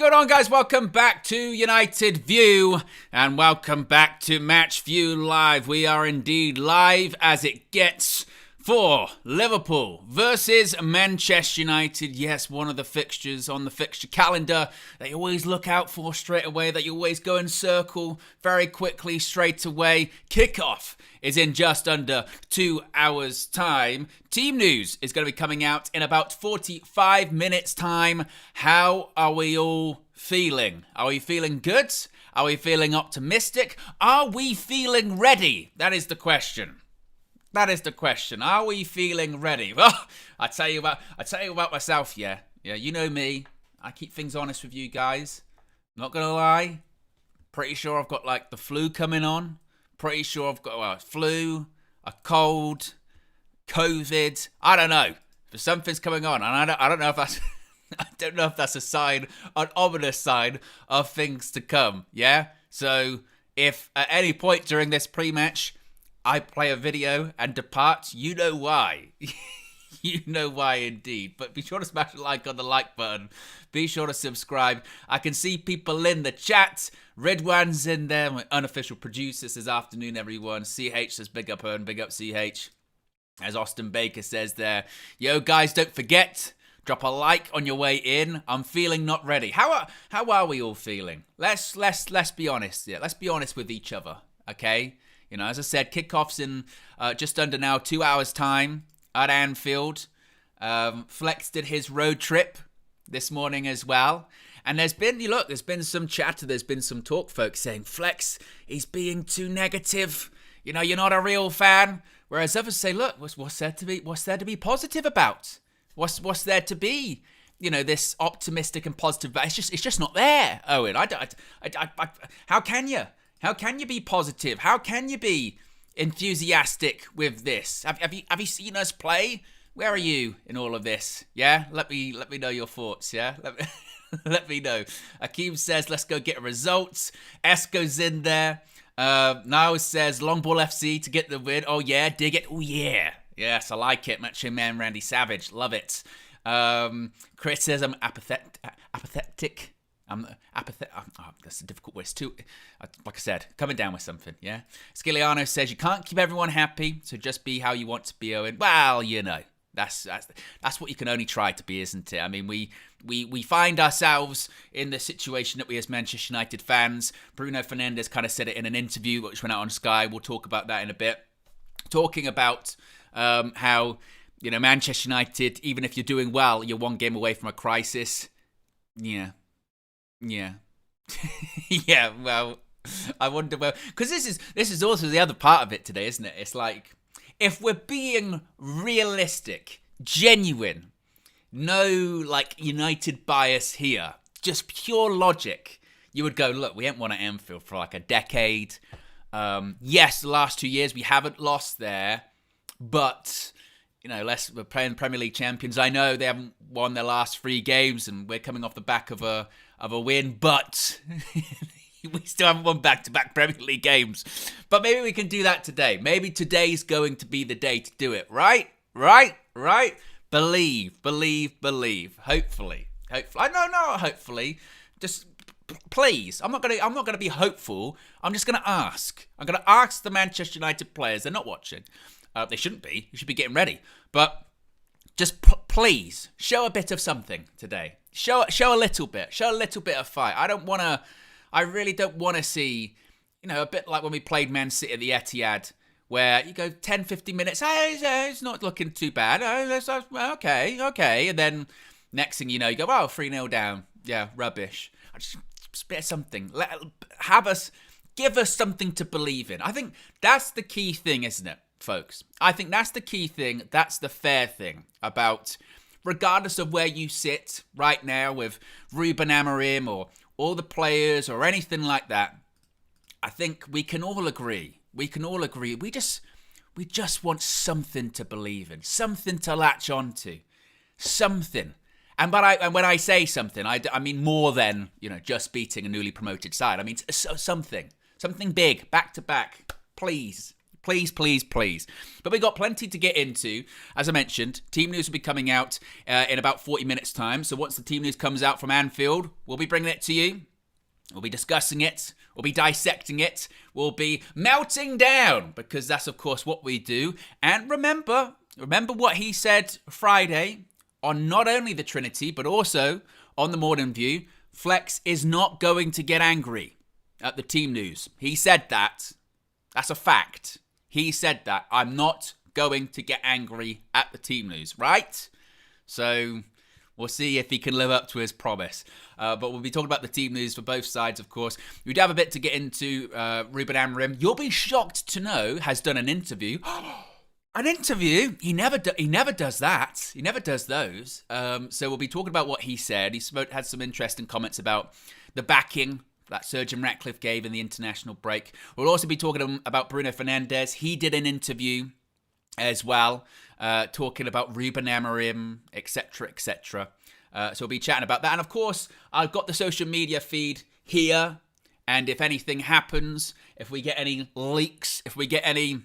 going on, guys? Welcome back to United View and welcome back to Match View Live. We are indeed live as it gets for Liverpool versus Manchester United. Yes, one of the fixtures on the fixture calendar that you always look out for straight away, that you always go and circle very quickly straight away. Kickoff is in just under 2 hours' time. Team news is going to be coming out in about 45 minutes' time. How are we all feeling? Are we feeling good? Are we feeling optimistic? Are we feeling ready? That is the question. That is the question. Are we feeling ready? Well, I tell you about myself. Yeah, you know me. I keep things honest with you guys. Not gonna lie. Pretty sure I've got like the flu coming on. Pretty sure I've got a flu, a cold, COVID. I don't know. But something's coming on, and I don't know if that's I don't know if that's a sign, an ominous sign of things to come. Yeah. So if at any point during this pre-match I play a video and depart, you know why. You know why indeed. But be sure to smash a like on the like button. Be sure to subscribe. I can see people in the chat. Ridwan's in there, my unofficial producer this afternoon, everyone. CH says big up her and big up CH. As Austin Baker says there. Yo, guys, don't forget, drop a like on your way in. I'm feeling not ready. How are we all feeling? Let's be honest. Yeah, let's be honest with each other, okay? You know, as I said, kickoff's in just under now 2 hours' time at Anfield. Flex did his road trip this morning as well. And there's been some chatter, there's been some talk, folks, saying, Flex, he's being too negative. You know, you're not a real fan. Whereas others say, look, what's there to be positive about? What's there to be? You know, this optimistic and positive, but it's just not there, Owen. How can you? How can you be positive? How can you be enthusiastic with this? Have you seen us play? Where are you in all of this? Yeah, let me know your thoughts. Yeah, let me know. Akeem says, let's go get results. S goes in there. Niles says, long ball FC to get the win. Oh yeah, dig it. Oh yeah. Yes, I like it. Macho Man Randy Savage, love it. Chris says I'm apathetic. I'm apathetic. Oh, that's a difficult word. It's too, like I said, coming down with something, yeah? Skiliano says, you can't keep everyone happy, so just be how you want to be, Owen. Well, you know, that's what you can only try to be, isn't it? I mean, we find ourselves in the situation that we as Manchester United fans, Bruno Fernandes kind of said it in an interview which went out on Sky. We'll talk about that in a bit. Talking about how, you know, Manchester United, even if you're doing well, you're one game away from a crisis. Yeah. Yeah. Yeah, well, I wonder, well, because this is also the other part of it today, isn't it? It's like, if we're being realistic, genuine, no, like, United bias here, just pure logic, you would go, look, we ain't won at Anfield for like a decade. Yes, the last 2 years we haven't lost there, but, you know, we're playing Premier League champions. I know they haven't won their last 3 games, and we're coming off the back of a win, but we still haven't won back-to-back Premier League games. But maybe we can do that today. Maybe today's going to be the day to do it. Right? Believe. Hopefully. No, hopefully. Just please. I'm not gonna be hopeful. I'm just gonna ask. I'm gonna ask the Manchester United players. They're not watching. They shouldn't be. You should be getting ready. But just please show a bit of something today. Show a little bit. Show a little bit of fight. I really don't want to see, you know, a bit like when we played Man City at the Etihad, where you go 10, 15 minutes, hey, it's not looking too bad. Okay. And then next thing you know, you go, 3-0 down. Yeah, rubbish. Just a bit of something. Give us something to believe in. I think that's the key thing, isn't it, folks? I think that's the key thing. That's the fair thing about, regardless of where you sit right now with Ruben Amorim or all the players or anything like that, I think we can all agree. We just want something to believe in, something to latch onto, something. And when I say something, I mean more than, you know, just beating a newly promoted side. I mean something big, back to back. Please, Please, please, please. But we've got plenty to get into. As I mentioned, team news will be coming out in about 40 minutes' time. So once the team news comes out from Anfield, we'll be bringing it to you. We'll be discussing it. We'll be dissecting it. We'll be melting down, because that's, of course, what we do. And remember what he said Friday on not only the Trinity, but also on the Morning View. Flex is not going to get angry at the team news. He said that. That's a fact. He said that. I'm not going to get angry at the team news, right? So we'll see if he can live up to his promise. But we'll be talking about the team news for both sides, of course. We do have a bit to get into. Ruben Amorim, you'll be shocked to know, has done an interview. An interview? He never does that. He never does those. So we'll be talking about what he said. He had some interesting comments about the backing that Sir Jim Ratcliffe gave in the international break. We'll also be talking about Bruno Fernandes. He did an interview as well, talking about Ruben Amorim, etc., etc. So we'll be chatting about that. And of course, I've got the social media feed here. And if anything happens, if we get any leaks, if we get any,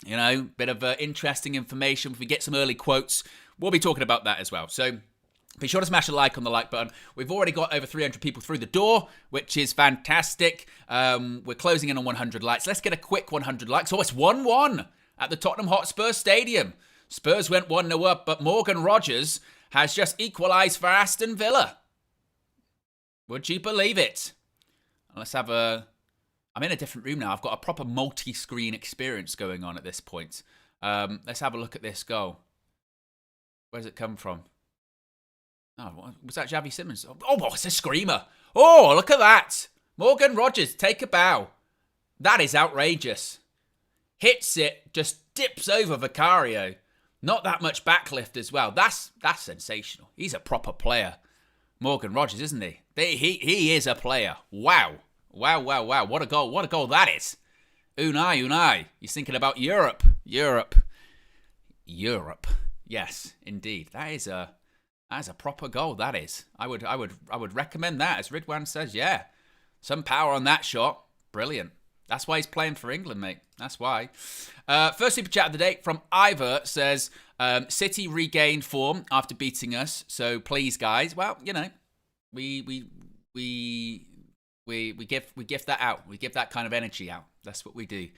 bit of interesting information, if we get some early quotes, we'll be talking about that as well. So be sure to smash a like on the like button. We've already got over 300 people through the door, which is fantastic. We're closing in on 100 likes. Let's get a quick 100 likes. Oh, it's 1-1 at the Tottenham Hotspur Stadium. Spurs went 1-0 up, but Morgan Rogers has just equalised for Aston Villa. Would you believe it? Let's have I'm in a different room now. I've got a proper multi-screen experience going on at this point. Let's have a look at this goal. Where's it come from? Oh, was that Xavi Simons? Oh, it's a screamer. Oh, look at that. Morgan Rogers, take a bow. That is outrageous. Hits it, just dips over Vicario. Not that much backlift as well. That's sensational. He's a proper player. Morgan Rogers, isn't he? He is a player. Wow. Wow. What a goal. What a goal that is. Unai. He's thinking about Europe. Yes, indeed. That is a proper goal, that is. I would recommend that, as Ridwan says, yeah. Some power on that shot. Brilliant. That's why he's playing for England, mate. That's why. First super chat of the day from Ivor says, City regained form after beating us. So please, guys. Well, we gift that out. We give that kind of energy out. That's what we do.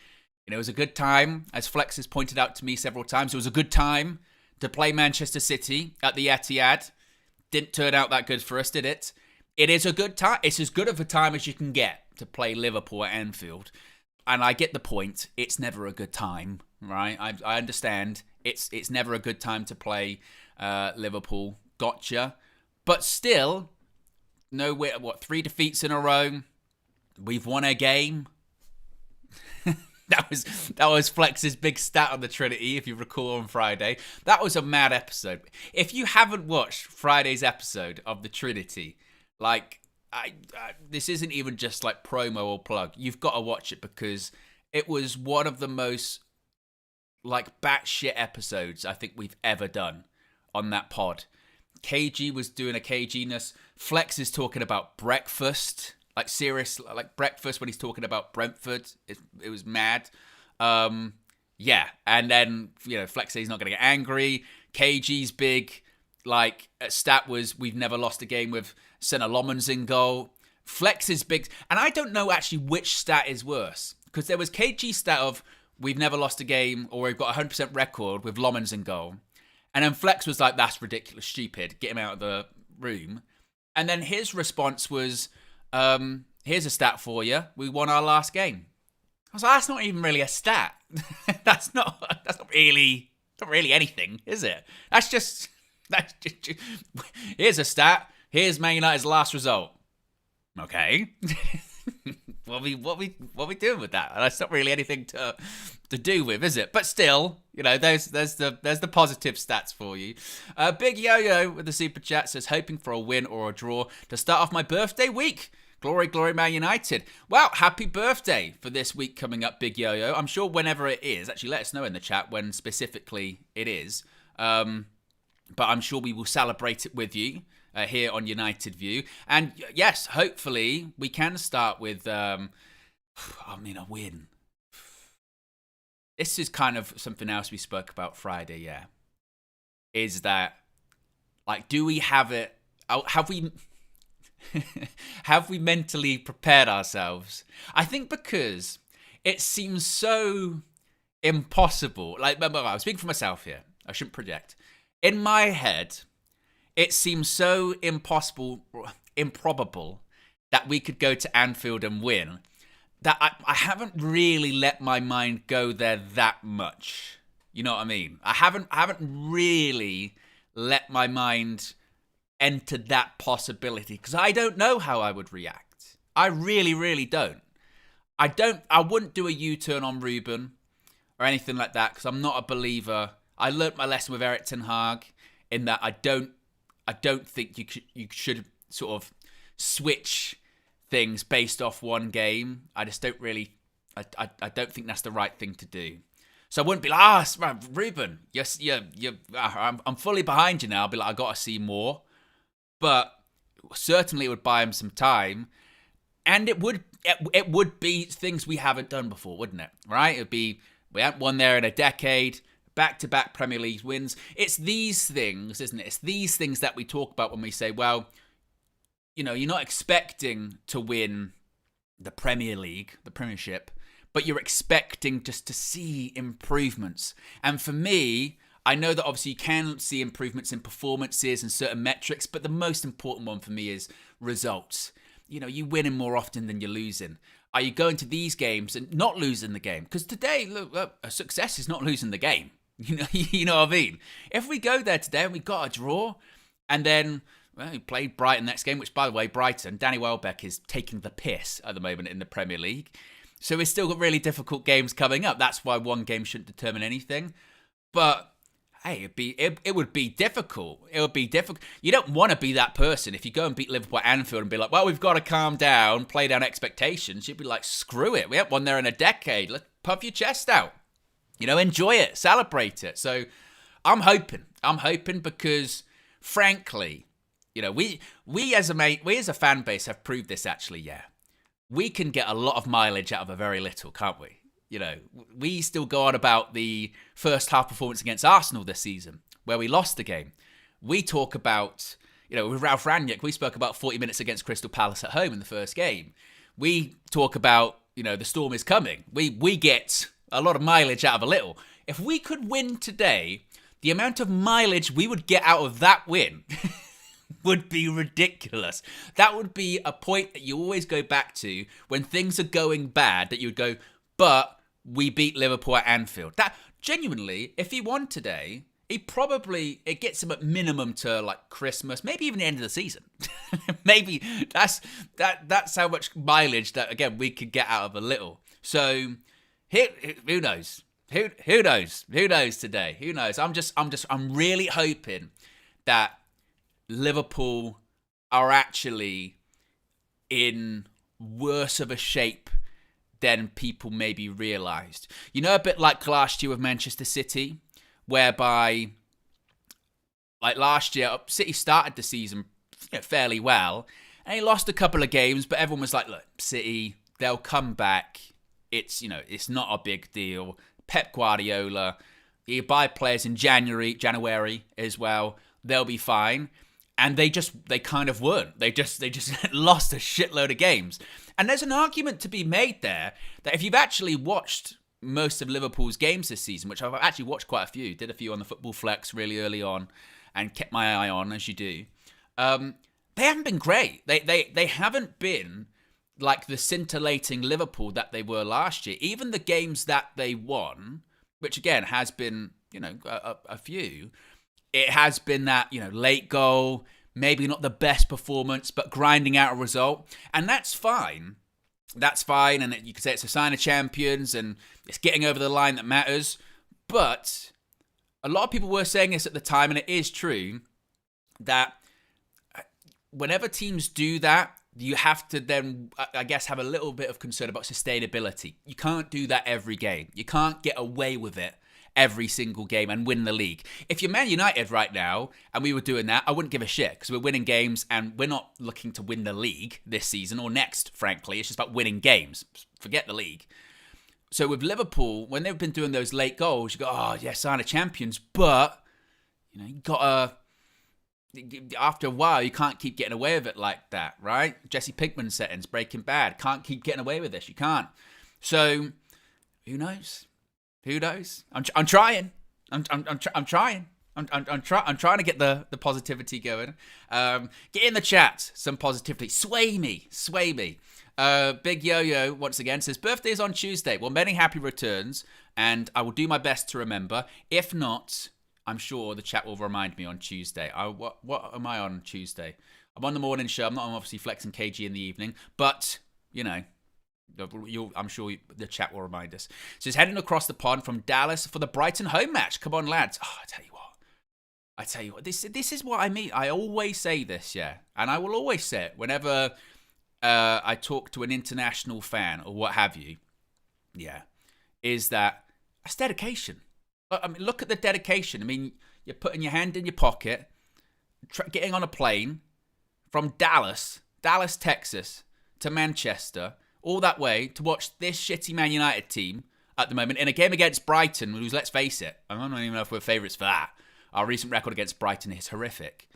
It was a good time, as Flex has pointed out to me several times. It was a good time to play Manchester City at the Etihad. Didn't turn out that good for us, did it? It is a good time. It's as good of a time as you can get to play Liverpool at Anfield. And I get the point. It's never a good time, right? I understand. It's never a good time to play Liverpool. Gotcha. But still, 3 defeats in a row. We've won a game. That was Flex's big stat on the Trinity, if you recall, on Friday. That was a mad episode. If you haven't watched Friday's episode of the Trinity, this isn't even just like promo or plug. You've got to watch it, because it was one of the most batshit episodes I think we've ever done on that pod. KG was doing a KG-ness. Flex is talking about breakfast. Serious, breakfast when he's talking about Brentford. It was mad. Yeah. And then, Flex says he's not going to get angry. KG's big, stat was, we've never lost a game with Senna Lomans in goal. Flex is big. And I don't know actually which stat is worse. Because there was KG's stat of, we've never lost a game, or we've got a 100% record with Lomans in goal. And then Flex was like, that's ridiculous, stupid. Get him out of the room. And then his response was, here's a stat for you. We won our last game. I was like, that's not even really a stat. that's not really anything, is it? That's just here's a stat. Here's Man United's last result. Okay. What we doing with that? That's not really anything to do with, is it? But still, there's the positive stats for you. Big Yo-Yo with the super chat says, hoping for a win or a draw to start off my birthday week. Glory, Man United. Well, happy birthday for this week coming up, Big Yo-Yo. I'm sure whenever it is, actually let us know in the chat when specifically it is. But I'm sure we will celebrate it with you here on United View. And yes, hopefully we can start with, a win. this is kind of something else we spoke about Friday, yeah. Is that, like, do we have it? Have we have we mentally prepared ourselves? I think because it seems so impossible. Like, I'm speaking for myself here. I shouldn't project. In my head, it seems so improbable that we could go to Anfield and win, that I haven't really let my mind go there that much. You know what I mean? I haven't really let my mind enter that possibility because I don't know how I would react. I really, really don't. I wouldn't do a U-turn on Ruben or anything like that because I'm not a believer. I learnt my lesson with Erik ten Hag in that I don't think you should sort of switch things based off one game. I just don't really. I don't think that's the right thing to do. So I wouldn't be like, Ruben, yes, I'm fully behind you now. I'll be like, I got to see more, but certainly it would buy him some time, and it would be things we haven't done before, wouldn't it? Right? It'd be we haven't won there in a decade. Back-to-back Premier League wins. It's these things, isn't it? It's these things that we talk about when we say, well, you know, you're not expecting to win the Premier League, the Premiership, but you're expecting just to see improvements. And for me, I know that obviously you can see improvements in performances and certain metrics, but the most important one for me is results. You know, you're winning more often than you're losing. Are you going to these games and not losing the game? Because today, look, a success is not losing the game. You know what I mean? If we go there today and we got a draw, and then we played Brighton next game, which, by the way, Brighton, Danny Welbeck is taking the piss at the moment in the Premier League. So we've still got really difficult games coming up. That's why one game shouldn't determine anything. But hey, it would be difficult. It would be difficult. You don't want to be that person if you go and beat Liverpool at Anfield and be like, well, we've got to calm down, play down expectations. You'd be like, screw it. We haven't won there in a decade. Let's puff your chest out. You know, enjoy it, celebrate it. So I'm hoping because, frankly, you know, we as a fan base have proved this actually, yeah. We can get a lot of mileage out of a very little, can't we? You know, we still go on about the first half performance against Arsenal this season, where we lost the game. We talk about, you know, with Ralph Rangnick, we spoke about 40 minutes against Crystal Palace at home in the first game. We talk about, you know, the storm is coming. We get a lot of mileage out of a little. If we could win today, the amount of mileage we would get out of that win would be ridiculous. That would be a point that you always go back to when things are going bad, that you would go, but we beat Liverpool at Anfield. That, genuinely, if he won today, it gets him at minimum to like Christmas, maybe even the end of the season. Maybe that's how much mileage that, again, we could get out of a little. So who knows? Who knows? Who knows today? Who knows? I'm really hoping that Liverpool are actually in worse of a shape than people maybe realised. You know, a bit like last year with Manchester City, whereby, like last year, City started the season fairly well, and he lost a couple of games, but everyone was like, look, City, they'll come back. It's, you know, it's not a big deal. Pep Guardiola, you buy players in January as well, they'll be fine. And they kind of weren't. They just lost a shitload of games. And there's an argument to be made there that if you've actually watched most of Liverpool's games this season, which I've actually watched quite a few, did a few on the Football Flex really early on and kept my eye on, as you do, they haven't been great. They haven't been like the scintillating Liverpool that they were last year. Even the games that they won, which again has been, you know, a few, it has been that, you know, late goal, maybe not the best performance, but grinding out a result. And that's fine. That's fine. And you could say it's a sign of champions and it's getting over the line that matters. But a lot of people were saying this at the time, and it is true, that whenever teams do that, you have to then, I guess, have a little bit of concern about sustainability. You can't do that every game. You can't get away with it every single game and win the league. If you're Man United right now and we were doing that, I wouldn't give a shit because we're winning games and we're not looking to win the league this season or next, frankly. It's just about winning games. Forget the league. So with Liverpool, when they've been doing those late goals, you go, oh, yeah, sign of champions. But, you got to, after a while, you can't keep getting away with it like that, right? Jesse Pinkman settings, Breaking Bad. Can't keep getting away with this. You can't. So, who knows? Who knows? I'm trying. I'm trying. I'm trying to get the positivity going. Get in the chat, some positivity. Sway me. Big Yo-Yo, once again, says, birthday is on Tuesday. Well, many happy returns, and I will do my best to remember. If not, I'm sure the chat will remind me on Tuesday. What am I on Tuesday? I'm on the morning show. I'm not obviously flexing KG in the evening, but, I'm sure the chat will remind us. So he's heading across the pond from Dallas for the Brighton home match. Come on, lads. Oh, I tell you what, this is what I mean. I always say this, yeah, and I will always say it whenever I talk to an international fan or what have you, yeah, is that it's dedication. I mean, look at the dedication. I mean, you're putting your hand in your pocket, getting on a plane from Dallas, Texas, to Manchester, all that way to watch this shitty Man United team at the moment in a game against Brighton, who's, let's face it, I don't even know if we're favourites for that. Our recent record against Brighton is horrific.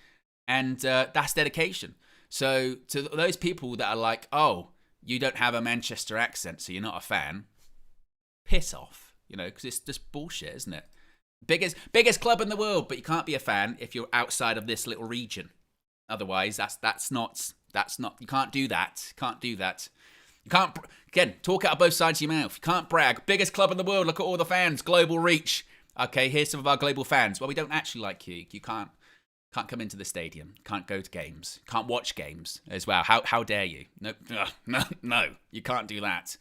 And that's dedication. So to those people that are like, oh, you don't have a Manchester accent, so you're not a fan, piss off, because it's just bullshit, isn't it? Biggest club in the world, but you can't be a fan if you're outside of this little region. Otherwise, that's not, you can't do that. You can't, again, talk out of both sides of your mouth. You can't brag. Biggest club in the world, look at all the fans, global reach. Okay, here's some of our global fans. Well, we don't actually like you. You can't come into the stadium. Can't go to games. Can't watch games as well. How dare you? No, you can't do that.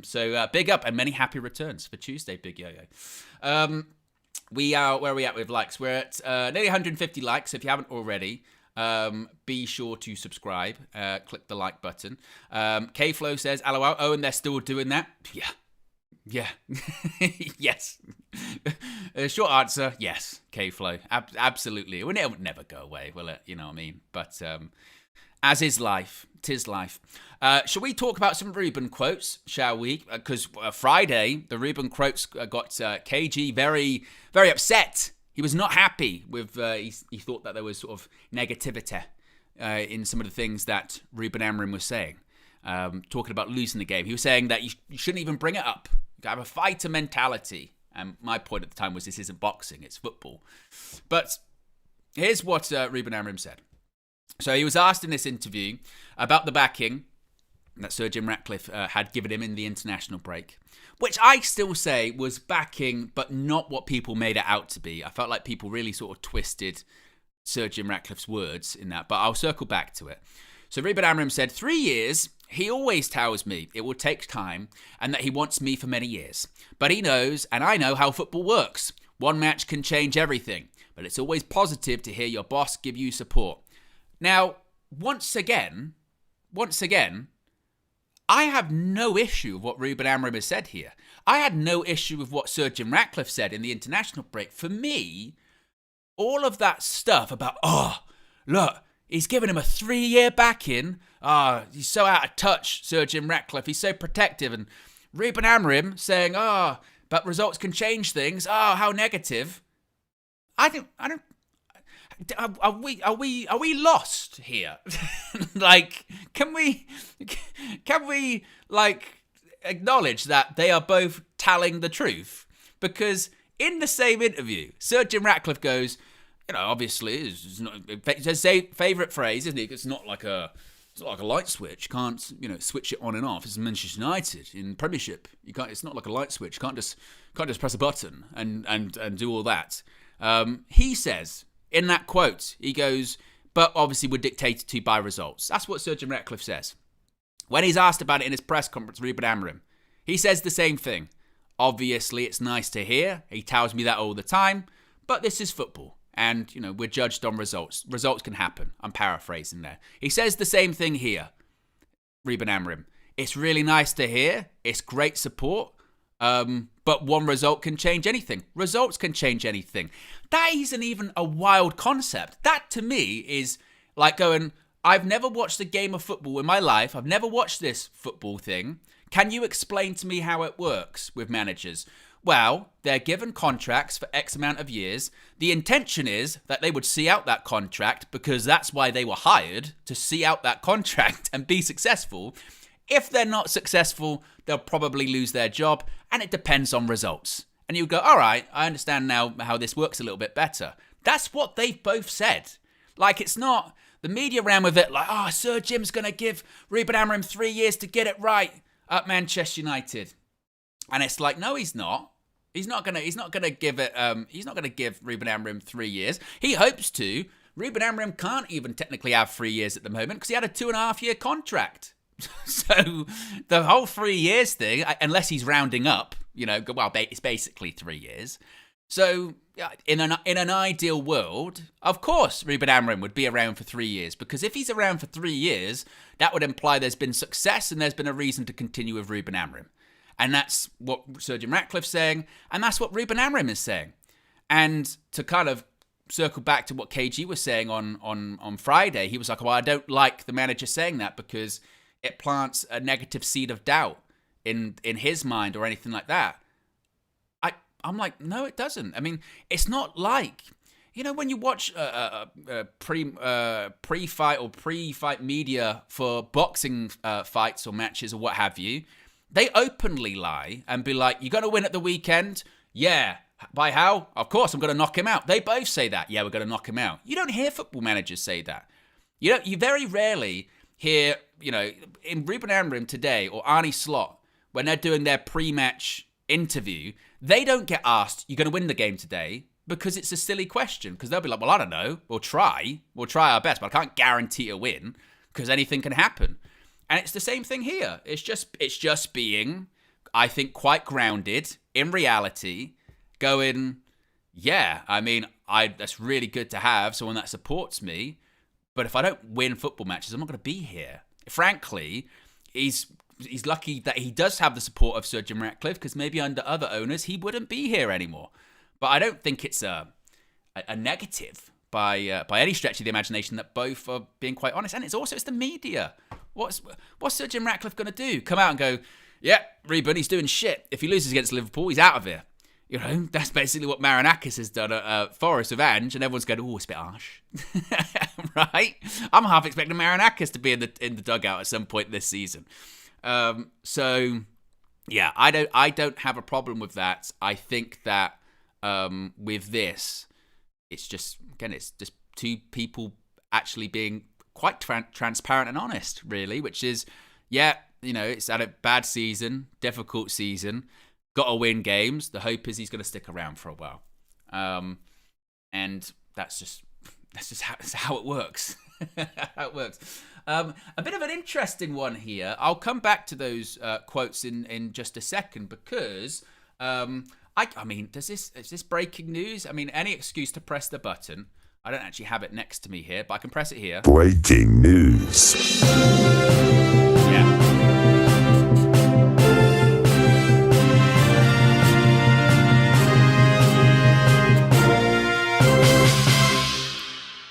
So big up and many happy returns for Tuesday, Big Yo-Yo. We are, where are we at with likes? We're at nearly 150 likes. If you haven't already, be sure to subscribe. Click the like button. K-Flow says, LOL, oh, and they're still doing that? Yeah. Yes. Short answer, yes, K-Flow. Absolutely. It will never go away, will it? You know what I mean? But as is life, 'tis life. Shall we talk about some Ruben quotes, shall we? Because Friday, the Ruben quotes got KG very, very upset. He was not happy with, he thought that there was sort of negativity in some of the things that Ruben Amorim was saying. Talking about losing the game. He was saying that you shouldn't even bring it up. You have a fighter mentality. And my point at the time was this isn't boxing, it's football. But here's what Ruben Amorim said. So he was asked in this interview about the backing that Sir Jim Ratcliffe had given him in the international break, which I still say was backing, but not what people made it out to be. I felt like people really sort of twisted Sir Jim Ratcliffe's words in that, but I'll circle back to it. So Ruben Amorim said, 3 years, he always tells me it will take time and that he wants me for many years. But he knows, and I know how football works. One match can change everything, but it's always positive to hear your boss give you support. Now, once again, I have no issue with what Ruben Amorim has said here. I had no issue with what Sir Jim Ratcliffe said in the international break. For me, all of that stuff about, look, he's given him a 3-year back-in. He's so out of touch, Sir Jim Ratcliffe. He's so protective. And Ruben Amorim saying, but results can change things. How negative. I don't. Are we lost here? Like, can we acknowledge that they are both telling the truth? Because in the same interview, Sir Jim Ratcliffe goes, obviously, it's his favourite phrase, isn't it? It's not like a light switch. You can't, switch it on and off. It's Manchester United in Premiership. You can't. It's not like a light switch. You can't just press a button and do all that. He says in that quote, he goes, but obviously we're dictated to by results. That's what Sir Jim Ratcliffe says. When he's asked about it in his press conference, Ruben Amorim, he says the same thing. Obviously, it's nice to hear. He tells me that all the time. But this is football. And, we're judged on results. Results can happen. I'm paraphrasing there. He says the same thing here, Ruben Amorim. It's really nice to hear. It's great support. But one result can change anything. Results can change anything. That isn't even a wild concept. That, to me, is like going, I've never watched a game of football in my life. I've never watched this football thing. Can you explain to me how it works with managers? Well, they're given contracts for X amount of years. The intention is that they would see out that contract because that's why they were hired, to see out that contract and be successful. If they're not successful, they'll probably lose their job, and it depends on results. And you go, all right, I understand now how this works a little bit better. That's what they've both said. Like, it's not, the media ran with it like, oh, Sir Jim's going to give Ruben Amorim 3 years to get it right at Manchester United. And it's like, no, he's not. He's not gonna give Ruben Amorim 3 years. He hopes to. Ruben Amorim can't even technically have 3 years at the moment because he had a 2.5-year contract. So the whole 3 years thing, unless he's rounding up, well, it's basically 3 years. So in an ideal world, of course, Ruben Amorim would be around for 3 years, because if he's around for 3 years, that would imply there's been success and there's been a reason to continue with Ruben Amorim. And that's what Sir Jim Ratcliffe's saying, and that's what Ruben Amorim is saying. And to kind of circle back to what KG was saying on Friday, he was like, well, I don't like the manager saying that because it plants a negative seed of doubt in his mind or anything like that. I'm like, no, it doesn't. I mean, it's not like, when you watch pre-fight or pre-fight media for boxing fights or matches or what have you, they openly lie and be like, you're going to win at the weekend? Yeah. By how? Of course, I'm going to knock him out. They both say that. Yeah, we're going to knock him out. You don't hear football managers say that. You very rarely hear, in Ruben Amorim today or Arne Slot, when they're doing their pre-match interview, they don't get asked, you're going to win the game today, because it's a silly question. Because they'll be like, well, I don't know. We'll try our best, but I can't guarantee a win because anything can happen. And it's the same thing here. It's just being, I think, quite grounded in reality, going, yeah, I mean, that's really good to have someone that supports me. But if I don't win football matches, I'm not going to be here. Frankly, he's lucky that he does have the support of Sir Jim Ratcliffe, because maybe under other owners, he wouldn't be here anymore. But I don't think it's a negative by any stretch of the imagination that both are being quite honest. And it's the media. What's Sir Jim Ratcliffe going to do? Come out and go, yeah, Ruben, he's doing shit. If he loses against Liverpool, he's out of here. That's basically what Marinakis has done at Forest of Ange, and everyone's going, oh, it's a bit harsh. Right? I'm half expecting Marinakis to be in the dugout at some point this season. So, yeah, I don't have a problem with that. I think that with this, it's just two people actually being quite transparent and honest, really, which is, yeah, it's had a bad season, difficult season, got to win games. The hope is he's going to stick around for a while. And that's just how it works. How it works. A bit of an interesting one here. I'll come back to those quotes in just a second, because I mean, is this breaking news? I mean, any excuse to press the button. I don't actually have it next to me here, but I can press it here. Breaking news. Yeah.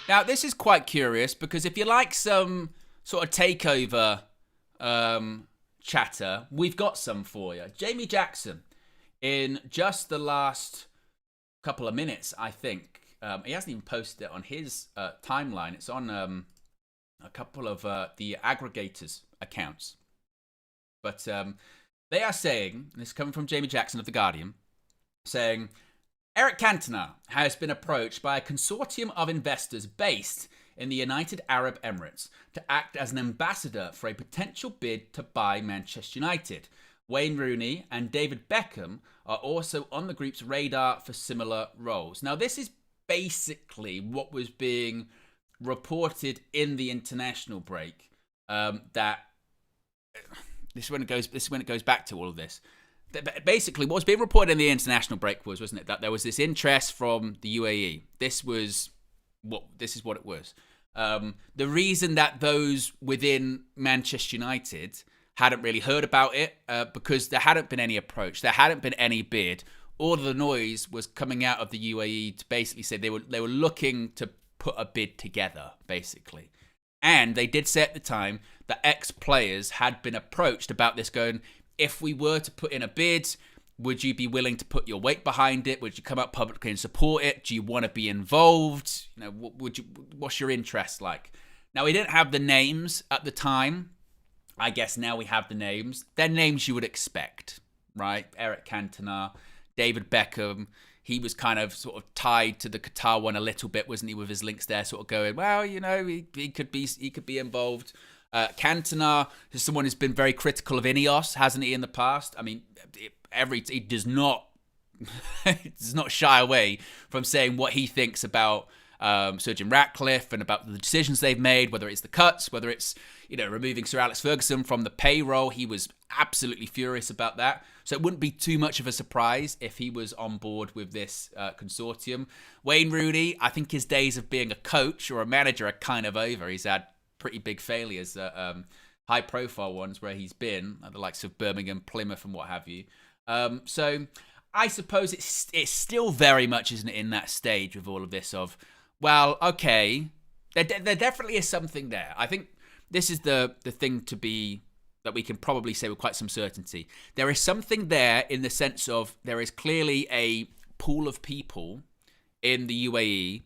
Now, this is quite curious, because if you like some sort of takeover chatter, we've got some for you. Jamie Jackson, in just the last couple of minutes, I think, he hasn't even posted it on his timeline. It's on a couple of the aggregators' accounts. But they are saying, and this is coming from Jamie Jackson of The Guardian, saying, Eric Cantona has been approached by a consortium of investors based in the United Arab Emirates to act as an ambassador for a potential bid to buy Manchester United. Wayne Rooney and David Beckham are also on the group's radar for similar roles. Now, this is basically what was being reported in the international break. That this is when it goes back to all of this. Basically, what was being reported in the international break wasn't it, that there was this interest from the UAE. This is what it was. The reason that those within Manchester United hadn't really heard about it, because there hadn't been any approach, there hadn't been any bid. All of the noise was coming out of the UAE to basically say they were looking to put a bid together, basically. And they did say at the time that ex-players had been approached about this, going, if we were to put in a bid, would you be willing to put your weight behind it? Would you come out publicly and support it? Do you want to be involved? You know, what's your interest like? Now, we didn't have the names at the time. I guess now we have the names. They're names you would expect, right? Eric Cantona, David Beckham. He was kind of sort of tied to the Qatar one a little bit, wasn't he, with his links there, sort of going, well, you know, he could be involved. Cantona is someone who's been very critical of Ineos, hasn't he, in the past? I mean, he does not shy away from saying what he thinks about Sir Jim Ratcliffe and about the decisions they've made, whether it's the cuts, whether it's, you know, removing Sir Alex Ferguson from the payroll. He was absolutely furious about that. So it wouldn't be too much of a surprise if he was on board with this consortium. Wayne Rooney, I think his days of being a coach or a manager are kind of over. He's had pretty big failures, high-profile ones where he's been, at the likes of Birmingham, Plymouth, and what have you. So I suppose it's still very much, isn't it, in that stage with all of this of, well, okay, there definitely is something there. I think this is the thing to be, that we can probably say with quite some certainty. There is something there in the sense of there is clearly a pool of people in the UAE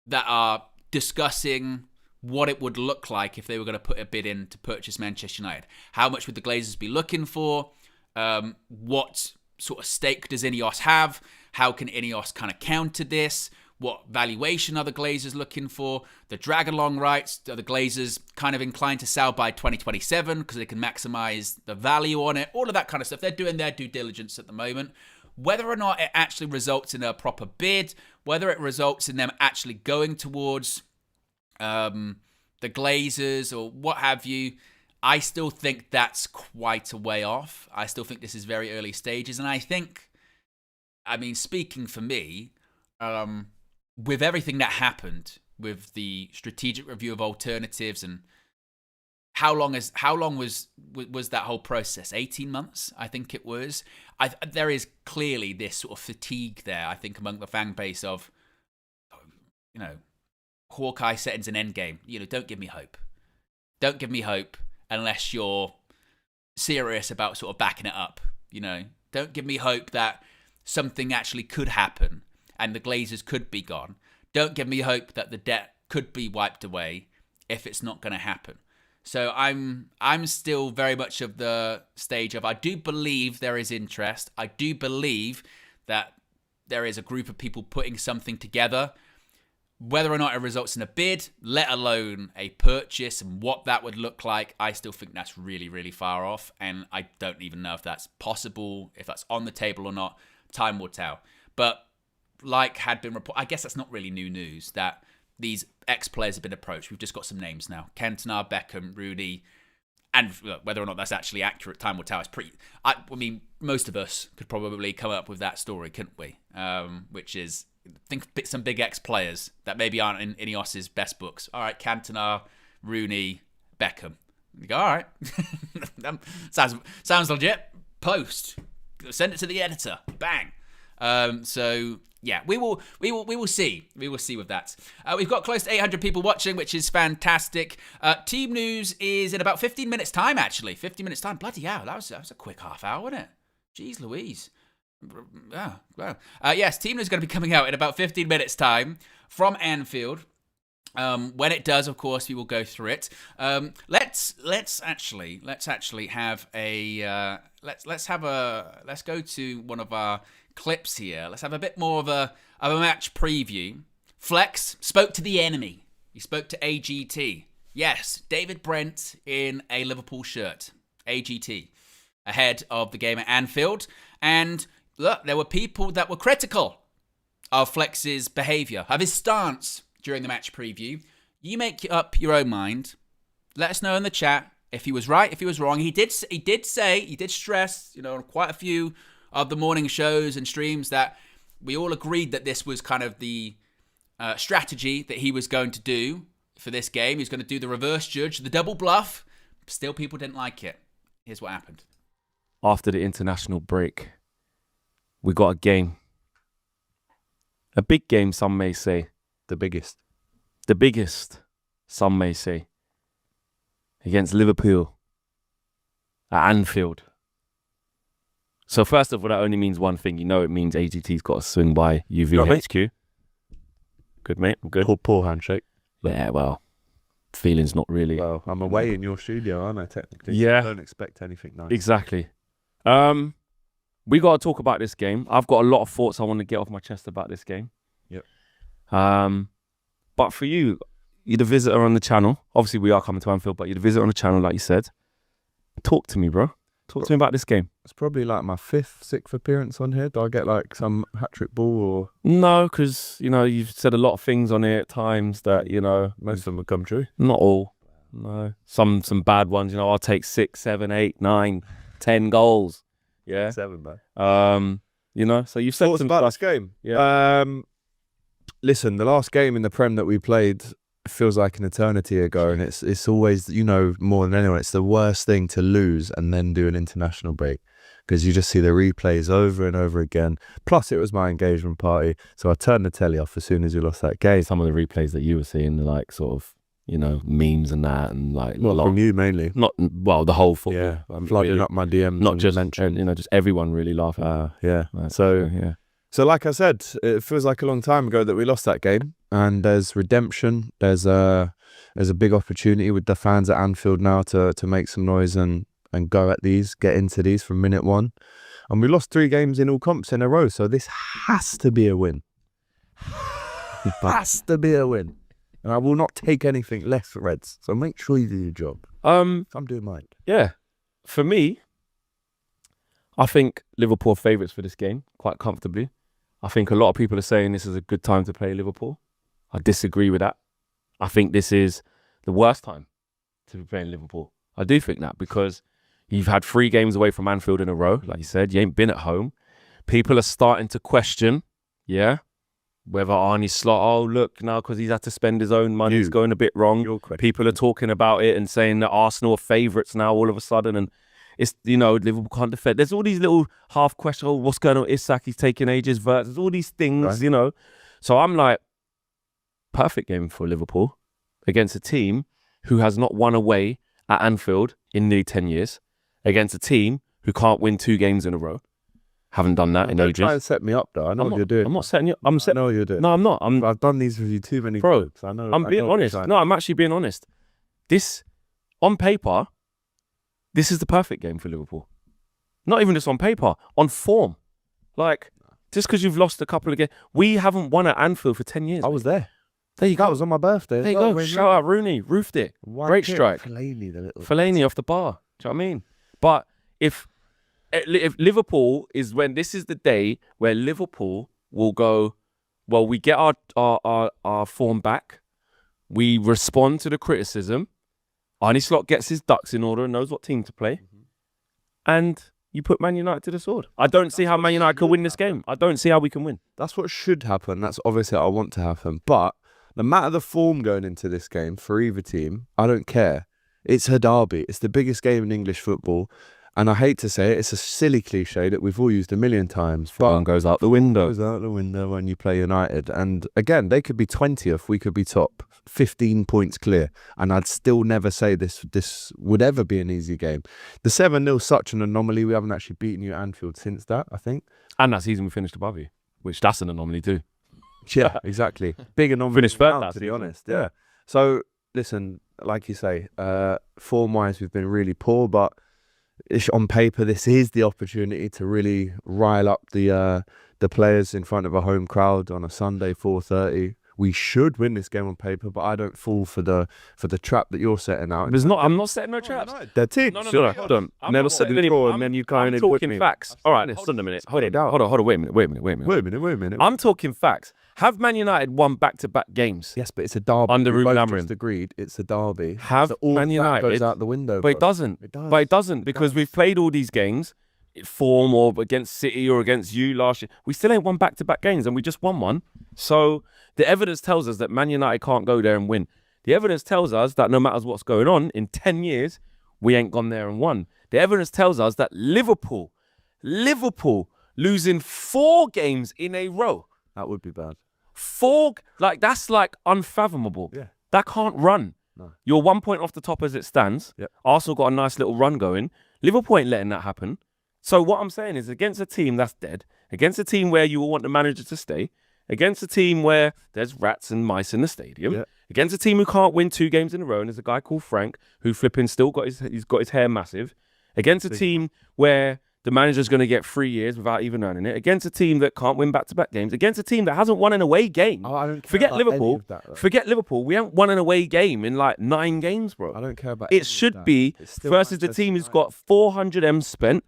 that are discussing what it would look like if they were going to put a bid in to purchase Manchester United. How much would the Glazers be looking for? What sort of stake does Ineos have? How can Ineos kind of counter this? What valuation are the Glazers looking for? The drag-along rights, are the Glazers kind of inclined to sell by 2027 because they can maximize the value on it? All of that kind of stuff. They're doing their due diligence at the moment. Whether or not it actually results in a proper bid, whether it results in them actually going towards the Glazers or what have you, I still think that's quite a way off. I still think this is very early stages. And I think, I mean, speaking for me, with everything that happened with the strategic review of alternatives and how long was that whole process? 18 months, I think it was. There is clearly this sort of fatigue there, I think, among the fan base of, you know, Hawkeye settings an endgame. You know, don't give me hope. Don't give me hope unless you're serious about sort of backing it up. You know, don't give me hope that something actually could happen and the Glazers could be gone. Don't give me hope that the debt could be wiped away if it's not going to happen. So I'm still very much of the stage of, I do believe there is interest. I do believe that there is a group of people putting something together. Whether or not it results in a bid, let alone a purchase and what that would look like, I still think that's really, really far off. And I don't even know if that's possible, if that's on the table or not. Time will tell. But like had been reported, I guess that's not really new news, that these ex-players have been approached. We've just got some names now. Cantona, Beckham, Rooney. And whether or not that's actually accurate, time will tell. It's pretty. I mean, most of us could probably come up with that story, couldn't we? Which is, think some big ex-players that maybe aren't in Ineos's best books. All right, Cantona, Rooney, Beckham. You go, all right. sounds legit. Post. Send it to the editor. Bang. So yeah, we will see. We will see with that. We've got close to 800 people watching, which is fantastic. Team news is in about 15 minutes time, actually. 15 minutes time. Bloody hell, that was a quick half hour, wasn't it? Jeez Louise. Oh, wow. Yes, team news is going to be coming out in about 15 minutes time from Anfield. When it does, of course, we will go through it. Let's actually have a let's go to one of our clips here. Let's have a bit more of a match preview. Flex spoke to the enemy. He spoke to AGT. Yes, David Brent in a Liverpool shirt. AGT ahead of the game at Anfield. And look, there were people that were critical of Flex's behaviour, of his stance during the match preview. You make up your own mind. Let us know in the chat if he was right, if he was wrong. He did stress, you know, on quite a few of the morning shows and streams that we all agreed that this was kind of the strategy that he was going to do for this game. He was going to do the reverse judge, the double bluff. Still, people didn't like it. Here's what happened. After the international break, we got a game. A big game, some may say. The biggest. The biggest some may say, against Liverpool at Anfield. So first of all, that only means one thing. You know it means AGT's got to swing by UVHQ. Good, mate. I'm good. Poor handshake. Yeah, well, feelings not really. Well, I'm away in your studio, aren't I, technically? Yeah. So don't expect anything nice. Exactly. We got to talk about this game. I've got a lot of thoughts I want to get off my chest about this game. Yep. But for you, you're the visitor on the channel. Obviously, we are coming to Anfield, but you're the visitor on the channel, like you said. Talk to me, bro. Talk to me about this game. It's probably like my 5th, 6th appearance on here. Do I get like some hat-trick ball or...? No, because, you know, you've said a lot of things on here at times that, you know... Most of them have come true. Not all. No. Some bad ones, you know, I'll take 6, 7, 8, 9, 10 goals. Yeah. 7, man. You know, so you've said Thoughts some about stuff. this game? Yeah. Listen, the last game in the Prem that we played feels like an eternity ago, and it's always, you know, more than anyone, it's the worst thing to lose and then do an international break, because you just see the replays over and over again. Plus, it was my engagement party, so I turned the telly off as soon as you lost that game. Some of the replays that you were seeing, like sort of, you know, memes and that, and like Well, from you mainly. not well, the whole football. Yeah, I mean, flooding really, up my DMs. not and just mention. you know, just everyone really laughing. Yeah. Right, So yeah. So like I said, it feels like a long time ago that we lost that game, and there's redemption. There's a big opportunity with the fans at Anfield now to make some noise and go at these, get into these from minute one. And we lost 3 games in all comps in a row, so this has to be a win. Has to be a win. And I will not take anything less, Reds. So make sure you do your job. I'm doing mine. Yeah. For me, I think Liverpool are favourites for this game quite comfortably. I think a lot of people are saying this is a good time to play Liverpool. I disagree with that. I think this is the worst time to be playing Liverpool. I do think that, because you've had 3 games away from Anfield in a row. Like you said, you ain't been at home. People are starting to question, whether Arne Slot, oh, look, now because he's had to spend his own money, he's going a bit wrong. People are talking about it and saying that Arsenal are favourites now all of a sudden. And it's, you know, Liverpool can't defend. There's all these little half questions. Oh, what's going on? Isak, he's taking ages. There's all these things, right, you know. So I'm like, perfect game for Liverpool against a team who has not won away at Anfield in nearly 10 years, against a team who can't win 2 games in a row. Haven't done that in ages. Try and set me up, though. I know what you're doing. I'm not setting you up. I know what you're doing. No, I'm not. I've done these with you too many times. I know. I'm being honest. No, I'm actually being honest. This, on paper, this is the perfect game for Liverpool. Not even just on paper, on form. Like, just because you've lost a couple of games. We haven't won at Anfield for 10 years. I was there. There you go. That was on my birthday. There you go. Shout out Rooney. Roofed it. Great strike. Fellaini, the little... Fellaini off the bar. Do you know what I mean? But if Liverpool is when this is the day where Liverpool will go, well, we get our form back. We respond to the criticism. Arne Slot gets his ducks in order and knows what team to play. And you put Man United to the sword. I don't see how Man United could win this game. I don't see how we can win. That's what should happen. That's obviously what I want to happen. But no matter the form going into this game for either team, I don't care. It's a derby. It's the biggest game in English football. And I hate to say it, it's a silly cliche that we've all used a million times. But One goes out the window. Goes out the window when you play United. And again, they could be 20th, we could be top, 15 points clear. And I'd still never say this would ever be an easy game. The 7-0 such an anomaly. We haven't actually beaten you at Anfield since that, I think. And that season we finished above you, which that's an anomaly too. Yeah, exactly. Big anomaly. Finished third now, that to be season. honest. Yeah. So, listen, like you say, form-wise, we've been really poor, but on paper, this is the opportunity to really rile up the players in front of a home crowd on a Sunday, 4:30. We should win this game on paper, but I don't fall for the trap that you're setting out. I'm not setting no traps. They're teams. No, Hold on. I'm Never not said setting it any- before, I'm- and then you I'm kind of put talking me. facts. All right, hold on a minute. Hold on. Wait a minute. Wait a minute. I'm talking facts. Have Man United won back-to-back games? Yes, but it's a derby. Under We Ruben both Amorim. just agreed it's a derby. Have So all Man that United goes out the window. But it bro. doesn't. It does. But it doesn't, because we've played all these games, form or against City or against you last year. We still ain't won back-to-back games, and we just won one. So the evidence tells us that Man United can't go there and win. The evidence tells us that no matter what's going on, in 10 years, we ain't gone there and won. The evidence tells us that Liverpool losing 4 games in a row. That would be bad. 4, like, that's like unfathomable. Yeah. That can't run. No. You're 1 point off the top as it stands. Yep. Arsenal got a nice little run going. Liverpool ain't letting that happen. So what I'm saying is, against a team that's dead, against a team where you will want the manager to stay, against a team where there's rats and mice in the stadium, against a team who can't win 2 games in a row, and there's a guy called Frank who flipping still got his hair massive, against a team where the manager's going to get 3 years without even earning it, against a team that can't win back-to-back games, against a team that hasn't won an away game. I don't care Forget about Liverpool. any of that, Forget Liverpool. We haven't won an away game in like 9 games, bro. I don't care about any It of should that. be It's still versus the Manchester team who's United. got 400 M spent.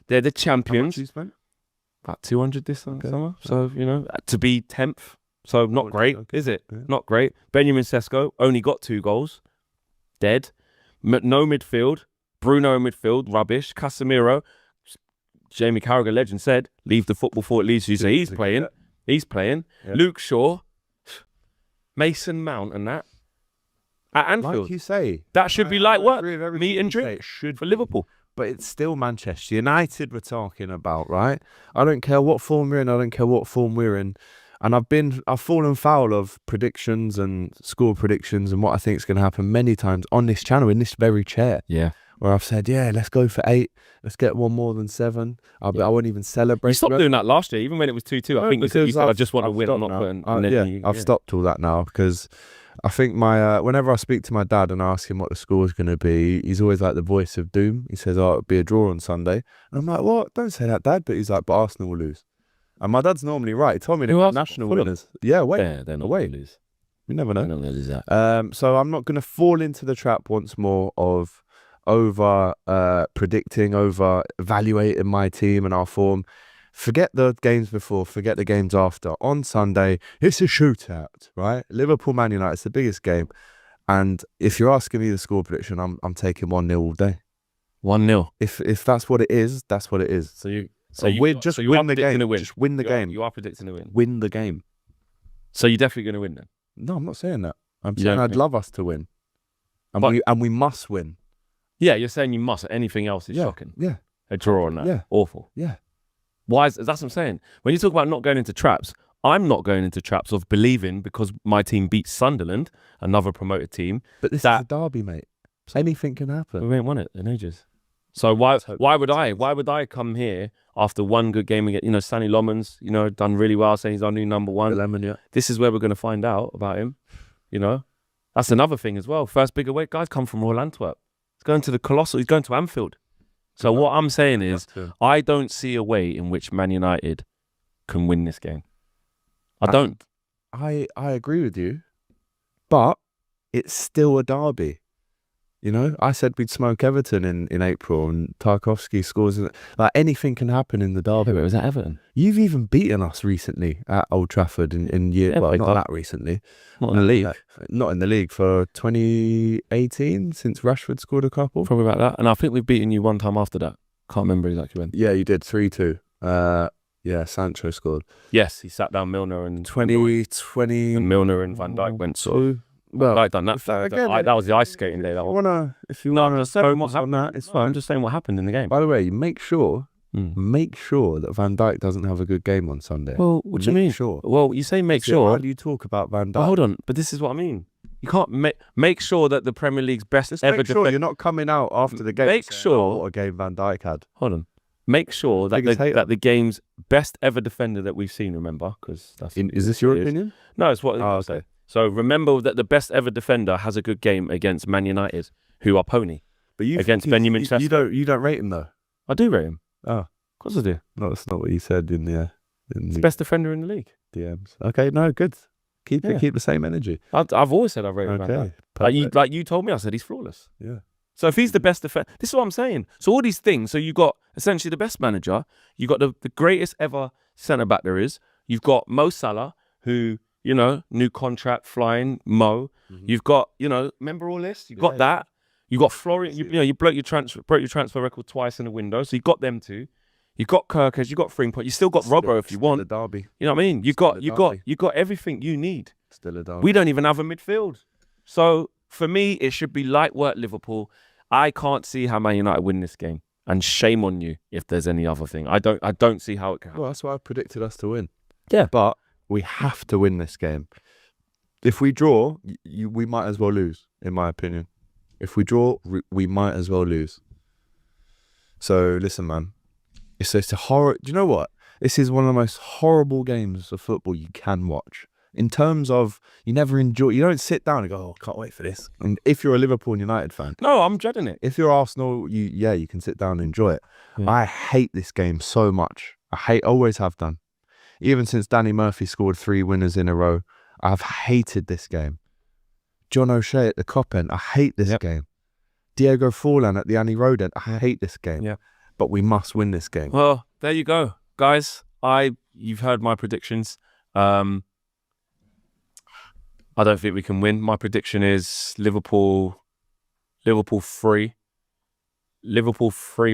They're the How much champions. you spent? About 200 this Okay. summer. So, to be 10th. So not great, Okay. is it? Yeah. Not great. Benjamin Sesko only got 2 goals. Dead. No midfield. Bruno in midfield. Rubbish. Casemiro. Jamie Carragher, legend, said, leave the football for it leads you. So he's playing. He's playing. Yeah. Luke Shaw. Mason Mount and that. At Anfield. Like you say, That should be light I work. agree with everything Meat and you say. drink It should for be. Liverpool. But it's still Manchester United we're talking about, right? I don't care what form we're in. I don't care what form we're in. And I've fallen foul of predictions and score predictions and what I think is going to happen many times on this channel, in this very chair, Yeah. where I've said, yeah, let's go for 8. Let's get one more than 7. I won't even celebrate. You stopped doing that last year, even when it was 2-2. I think you said, I just want to win. I'm not putting. and then I've stopped all that now because I think whenever I speak to my dad and ask him what the score is going to be, he's always like the voice of doom. He says, it'll be a draw on Sunday. And I'm like, what? Don't say that, Dad. But he's like, but Arsenal will lose. And my dad's normally right. He told me Who the else? national Fulham? winners. Yeah, wait. Yeah, they're not away. going to lose. You never They're know. not going to lose that. So I'm not going to fall into the trap once more of over predicting, over evaluating my team and our form. Forget the games before, forget the games after. On Sunday, it's a shootout, right? Liverpool Man United, it's the biggest game. And if you're asking me the score prediction, I'm taking 1-0 all day. 1-0. If that's what it is, that's what it is. So you win the game. To win. Just win the game. You are predicting to win. Win the game. So you're definitely going to win then. No, I'm not saying that. I'm You saying don't I'd think- love us to win. And But- we must win. Yeah, you're saying you must. Anything else is Yeah. shocking. Yeah. A draw on that. Yeah. Awful. Yeah. Why is that's what I'm saying? When you talk about not going into traps, I'm not going into traps of believing because my team beats Sunderland, another promoted team. But this is a derby, mate. Anything can happen. We ain't won it in ages. So why would I come here after one good game against, Stanley Loman's, done really well, saying he's our new number 1. Lemon, yeah. This is where we're going to find out about him. That's another thing as well. First big away, guys come from Royal Antwerp. He's going to the Colossal. He's going to Anfield. So what I'm saying is, I don't see a way in which Man United can win this game. I don't. I agree with you, but it's still a derby. I said we'd smoke Everton in April, and Tarkowski scores. Like anything can happen in the derby. Wait, was that Everton? You've even beaten us recently at Old Trafford in year. Yeah, well, but not that recently. Not in the league. Not in the league for 2018 since Rashford scored a couple. Probably about that. And I think we've beaten you one time after that. Can't remember exactly when. Yeah, you did 3-2. Yeah, Sancho scored. Yes, he sat down Milner and 2020. and Milner and Van Dijk went so. Well, Van Dijk done that. if that again, That was the ice skating day. That one. If you wanna focus on that, it's I'm fine. just saying what happened in the game. By the way, make sure Mm. that Van Dijk doesn't have a good game on Sunday. Well, what do you Make mean? sure. Well, you say make See, sure. How do you talk about Van Dijk? But hold on, but this is what I mean. You can't make sure that the Premier League's best Just ever make sure defender. you're not coming out after the game. Make saying, sure- "Oh, what a game Van Dijk had." Hold on. Make sure that Biggest hater. that the game's best ever defender that we've seen. Remember, because that's Is this your it is. opinion? No, it's what. Oh, say. okay. So remember that the best ever defender has a good game against Man United, who are pony. But you Against think Benjamin you Sesko. don't rate him though. I do rate him. Oh, Of course I do. no, that's not what you said in the He's the best defender in the league. DMs. Okay, no, good. Keep Yeah. the same energy. I've always said I rate him. Okay, Like you told me, I said he's flawless. yeah. So if he's the best defender, this is what I'm saying. So all these things. So you got essentially the best manager. You got the greatest ever centre back there is. You've got Mo Salah, who new contract flying Mo. You've got remember all this. You got that. You got Florian. You broke your transfer record twice in a window. So you got them two. You got Kirkers. You got Frimpong. You still got Robbo if you want. Still a derby. You know what I mean? You Still a got everything you need. Still a derby. We don't even have a midfield. So for me, it should be light work Liverpool. I can't see how Man United win this game. And shame on you if there's any other thing. I don't see how it can happen. Well, that's why I predicted us to win. Yeah. But we have to win this game. If we draw, we might as well lose, in my opinion. If we draw, we might as well lose. So listen, man, it's a horror. Do you know what? This is one of the most horrible games of football you can watch. In terms of, you don't sit down and go, oh, I can't wait for this. And if you're a Liverpool and United fan, No, I'm dreading it. if you're Arsenal, you can sit down and enjoy it. Yeah. I hate this game so much. Always have done. Even since Danny Murphy scored 3 winners in a row, I've hated this game. John O'Shea at the Cop End, I hate this game. Diego Forlan at the Annie Road End, I hate this game. Yeah. But we must win this game. Well, there you go, guys. You've heard my predictions. I don't think we can win. My prediction is Liverpool 3,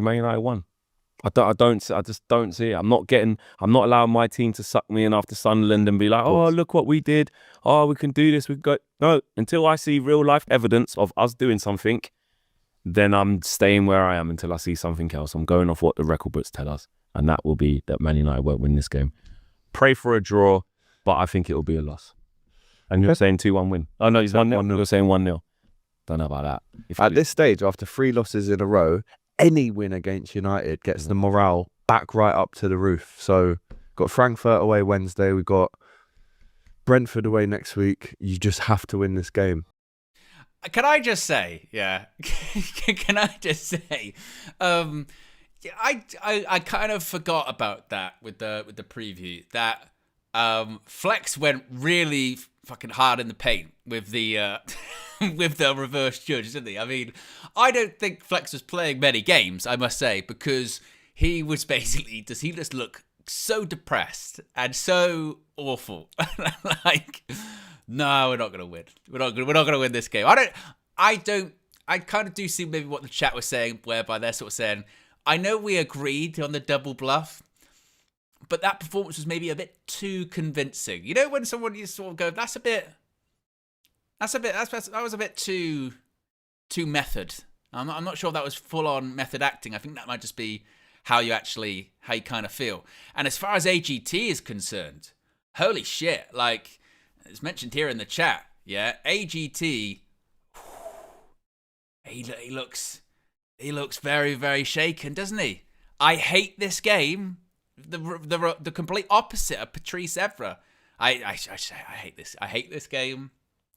Man United 1. I just don't see it. I'm not allowing my team to suck me in after Sunderland and be like, oh, look what we did. Oh, we can do this. No, until I see real life evidence of us doing something, then I'm staying where I am until I see something else. I'm going off what the record books tell us. And that will be that Man United won't win this game. Pray for a draw, but I think it will be a loss. And you're saying 2-1 win. Oh, no, he's 1-0. You're saying 1-0. Don't know about that. At this stage, after 3 losses in a row, any win against United gets the morale back right up to the roof. So, got Frankfurt away Wednesday. We've got Brentford away next week. You just have to win this game. Can I just say, can I just say, I kind of forgot about that with the preview, that Flex went really fucking hard in the paint with the with the reverse judge, didn't he? I mean, I don't think Flex was playing many games, I must say, because he was basically, does he just look so depressed and so awful? Like, no, we're not gonna win. We're not gonna win this game. I kind of do see maybe what the chat was saying, whereby they're sort of saying, I know we agreed on the double bluff, but that performance was maybe a bit too convincing. You know, when someone you sort of go, that was a bit too method. I'm not sure if that was full on method acting. I think that might just be how you kind of feel. And as far as AGT is concerned, holy shit! Like it's mentioned here in the chat, yeah, AGT. He looks very, very shaken, doesn't he? I hate this game. The complete opposite of Patrice Evra. I hate this. I hate this game.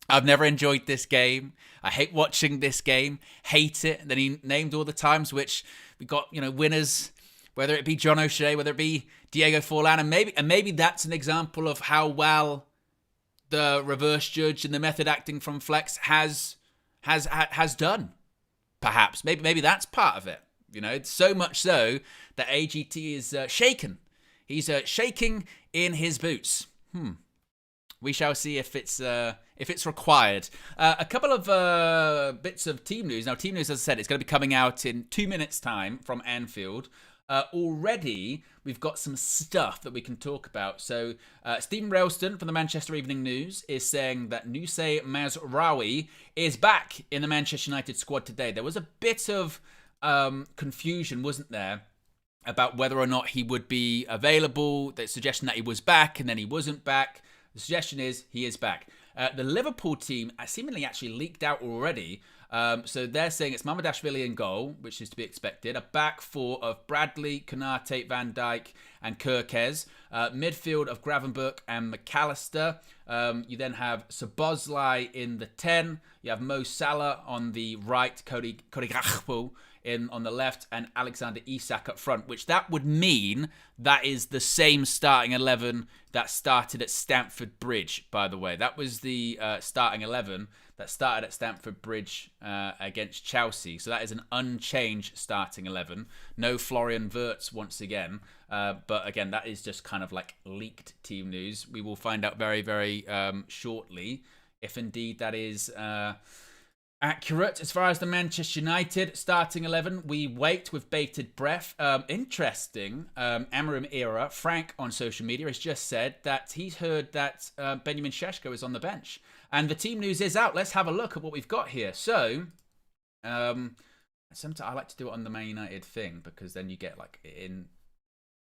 I've never enjoyed this game. I hate watching this game. Hate it. And then he named all the times which we got, winners, whether it be John O'Shea, whether it be Diego Forlan, and maybe that's an example of how well the reverse judge and the method acting from Flex has done. Perhaps maybe that's part of it. So much so that AGT is shaken. He's shaking in his boots. We shall see if it's required. A couple of bits of team news. Now, team news, as I said, it's going to be coming out in 2 minutes' time from Anfield. Already, we've got some stuff that we can talk about. So, Stephen Railston from the Manchester Evening News is saying that Nusay Mazraoui is back in the Manchester United squad today. There was a bit of confusion, wasn't there, about whether or not he would be available. The suggestion that he was back and then he wasn't back. The suggestion is he is back. The Liverpool team seemingly actually leaked out already. So they're saying it's Mamadashvili in goal, which is to be expected. A back four of Bradley, Konate, Van Dijk and Kirkez. Midfield of Gravenberch and McAllister. You then have Szoboszlai in the 10. You have Mo Salah on the right, Cody Gakpo on the left, and Alexander Isak up front, which that would mean that is the same starting 11 that started at Stamford Bridge, by the way. That was the starting 11 that started at Stamford Bridge against Chelsea. So that is an unchanged starting 11. No Florian Wirtz once again. But again, that is just kind of like leaked team news. We will find out very, very shortly if indeed that is accurate. As far as the Manchester United starting 11, we wait with bated breath. Interesting, Amarim Era, Frank on social media has just said that he's heard that Benjamin Šeško is on the bench. And the team news is out. Let's have a look at what we've got here. So, sometimes I like to do it on the Man United thing because then you get like in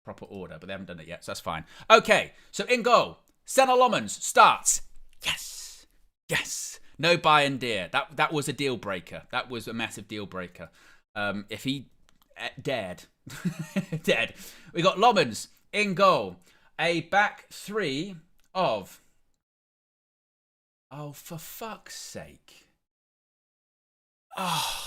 proper order, but they haven't done it yet, so that's fine. Okay, so in goal, Senna Lommans starts. Yes. Yes. No Bayern dear. That was a deal breaker. That was a massive deal breaker. If he dared. Dead. We got Lommans in goal. A back three of... Oh, for fuck's sake. Oh.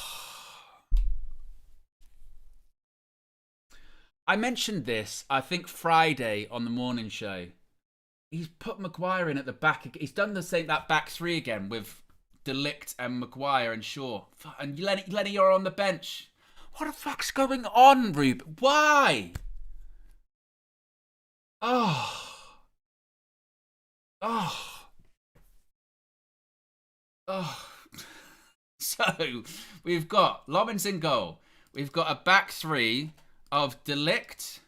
I mentioned this, I think, Friday on the morning show. He's put Maguire in at the back. He's done the same, that back three again with De Ligt and Maguire and Shaw. And Lenny, you're on the bench. What the fuck's going on, Rube? Why? Oh. So, we've got Lommans in goal. We've got a back three of De Ligt,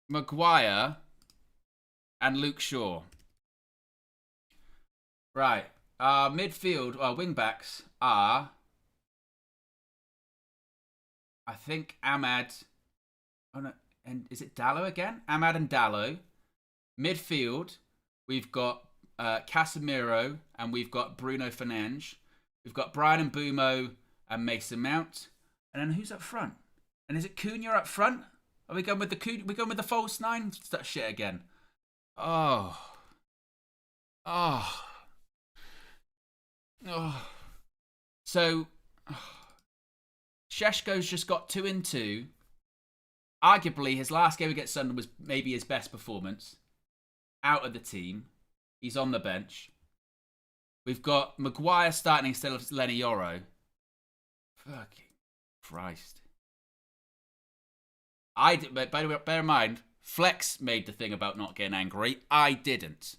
Maguire, and Luke Shaw. Right. Midfield, wing backs are, I think, Ahmad. Oh no, and is it Dallo again? Ahmad and Dallo. Midfield, we've got Casemiro and we've got Bruno Fernandes. We've got Brian Mbumo and Mason Mount. And then who's up front? And is it Cunha up front? Are we going with the false nine shit again? Oh. So Šeško's just got 2 and 2. Arguably, his last game against Sunderland was maybe his best performance. Out of the team. He's on the bench. We've got Maguire starting instead of Lenny Yoro. Fucking Christ. But by the way, bear in mind, Flex made the thing about not getting angry. I didn't.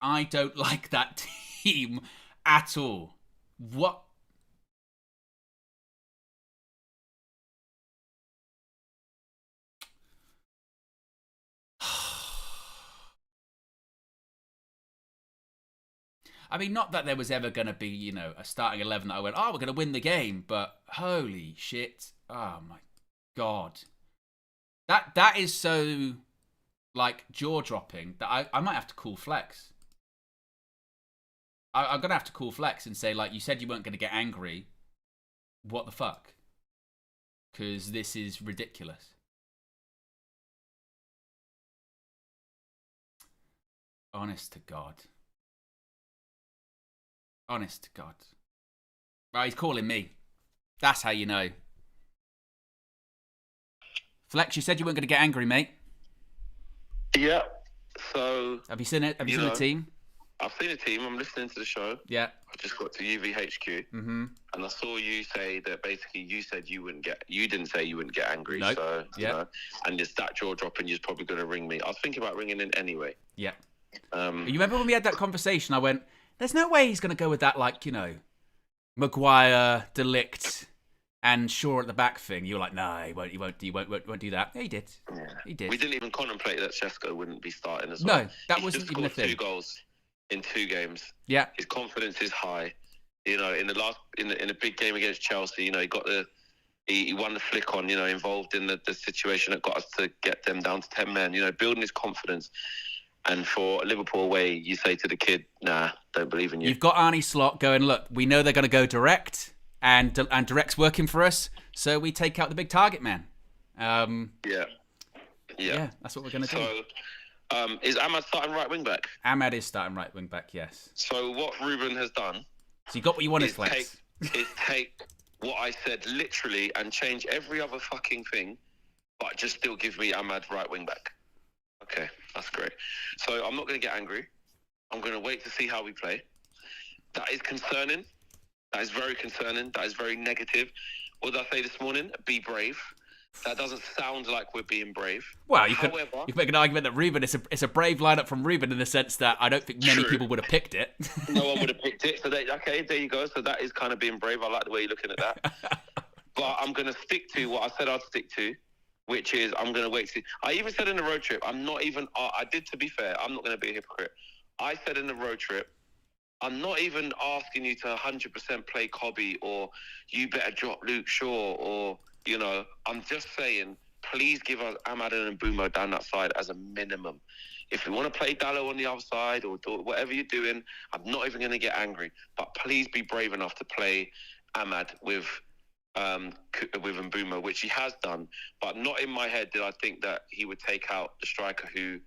I don't like that team at all. What? I mean, not that there was ever going to be, a starting 11 that I went, we're going to win the game, but holy shit. Oh my God. That is so, jaw-dropping that I might have to call Flex. I'm going to have to call Flex and say, you said you weren't going to get angry. What the fuck? Because this is ridiculous. Honest to God. Honest to God. Right, he's calling me. That's how you know. Flex, you said you weren't going to get angry, mate. Yeah. So... Have you seen it? Have you seen the team? I've seen the team. I'm listening to the show. Yeah. I just got to UVHQ. Mm-hmm. And I saw you say that basically you said you didn't say you wouldn't get angry. Nope. So, yeah. And just that jaw dropping, you're probably going to ring me. I was thinking about ringing in anyway. Yeah. You remember when we had that conversation? I went, there's no way he's going to go with that, Maguire, De Ligt, and Shaw at the back thing. You were like, no, he won't do that. Yeah, he did. Yeah. He did. We didn't even contemplate that Šeško wouldn't be starting as well. No, that wasn't even a thing. 2 goals in 2 games. Yeah. His confidence is high. In a big game against Chelsea, he won the flick on, involved in the situation that got us to get them down to 10 men, building his confidence. And for Liverpool away, you say to the kid, nah, don't believe in you. You've got Arnie Slot going, look, we know they're going to go direct, and direct's working for us, so we take out the big target man. Yeah, that's what we're going to do. So, is Ahmad starting right wing back? Ahmad is starting right wing back, yes. So what Ruben has done... So you got what you wanted, Flex. Take what I said literally and change every other fucking thing, but just still give me Ahmad right wing back. Okay, that's great. So I'm not going to get angry. I'm going to wait to see how we play. That is concerning. That is very concerning. That is very negative. What did I say this morning? Be brave. That doesn't sound like we're being brave. Well, you could make an argument that Ruben, it's a brave lineup from Ruben in the sense that I don't think many people would have picked it. No one would have picked it. So okay, there you go. So that is kind of being brave. I like the way you're looking at that. But I'm going to stick to what I said I'd stick to, which is I'm going to wait to see. I even said in the road trip, I did, to be fair, I'm not going to be a hypocrite. I said in the road trip, I'm not even asking you to 100% play Cobby or you better drop Luke Shaw or, I'm just saying please give us Ahmad and Mbumo down that side as a minimum. If you want to play Dallo on the other side or do whatever you're doing, I'm not even going to get angry. But please be brave enough to play Ahmad with Mbumo, which he has done. But not in my head did I think that he would take out the striker who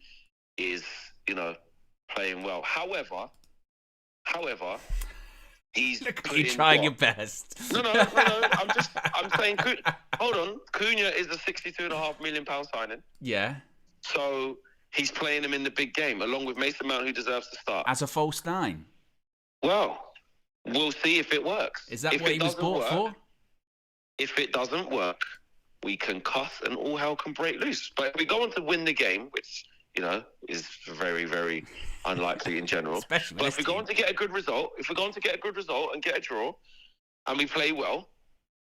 is, playing well. However, he's Look at you trying your best. No. I'm saying, hold on. Cunha is a £62.5 million signing. Yeah. So he's playing him in the big game, along with Mason Mount, who deserves to start. As a false 9. Well, we'll see if it works. Is that what he was bought for? If it doesn't work, we can cuss and all hell can break loose. But if we go on to win the game, which, is very, very unlikely in general. But if we go on to get a good result, and get a draw, and we play well,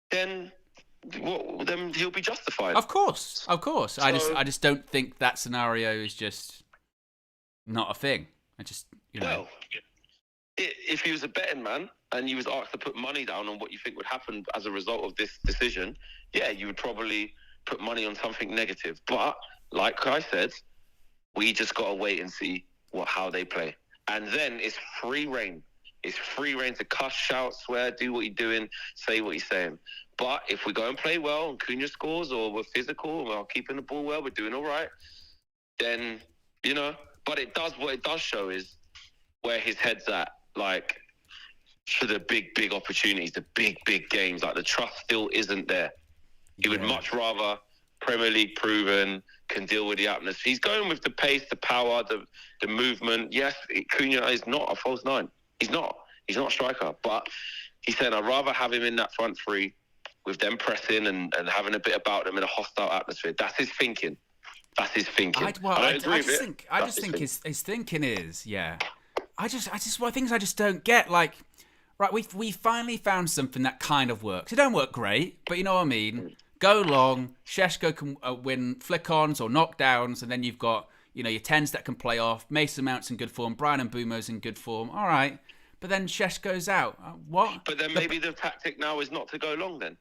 then he'll be justified. Of course. So, I just don't think that scenario is just not a thing. Well, if he was a betting man and you was asked to put money down on what you think would happen as a result of this decision, yeah, you would probably put money on something negative. But like I said, we just got to wait and see how they play. And then it's free reign. It's free reign to cuss, shout, swear, do what you're doing, say what you're saying. But if we go and play well and Cunha scores or we're physical and we're keeping the ball well, we're doing all right, then, but what it does show is where his head's at, like, for the big opportunities, the big games. Like, the trust still isn't there. He would much rather Premier League proven, can deal with the atmosphere. He's going with the pace, the power, the movement. Yes, Cunha is not a false 9. He's not a striker. But he's saying, I'd rather have him in that front three with them pressing and having a bit about them in a hostile atmosphere. That's his thinking. I just think his thinking is, things I just don't get. Like, right, we finally found something that kind of works. It don't work great, but you know what I mean. Go long, Šeško can win flick-ons or knockdowns, and then you've got, your 10s that can play off. Mason Mount's in good form. Brian Mbumo's in good form. All right. But then Šeško's out. What? But then maybe the tactic now is not to go long then.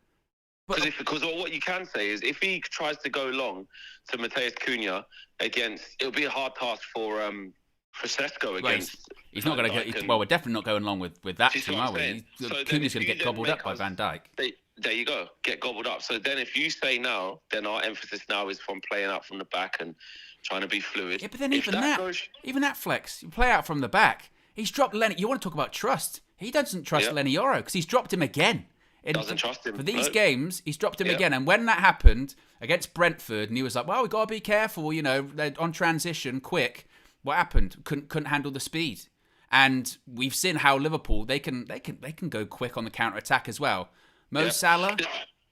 Because what you can say is if he tries to go long to Matheus Cunha it'll be a hard task for Šeško against... He's not going to go... Well, we're definitely not going along with that team, are we? Cunha's going to get gobbled up by Van Dijk. There you go, get gobbled up. So then if you say now, then our emphasis now is from playing out from the back and trying to be fluid. Yeah, but then even that flex, you play out from the back. He's dropped Lenny. You want to talk about trust? He doesn't trust Lenny Yoro because he's dropped him again. Doesn't trust him. For these games, he's dropped him again. And when that happened against Brentford, and he was like, well, we've got to be careful, they're on transition, quick. What happened? Couldn't handle the speed. And we've seen how Liverpool, they can go quick on the counter-attack as well. Salah?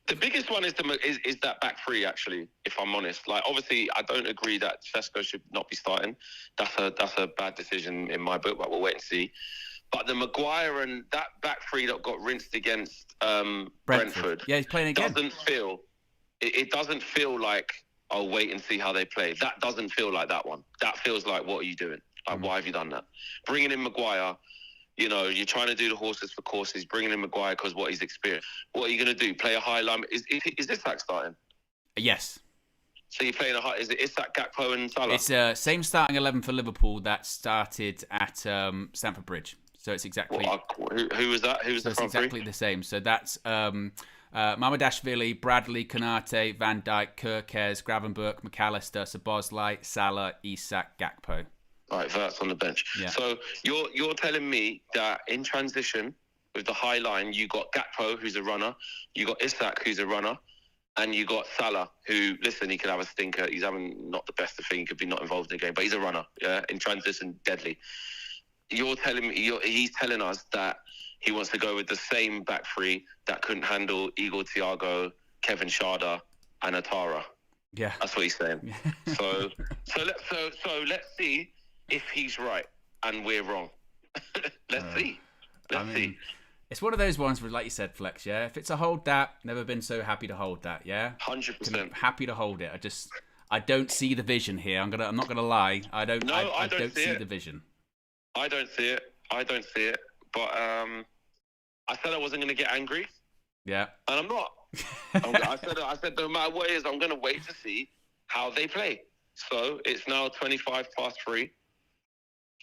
The biggest one is that back three, actually, if I'm honest. Like, obviously, I don't agree that Šeško should not be starting. That's a bad decision in my book, but we'll wait and see. But the Maguire and that back three that got rinsed against Brentford. Yeah, he's playing again. It doesn't feel like, I'll wait and see how they play. That doesn't feel like that one. That feels like, what are you doing? Like, why have you done that? Bringing in Maguire, you're trying to do the horses for courses, bringing in Maguire because what he's experienced. What are you going to do? Play a high line? Is Isak starting? Yes. So you're playing is it Isak, Gakpo and Salah? It's same starting 11 for Liverpool that started at Stamford Bridge. So it's exactly... Who was that? Who was the front three? It's exactly the same. So that's Mamardashvili, Bradley, Konate, Van Dijk, Kerkez, Gravenberch, McAllister, Szoboszlai, Salah, Isak, Gakpo. Right, Vert's on the bench. Yeah. So you're telling me that in transition with the high line, you got Gakpo, who's a runner, you got Isak, who's a runner, and you got Salah, who, listen, he could have a stinker. He's having not the best of thing. He could be not involved in the game, but he's a runner. Yeah, in transition, deadly. You're telling me, he's telling us that he wants to go with the same back three that couldn't handle Igor Thiago, Kevin Schade, and Atara. Yeah, that's what he's saying. So let's see if he's right and we're wrong. Let's see. Let's see. It's one of those ones where, like you said, Flex, yeah? If it's a hold that, never been so happy to hold that, yeah? 100%. Happy to hold it. I don't see the vision here. I'm not gonna lie. I don't see the vision. I don't see it. But I said I wasn't gonna get angry. Yeah. And I'm not. I said no matter what it is, I'm going to wait to see how they play. So it's now 3:25.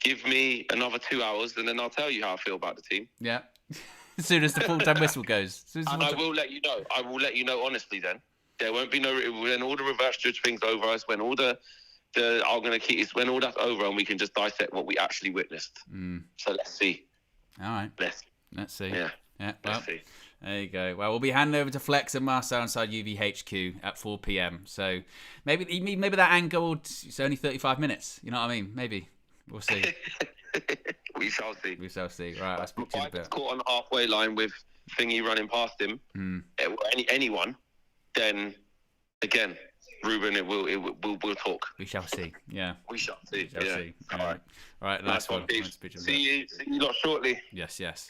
Give me another 2 hours, and then I'll tell you how I feel about the team. Yeah. As soon as the full-time whistle goes. And I will let you know. I will let you know honestly then. There won't be when all the reverse judge things over us, when all it's when all that's over and we can just dissect what we actually witnessed. So let's see. All right. Let's see. Yeah. Well, let's see. There you go. Well, we'll be handing over to Flex and Marcel inside UVHQ at 4 p.m. So maybe that angle, it's only 35 minutes. You know what I mean? Maybe. We'll see. We shall see. Right, I'll speak to you in a bit. Caught on the halfway line with Thingy running past him, anyone, then again, Ruben, we'll talk. We shall see. Yeah. We shall see. All right. Nice one. See you lot shortly. Yes.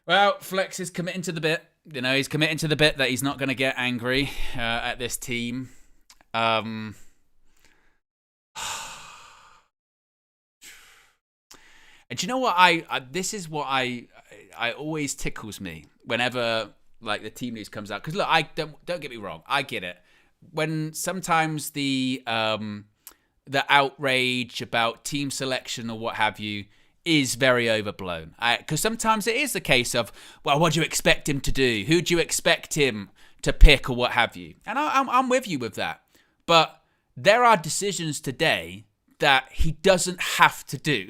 Well, Flex is committing to the bit. You know, he's committing to the bit that he's not going to get angry at this team. And do you know what? This is what I always tickles me whenever like the team news comes out. Because look, I don't get me wrong, I get it. When sometimes the outrage about team selection or what have you is very overblown. Because sometimes it is the case of, well, what do you expect him to do? Who do you expect him to pick or what have you? And I'm with you with that. But there are decisions today that he doesn't have to do.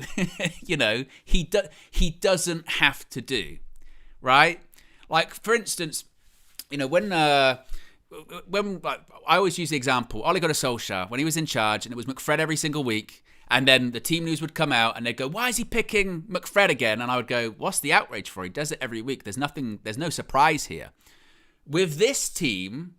You know, he doesn't have to do, right? Like, for instance, you know, when like, I always use the example, Ole Gunnar Solskjaer, when he was in charge and it was McFred every single week, and then the team news would come out and they'd go, why is he picking McFred again? And I would go, what's the outrage for? He does it every week. There's no surprise here. With this team,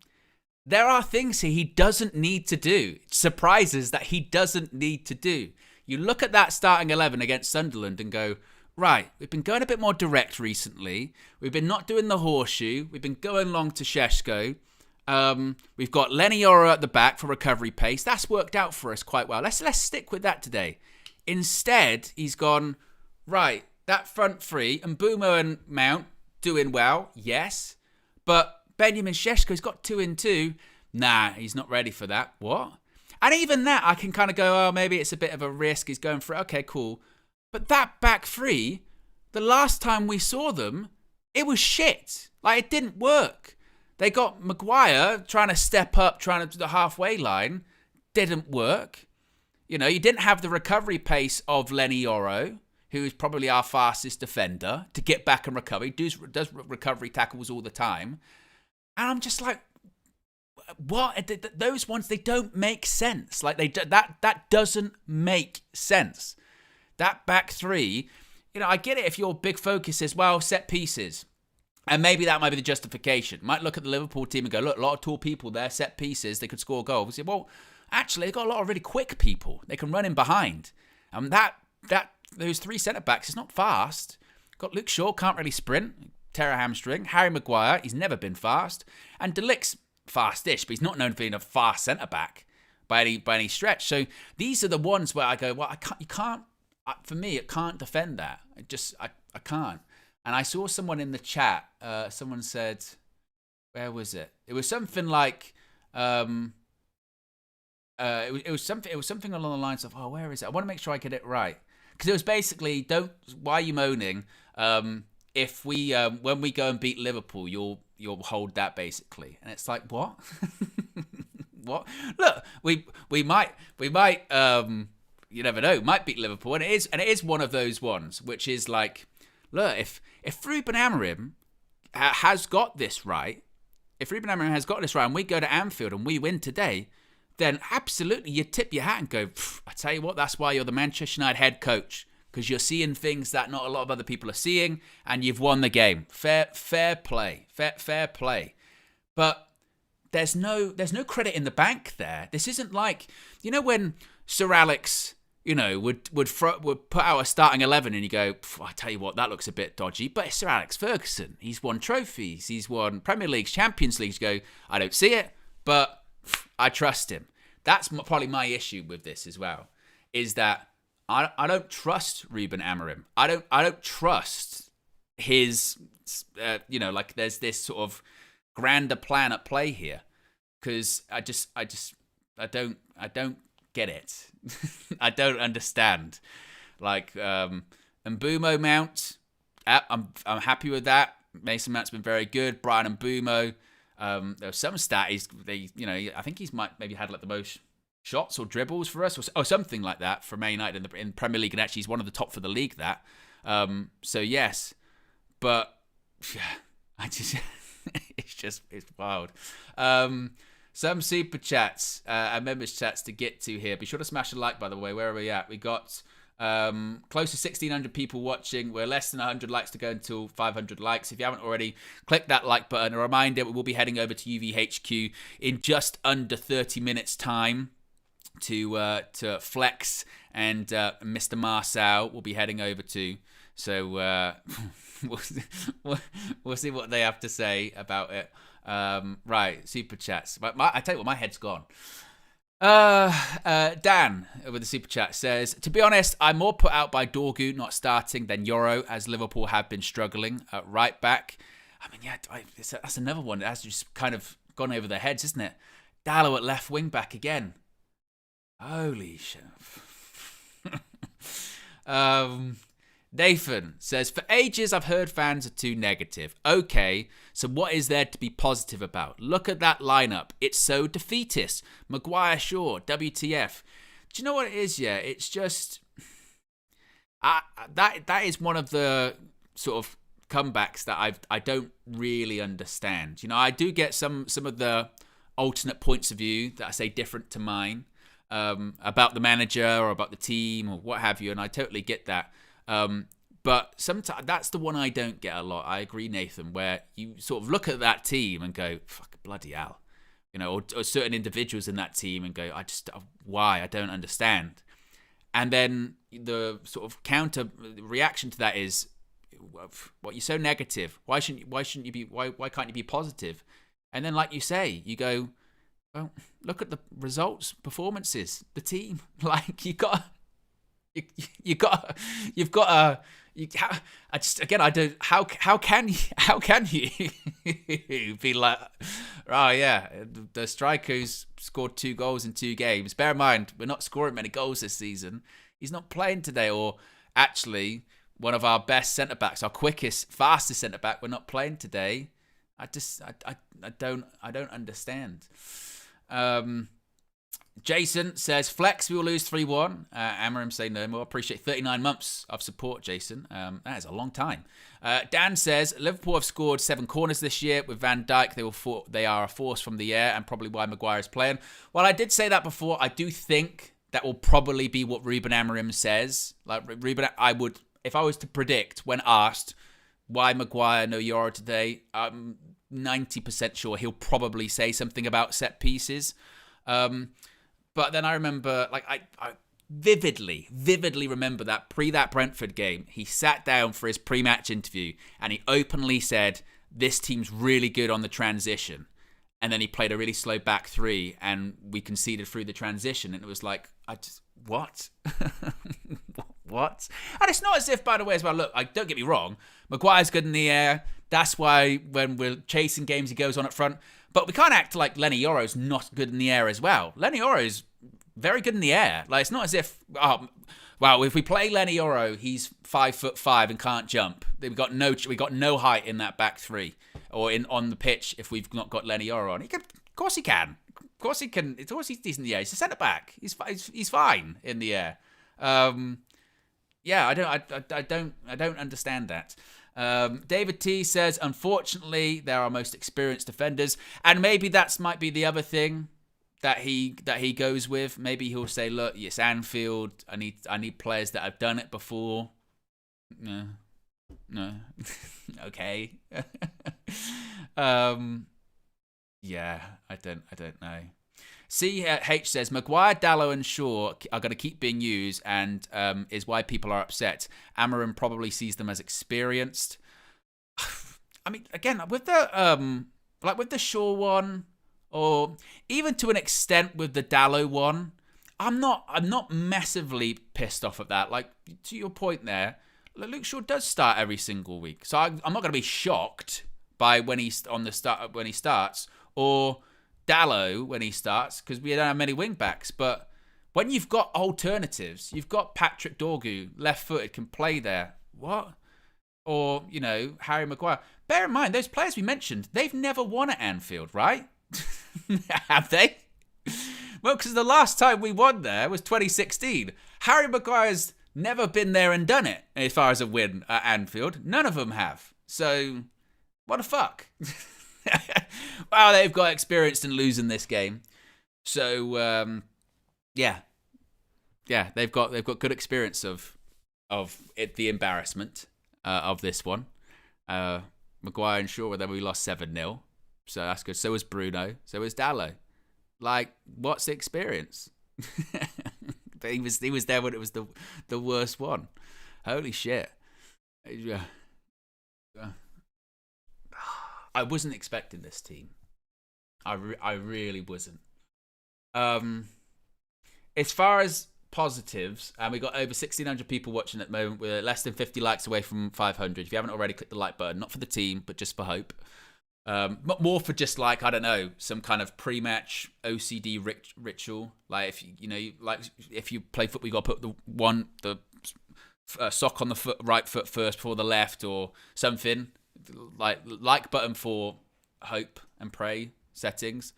there are things he doesn't need to do. Surprises that he doesn't need to do. You look at that starting 11 against Sunderland and go, right, we've been going a bit more direct recently. We've been not doing the horseshoe. We've been going long to Šeško. We've got Lenny Yoro at the back for recovery pace. That's worked out for us quite well. Let's stick with that today. Instead, he's gone, right, that front three, and Mbeumo and Mount doing well, yes. But Benjamin Šeško's got 2-2. Nah, he's not ready for that. What? And even that, I can kind of go, oh, maybe it's a bit of a risk. He's going for it. Okay, cool. But that back three, the last time we saw them, it was shit. Like, it didn't work. They got Maguire trying to step up, trying to do the halfway line. Didn't work. You know, you didn't have the recovery pace of Lenny Yoro, who is probably our fastest defender, to get back and recover. He does recovery tackles all the time. And I'm just like, what? Those ones, they don't make sense. Like, that doesn't make sense. That back three, you know, I get it if your big focus is, well, set pieces. And maybe that might be the justification. Might look at the Liverpool team and go, look, a lot of tall people there, set pieces, they could score goals. Say, well, actually, they've got a lot of really quick people. They can run in behind. And those three centre-backs is not fast. Got Luke Shaw, can't really sprint, tear a hamstring. Harry Maguire, he's never been fast. And De Ligt's fast-ish, but he's not known for being a fast centre-back by any stretch. So these are the ones where I go, well, for me, it can't defend that. I can't. And I saw someone in the chat, someone said, where was it? It was something like, it was something along the lines of, oh, where is it? I want to make sure I get it right. Because it was basically, why are you moaning? If we, when we go and beat Liverpool, you'll hold that basically. And it's like, what? What? Look, we might, you never know, might beat Liverpool. And it is one of those ones, which is like, look, if Ruben Amorim has got this right, and we go to Anfield and we win today, then absolutely you tip your hat and go, I tell you what, that's why you're the Manchester United head coach, because you're seeing things that not a lot of other people are seeing, and you've won the game. Fair play. But there's no credit in the bank there. This isn't like, you know, when Sir Alex, you know, would put out a starting 11 and you go, I tell you what, that looks a bit dodgy. But it's Sir Alex Ferguson. He's won trophies. He's won Premier Leagues, Champions Leagues. You go, I don't see it, but I trust him. That's probably my issue with this as well, is that I don't trust Ruben Amorim. I don't trust his, you know, like there's this sort of grander plan at play here, because I don't get it. I don't understand. Like Mbumo Mount, I'm happy with that. Mason Mount's been very good. Brian Mbumo, there was some stat I think he's maybe had like the most shots or dribbles for us, or something like that for Man United in Premier League, and actually he's one of the top for the league. That so yes, but I just it's wild. Some super chats and members chats to get to here. Be sure to smash a like, by the way. Where are we at? We got close to 1,600 people watching. We're less than 100 likes to go until 500 likes. If you haven't already, click that like button. A reminder, we will be heading over to UVHQ in just under 30 minutes time to Flex, and Mr. Marcel will be heading over to. So we'll see what they have to say about it. Right, super chats. I tell you what, my head's gone. Dan with the super chat says, to be honest, I'm more put out by Dorgu not starting than Yoro, as Liverpool have been struggling at right back. I mean, yeah, that's another one that has just kind of gone over their heads, isn't it? Dallo at left wing back again. Holy shit. Nathan says, for ages I've heard fans are too negative. Okay, so what is there to be positive about? Look at that lineup. It's so defeatist. Maguire, Shaw, WTF. Do you know what it is? Yeah, it's just that is one of the sort of comebacks that I don't really understand. You know, I do get some of the alternate points of view that I say different to mine about the manager or about the team or what have you, and I totally get that. But sometimes that's the one I don't get a lot. I agree, Nathan, where you sort of look at that team and go, fuck, bloody hell. You know, or certain individuals in that team and go, why? I don't understand. And then the sort of counter reaction to that is, what, you're so negative. Why can't you be positive? And then, like you say, you go, well, look at the results, performances, the team. Like you've got how can you be like, oh yeah, the striker who's scored 2 goals in 2 games. Bear in mind, we're not scoring many goals this season. He's not playing today, or actually one of our best centre backs, our quickest, fastest centre back, we're not playing today. I don't understand. Jason says, Flex, we will lose 3-1. Amarim say no more. Appreciate 39 months of support, Jason. That is a long time. Dan says, Liverpool have scored 7 corners this year. With Van Dijk, they are a force from the air, and probably why Maguire is playing. Well, I did say that before. I do think that will probably be what Ruben Amorim says. Like Ruben, if I was to predict when asked why Maguire, no Euro today, I'm 90% sure he'll probably say something about set pieces. But then I remember, like, I vividly remember that Brentford game, he sat down for his pre-match interview and he openly said, this team's really good on the transition. And then he played a really slow back 3 and we conceded through the transition. And it was like, what? What? And it's not as if, by the way, as well, look, don't get me wrong, Maguire's good in the air. That's why when we're chasing games, he goes on up front. But we can't act like Lenny Yoro's not good in the air as well. Lenny Yoro's very good in the air. Like, it's not as if, if we play Lenny Yoro, he's 5'5" and can't jump. We got no height in that back 3 or on the pitch if we've not got Lenny Yoro on. Of course he can. Of course he can. Of course he's decent in the air. He's a centre back. He's fine in the air. I don't understand that. David T says, unfortunately, they're our most experienced defenders, and maybe might be the other thing that he goes with. Maybe he'll say, look, it's Anfield. I need players that have done it before. No, okay. Yeah, I don't know. CH says, Maguire, Dallo and Shaw are going to keep being used and is why people are upset. Amarim probably sees them as experienced. I mean, again, with the Shaw one, or even to an extent with the Dallo one, I'm not massively pissed off at that. Like, to your point there, Luke Shaw does start every single week. So I'm not going to be shocked by when he's on the start when he starts, or Dallo when he starts, because we don't have many wing backs. But when you've got alternatives, you've got Patrick Dorgu, left-footed, can play there. What? Or, you know, Harry Maguire. Bear in mind, those players we mentioned, they've never won at Anfield, right? Have they? Well, because the last time we won there was 2016. Harry Maguire's never been there and done it as far as a win at Anfield. None of them have. So, what the fuck? Wow, they've got experience in losing this game. So, yeah, they've got good experience of it, the embarrassment of this one. Maguire and Shaw, then we lost 7-0. So that's good. So was Bruno. So was Dallo. Like, what's the experience? he was there when it was the worst one. Holy shit. I wasn't expecting this team. I really wasn't. As far as positives, and we got over 1,600 people watching at the moment. We're less than 50 likes away from 500. If you haven't already, click the like button. Not for the team, but just for hope. More for just like, I don't know, some kind of pre-match OCD ritual. Like if you play football, you got to put the sock on the right foot first before the left, or something. Like button for hope and pray settings.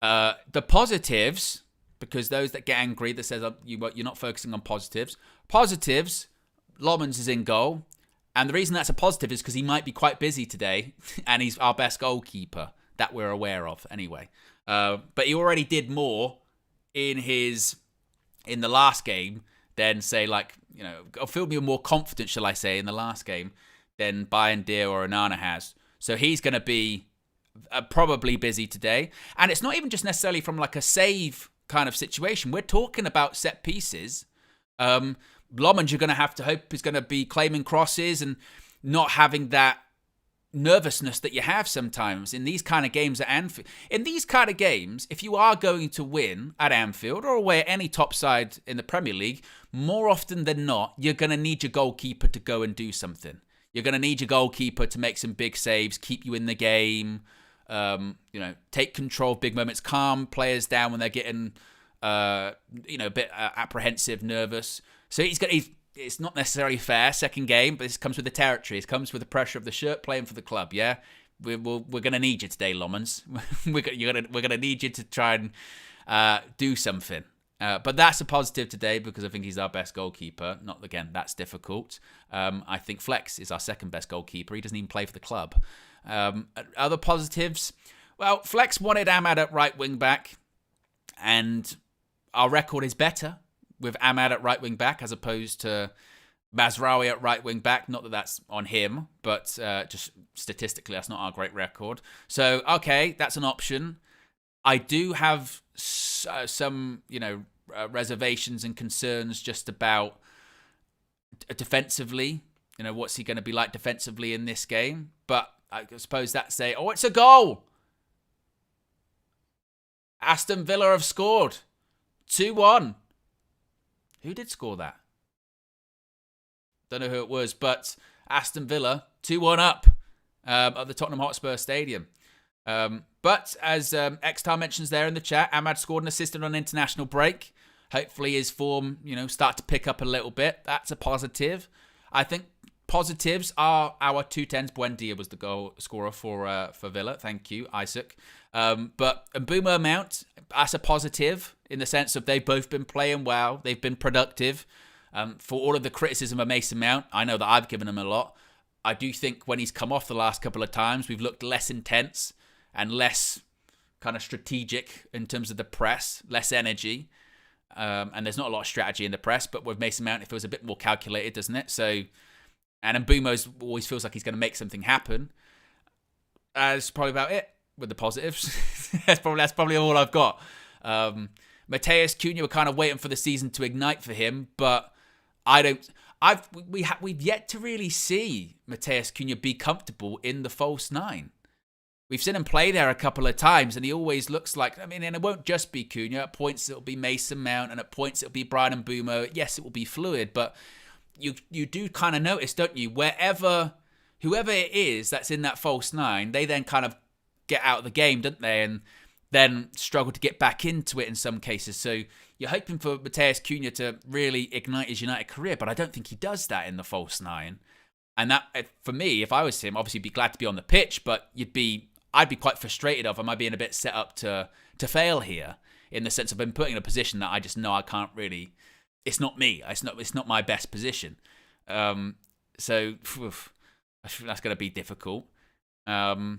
The positives, because those that get angry that says you're not focusing on positives. Positives, Lomans is in goal. And the reason that's a positive is because he might be quite busy today, and he's our best goalkeeper that we're aware of anyway. But he already did more in the last game than, say, filled me with more confidence, shall I say, in the last game than Bayern Deer or Onana has. So he's going to be probably busy today. And it's not even just necessarily from like a save kind of situation. We're talking about set pieces. Lomans, you're going to have to hope, is going to be claiming crosses and not having that nervousness that you have sometimes in these kind of games at Anfield. In these kind of games, if you are going to win at Anfield or away at any top side in the Premier League, more often than not, you're going to need your goalkeeper to go and do something. You're going to need your goalkeeper to make some big saves, keep you in the game, take control of big moments, calm players down when they're getting, a bit apprehensive, nervous. So it's not necessarily fair, second game, but this comes with the territory. It comes with the pressure of the shirt, playing for the club, yeah? We're going to need you today, Lomans. we're going to need you to try and do something. But that's a positive today because I think he's our best goalkeeper. Not, again, that's difficult. I think Flex is our second best goalkeeper. He doesn't even play for the club. Other positives, well, Flex wanted Ahmad at right wing back, and our record is better with Ahmad at right wing back as opposed to Mazraoui at right wing back. Not that that's on him, but just statistically, that's not our great record. So, okay, that's an option. I do have some, reservations and concerns just about defensively. What's he going to be like defensively in this game? But I suppose that's it's a goal. Aston Villa have scored 2-1. Who did score that? Don't know who it was, but Aston Villa 2-1 up at the Tottenham Hotspur Stadium. But as Xtar mentions there in the chat, Ahmad scored and assisted on international break. Hopefully his form, start to pick up a little bit. That's a positive. I think positives are our 2-10s. Buendia was the goal scorer for Villa. Thank you, Isaac. But Mbeumo Mount, that's a positive in the sense of they've both been playing well. They've been productive. For all of the criticism of Mason Mount, I know that I've given him a lot. I do think when he's come off the last couple of times, we've looked less intense and less kind of strategic in terms of the press, less energy. And there's not a lot of strategy in the press, but with Mason Mount, it feels a bit more calculated, doesn't it? So, and Mbeumo always feels like he's going to make something happen. That's probably about it with the positives. that's probably all I've got. Mateus Cunha, we're kind of waiting for the season to ignite for him, but we've yet to really see Mateus Cunha be comfortable in the false nine. We've seen him play there a couple of times, and he always looks like, and it won't just be Cunha. At points, it'll be Mason Mount, and at points, it'll be Brian Mbeumo. Yes, it will be fluid, but you do kind of notice, don't you? Wherever whoever it is that's in that false nine, they then kind of get out of the game, don't they? And then struggle to get back into it in some cases. So you're hoping for Matheus Cunha to really ignite his United career, but I don't think he does that in the false nine. And that, for me, if I was him, obviously be glad to be on the pitch, but I'd be quite frustrated of, am I being a bit set up to fail here? In the sense of being put in a position that I just know I can't really, it's not me. It's not my best position. So that's going to be difficult. The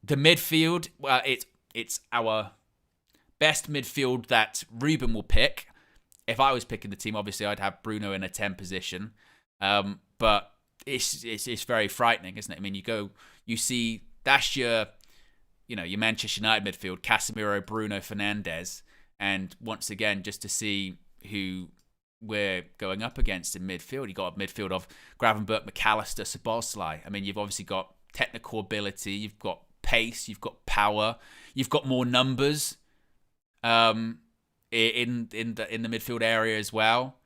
midfield, well, it's our best midfield that Ruben will pick. If I was picking the team, obviously I'd have Bruno in a 10 position. But it's very frightening, isn't it? I mean, you see that's your Manchester United midfield, Casemiro, Bruno, Fernandes, and once again, just to see who we're going up against in midfield. You got a midfield of Gravenberch, McAllister, Szoboszlai. I mean, you've obviously got technical ability, you've got pace, you've got power, you've got more numbers in the midfield area as well.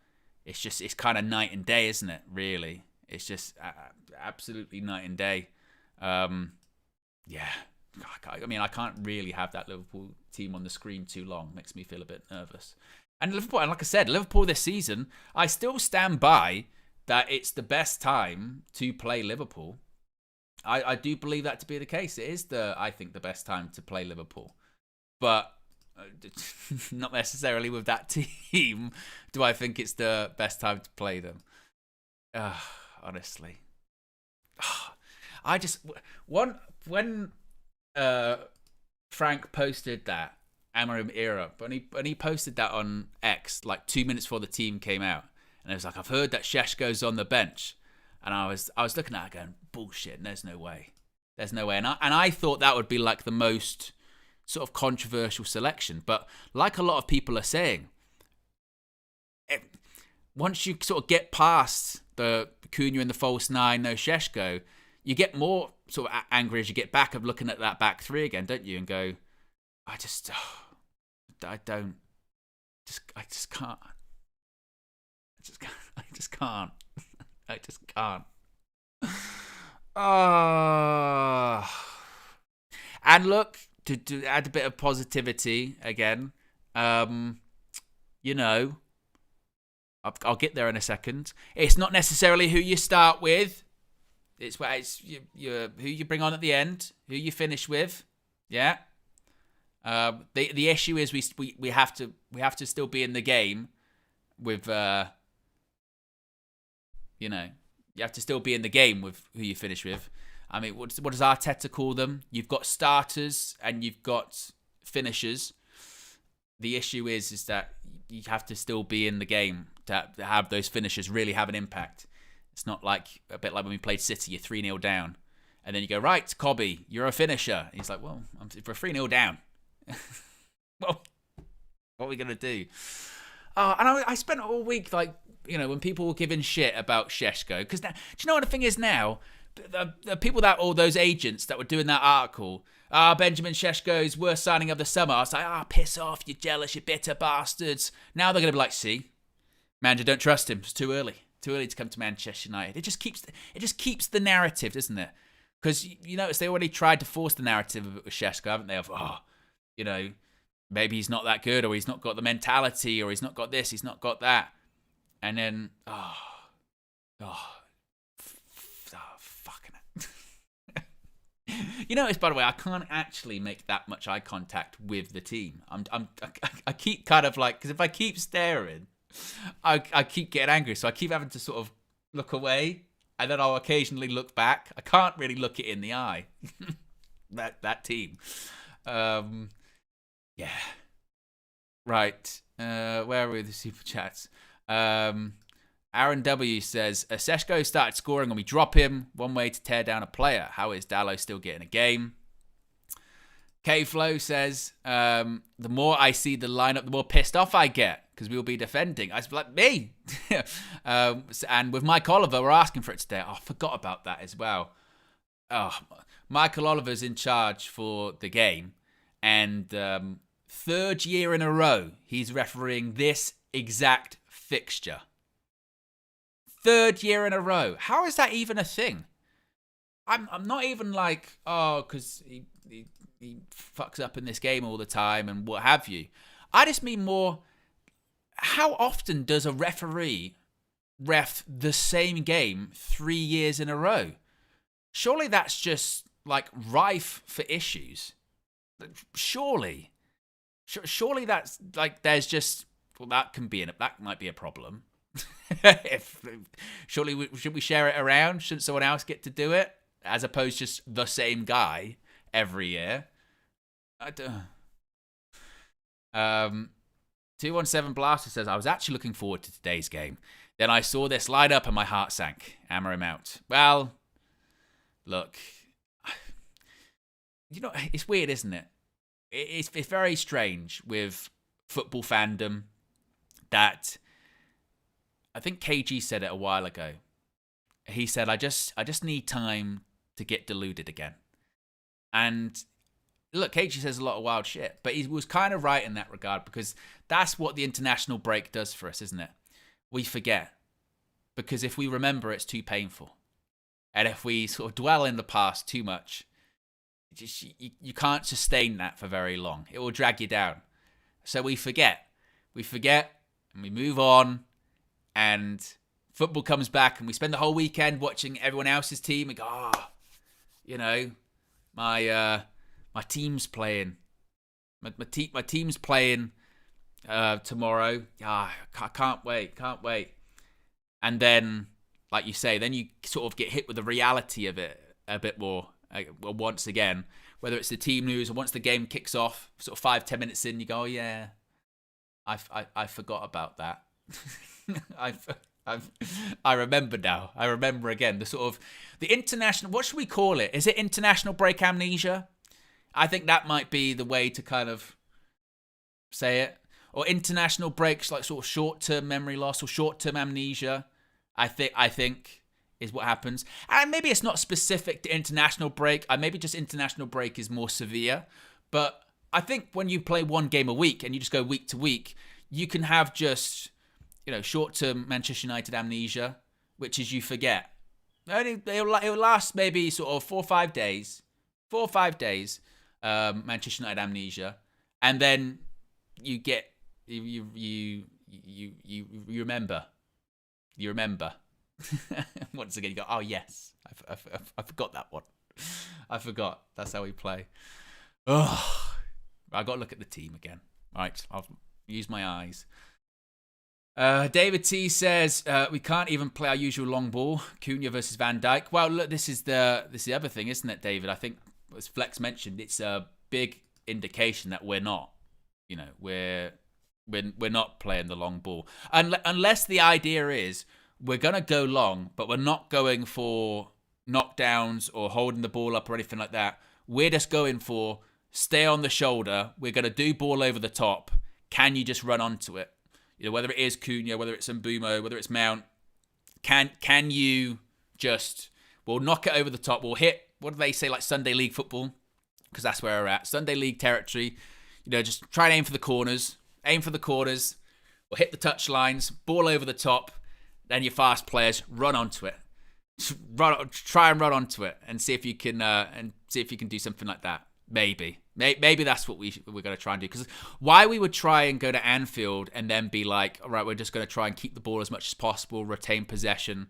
It's kind of night and day, isn't it? Really, it's just absolutely night and day. Yeah. I mean, I can't really have that Liverpool team on the screen too long. Makes me feel a bit nervous. And Liverpool, and like I said, Liverpool this season, I still stand by that it's the best time to play Liverpool. I do believe that to be the case. It is I think the best time to play Liverpool. But not necessarily with that team do I think it's the best time to play them. Honestly. I just... When Frank posted that Amorim era, but he posted that on X like 2 minutes before the team came out, and it was like, I've heard that Šeško's on the bench, and I was looking at it going, bullshit, there's no way, and I thought that would be like the most sort of controversial selection, but like a lot of people are saying, once you sort of get past the Cunha and the false nine, no Šeško, you get more sort of angry as you get back of looking at that back three again, don't you? And go, I just can't. And look, to add a bit of positivity again, I'll get there in a second. It's not necessarily who you start with. It's who you bring on at the end, who you finish with. Yeah. The issue is we have to still be in the game with you have to still be in the game with who you finish with. I mean, what does Arteta call them? You've got starters and you've got finishers. The issue is that you have to still be in the game to have those finishers really have an impact. It's not like a bit like when we played City, you're 3-0 down. And then you go, right, Cobby, you're a finisher. And he's like, well, if we're 3-0 down, well, what are we going to do? And I spent all week, like, when people were giving shit about Šeško. Because do you know what the thing is now? The people all those agents that were doing that article, Benjamin Šeško's worst signing of the summer. I was like, piss off, you're jealous, you bitter bastards. Now they're going to be like, see, manager, don't trust him. It's too early. Too early to come to Manchester United. It just keeps the narrative, doesn't it? Because you notice they already tried to force the narrative with Šeško, haven't they? Of maybe he's not that good, or he's not got the mentality, or he's not got this, he's not got that, and then fucking it. You notice, by the way, I can't actually make that much eye contact with the team. I keep kind of like, because if I keep staring, I keep getting angry, so I keep having to sort of look away, and then I'll occasionally look back. I can't really look it in the eye. that team. Yeah. Right. Where are we with the super chats? Aaron W says, Šeško started scoring and we drop him. One way to tear down a player. How is Dalot still getting a game? K-Flow says, the more I see the lineup, the more pissed off I get, because we will be defending. I was like, me. And with Mike Oliver, we're asking for it today. I forgot about that as well. Michael Oliver's in charge for the game. And third year in a row, he's refereeing this exact fixture. Third year in a row. How is that even a thing? I'm not even like, oh, because he fucks up in this game all the time and what have you. I just mean more, how often does a referee ref the same game 3 years in a row? Surely that's just like rife for issues. Surely that's like, there's just, well, that might be a problem. Should we share it around? Shouldn't someone else get to do it as opposed to just the same guy every year? I don't. 217 Blaster says, I was actually looking forward to today's game. Then I saw this light up and my heart sank. Hammer him out. Well, look, you know, it's weird, isn't it? It's very strange with football fandom that, I think KG said it a while ago. He said, I just need time to get deluded again. And look, KG says a lot of wild shit, but he was kind of right in that regard, because that's what the international break does for us, isn't it? We forget. Because if we remember, it's too painful. And if we sort of dwell in the past too much, you can't sustain that for very long. It will drag you down. So we forget. We forget and we move on. And football comes back and we spend the whole weekend watching everyone else's team and go, you know, my team's playing. My team's playing tomorrow. I can't wait. And then, like you say, then you sort of get hit with the reality of it a bit more. Once again, whether it's the team news or once the game kicks off, sort of 5-10 minutes in, you go, oh yeah, I forgot about that. I remember now. I remember again. The sort of the international. What should we call it? Is it international break amnesia? I think that might be the way to kind of say it. Or international breaks, like sort of short-term memory loss or short-term amnesia. I think is what happens. And maybe it's not specific to international break. Maybe just international break is more severe. But I think when you play one game a week and you just go week to week, you can have just, you know, short-term Manchester United amnesia, which is you forget. It'll last maybe sort of 4 or 5 days. 4 or 5 days, Manchester United amnesia. And then you get, you remember. You remember. Once again, you go, oh yes, I forgot that one. I forgot. That's how we play. Oh, I got to look at the team again. All right, I'll use my eyes. David T says we can't even play our usual long ball. Cunha versus Van Dijk. Well, look, this is the other thing, isn't it, David? I think as Flex mentioned, it's a big indication that we're not. You know, we're not playing the long ball unless the idea is we're going to go long, but we're not going for knockdowns or holding the ball up or anything like that. We're just going for stay on the shoulder. We're going to do ball over the top. Can you just run onto it? You know, whether it is Cunha, whether it's Mbumo, whether it's Mount, can you just, we'll knock it over the top. We'll hit, what do they say, like Sunday League football? Because that's where we're at. Sunday League territory. You know, just try and aim for the corners. Aim for the corners. We'll hit the touch lines. Ball over the top. Then your fast players run onto it. Try and run onto it and see if you can do something like that. Maybe that's what we're going to try and do. Because why we would try and go to Anfield and then be like, all right, we're just going to try and keep the ball as much as possible, retain possession.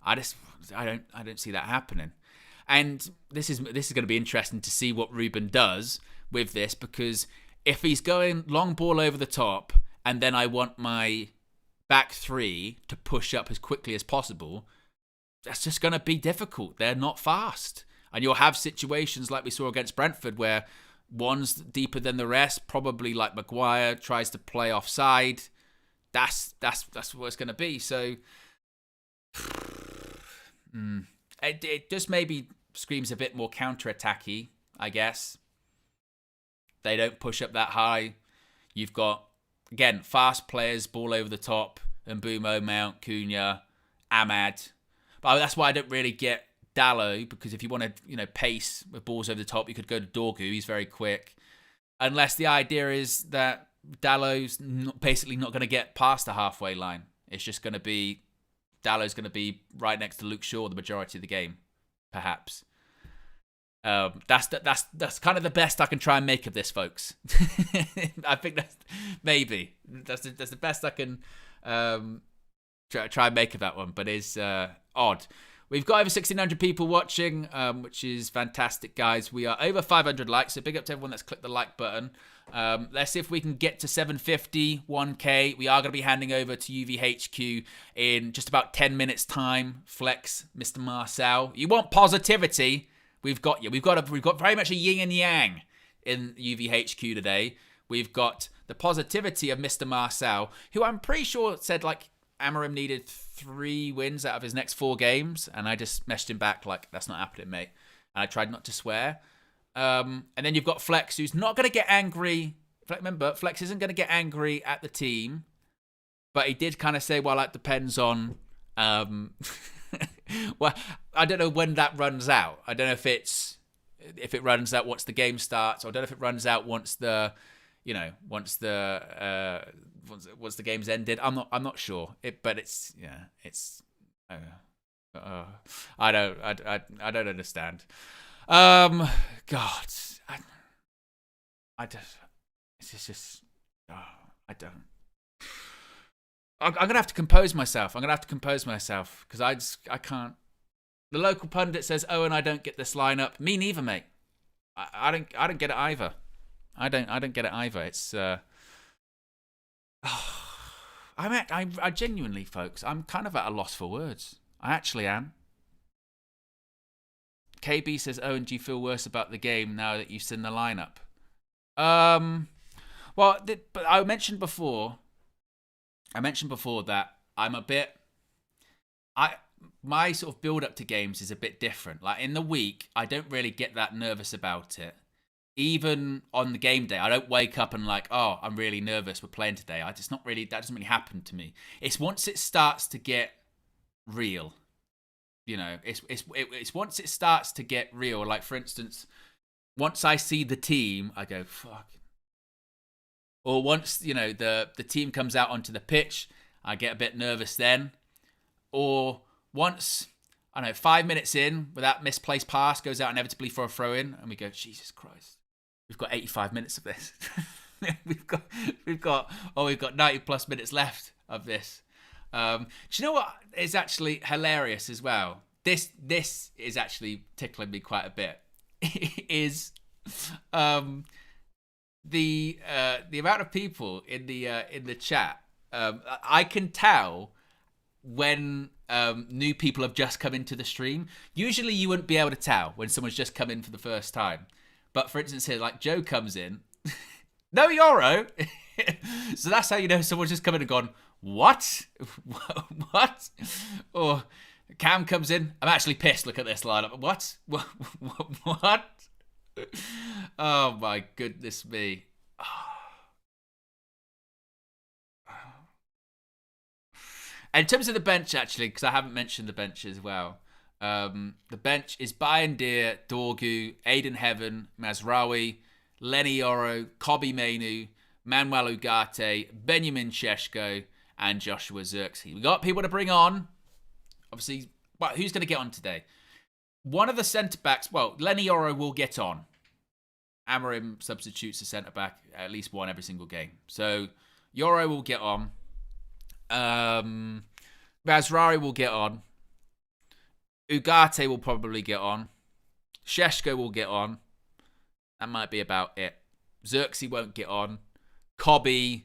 I don't see that happening. And this is going to be interesting to see what Ruben does with this, because if he's going long ball over the top and then I want my back three to push up as quickly as possible, that's just going to be difficult. They're not fast. And you'll have situations like we saw against Brentford where one's deeper than the rest, probably like Maguire tries to play offside. That's what it's going to be. So it just maybe screams a bit more counter-attacky, I guess. They don't push up that high. You've got, again, fast players, ball over the top, Mbumo, Mount, Cunha, Ahmad. But that's why I don't really get Dalot, because if you want to, pace with balls over the top, you could go to Dorgu. He's very quick. Unless the idea is that Dalot's basically not going to get past the halfway line. It's just going to be, Dalot's going to be right next to Luke Shaw the majority of the game, perhaps. That's kind of the best I can try and make of this, folks. I think that's the best I can try and make of that one, but it's odd. We've got over 1,600 people watching, which is fantastic, guys. We are over 500 likes, so big up to everyone that's clicked the like button. Let's see if we can get to 750, 1K. We are going to be handing over to UVHQ in just about 10 minutes' time. Flex, Mr. Marcel. You want positivity? We've got you. We've got very much a yin and yang in UVHQ today. We've got the positivity of Mr. Marcel, who I'm pretty sure said like Amorim needed 3 wins out of his next 4 games, and I just messaged him back like, that's not happening, mate. And I tried not to swear. And then you've got Flex, who's not going to get angry. Remember, Flex isn't going to get angry at the team, but he did kind of say, well, that depends on... well, I don't know when that runs out. I don't know if it runs out once the game starts, or I don't know if it runs out once the game's ended. I'm not sure. But it's I don't understand. God, I just it's just I don't. I'm gonna have to compose myself. Because I can't. The local pundit says, "Oh, and I don't get this lineup." Me neither, mate. I don't get it either. I don't get it either. It's I genuinely, folks, I'm kind of at a loss for words. I actually am. KB says, "Oh, and do you feel worse about the game now that you've seen the lineup?" But I mentioned before that I'm a bit. My sort of build up to games is a bit different. Like in the week, I don't really get that nervous about it. Even on the game day, I don't wake up and like, oh, I'm really nervous. We're playing today. That doesn't really happen to me. It's once it starts to get real, it's once it starts to get real. Like for instance, once I see the team, I go fuck. Or once the team comes out onto the pitch, I get a bit nervous then. Or once, 5 minutes in, with that misplaced pass goes out inevitably for a throw in, and we go, Jesus Christ, we've got 85 minutes of this. we've got 90 plus minutes left of this. Do you know what is actually hilarious as well? This is actually tickling me quite a bit. Is the amount of people in the chat. I can tell when new people have just come into the stream. Usually you wouldn't be able to tell when someone's just come in for the first time. But for instance here, like Joe comes in, no Euro. So that's how you know someone's just come in and gone, what? What? Or Cam comes in, I'm actually pissed, look at this lineup. What? What? Oh my goodness me. And in terms of the bench, actually, because I haven't mentioned the bench as well. The bench is Bayern Deer, Dorgu, Aiden Heaven, Mazraoui, Lenny Yoro, Kobe Mainu, Manuel Ugarte, Benjamin Sheshko, and Joshua Zirkzee. We got people to bring on. Obviously, well, who's going to get on today? One of the centre-backs, well, Lenny Yoro will get on. Amorim substitutes a centre-back at least one every single game. So, Yoro will get on. Mazraoui will get on. Ugarte will probably get on. Sheshko will get on. That might be about it. Zirkzee won't get on. Kobe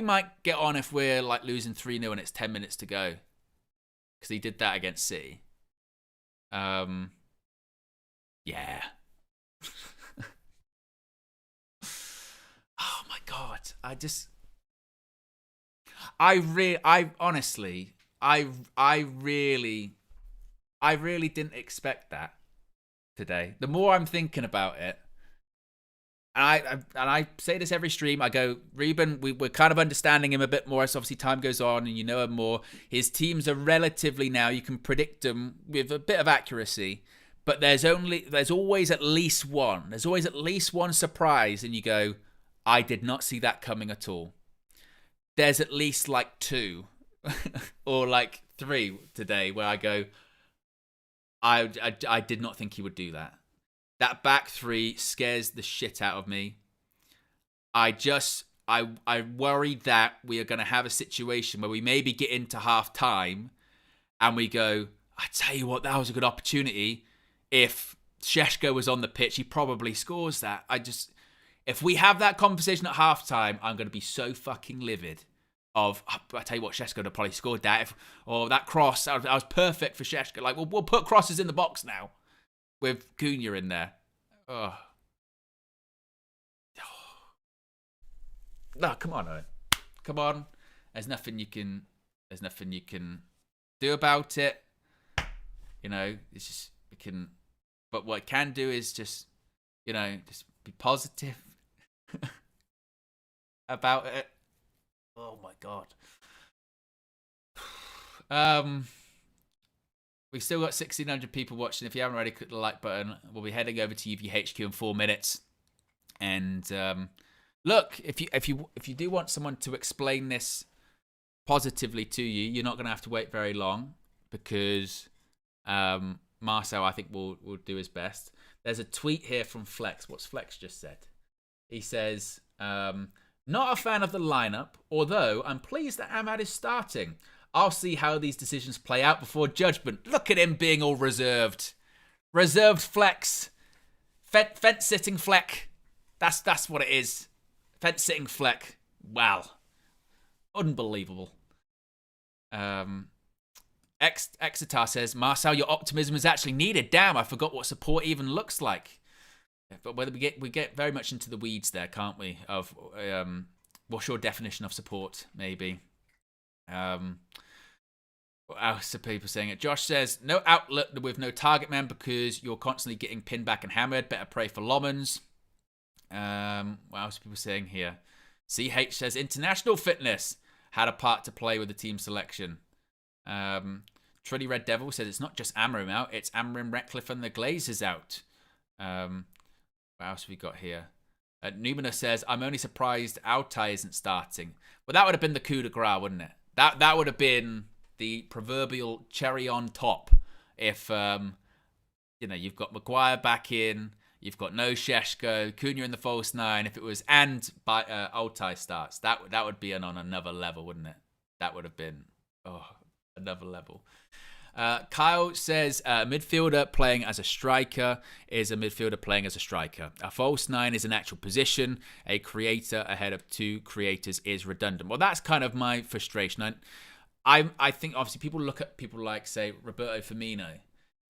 might get on if we're like losing 3-0 and it's 10 minutes to go. Because he did that against City. Yeah. Oh my God. I really didn't expect that today. The more I'm thinking about it, and I say this every stream, I go, Reuben, we're kind of understanding him a bit more as obviously time goes on and you know him more. His teams are relatively now, you can predict them with a bit of accuracy, but there's always at least one. There's always at least one surprise and you go, I did not see that coming at all. There's at least like 2 or like 3 today where I go, I did not think he would do that. That back three scares the shit out of me. I worry that we are going to have a situation where we maybe get into half time and we go, I tell you what, that was a good opportunity. If Šeško was on the pitch, he probably scores that. If we have that conversation at half time, I'm going to be so fucking livid. I tell you what, Šeško would have probably scored that. Or that cross, that was perfect for Šeško. Like, we'll put crosses in the box now with Cunha in there. Oh. No, come on, Owen. Come on. There's nothing you can do about it. You know, it's just but what it can do is just be positive about it. Oh my god. We've still got 1,600 people watching. If you haven't already, click the like button. We'll be heading over to UVHQ in 4 minutes. And look, if you do want someone to explain this positively to you, you're not going to have to wait very long, because Marcel, I think, will do his best. There's a tweet here from Flex. What's Flex just said? He says, not a fan of the lineup, although I'm pleased that Ahmad is starting. I'll see how these decisions play out before judgment. Look at him being all reserved. Reserved Flex. Fence-sitting Fleck. That's what it is. Fence-sitting Fleck. Wow. Unbelievable. Exeter says, Marcel, your optimism is actually needed. Damn, I forgot what support even looks like. But whether we get very much into the weeds there, can't we? Of what's your definition of support, maybe? What else are people saying it? Josh says, no outlet with no target man because you're constantly getting pinned back and hammered. Better pray for Lomans. What else are people saying here? CH says, international fitness had a part to play with the team selection. Trilly Red Devil says, it's not just Amram out, it's Amram, Ratcliffe and the Glazers out. What else have we got here? Numina says, I'm only surprised Altai isn't starting. Well, that would have been the coup de grace, wouldn't it? That would have been the proverbial cherry on top. If you've got Maguire back in, you've got no Šeško, Cunha in the false nine. If it was Altai starts, that would be on another level, wouldn't it? That would have been another level. Kyle says, midfielder playing as a striker is a midfielder playing as a striker. A false nine is an actual position. A creator ahead of two creators is redundant. Well, that's kind of my frustration. I think, obviously, people look at people like, say, Roberto Firmino,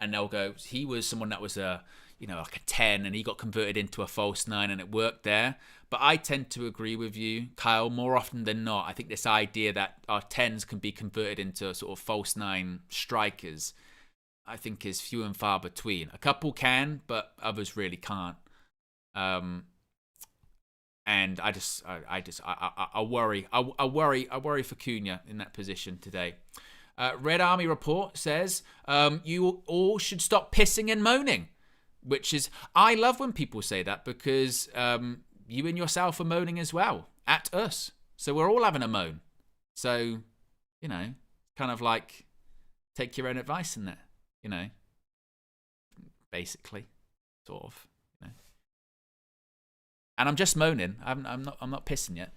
and they'll go, he was someone that was like a 10, and he got converted into a false 9, and it worked there. But I tend to agree with you, Kyle, more often than not. I think this idea that our 10s can be converted into sort of false 9 strikers, I think is few and far between. A couple can, but others really can't. And I worry. I worry for Cunha in that position today. Red Army Report says, you all should stop pissing and moaning. Which is, I love when people say that, because you and yourself are moaning as well at us. So we're all having a moan. So, kind of like, take your own advice in that, basically, sort of. And I'm just moaning. I'm not pissing yet.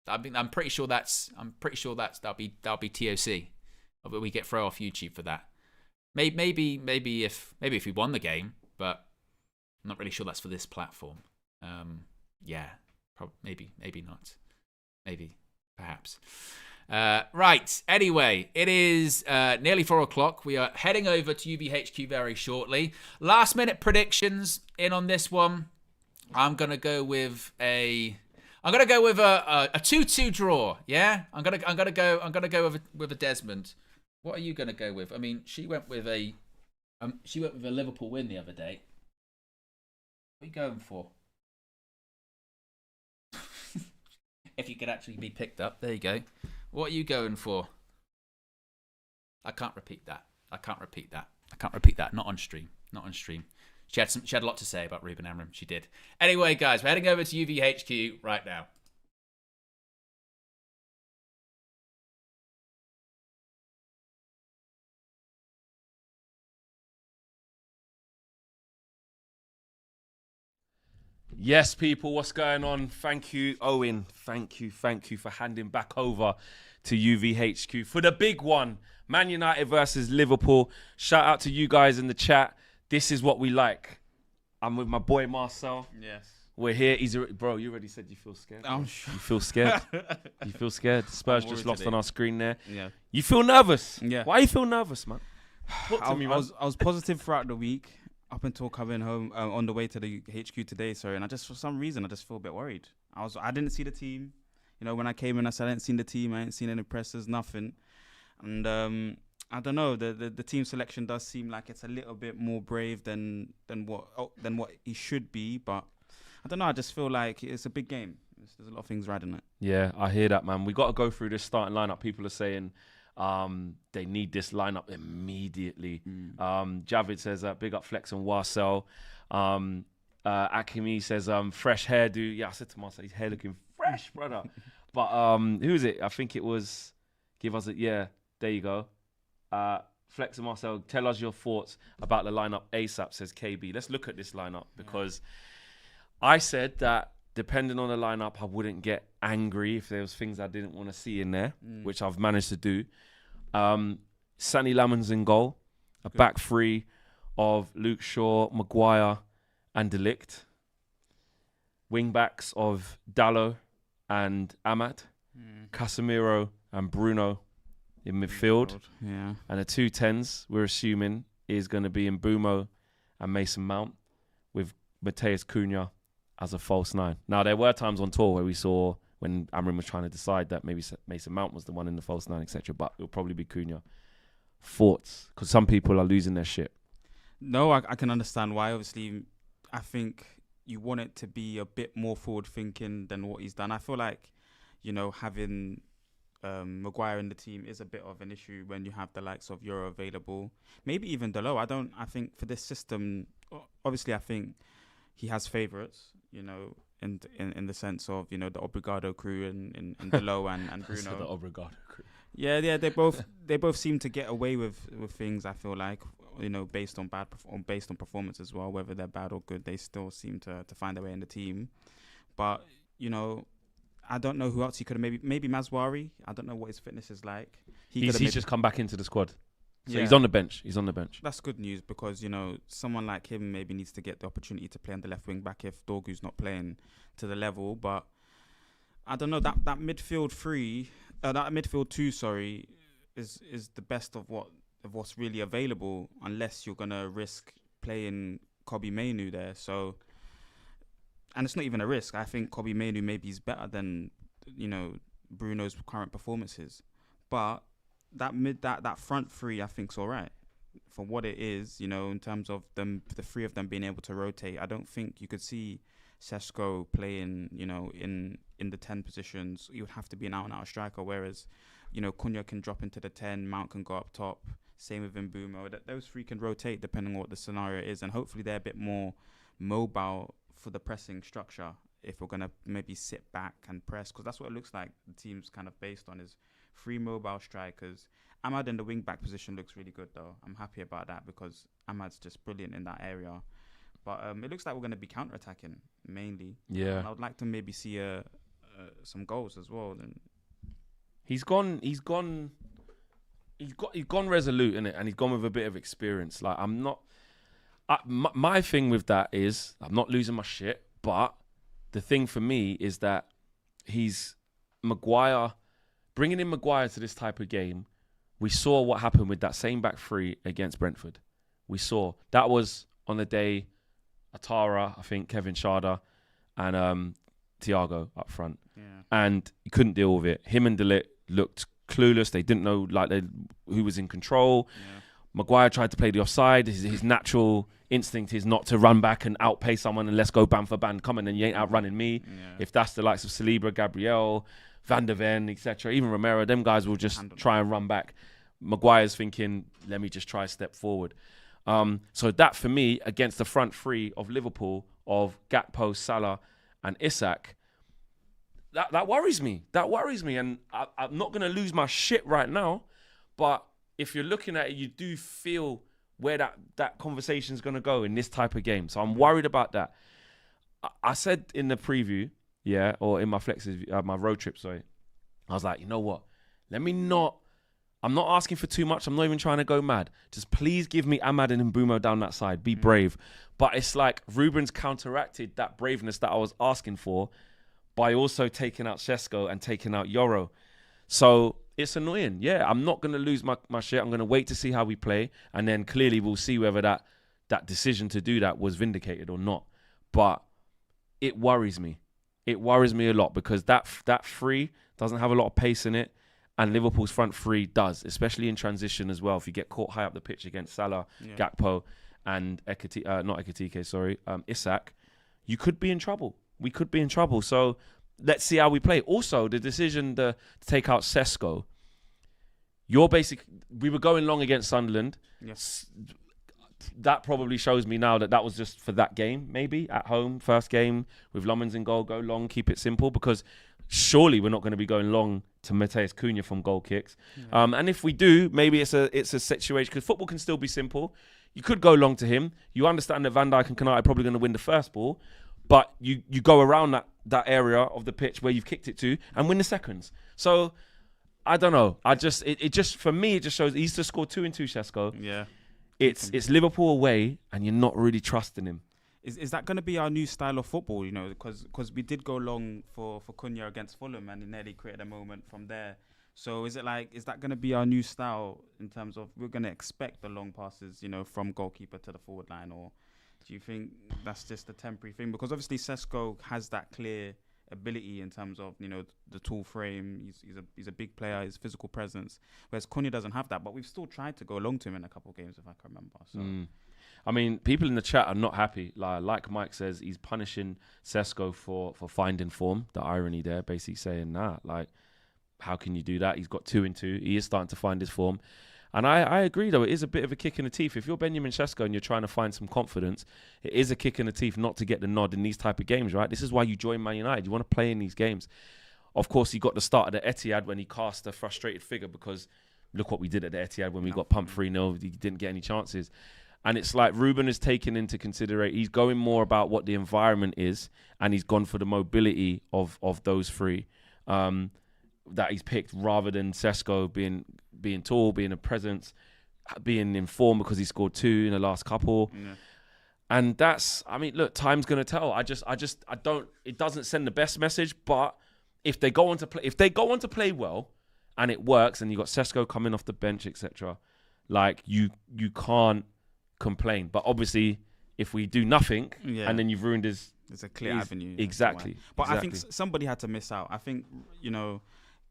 I'm pretty sure that'll be TOC. But we get thrown off YouTube for that. Maybe if we won the game, but I'm not really sure that's for this platform. Maybe not. Maybe, perhaps. Right. Anyway, it is nearly 4 o'clock. We are heading over to UVHQ very shortly. Last minute predictions in on this one. I'm gonna go with a 2-2 draw. Yeah, I'm gonna go with a Desmond. What are you gonna go with? I mean, she went with a Liverpool win the other day. What are you going for? If you could actually be picked up, there you go. What are you going for? I can't repeat that. Not on stream. She had a lot to say about Ruben Amram. She did. Anyway, guys, we're heading over to UVHQ right now. Yes, people, what's going on? Thank you, Owen. Thank you for handing back over to UVHQ for the big one. Man United versus Liverpool. Shout out to you guys in the chat. This is what we like. I'm with my boy Marcel. Yes. We're here. Bro, you already said you feel scared. I'm sure. You feel scared? You feel scared? Spurs just lost on our screen there. Yeah. You feel nervous? Yeah. Why you feel nervous, man? Talk to me, man. I was positive throughout the week up until coming home on the way to the HQ today. Sorry, and for some reason I just feel a bit worried. I didn't see the team. You know, when I came in, I said I hadn't seen the team. I hadn't seen any pressers, nothing. And I don't know. The team selection does seem like it's a little bit more brave than what he should be. But I don't know. I just feel like it's a big game. There's a lot of things riding it. Yeah, I hear that, man. We got to go through this starting lineup. People are saying they need this lineup immediately. Javid says big up Flex and Warsell. Akimi says fresh hairdo. Yeah, I said to myself, his hair looking fresh, brother. But who is it? I think it was. Give us it. Yeah, there you go. Flex and Marcel, tell us your thoughts about the lineup ASAP, says KB. Let's look at this lineup because I said that depending on the lineup, I wouldn't get angry if there was things I didn't want to see in there, which I've managed to do. Sonny Lamon's in goal, a back three of Luke Shaw, Maguire, and De Ligt. Wing backs of Dallo and Ahmad, Casemiro and Bruno in midfield. Yeah. And the 2 10s, we're assuming, is going to be in Mbumo and Mason Mount with Mateus Cunha as a false nine. Now, there were times on tour where we saw when Amrin was trying to decide that maybe Mason Mount was the one in the false nine, etc. But it'll probably be Cunha. Thoughts? Because some people are losing their shit. No, I can understand why. Obviously, I think you want it to be a bit more forward thinking than what he's done. I feel like, you know, having Maguire in the team is a bit of an issue when you have the likes of Euro available. Maybe even Delo. I think for this system, obviously I think he has favourites, you know, in the sense of, you know, the Obrigado crew and Delo and Bruno. The Obrigado crew. Yeah, they both seem to get away with things, I feel like, you know, based on performance as well, whether they're bad or good, they still seem to find their way in the team. But, you know, I don't know who else he could have. Maybe Mazwari. I don't know what his fitness is like. He's just come back into the squad. So Yeah. he's on the bench. That's good news because, you know, someone like him maybe needs to get the opportunity to play on the left wing back if Dorgu's not playing to the level. But I don't know, that midfield two, is the best of what's really available, unless you're gonna risk playing Kobbie Mainoo there. So, and it's not even a risk. I think Kobbie Mainoo maybe is better than, you know, Bruno's current performances. But that front three, I think, is all right for what it is, you know, in terms of them, the three of them being able to rotate. I don't think you could see Sesko playing, you know, in the 10 positions. You would have to be an out-and-out striker, whereas, you know, Cunha can drop into the 10, Mount can go up top. Same with Mbumo. Those three can rotate depending on what the scenario is, and hopefully they're a bit more mobile for the pressing structure if we're going to maybe sit back and press, because that's what it looks like the team's kind of based on, is 3 mobile strikers. Ahmad in the wing back position looks really good though. I'm happy about that because Ahmad's just brilliant in that area. But it looks like we're going to be counter-attacking mainly. Yeah. And I would like to maybe see some goals as well. Then He's gone resolute in it, and he's gone with a bit of experience. Like, I'm not. My thing with that is I'm not losing my shit, but the thing for me is that he's Maguire. Bringing in Maguire to this type of game, we saw what happened with that same back three against Brentford. We saw that was on the day Atara, I think Kevin Schade, and Thiago up front, and he couldn't deal with it. Him and De Ligt looked clueless. They didn't know who was in control. Maguire tried to play the offside. His natural instinct is not to run back and outpace someone and let's go band for band. Come on, and you ain't outrunning me. If that's the likes of Saliba, Gabriel, Van der Ven, etc., even Romero, them guys will just try and run back. Maguire's thinking, let me just try a step forward. So that, for me, against the front three of Liverpool, of Gakpo, Salah, and Isak, that worries me. That worries me. And I'm not going to lose my shit right now, but if you're looking at it, you do feel where that conversation's going to go in this type of game. So I'm worried about that. I said in the preview, yeah, or in my flexes, my road trip, sorry, I was like, you know what? I'm not asking for too much. I'm not even trying to go mad. Just please give me Ahmad and Mbeumo down that side. Be brave. But it's like Ruben's counteracted that braveness that I was asking for by also taking out Šeško and taking out Yoro. So it's annoying. Yeah, I'm not going to lose my shit. I'm going to wait to see how we play. And then clearly we'll see whether that decision to do that was vindicated or not. But it worries me. It worries me a lot because that three doesn't have a lot of pace in it. And Liverpool's front three does, especially in transition as well. If you get caught high up the pitch against Salah, Gakpo, and Isak, you could be in trouble. We could be in trouble. So let's see how we play. Also, the decision to take out Šeško, we were going long against Sunderland. Yes. That probably shows me now that was just for that game, maybe, at home, first game, with Lommans in goal, go long, keep it simple, because surely we're not going to be going long to Matheus Cunha from goal kicks. Yeah. And if we do, maybe it's a situation, because football can still be simple. You could go long to him. You understand that Van Dijk and Konate are probably going to win the first ball, but you go around that area of the pitch where you've kicked it to and win the seconds. So, I don't know. For me, it just shows he's to score 2 in 2, Šeško. Yeah. It's Liverpool away, and you're not really trusting him. Is that going to be our new style of football? You know, because we did go long for Cunha against Fulham, and he nearly created a moment from there. So is that going to be our new style in terms of we're going to expect the long passes, you know, from goalkeeper to the forward line, or do you think that's just a temporary thing? Because obviously Šeško has that clear ability in terms of, you know, the tall frame. He's a big player, his physical presence, whereas Cunha doesn't have that. But we've still tried to go long to him in a couple of games, if I can remember. So. I mean, people in the chat are not happy. Like Mike says, he's punishing Šeško for finding form. The irony there, basically saying, how can you do that? He's got 2 in 2. He is starting to find his form. And I agree, though. It is a bit of a kick in the teeth. If you're Benjamin Šeško and you're trying to find some confidence, it is a kick in the teeth not to get the nod in these type of games, right? This is why you join Man United. You want to play in these games. Of course, he got the start at the Etihad when he cast a frustrated figure, because look what we did at the Etihad when we got pumped 3-0. He didn't get any chances. And it's like Ruben is taken into consideration. He's going more about what the environment is, and he's gone for the mobility of those three that he's picked, rather than Šeško being tall, being a presence, being in form because he scored 2 in the last couple. Yeah. And look, time's going to tell. It doesn't send the best message, but if they go on to play well and it works, and you got Šeško coming off the bench, etc., like you can't complain. But obviously, if we do nothing and then you've ruined his... There's a clear avenue. Exactly. But I think somebody had to miss out. I think, you know,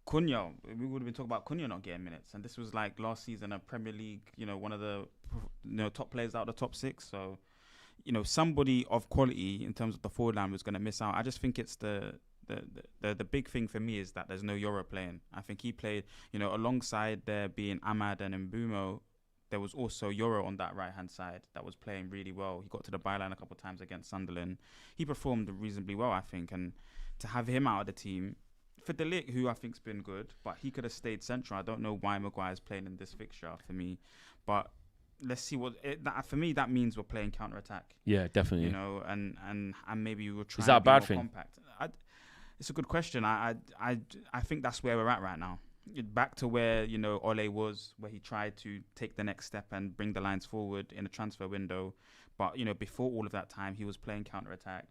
Cunha, we would have been talking about Cunha not getting minutes. And this was like last season, a Premier League, you know, one of the top players out of the top 6. So, you know, somebody of quality in terms of the forward line was going to miss out. I just think it's the big thing for me is that there's no Yoro playing. I think he played, you know, alongside there being Ahmad and Mbeumo, there was also Yoro on that right-hand side that was playing really well. He got to the byline a couple of times against Sunderland. He performed reasonably well, I think. And to have him out of the team, for De Ligt, who I think's been good, but he could have stayed central. I don't know why Maguire's playing in this fixture for me. But let's see for me, that means we're playing counter-attack. Yeah, definitely. You know, and maybe we'll try Is that to a be bad more thing? Compact. It's a good question. I think that's where we're at right now. Back to where, you know, Ole was, where he tried to take the next step and bring the lines forward in the transfer window. But, you know, before all of that time, he was playing counter-attack.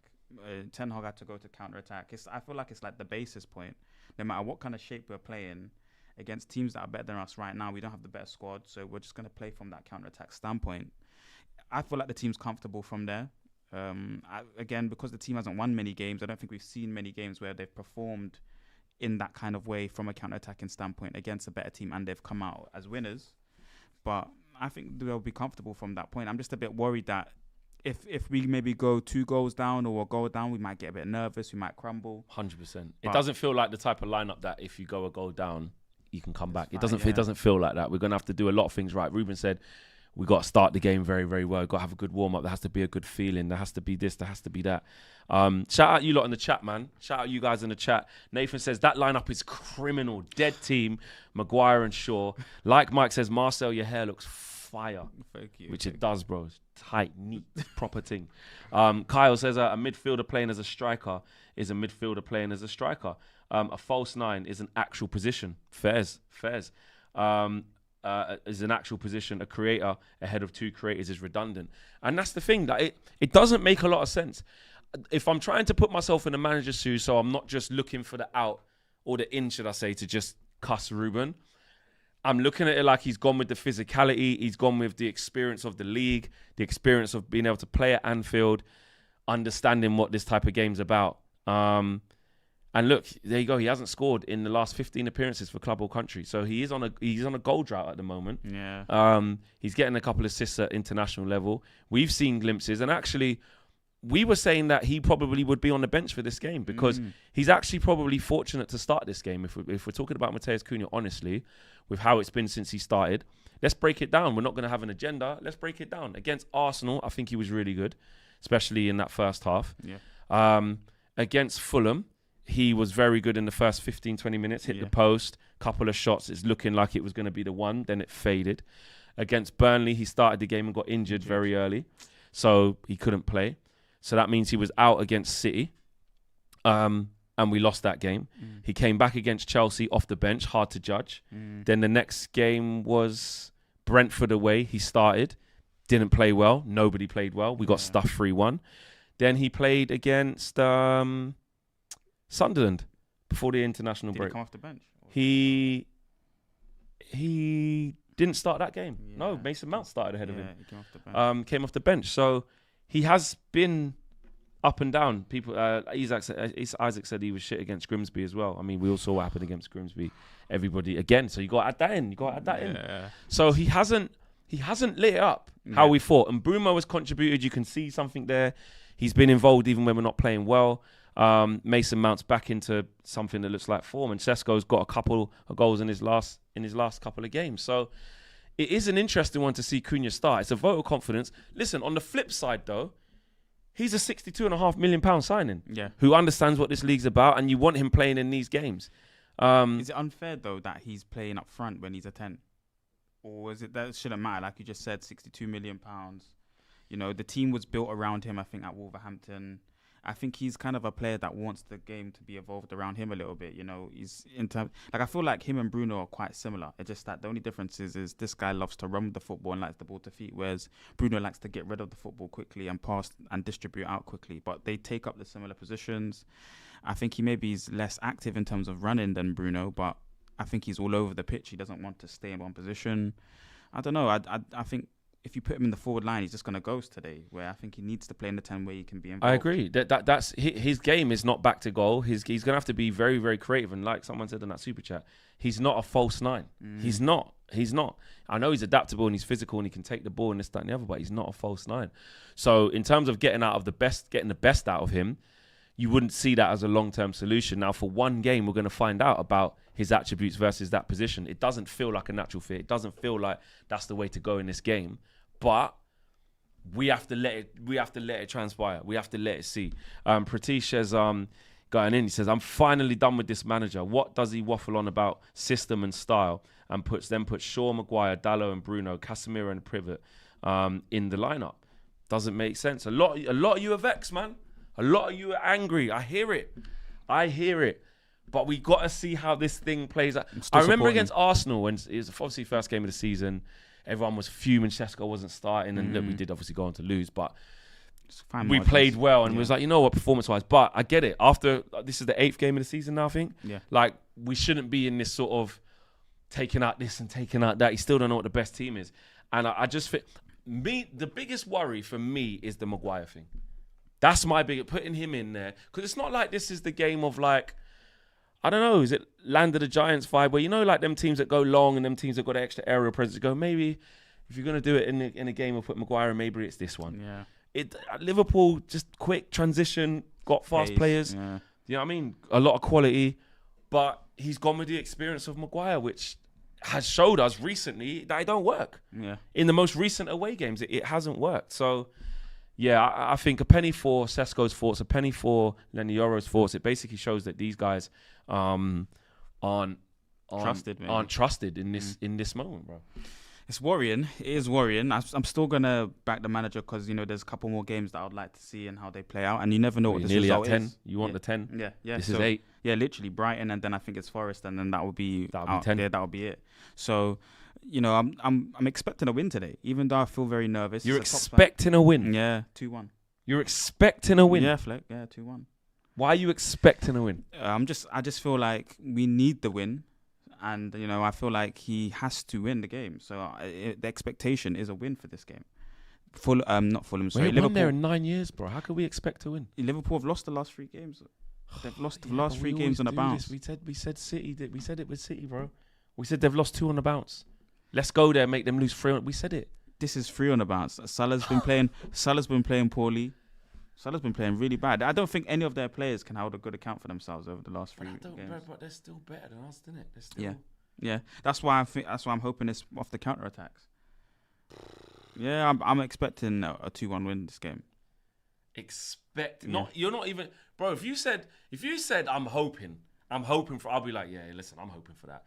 Ten Hag had to go to counter-attack. I feel like it's like the basis point. No matter what kind of shape we're playing against teams that are better than us right now, we don't have the best squad, so we're just going to play from that counter-attack standpoint. I feel like the team's comfortable from there. Again, because the team hasn't won many games, I don't think we've seen many games where they've performed in that kind of way from a counter-attacking standpoint against a better team and they've come out as winners. But I think they'll be comfortable from that point. I'm just a bit worried that if we maybe go 2 goals down or a goal down, we might get a bit nervous, we might crumble. 100%. It doesn't feel like the type of lineup that if you go a goal down, you can come back. It doesn't feel like that. We're going to have to do a lot of things right. Ruben said, we got to start the game very, very well. Got to have a good warm-up. There has to be a good feeling. There has to be this. There has to be that. Shout out you lot in the chat, man. Shout out you guys in the chat. Nathan says, that lineup is criminal. Dead team. Maguire and Shaw. Like Mike says, Marcel, your hair looks fire. Thank you. Which it does, bro. It's tight, neat, proper thing. Kyle says a midfielder playing as a striker is a midfielder playing as a striker. A false nine is an actual position. Fairs. Is an actual position. A creator ahead of two creators is redundant. And that's the thing. That it doesn't make a lot of sense. If I'm trying to put myself in a manager's shoes, so I'm not just looking for the out or the in, should I say, to just cuss Ruben, I'm looking at it like he's gone with the physicality. He's gone with the experience of the league, the experience of being able to play at Anfield, understanding what this type of game's about. And look, there you go. He hasn't scored in the last 15 appearances for club or country. So he's on a goal drought at the moment. Yeah. He's getting a couple of assists at international level. We've seen glimpses. And actually, we were saying that he probably would be on the bench for this game because he's actually probably fortunate to start this game. If we're talking about Matheus Cunha, honestly, with how it's been since he started, let's break it down. We're not going to have an agenda. Let's break it down. Against Arsenal, I think he was really good, especially in that first half. Yeah. Against Fulham, he was very good in the first 15, 20 minutes, hit the post, couple of shots. It's looking like it was going to be the one. Then it faded. Against Burnley, he started the game and got injured very early. So he couldn't play. So that means he was out against City. And we lost that game. He came back against Chelsea off the bench, hard to judge. Then the next game was Brentford away. He started, didn't play well. Nobody played well. We got stuffed 3-1. Then he played against Sunderland before the international break. Did he come off the bench? He didn't start that game. Yeah. No, Mason Mount started ahead of him. He came off the bench. Came off the bench. So he has been up and down. People, Isaac said he was shit against Grimsby as well. I mean, we all saw what happened against Grimsby. Everybody again. So you got to add that in. In. So he hasn't lit it up how we thought. And Bruno has contributed. You can see something there. He's been involved even when we're not playing well. Mason Mount's back into something that looks like form, and Sesko's got a couple of goals in his last couple of games. So it is an interesting one to see Cunha start. It's a vote of confidence. Listen, on the flip side though, he's a £62.5 million signing. Yeah. Who understands what this league's about, and you want him playing in these games. Is it unfair though that he's playing up front when he's a 10, or is it that it shouldn't matter? Like you just said, £62 million. You know, the team was built around him. I think at Wolverhampton. I think he's kind of a player that wants the game to be evolved around him a little bit. You know, he's in terms like I feel like him and Bruno are quite similar. It's just that the only difference is this guy loves to run with the football and likes the ball to feet, whereas Bruno likes to get rid of the football quickly and pass and distribute out quickly. But they take up the similar positions. I think he maybe is less active in terms of running than Bruno, but I think he's all over the pitch. He doesn't want to stay in one position. I don't know. I think if you put him in the forward line, he's just going to ghost today, where I think he needs to play in the 10 where he can be involved. I agree. That's his game is not back to goal. He's going to have to be very, very creative. And like someone said in that super chat, he's not a false nine. He's not. I know he's adaptable and he's physical and he can take the ball and this, that, and the other, but he's not a false nine. So in terms of getting the best out of him, you wouldn't see that as a long-term solution. Now, for one game, we're going to find out about his attributes versus that position. It doesn't feel like a natural fit. It doesn't feel like that's the way to go in this game. But we have to let it transpire. We have to let it see. Pratish has going in. He says, "I'm finally done with this manager. What does he waffle on about system and style?" And puts Shaw, Maguire, Dalot, and Bruno, Casemiro, and Privet in the lineup. Doesn't make sense. A lot of you are vexed, man. A lot of you are angry. I hear it. But we got to see how this thing plays out. I remember against Arsenal, when it was obviously first game of the season, everyone was fuming Sesko wasn't starting. And look, we did obviously go on to lose. But we played well and was like, you know what, performance-wise. But I get it. After, this is the 8th game of the season now, I think. Yeah. Like, we shouldn't be in this sort of taking out this and taking out that. You still don't know what the best team is. And I just think, the biggest worry for me is the Maguire thing. That's my putting him in there. Because it's not like this is the game of like, I don't know, is it Land of the Giants vibe where, you know, like them teams that go long and them teams that got the extra aerial presence go, maybe if you're going to do it in a game of put Maguire, maybe it's this one. Yeah. Liverpool, just quick transition, got fast players. Yeah. You know what I mean? A lot of quality. But he's gone with the experience of Maguire, which has showed us recently that it don't work. Yeah. In the most recent away games, it hasn't worked. So, yeah, I think a penny for Sesko's thoughts, a penny for Lenny Yoro's thoughts. It basically shows that these guys aren't trusted in this moment, bro. It's worrying. It is worrying. I'm still gonna back the manager because there's a couple more games that I would like to see and how they play out, and you never know what this nearly result at 10. is. You want the 10? Yeah. This so, is 8. Yeah, literally Brighton, and then I think it's Forest, and then that will be 10. Yeah, that will be it. So, I'm expecting a win today, even though I feel very nervous. You're It's a top expecting a win. side. Yeah, 2-1. You're expecting a win. Yeah, Fleck. Yeah, 2-1. Why are you expecting a win? I just feel like we need the win. And, I feel like he has to win the game. So the expectation is a win for this game. Not Fulham, sorry. We've Liverpool. won there in 9 years, bro. How can we expect to win? Liverpool have lost the last 3 games. They've lost the last 3 games on a bounce. We said City. We said it with City, bro. We said they've lost 2 on the bounce. Let's go there, make them lose 3. We said it. This is 3 on the bounce. Salah's been playing poorly. Salah's been playing really bad. I don't think any of their players can hold a good account for themselves over the last 3 games. But they're still better than us, isn't it? They're still... Yeah. That's why I'm hoping it's off the counter attacks. Yeah, I'm expecting a 2-1 win this game. You're not even, bro. If you said I'm hoping for, I'll be like, yeah, listen, I'm hoping for that.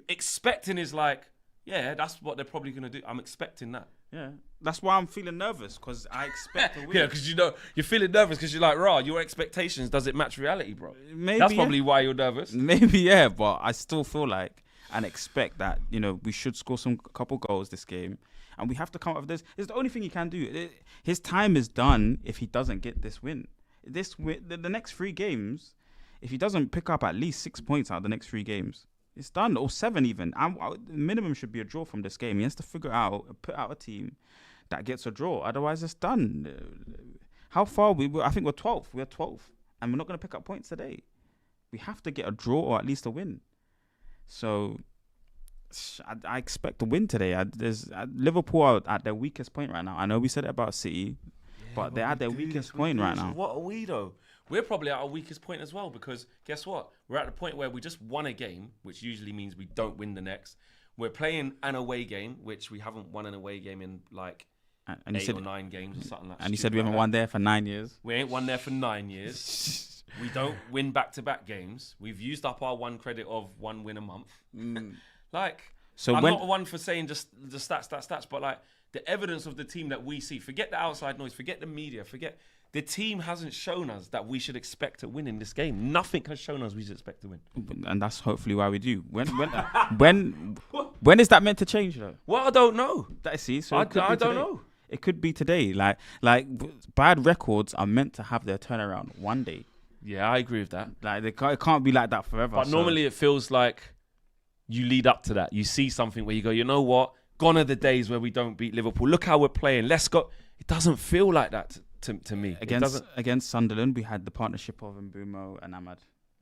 Expecting is like, yeah, that's what they're probably gonna do. I'm expecting that. Yeah, that's why I'm feeling nervous because I expect a win. Yeah, because you're feeling nervous because you're like, your expectations, does it match reality, bro? Maybe that's probably why you're nervous. Maybe, yeah, but I still feel like and expect that we should score a couple goals this game, and we have to come up with this. It's the only thing he can do. His time is done if he doesn't get this win. The next 3 games, if he doesn't pick up at least 6 points out of the next 3 games, it's done, or 7 even. The minimum should be a draw from this game. He has to put out a team that gets a draw. Otherwise, it's done. How far I think we're 12th. We're 12th, and we're not going to pick up points today. We have to get a draw or at least a win. So I expect a win today. Liverpool are at their weakest point right now. I know we said it about City, but they're at their weakest point right now. What are we though? We're probably at our weakest point as well because guess what? We're at the point where we just won a game, which usually means we don't win the next. We're playing an away game, which we haven't won an away game in like 8 or 9 games or something like that. And you said we haven't won there for 9 years. We ain't won there for 9 years. We don't win back-to-back games. We've used up our 1 credit of 1 win a month. I'm not one for saying just the stats, but like the evidence of the team that we see. Forget the outside noise. Forget the media. Forget the team hasn't shown us that we should expect to win in this game. Nothing has shown us we should expect to win. And that's hopefully why we do. When is that meant to change though? Well, I don't know. I don't know. It could be today. Like bad records are meant to have their turnaround one day. Yeah, I agree with that. Like it can't be like that forever. But normally it feels like you lead up to that. You see something where you go, you know what? Gone are the days where we don't beat Liverpool. Look how we're playing. Let's go. It doesn't feel like that to me. Against Sunderland, we had the partnership of Mbumo and Ahmad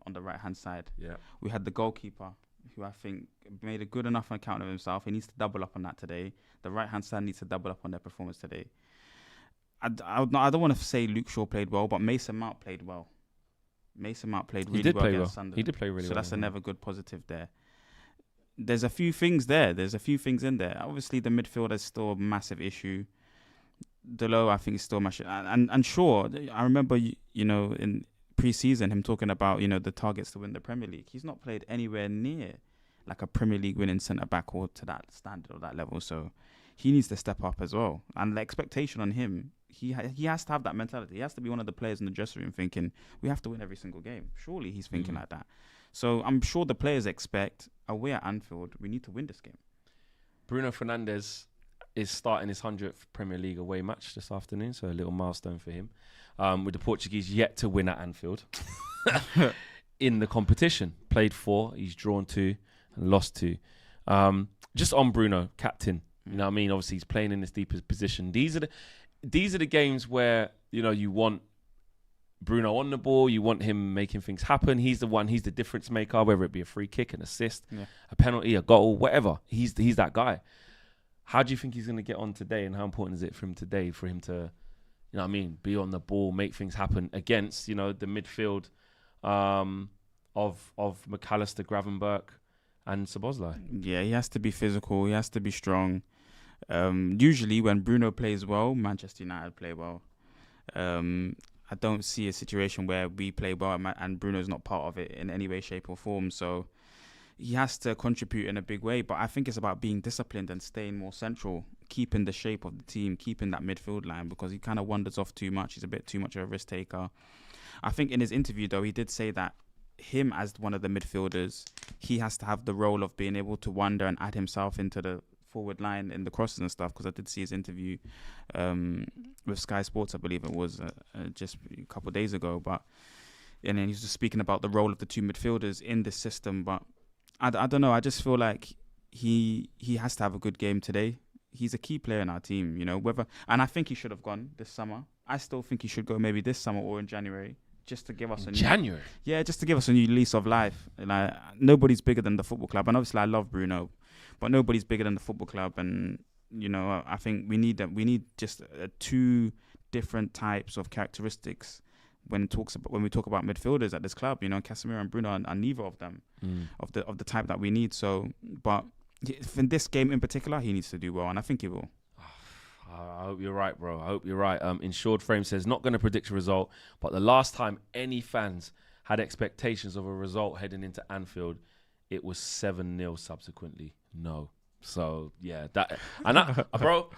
on the right-hand side. Yeah. We had the goalkeeper, who I think made a good enough account of himself. He needs to double up on that today. The right-hand side needs to double up on their performance today. I don't want to say Luke Shaw played well, but Mason Mount played well. Mason Mount played really well against Sunderland. He did play really well. So that's another good positive there. There's a few things there. There's a few things in there. Obviously, the midfield is still a massive issue. Delo, I think, is still massive. And Shaw, I remember, in pre-season, him talking about, the targets to win the Premier League. He's not played anywhere near like a Premier League winning centre-back or to that standard or that level. So he needs to step up as well. And the expectation on him, he has to have that mentality. He has to be one of the players in the dressing room thinking, we have to win every single game. Surely he's thinking like that. So I'm sure the players expect, away at Anfield, we need to win this game. Bruno Fernandes is starting his 100th Premier League away match this afternoon, so a little milestone for him. With the Portuguese yet to win at Anfield in the competition. Played 4, he's drawn 2 and lost 2. Just on Bruno, captain. You know what I mean? Obviously, he's playing in his deepest position. These are the games where, you want Bruno on the ball, you want him making things happen. He's the difference maker, whether it be a free kick, an assist, a penalty, a goal, whatever. He's that guy. How do you think he's going to get on today, and how important is it for him today for him to, be on the ball, make things happen against, the midfield of McAllister, Gravenberch and Szoboszlai? Yeah, he has to be physical. He has to be strong. Usually when Bruno plays well, Manchester United play well. I don't see a situation where we play well and Bruno's not part of it in any way, shape or form. So he has to contribute in a big way. But I think it's about being disciplined and staying more central, keeping the shape of the team, keeping that midfield line, because he kind of wanders off too much. He's a bit too much of a risk taker. I think in his interview, though, he did say that him as one of the midfielders, he has to have the role of being able to wander and add himself into the forward line in the crosses and stuff, because I did see his interview with Sky Sports, I believe it was just a couple of days ago. And then he's just speaking about the role of the two midfielders in this system. But I don't know. I just feel like he has to have a good game today. He's a key player in our team, and I think he should have gone this summer. I still think he should go maybe this summer or in January, just to give us just to give us a new lease of life. Like, nobody's bigger than the football club, and obviously I love Bruno, but nobody's bigger than the football club. And I think we need just two different types of characteristics when we talk about midfielders at this club. Casemiro and Bruno are neither of them of the type that we need. So, but in this game in particular, he needs to do well, and I think he will. I hope you're right, bro. I hope you're right. Insured Frame says, not going to predict a result, but the last time any fans had expectations of a result heading into Anfield, it was 7-0 subsequently. No. So, yeah. Bro,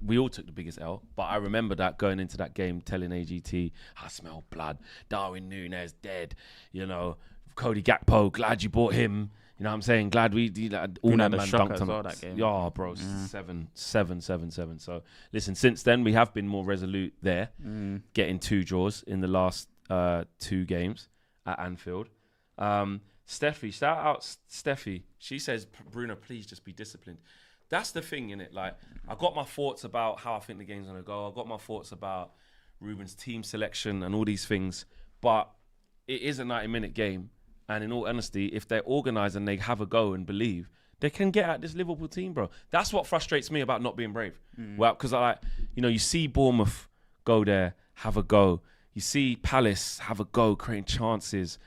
we all took the biggest L, but I remember that going into that game, telling AGT, I smell blood. Darwin Núñez dead. Cody Gakpo, glad you bought him. You know what I'm saying? Glad we all that man dunked on that game. Yeah, bro, 7-7. So listen, since then we have been more resolute there, getting 2 draws in the last 2 games at Anfield. Steffi, shout out Steffi. She says, Bruno, please just be disciplined. That's the thing, innit? Like, I got my thoughts about how I think the game's gonna go. I got my thoughts about Ruben's team selection and all these things, but it is a 90-minute game. And in all honesty, if they're organised and they have a go and believe, they can get at this Liverpool team, bro. That's what frustrates me about not being brave. Well, because you see Bournemouth go there, have a go. You see Palace have a go, creating chances.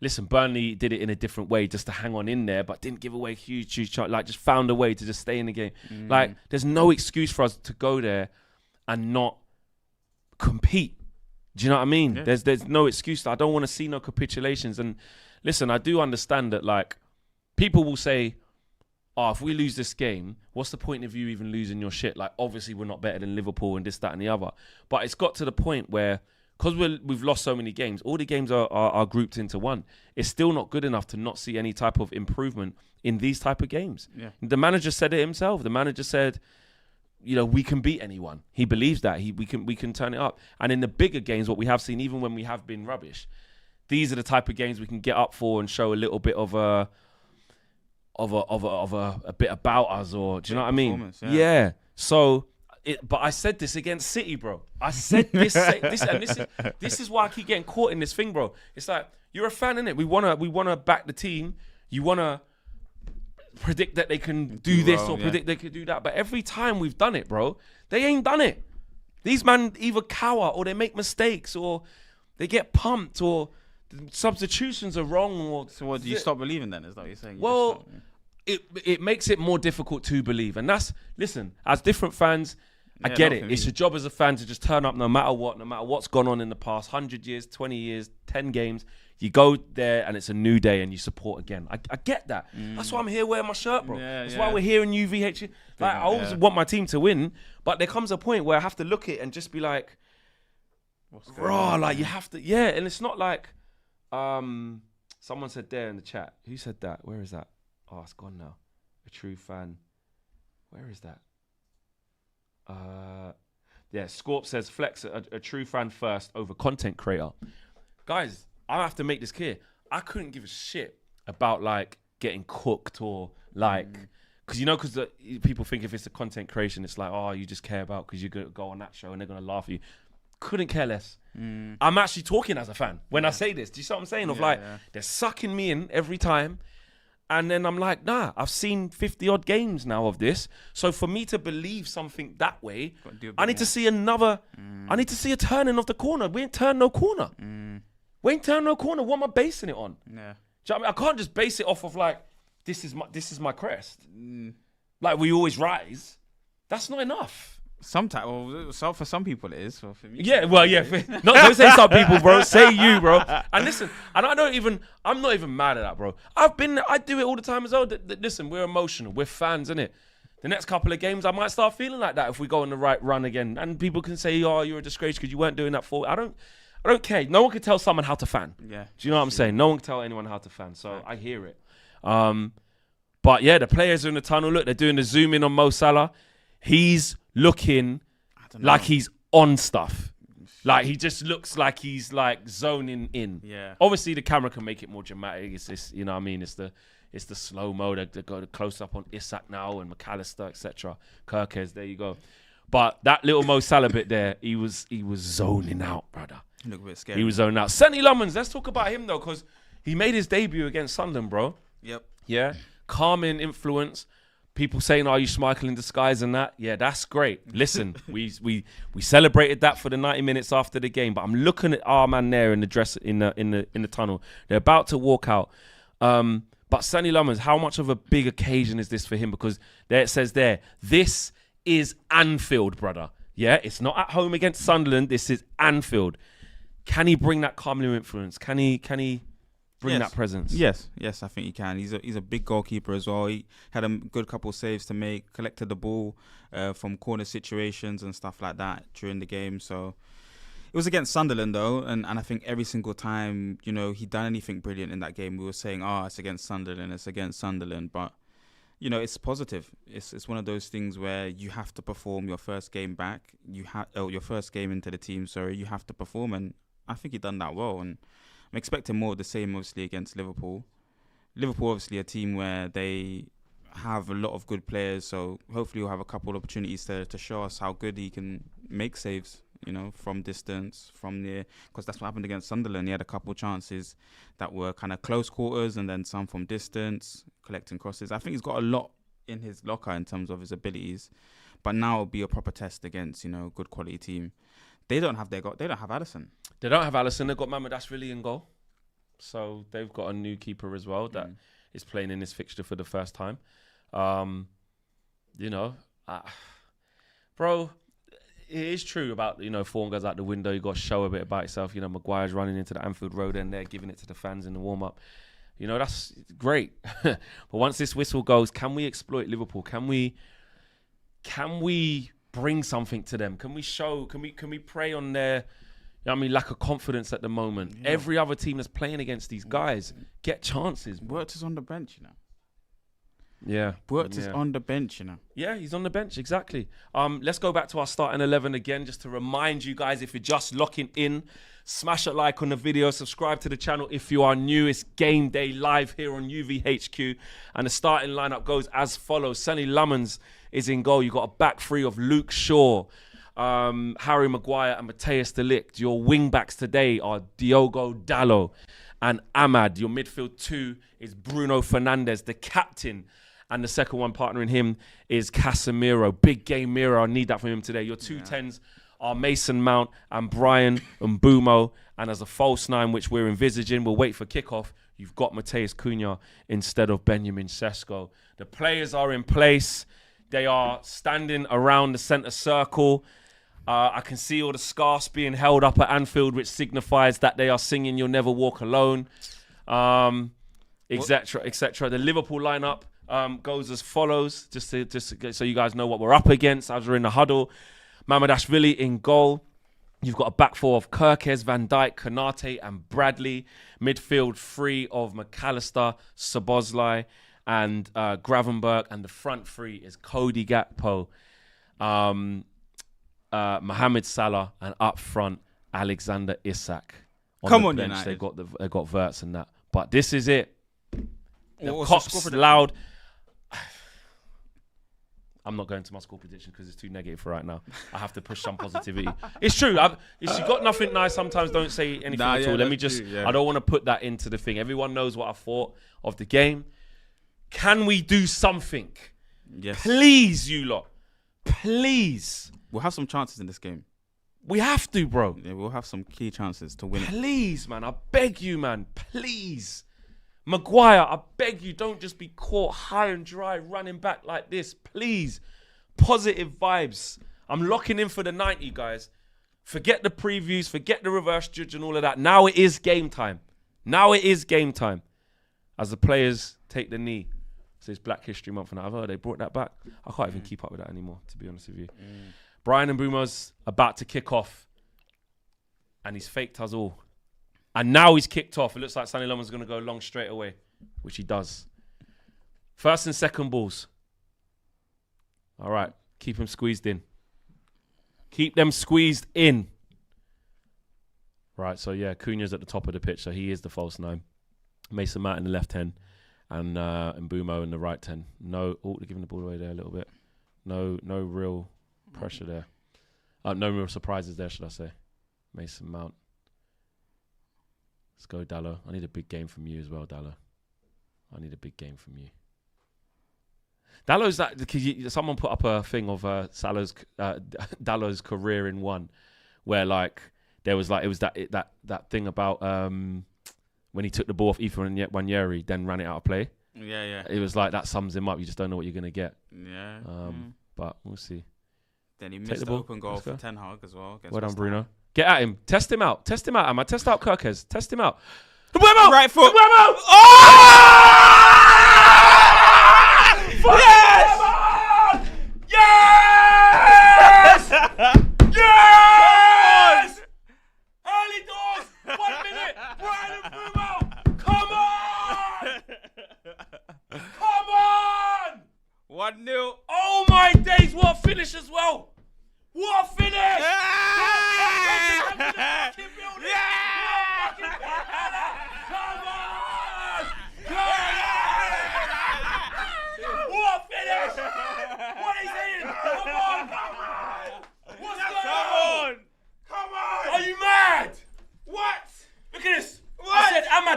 Listen, Burnley did it in a different way, just to hang on in there, but didn't give away huge chance. Like, just found a way to just stay in the game. Like, there's no excuse for us to go there and not compete. Do you know what I mean? Yeah. There's no excuse. I don't want to see no capitulations. And listen, I do understand that, like, people will say, if we lose this game, what's the point of you even losing your shit? Like, obviously we're not better than Liverpool and this, that and the other. But it's got to the point where, because we've lost so many games, all the games are grouped into one. It's still not good enough to not see any type of improvement in these type of games. Yeah. The manager said it himself. The manager said, we can beat anyone. He believes that we can turn it up. And in the bigger games, what we have seen, even when we have been rubbish, these are the type of games we can get up for and show a little bit of a bit about us, or do you know what I mean? Yeah. So, but I said this against City, bro. I said this, this is why I keep getting caught in this thing, bro. It's like, you're a fan, innit? We wanna back the team. You wanna predict that they can do this or predict they could do that, but every time we've done it, bro, they ain't done it. These men either cower or they make mistakes or they get pumped or the substitutions are wrong. Or so what, do you stop believing then? Is that what you're saying? Well, it makes it more difficult to believe. And that's, listen, as different fans, I get it. It's your job as a fan to just turn up no matter what's gone on in the past 100 years, 20 years, 10 games. You go there and it's a new day and you support again. I get that. That's why I'm here wearing my shirt, bro. That's why we're here in UVH. Like, I always want my team to win, but there comes a point where I have to look at it and just be like, raw, like, you have to, and it's not like, someone said there in the chat. Who said that? Where is that? Oh, it's gone now. A true fan. Where is that? Scorp says flex a true fan first over content creator. Guys, I have to make this clear. I couldn't give a shit about, like, getting cooked or, like, because people think if it's a content creation, it's like, you just care about because you're going to go on that show and they're going to laugh at you. Couldn't care less. I'm actually talking as a fan when I say this. Do you see what I'm saying? They're sucking me in every time. And then I'm like, nah, I've seen 50 odd games now of this. So for me to believe something that way, I need to see another, I need to see a turning of the corner. We ain't turned no corner. We ain't turned no corner. What am I basing it on? Yeah. Do you know what I mean? I can't just base it off of, like, this is my crest. Like, we always rise. That's not enough. Sometimes, well, so for some people it is. For me, Yeah, well, yeah. No, don't say some people, bro. Say you, bro. And listen, and I'm not even mad at that, bro. I do it all the time as well. Listen, we're emotional. We're fans, innit? The next couple of games, I might start feeling like that if we go on the right run again. And people can say, oh, you're a disgrace because you weren't doing that for. I don't care. No one can tell someone how to fan. Yeah. Do you know what I'm saying? No one can tell anyone how to fan. So I hear it. But yeah, the players are in the tunnel. Look, they're doing the zoom in on Mo Salah. He's looking like he's on stuff. Like he just looks like he's like zoning in. Yeah. Obviously, the camera can make it more dramatic. It's this, you know what I mean? It's the slow mo. They go the close up on Isak now and McAllister, etc. Kirkes, there you go. But that little Mo Salah bit there, he was zoning out, brother. He looked a bit scary. He was zoning out. Sonny Lummons, let's talk about him though, because he made his debut against Sunderland, bro. Yep. Yeah, calming influence. People saying, "Are you Schmeichel in disguise?" and that. Yeah, that's great. Listen, we celebrated that for the 90 minutes after the game. But I'm looking at our man there in the dress in the tunnel. They're about to walk out. But Sonny Lummons, how much of a big occasion is this for him? Because there it says there, this is Anfield, brother. Yeah, it's not at home against Sunderland. This is Anfield. Can he bring that calming influence? Can he bring that presence? Yes, I think he can. He's a big goalkeeper as well. He had a good couple of saves to make, collected the ball from corner situations and stuff like that during the game. So it was against Sunderland though, and I think every single time, you know, he done anything brilliant in that game, we were saying, it's against Sunderland, but you know, it's positive. It's one of those things where you have to perform your first game back. Your first game into the team. Sorry, you have to perform, and I think he done that well. And I'm expecting more of the same, obviously, against Liverpool. Liverpool, obviously, a team where they have a lot of good players. So hopefully, he'll have a couple of opportunities to show us how good he can make saves. You know, from distance, from near, because that's what happened against Sunderland. He had a couple of chances that were kind of close quarters, and then some from distance, collecting crosses. I think he's got a lot in his locker in terms of his abilities, but now it'll be a proper test against, you know, good quality team. They don't have Alisson. They don't have Alisson. They've got Mamardashvili in goal, so they've got a new keeper as well that is playing in this fixture for the first time. You know, bro. It is true about, you know, form goes out the window. You got to show a bit about yourself. You know, Maguire's running into the Anfield Road and they're giving it to the fans in the warm-up. You know, that's great. But once this whistle goes, can we exploit Liverpool? Can we bring something to them? Can we show? Can we prey on their, you know, I mean, lack of confidence at the moment? Yeah. Every other team that's playing against these guys get chances. Wirtz is on the bench, you know. Yeah. Wirtz is on the bench, you know. Yeah, he's on the bench, exactly. Let's go back to our starting 11 again, just to remind you guys, if you're just locking in, smash a like on the video, subscribe to the channel if you are new. It's game day live here on UVHQ, and the starting lineup goes as follows. Sonny Lummons is in goal. You've got a back three of Luke Shaw, Harry Maguire and Matthias de Ligt. Your wing backs today are Diogo Dalot and Ahmad. Your midfield two is Bruno Fernandes, the captain. And the second one partnering him is Casemiro. Big game Miro. I need that from him today. Your two tens are Mason Mount and Brian Mbumo. And as a false nine, which we're envisaging, we'll wait for kickoff, you've got Mateus Cunha instead of Benjamin Sesko. The players are in place. They are standing around the centre circle. I can see all the scarves being held up at Anfield, which signifies that they are singing You'll Never Walk Alone, etc., etc. The Liverpool lineup goes as follows, just so you guys know what we're up against as we're in the huddle. Mamardashvili in goal. You've got a back four of Kirkes, Van Dijk, Konate and Bradley. Midfield three of McAllister, Szoboszlai and Gravenberg. And the front three is Cody Gakpo, Mohamed Salah, and up front, Alexander Isak. Come on, bench, United. They've got Wirtz and that. But this is it. The cops loud. I'm not going to my score prediction because it's too negative for right now. I have to push some positivity. It's true. If you got nothing nice, sometimes don't say anything at all. Let me just, I don't want to put that into the thing. Everyone knows what I thought of the game. Can we do something? Yes. Please, you lot. Please. We'll have some chances in this game. We have to, bro. Yeah, we'll have some key chances to win it. Please, man. I beg you, man. Please. Maguire, I beg you, don't just be caught high and dry running back like this. Please. Positive vibes. I'm locking in for the 90, guys. Forget the previews, forget the reverse judge and all of that. Now it is game time. As the players take the knee. So it's Black History Month and I've heard they brought that back. I can't even keep up with that anymore, to be honest with you. Brian and Mbumo's about to kick off. And he's faked us all. And now he's kicked off. It looks like Sonny Loman's going to go long straight away, which he does. First and second balls. All right. Keep him squeezed in. Keep them squeezed in. Right, so yeah, Cunha's at the top of the pitch, so he is the false 9. Mason Mount in the left 10 and Mbumo in the right 10. No, they're giving the ball away there a little bit. No real pressure there. No real surprises there, should I say. Mason Mount. Let's go, Dallo. I need a big game from you as well, Dallo. I need a big game from you. Dallo's that because someone put up a thing of Dallo's career in one, where like there was like it was that thing about when he took the ball off Ethan Wanyeri, then ran it out of play. Yeah. It was like that sums him up. You just don't know what you're gonna get. Yeah. But we'll see. Then he missed the open goal for Ten Hag as well. Well done, Bruno. Get at him. Test him out, Emma. Test out Kirkes. Test him out. Right foot. Yes! Yes! Yes! Early doors. 1 minute. Brian and Bruno. Come on! Come on! 1-0. Oh my days! What a finish as well! What a finish!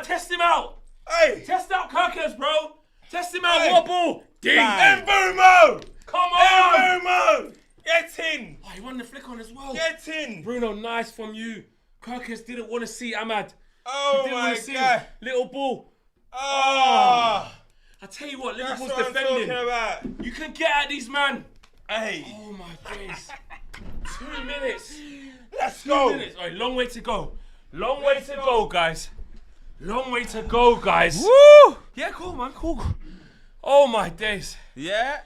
Test him out. Hey. Test out Kirkes, bro. Test him out. Hey. What ball? Ding. Mbumo. Come on. Mbumo. Get in. Oh, he won the flick on as well. Get in. Bruno, nice from you. Kirkes didn't want to see Ahmad. Oh, my God. Little ball. Oh. I tell you what, Liverpool's defending. You can get at these, man. Hey. Oh, my days. 2 minutes. Let's go. 2 minutes. All right, long way to go. Long way to go, guys. Long way to go, guys. Woo! Yeah, cool, man, cool. Oh, my days. Yeah?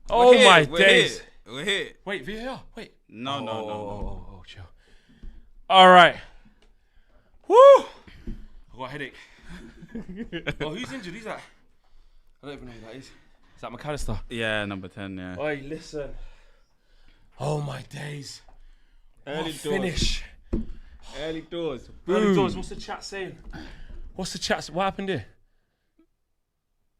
Oh, my days. We're here. Wait, VAR. Wait. No. Oh, chill. All right. Woo! I got a headache. Oh, who's injured? Who's that? I don't even know who that is. Is that McAllister? Yeah, number 10, yeah. Oi, listen. Oh, my days. Early doors. Finish. Early doors. Early doors. What's the chat saying? What's the chat? What happened here?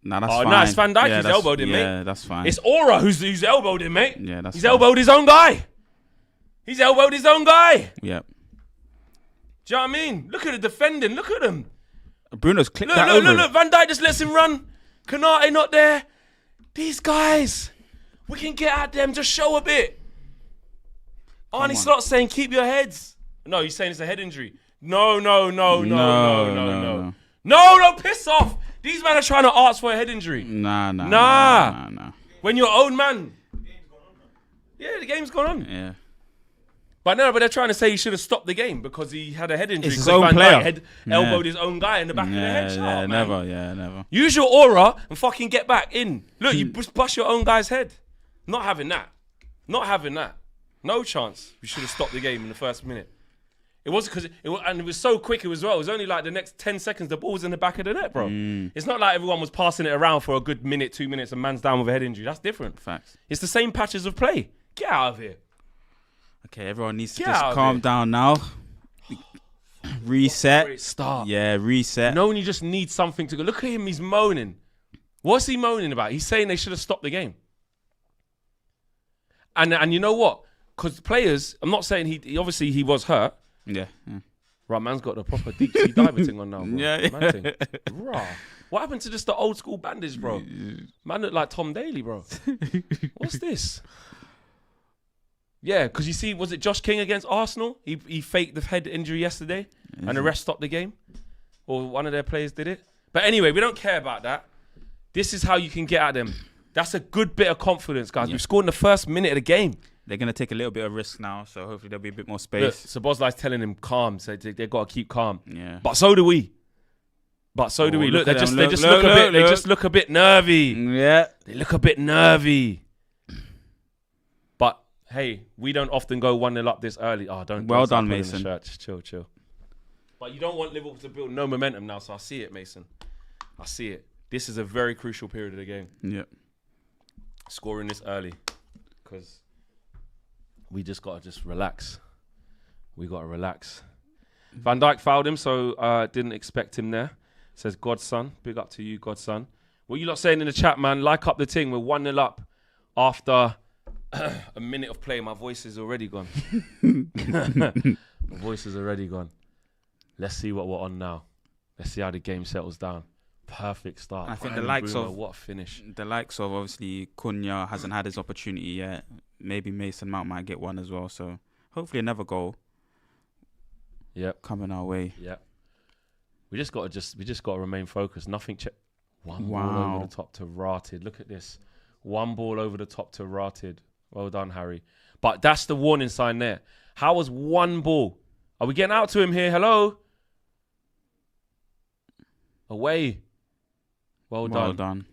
Nah, that's fine. No, it's Van Dijk who's elbowed him, mate. Yeah, that's fine. It's Aura who's elbowed him, mate. Yeah, that's He's fine. elbowed his own guy. He's elbowed his own guy. Yep. Do you know what I mean? Look at the defending. Look at him. Bruno's clicked that over. Look. Van Dijk just lets him run. Kanate not there. These guys. We can get at them. Just show a bit. Arnie Slot's saying, keep your heads. No, he's saying it's a head injury. No, piss off. These men are trying to ask for a head injury. Nah. When your own man. Yeah, the game's gone on. Yeah. But they're trying to say he should have stopped the game because he had a head injury. It's his own player. Elbowed his own guy in the back of the head. Never. Use your aura and fucking get back in. Look, you bust your own guy's head. Not having that. No chance. We should have stopped the game in the first minute. It wasn't because it was so quick as well. It was only like the next 10 seconds, the ball was in the back of the net, bro. It's not like everyone was passing it around for a good minute, 2 minutes, and man's down with a head injury. That's different. Facts. It's the same patches of play. Get out of here. Okay, everyone needs to just calm down now. Reset. Start. Yeah, reset. You know when you just need something to go. Look at him, he's moaning. What's he moaning about? He's saying they should have stopped the game. And you know what? Because players, I'm not saying he obviously he was hurt. Yeah. Right, man's got the proper deep sea diver thing on now, bro. Yeah. Man thing. Raw. What happened to just the old school bandage, bro? Man looked like Tom Daly, bro. What's this? Yeah, because you see, was it Josh King against Arsenal? He faked the head injury yesterday and the rest stopped the game. Or one of their players did it. But anyway, we don't care about that. This is how you can get at them. That's a good bit of confidence, guys. We've scored in the first minute of the game. They're going to take a little bit of risk now, so hopefully there'll be a bit more Look, space. Szoboszlai's telling him calm, so they've got to keep calm. Yeah. But so do we. Look, they at just them. look a bit nervy. Yeah. They look a bit nervy. But hey, we don't often go 1-0 up this early. Oh, don't. Well start done, pulling the Mason. shirt. Just chill. But you don't want Liverpool to build no momentum now, so I see it, Mason. I see it. This is a very crucial period of the game. Yeah. Scoring this early, because we just got to relax. We got to relax. Van Dijk fouled him, so didn't expect him there. Says Godson. Big up to you, Godson. What you lot saying in the chat, man? Like up the thing. We're 1-0 up after a minute of play. My voice is already gone. My voice is already gone. Let's see what we're on now. Let's see how the game settles down. Perfect start. I think Brian the likes Bruno, of what a finish. The likes of obviously Cunha hasn't had his opportunity yet. Maybe Mason Mount might get one as well. So hopefully another goal. Yep. Coming our way. Yep. We just got to remain focused. Nothing. One ball Wow. over the top to Ratid. Look at this. One ball over the top to Ratid. Well done, Harry. But that's the warning sign there. How was one ball? Are we getting out to him here? Hello. Away. Well done.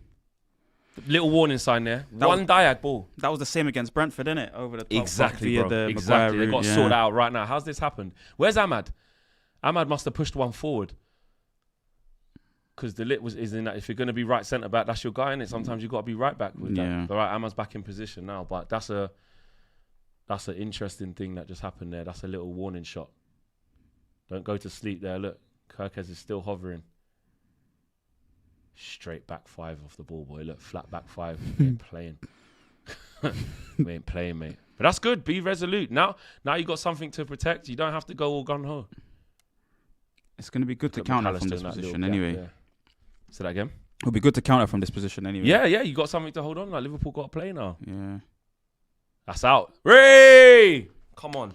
Little warning sign there. One diag ball. That was the same against Brentford, innit? Over the top. Exactly, via bro. the Exactly. Maguire They got route, sorted out right now. How's this happened? Where's Ahmad? Ahmad must have pushed one forward. Because the lit is in that. If you're going to be right centre back, that's your guy, innit? Sometimes you got to be right back with that. All right, Ahmad's back in position now, but that's an interesting thing that just happened there. That's a little warning shot. Don't go to sleep there. Look, Kirkez is still hovering. Straight back 5 off the ball, boy. Look, flat back 5. We ain't playing. We ain't playing, mate. But that's good. Be resolute. Now you got something to protect. You don't have to go all gun-ho. It's going to be good to counter from this position anyway. Yeah. Say that again. It'll be good to counter from this position anyway. Yeah. You got something to hold on. Like Liverpool got to play now. Yeah. That's out. Ray! Come on.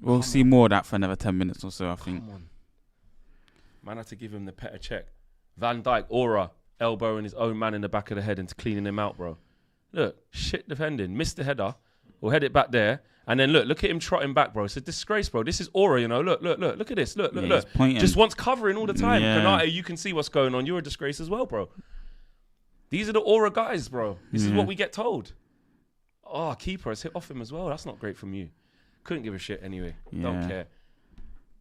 We'll see more of that for another 10 minutes or so, I think. Come on. Man had to give him the Petr check. Van Dijk, aura, elbowing his own man in the back of the head and cleaning him out, bro. Look, shit defending. Missed the header. We'll head it back there. And then look at him trotting back, bro. It's a disgrace, bro. This is aura, you know. Look at this. Look. Just wants covering all the time. Yeah. Konate, you can see what's going on. You're a disgrace as well, bro. These are the aura guys, bro. This is what we get told. Oh, keeper has hit off him as well. That's not great from you. Couldn't give a shit anyway. Don't care.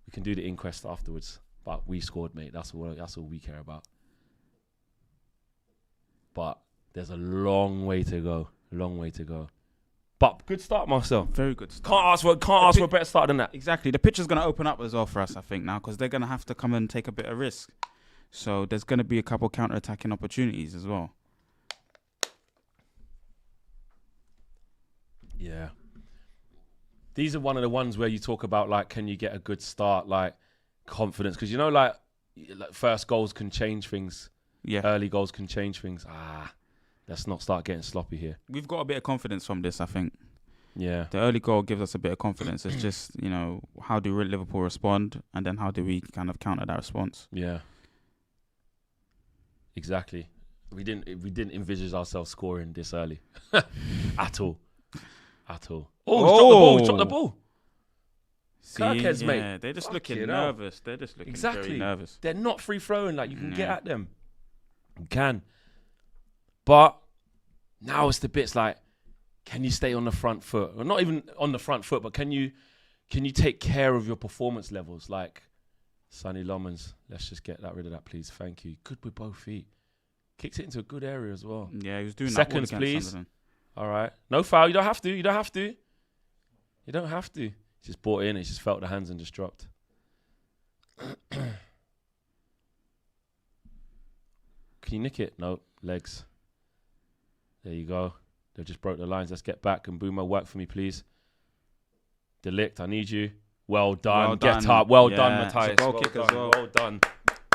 We can do the inquest afterwards. But we scored, mate. That's all we care about. But there's a long way to go. But good start, Marcel. Very good start. Can't ask for a better start than that. Exactly. The pitch is going to open up as well for us, I think, now, because they're going to have to come and take a bit of risk. So there's going to be a couple counter-attacking opportunities as well. Yeah. These are one of the ones where you talk about, like, can you get a good start, like, confidence? Because, you know, like first goals can change things. Yeah. Early goals can change things. Let's not start getting sloppy here. We've got a bit of confidence from this, I think. Yeah. The early goal gives us a bit of confidence. It's just, you know, how do Liverpool respond? And then how do we kind of counter that response? Yeah. Exactly. We didn't envisage ourselves scoring this early. At all. Oh, he's dropped the ball. Kirkez, mate. They're just Fucking looking hell. nervous. They're just looking very nervous. They're not free throwing. Like, you can get at them. You can. But now it's the bits like, can you stay on the front foot? Or not even on the front foot, but can you take care of your performance levels? Like Sonny Lomans. Let's just get rid of that, please. Thank you. Good with both feet. Kicked it into a good area as well. Yeah, he was doing Seconds, that all please. against Sunderland. All right. No foul. You don't have to. Just brought it in. He just felt the hands and just dropped. Can you nick it? No. Legs. There you go. They just broke the lines. Let's get back. And Boomer, work for me, please. Delict, I need you. Well done. Get up. Well done, Matthias. Goal kick as well.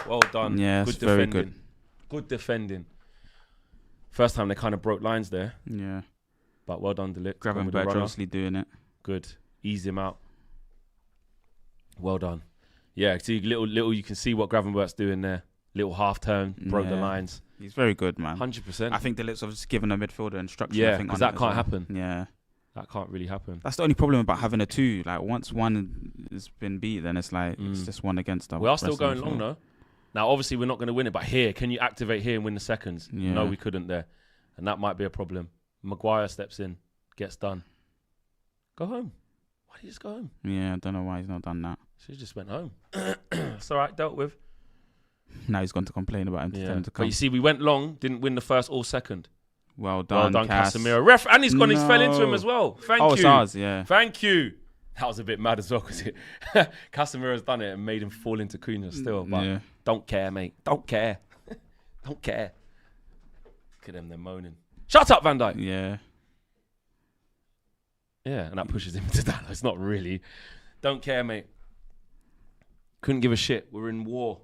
Well done. Yeah, good it's very defending. Good defending. First time they kind of broke lines there. Yeah. But well done, Delict. Gravenberg obviously doing it. Good. Ease him out. Well done. Yeah, see, little you can see what Gravenberg's doing there. Little half turn, broke the lines. He's very good, man. 100%. I think Delit's obviously given a midfielder instruction. Yeah, I think because that can't happen. Yeah. That can't really happen. That's the only problem about having a 2. Like once one has been beat, then it's like it's just one against them. We are still going long though. Now, obviously, we're not going to win it, but here, can you activate here and win the seconds? Yeah. No, we couldn't there, and that might be a problem. Maguire steps in, gets done. Go home. Why did you just go home? Yeah, I don't know why he's not done that. Should have just went home. It's all right, dealt with. Now he's gone to complain about him. To tell him to But come. you see, we went long, didn't win the first or second. Well done, Cass. Casemiro. Ref, and he's gone. He's fell into him No. as well. Thank Oh, you. it's ours, yeah. Thank you. That was a bit mad as well because Casemiro's done it and made him fall into Cunha still. But Yeah. don't care, mate. Don't care. Don't care. Look at them, they're moaning. Shut up, Van Dijk. Yeah. Yeah, and that pushes him to that. It's not really. Don't care, mate. Couldn't give a shit. We're in war.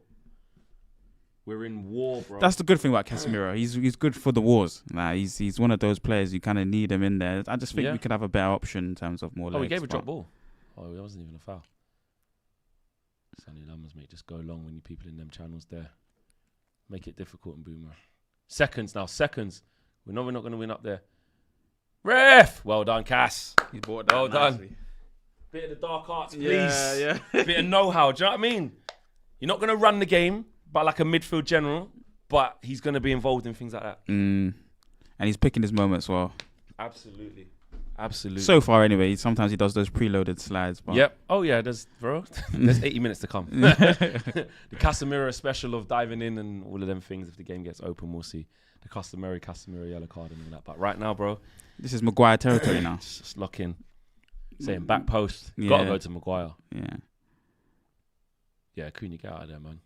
We're in war, bro. That's the good thing about Casemiro. He's good for the wars. Like, he's one of those players you kind of need him in there. I just think we could have a better option in terms of more legs. Oh, we gave a drop ball. Oh, it wasn't even a foul. Sonny Lammers, mate. Just go long when you people in them channels there. Make it difficult and Boomer. Seconds now. Seconds. We know we're not going to win up there. Ref! Well done, Cass. He's bought that Well done. nicely. Bit of the dark arts, please. Yeah. Bit of know-how. Do you know what I mean? You're not going to run the game, but like a midfield general, but he's going to be involved in things like that. And he's picking his moments well. Absolutely. Absolutely. So far, anyway. Sometimes he does those preloaded slides. But Yep. Oh, yeah, there's 80 minutes to come. The Casemiro special of diving in and all of them things. If the game gets open, we'll see. The Casemiro yellow card and all that. But right now, bro, this is Maguire territory now. just lock in. Saying back post. Yeah. Got to go to Maguire. Yeah. Yeah, Cunha, get out of there, man.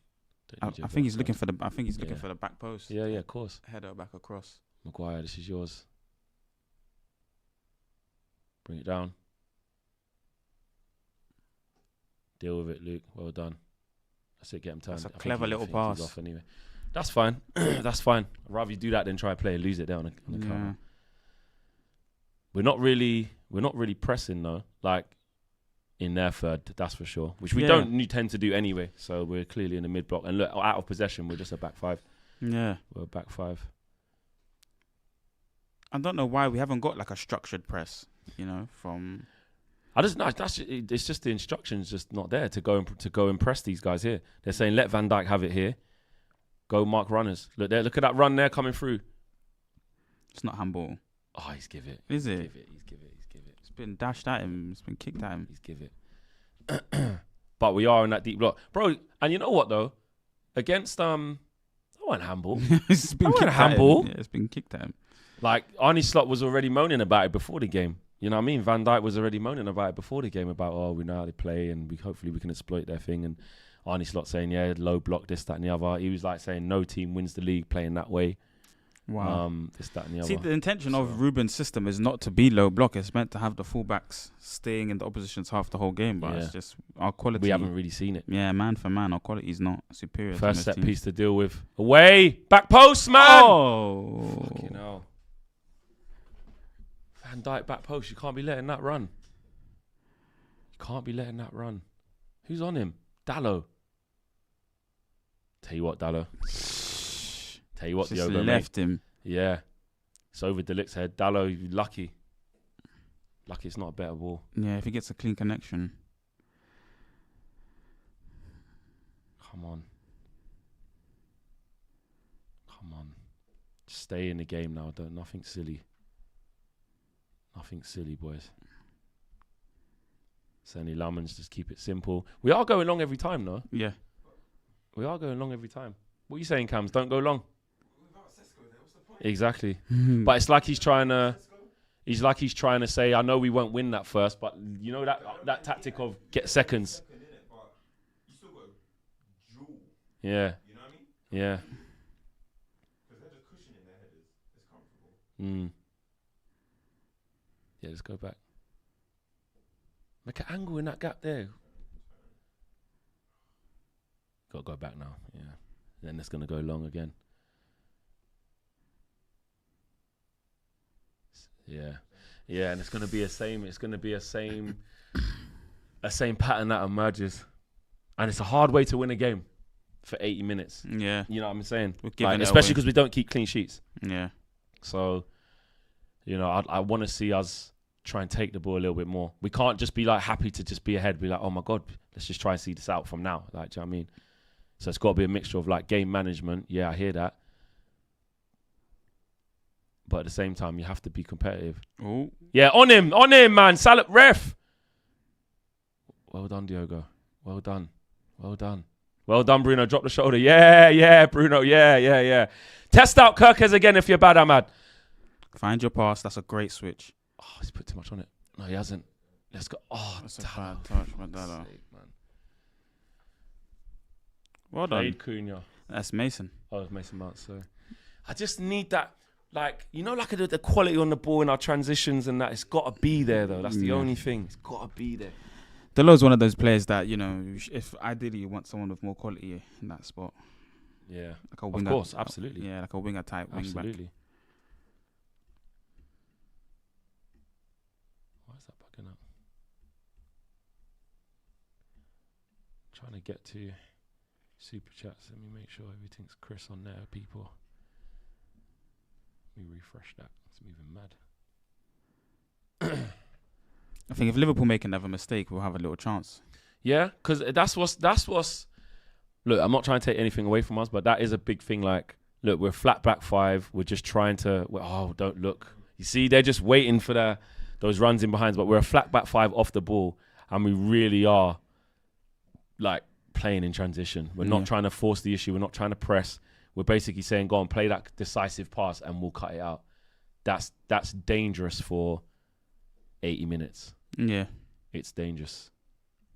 I think he's looking for the. I think he's looking for the back post. Yeah, of course. Header back across. Maguire, this is yours. Bring it down. Deal with it, Luke. Well done. That's it. Get him turned. That's a I think clever little he's pass. off anyway. That's fine. That's fine. I'd rather you do that than try and play and lose it there on the counter. We're not really pressing though. Like in their third, that's for sure. Which we don't tend to do anyway. So we're clearly in the mid block. And look, out of possession, we're just a back 5. Yeah. We're a back 5. I don't know why we haven't got like a structured press. From. It's just the instructions just not there to go and press these guys here. They're saying let Van Dijk have it here. Go mark runners. Look there. Look at that run there coming through. It's not handball. Oh, he's give it. Is it? He's give it. It's been dashed at him. It's been kicked at him. He's give it. But we are in that deep block, bro. And you know what though? Against that wasn't handball. It's been That wasn't kicked at handball. him. Yeah, it's been kicked at him. Like Arne Slot was already moaning about it before the game. You know what I mean? Van Dijk was already moaning about it before the game about we know how they play and hopefully we can exploit their thing. And Arne Slot saying low block, this, that, and the other. He was like saying no team wins the league playing that way. Wow. This, that, and the See, other. the intention of Ruben's system is not to be low block. It's meant to have the fullbacks staying in the opposition's half the whole game. But it's just our quality. We haven't really seen it. Yeah, man for man, our quality is not superior. First to set most teams. piece to deal with. Away! Back post, man! Oh! Fucking hell. Van Dijk back post. You can't be letting that run. Who's on him? Dallo. Tell you what, Dallo. Tell you what, Just Diogo, left mate. him. Yeah. It's over Delict's head. Dallo, lucky. Lucky it's not a better ball. Yeah, if he gets a clean connection. Come on. Just stay in the game now. Nothing silly. Nothing silly, boys. Sonny Lammers, just keep it simple. We are going long every time, though. Yeah. We are going long every time. What are you saying, Cams? Don't go long. Exactly. But it's like he's trying to. He's like he's trying to say, I know we won't win that first, but you know that tactic of get seconds. Yeah. You know what I mean? Yeah. Because they're just cushioning their headers. It's comfortable. Yeah, let's go back. Make an angle in that gap there. Got to go back now. Yeah. Then it's going to go long again. Yeah. Yeah, and it's going to be a same. It's going to be a same pattern that emerges. And it's a hard way to win a game for 80 minutes. Yeah. You know what I'm saying? We're giving it especially away. because we don't keep clean sheets. Yeah. So, I want to see us try and take the ball a little bit more. We can't just be like happy to just be ahead. Be like, oh my God, let's just try and see this out from now. Like, do you know what I mean? So it's got to be a mixture of like game management. Yeah, I hear that. But at the same time, you have to be competitive. Oh, Yeah, on him, man. Salad ref. Well done, Diogo. Well done. Well done. Well done, Bruno. Drop the shoulder. Yeah, Bruno. Yeah. Test out Kirkes again if you're bad, Ahmad. find your pass. That's a great switch. Oh, he's put too much on it. No, he hasn't. Let's go. Oh, That's a Dalo. bad touch, my Dalo. Sake, man. Well done. Played Cunha. That's Mason. Oh, it's Mason Mount. So I just need that, like, you know, like the quality on the ball in our transitions and that. It's got to be there, though. That's the only thing. It's got to be there. Delo's one of those players that, you know, if ideally you want someone with more quality in that spot. Yeah. Like a Of winger. course, absolutely. Yeah, like a winger type wing back. Absolutely. Why is that bugging up? Trying to get to super chats. Let me make sure everything's Chris on there, people. Let me refresh that. It's moving mad. I think if Liverpool make another mistake, we'll have a little chance. Yeah, because that's what's. Look, I'm not trying to take anything away from us, but that is a big thing. Like, look, we're flat back five. We're just trying to. Oh, don't look. You see, they're just waiting for those runs in behinds. But we're a flat back five off the ball, and we really are, like, playing in transition. We're not trying to force the issue. We're not trying to press. We're basically saying, go on, play that decisive pass, and we'll cut it out. That's dangerous for 80 minutes. Yeah. It's dangerous.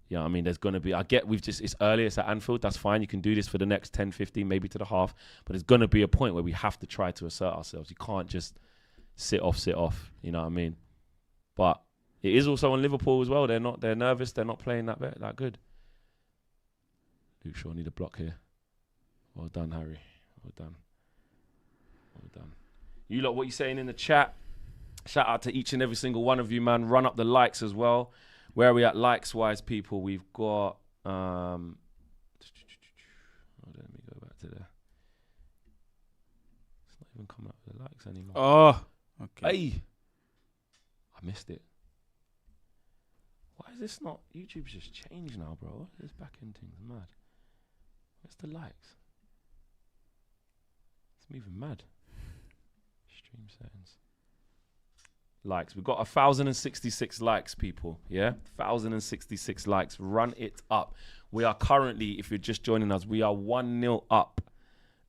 Yeah, I mean, there's going to be, it's early, it's at Anfield, that's fine. You can do this for the next 10, 15, maybe to the half. But there's going to be a point where we have to try to assert ourselves. You can't just sit off. You know what I mean? But it is also on Liverpool as well. They're nervous. They're not playing that good. Luke Shaw need a block here. Well done, Harry. Well done. You lot, what you saying in the chat? Shout out to each and every single one of you, man. Run up the likes as well. Where are we at likes-wise, people? We've got... let me go back to there. It's not even coming up with the likes anymore. Oh, okay. Hey! I missed it. Why is this not... YouTube's just changed now, bro. This back-end thing's mad. Where's the likes? It's moving mad. Stream settings. Likes. We've got 1,066 likes, people. Yeah? 1,066 likes. Run it up. We are currently, if you're just joining us, we are 1-0 up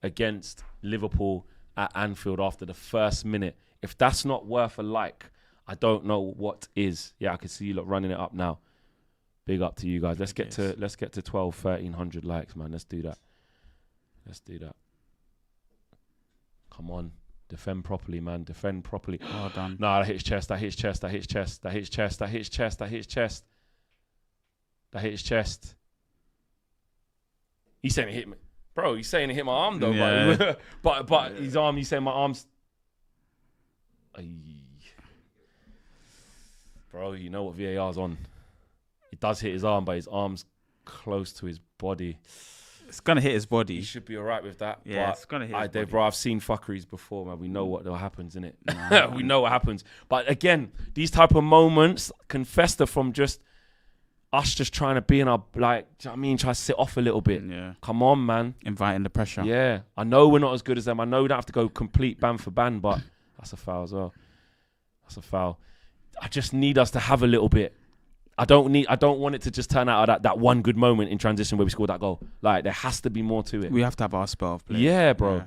against Liverpool at Anfield after the first minute. If that's not worth a like, I don't know what is. Yeah, I can see you lot running it up now. Big up to you guys. Let's get to 12, 1,300 likes, man. Let's do that. Come on. Defend properly, man. Defend properly. Well done. No, that hits chest. He's saying it hit me. Bro, he's saying it hit my arm, though. Yeah. But his arm, he's saying my arm's... Ay. Bro, you know what VAR's on. It does hit his arm, but his arm's close to his body. It's going to hit his body. He should be all right with that. Yeah, but it's going to hit his body. Bro, I've seen fuckeries before, man. We know what happens, innit? We know what happens. But again, these type of moments can fester from just us just trying to be in our, like, do you know what I mean? Try to sit off a little bit. Yeah. Come on, man. Inviting the pressure. Yeah. I know we're not as good as them. I know we don't have to go complete ban for ban, but that's a foul as well. That's a foul. I just need us to have a little bit. I don't want it to just turn out of that one good moment in transition where we scored that goal. Like, there has to be more to it. We have to have our spell of play. Yeah, bro. Yeah.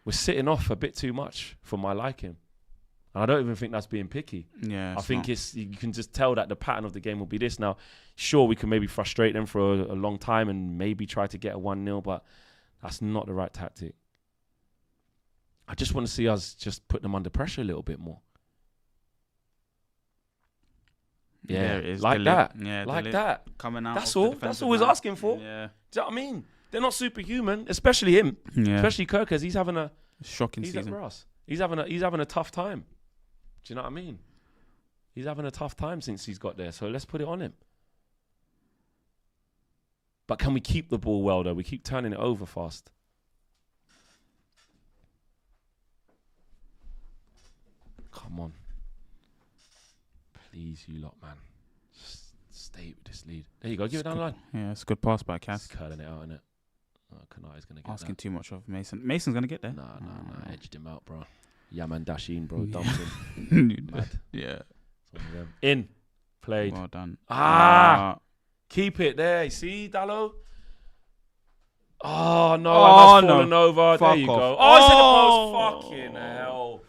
We're sitting off a bit too much for my liking. And I don't even think that's being picky. Yeah. I think you can just tell that the pattern of the game will be this. Now, sure, we can maybe frustrate them for a long time and maybe try to get a 1-0, but that's not the right tactic. I just want to see us just put them under pressure a little bit more. Yeah, it is. like that. Yeah, like that. Coming out. That's of the all. That's defensive all he's line. asking for. Yeah. Do you know what I mean? They're not superhuman, especially him. Yeah. Especially Kirkes. He's having a Shocking he's season. at Ross. He's having a tough time. Do you know what I mean? He's having a tough time since he's got there. So let's put it on him. But can we keep the ball well, though? We keep turning it over fast. Come on. Jeez, you lot, man. Just stay with this lead. There you go. Give it down the line. Yeah, it's a good pass by Cass. He's curling it out, innit? Kanai's going to get Asking that. too much of Mason. Mason's going to get there. Nah. Edged him out, bro. Yaman Dashin, bro. Dumped him. Mad. Yeah. It's one of them. In. Played. Well done. Keep it there. You see, Dallo? Oh, no. Oh, I've fallen over. Fuck there you off. go. Oh, it's in the post. Fucking hell.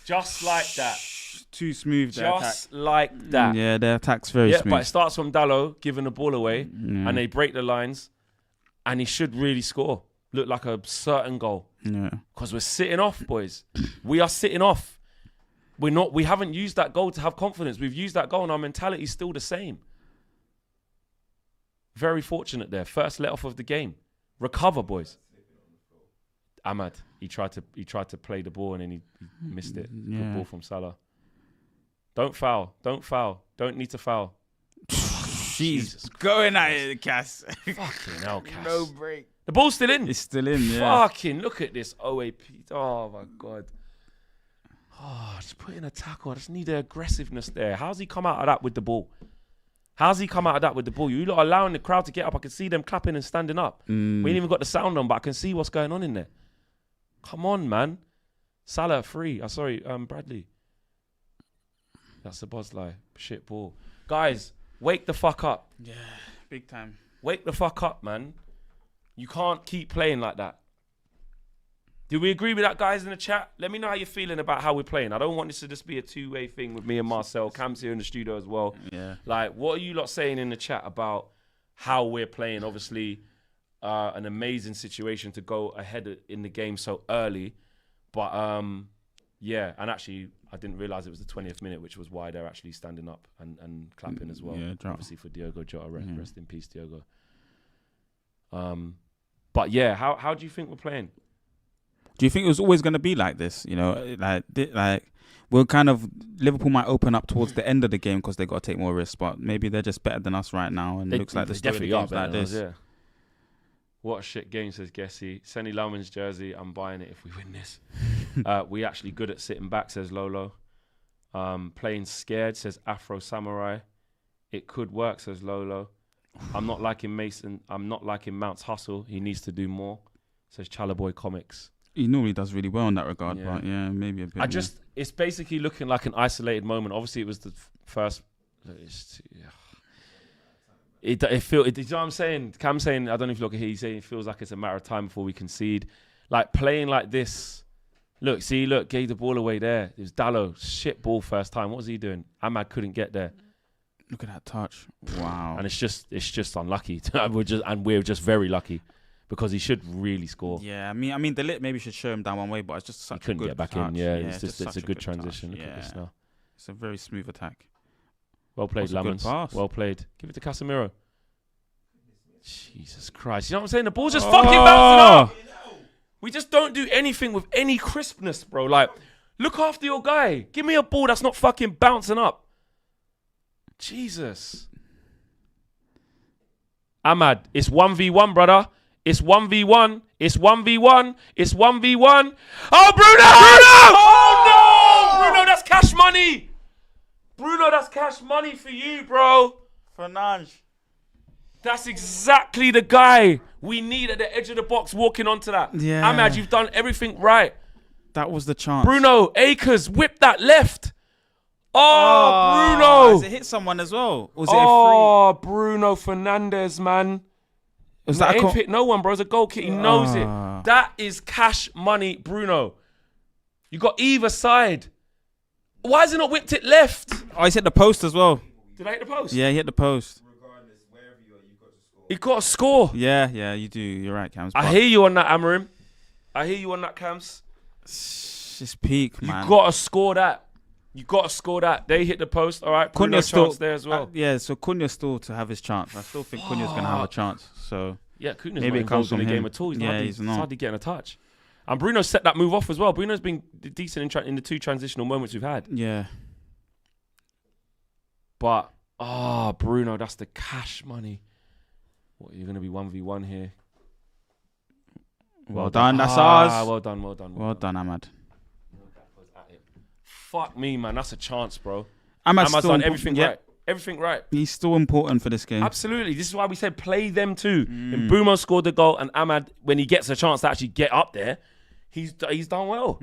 Just like that. Too smooth, their attack. Just like that. Yeah, their attack's very smooth. But it starts from Dallo giving the ball away, Yeah. and they break the lines, and he should really score. Look like a certain goal. Yeah. Because we're sitting off, boys. We are sitting off. We haven't used that goal to have confidence. We've used that goal, and our mentality's still the same. Very fortunate there. First let off of the game. Recover, boys. Ahmad, he tried to play the ball and then he missed it. Yeah. Good ball from Salah. Don't foul. Don't need to foul. Jesus. Going at it, Cass. Fucking hell, Cass. No break. The ball's still in. It's still in, yeah. Fucking look at this OAP. Oh my God. Oh, just put in a tackle. I just need the aggressiveness there. How's he come out of that with the ball? You lot are allowing the crowd to get up. I can see them clapping and standing up. We ain't even got the sound on, but I can see what's going on in there. Come on, man. Salah free. Bradley. That's a Bosley. Shit ball. Guys, wake the fuck up. Yeah, big time. Wake the fuck up, man. You can't keep playing like that. Do we agree with that, guys, in the chat? Let me know how you're feeling about how we're playing. I don't want this to just be a two-way thing with me and Marcel. Cam's here in the studio as well. Yeah. Like, what are you lot saying in the chat about how we're playing? Obviously, an amazing situation to go ahead in the game so early. But, yeah, and actually, I didn't realise it was the 20th minute, which was why they're actually standing up and clapping as well. Yeah, obviously for Diogo Jota. Rest in peace, Diogo. But, yeah, how do you think we're playing? Do you think it was always going to be like this? You know, like we're kind of Liverpool might open up towards the end of the game because they got to take more risks, but maybe they're just better than us right now, and it looks like the story of the game's like this. Yeah. What a shit game, says Gessie. Senny Lauman's jersey, I'm buying it if we win this. We actually good at sitting back, says Lolo. Playing scared, says Afro Samurai. It could work, says Lolo. I'm not liking Mason. I'm not liking Mount's hustle. He needs to do more, says Chalaboy Comics. He normally does really well in that regard, Yeah. but yeah, maybe a bit. It's basically looking like an isolated moment. Obviously, it was the first. You know what I'm saying? Cam's saying, I don't know if you look at here, he's saying it feels like it's a matter of time before we concede. Like, playing like this. Look, gave the ball away there. It was Dallo, shit ball first time. What was he doing? Ahmad couldn't get there. Look at that touch. Wow. And it's just unlucky. we're just very lucky. Because he should really score. Yeah, I mean, the lit maybe should show him down one way, but it's just such he couldn't a good get back touch. in. Yeah, it's a good transition. Touch. Look at this now. It's a very smooth attack. Well played, That's a good Lamans. pass. Well played. Give it to Casemiro. Jesus Christ. You know what I'm saying? The ball's just fucking bouncing up. We just don't do anything with any crispness, bro. Like, look after your guy. Give me a ball that's not fucking bouncing up. Jesus. Ahmad, it's 1v1, brother. It's 1v1. It's 1v1. It's 1v1. Oh, Bruno! Oh, no! Bruno, that's cash money. Bruno, that's cash money for you, bro. Fernandes. That's exactly the guy we need at the edge of the box walking onto that. Yeah. Ahmad, you've done everything right. That was the chance. Bruno, Akers, whip that left. Oh, Bruno. Has it hit someone as well? Or was Oh, Bruno Fernandes, man. Was that ain't hit no one, bro. It's a goal kick. He knows it. That is cash money, Bruno. You got either side. Why has he not whipped it left? Oh, he's hit the post as well. Did I hit the post? Yeah, he hit the post. Regardless, wherever you are, you've got to score. He got a score. Yeah, you do. You're right, Cams. I hear you on that, Amarim. I hear you on that, Cams. It's peak, man. You got to score that. They hit the post. All right. Cunha's chance there as well. Yeah, so Cunha still to have his chance. I still think Cunha's going to have a chance. So yeah, Cunha's maybe not it comes involved in from the game him. at all. He's not. hardly getting a touch. And Bruno set that move off as well. Bruno's been decent in the two transitional moments we've had. Yeah. But, Bruno, that's the cash money. What, you're going to be 1v1 here? Well done. That's ours. Well done. Well done, Ahmad. Fuck me, man. That's a chance, bro. Ahmad's Ahmad's still done impo- everything yeah. right. Everything right. He's still important for this game. Absolutely. This is why we said play them too. And Bruno scored the goal, and Ahmad, when he gets a chance to actually get up there, he's done well.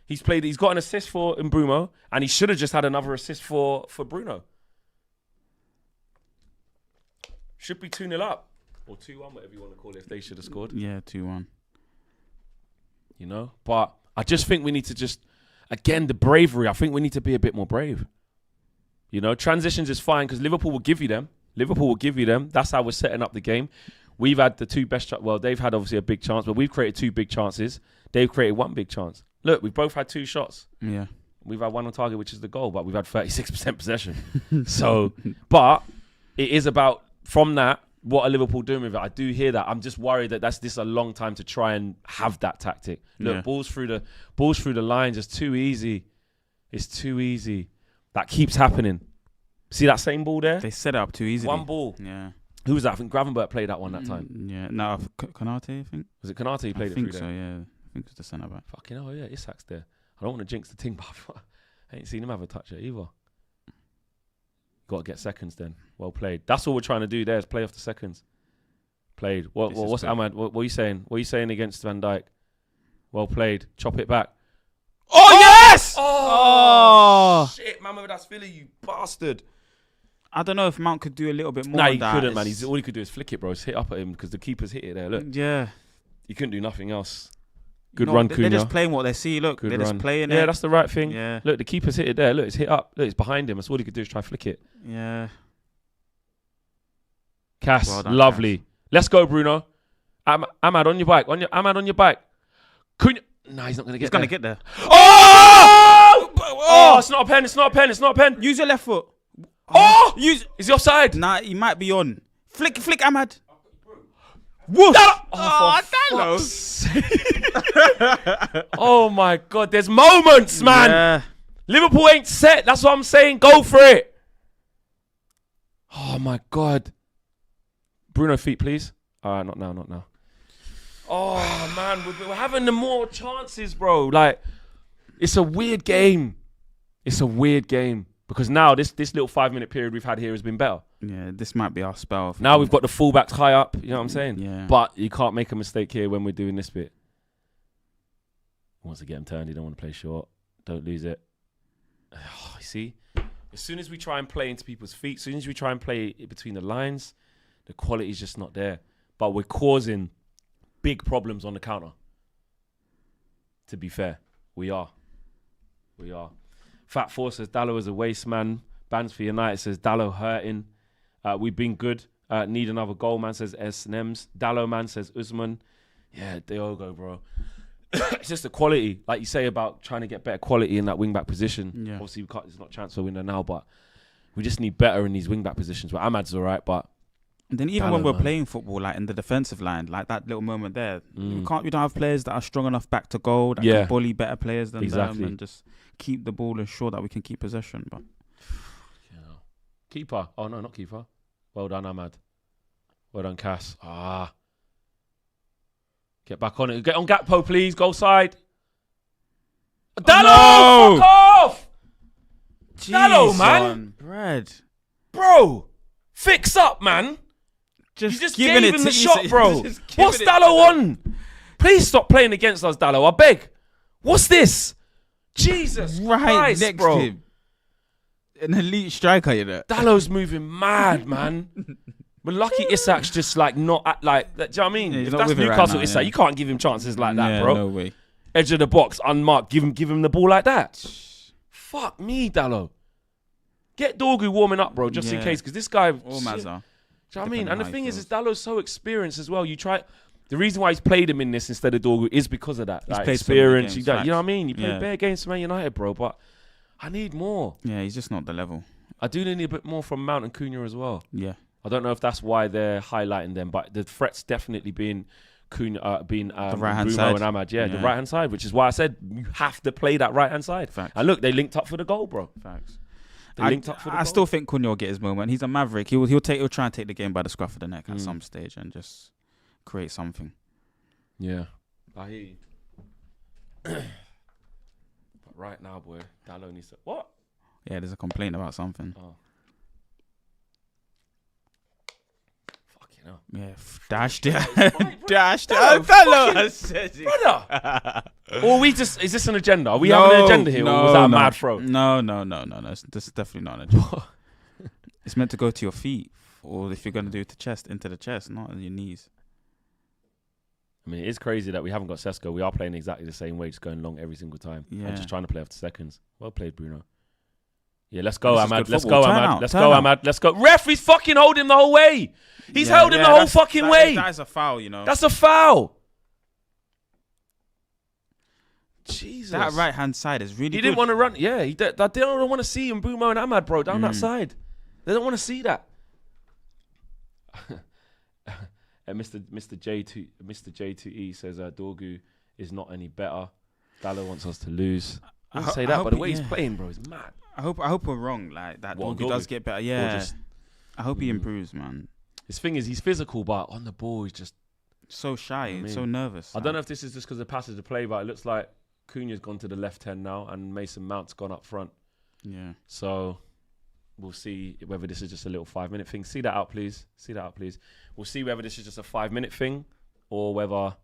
He's got an assist for Mbeumo, and he should have just had another assist for Bruno. Should be 2-0 up. Or 2-1, whatever you want to call it, if they should have scored. Yeah, 2-1. You know? But I just think we need to just, again, the bravery. I think we need to be a bit more brave. You know, transitions is fine because Liverpool will give you them. That's how we're setting up the game. We've had the two best... well, they've had obviously a big chance, but we've created 2 big chances. They've created 1 big chance. Look, we've both had 2 shots. Yeah. We've had 1 on target, which is the goal, but we've had 36% possession. So, but it is about, from that, what are Liverpool doing with it? I do hear that. I'm just worried that this is a long time to try and have that tactic. Look, balls through the lines is too easy. It's too easy. That keeps happening. See that same ball there? They set it up too easily. 1 ball. Yeah. Who was that? I think Gravenberch played that one that time. Yeah. No, Konate, I think. Was it Konate who played it through there? I think so, yeah. I think it's the centre back. Fucking hell, yeah. Isak's there. I don't want to jinx the thing, but I ain't seen him have a touch it either. Got to get seconds then. Well played. That's all we're trying to do there is play off the seconds. Played. What's Ahmad? What are you saying? What are you saying against Van Dijk? Well played. Chop it back. Oh, yes! Oh, shit, Mama, that's Philly, you bastard. I don't know if Mount could do a little bit more. Nah, he couldn't, man. All he could do is flick it, bro. Just hit up at him because the keeper's hit it there. Look. Yeah. He couldn't do nothing else. Good run, Cunha. They're just playing what they see. Look, they're just playing it. Yeah, that's the right thing. Yeah. Look, the keeper's hit it there. Look, it's hit up. Look, it's behind him. That's all he could do is try to flick it. Yeah. Cass, Well done, lovely. Cass. Let's go, Bruno. Ahmad on your bike. Ahmad on your bike. Cunha. Nah, he's not going to get there. He's going to get there. Oh! Oh, it's not a pen. It's not a pen. It's not a pen. Use your left foot. Oh! Is he offside? Nah, he might be on. Flick, Ahmad. Woof! Dallo! Oh my God, there's moments, man. Yeah. Liverpool ain't set. That's what I'm saying. Go for it. Oh my God. Bruno, feet, please. All right, not now. Oh man, we're having the more chances, bro. Like, it's a weird game. Because now this little 5-minute period we've had here has been better. Yeah, this might be our spell. Now we've got the fullbacks high up. You know what I'm saying? Yeah. But you can't make a mistake here when we're doing this bit. He wants to get him turned. He don't want to play short. Don't lose it. Oh, you see? As soon as we try and play into people's feet, as soon as we try and play it between the lines, the quality is just not there. But we're causing big problems on the counter. To be fair, we are. Fat Four says Dallo is a waste man. Bands for United says Dallo hurting. We've been good. Need another goal, man, says S&Ms. Dallo, man, says Usman. Yeah, Diogo, bro. It's just the quality. Like you say about trying to get better quality in that wing-back position. Yeah. Obviously, it's not transfer window now, but we just need better in these wing-back positions. Where Ahmad's all right, but... And then even when we're playing football, like in the defensive line, like that little moment there, we don't have players that are strong enough back to goal, that can bully better players than them and just keep the ball and ensure that we can keep possession. But keeper. Oh, no, not keeper. Well done, Ahmad. Well done, Cass. Get back on it. Get on Gakpo, please. Goal side. Dallo! Fuck off! Dallo, man. Bread. Bro, fix up, man. You just gave him the shot, bro. What's Dallo on? Please stop playing against us, Dallo. I beg. What's this? Jesus Christ, next bro. to him. An elite striker, you know. Dallo's moving mad, man. But lucky Isak's just like not like that. Do you know what I mean? Yeah, if that's Newcastle Isak, you can't give him chances like that, bro. No way. Edge of the box, unmarked. Give him the ball like that. Fuck me, Dallo. Get Dorgu warming up, bro, just in case, because this guy. Or Mazza. Do you know what I mean? And the thing is Dallo's so experienced as well. You try. The reason why he's played him in this instead of Dorgu is because of that. Like, experience. You know what I mean? You play bare games for Man United, bro, but I need more. Yeah, he's just not the level. I do need a bit more from Mount and Cunha as well. Yeah. I don't know if that's why they're highlighting them, but the threat's definitely been Cunha, the right-hand Bruno side. and Ahmad. Yeah, the right-hand side, which is why I said you have to play that right-hand side. Facts. And look, they linked up for the goal, bro. Facts. I still think Cunha will get his moment. He's a maverick. He'll try and take the game by the scruff of the neck at some stage and just create something. Yeah, I hear you. But right now, boy, Dallo needs to... What? Yeah, there's a complaint about something. Oh. Fucking hell. Yeah, dashed it. Right, Dashed it. No, Hello, fucking- Brother! Or we just, is this an agenda? Are we having an agenda here? Or was that a mad throw? No. This is definitely not an agenda. It's meant to go to your feet, or if you're going to do it to chest, into the chest, not on your knees. I mean, it is crazy that we haven't got Sesko. We are playing exactly the same way, just going long every single time. Yeah. And just trying to play after seconds. Well played, Bruno. Yeah, let's go, This is Ahmad. good Let's football. go, Turn Ahmad. out, Let's turn go, out. Ahmad. Let's go. Ref, he's fucking holding him the whole way. He's held him the whole fucking way. That is a foul, you know. That's a foul. Jesus. That right hand side is really He good. didn't want to run. Yeah, they don't want to see him, Bruno and Ahmad, bro, down that side. They don't want to see that. And Mr. J2E says Dorgu is not any better. Dallo wants us to lose. I didn't say that, but the way he's playing, bro, is mad. I hope we're wrong. Like that What, Dorgu does Dorgu? get better. Yeah. just- I hope he improves, man. His thing is he's physical, but on the ball he's just. So shy and mean, so nervous. I don't know if this is just because of the passage of play, but it looks like Cunha's gone to the left hand now, and Mason Mount's gone up front. Yeah. So we'll see whether this is just a little 5-minute thing. See that out, please. We'll see whether this is just a 5-minute thing or whether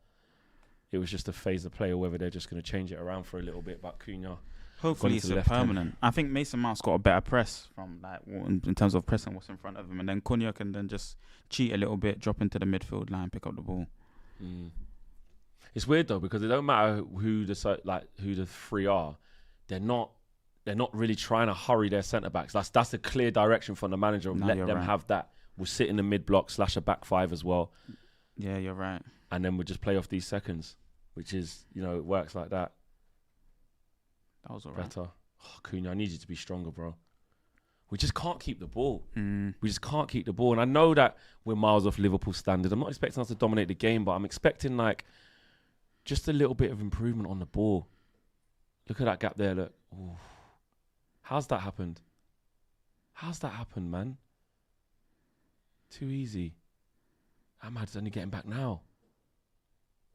it was just a phase of play or whether they're just going to change it around for a little bit. But Cunha, Hopefully to it's the a left hand. permanent. I think Mason Mount's got a better press from like in terms of pressing what's in front of him, and then Cunha can then just cheat a little bit, drop into the midfield line, pick up the ball. It's weird though because it don't matter who the three are. They're not really trying to hurry their centre backs. That's the clear direction from the manager. No, Let you're them right. have that. We'll sit in the mid block / a back five as well, Yeah, you're right. and then we'll just play off these seconds, which is it works like that. That was alright. Better. Oh, Cunha, I need you to be stronger, bro. We just can't keep the ball. We just can't keep the ball. And I know that we're miles off Liverpool standard. I'm not expecting us to dominate the game, but I'm expecting like just a little bit of improvement on the ball. Look at that gap there, look. Ooh. How's that happened? Man? Too easy. Ahmad's only getting back now.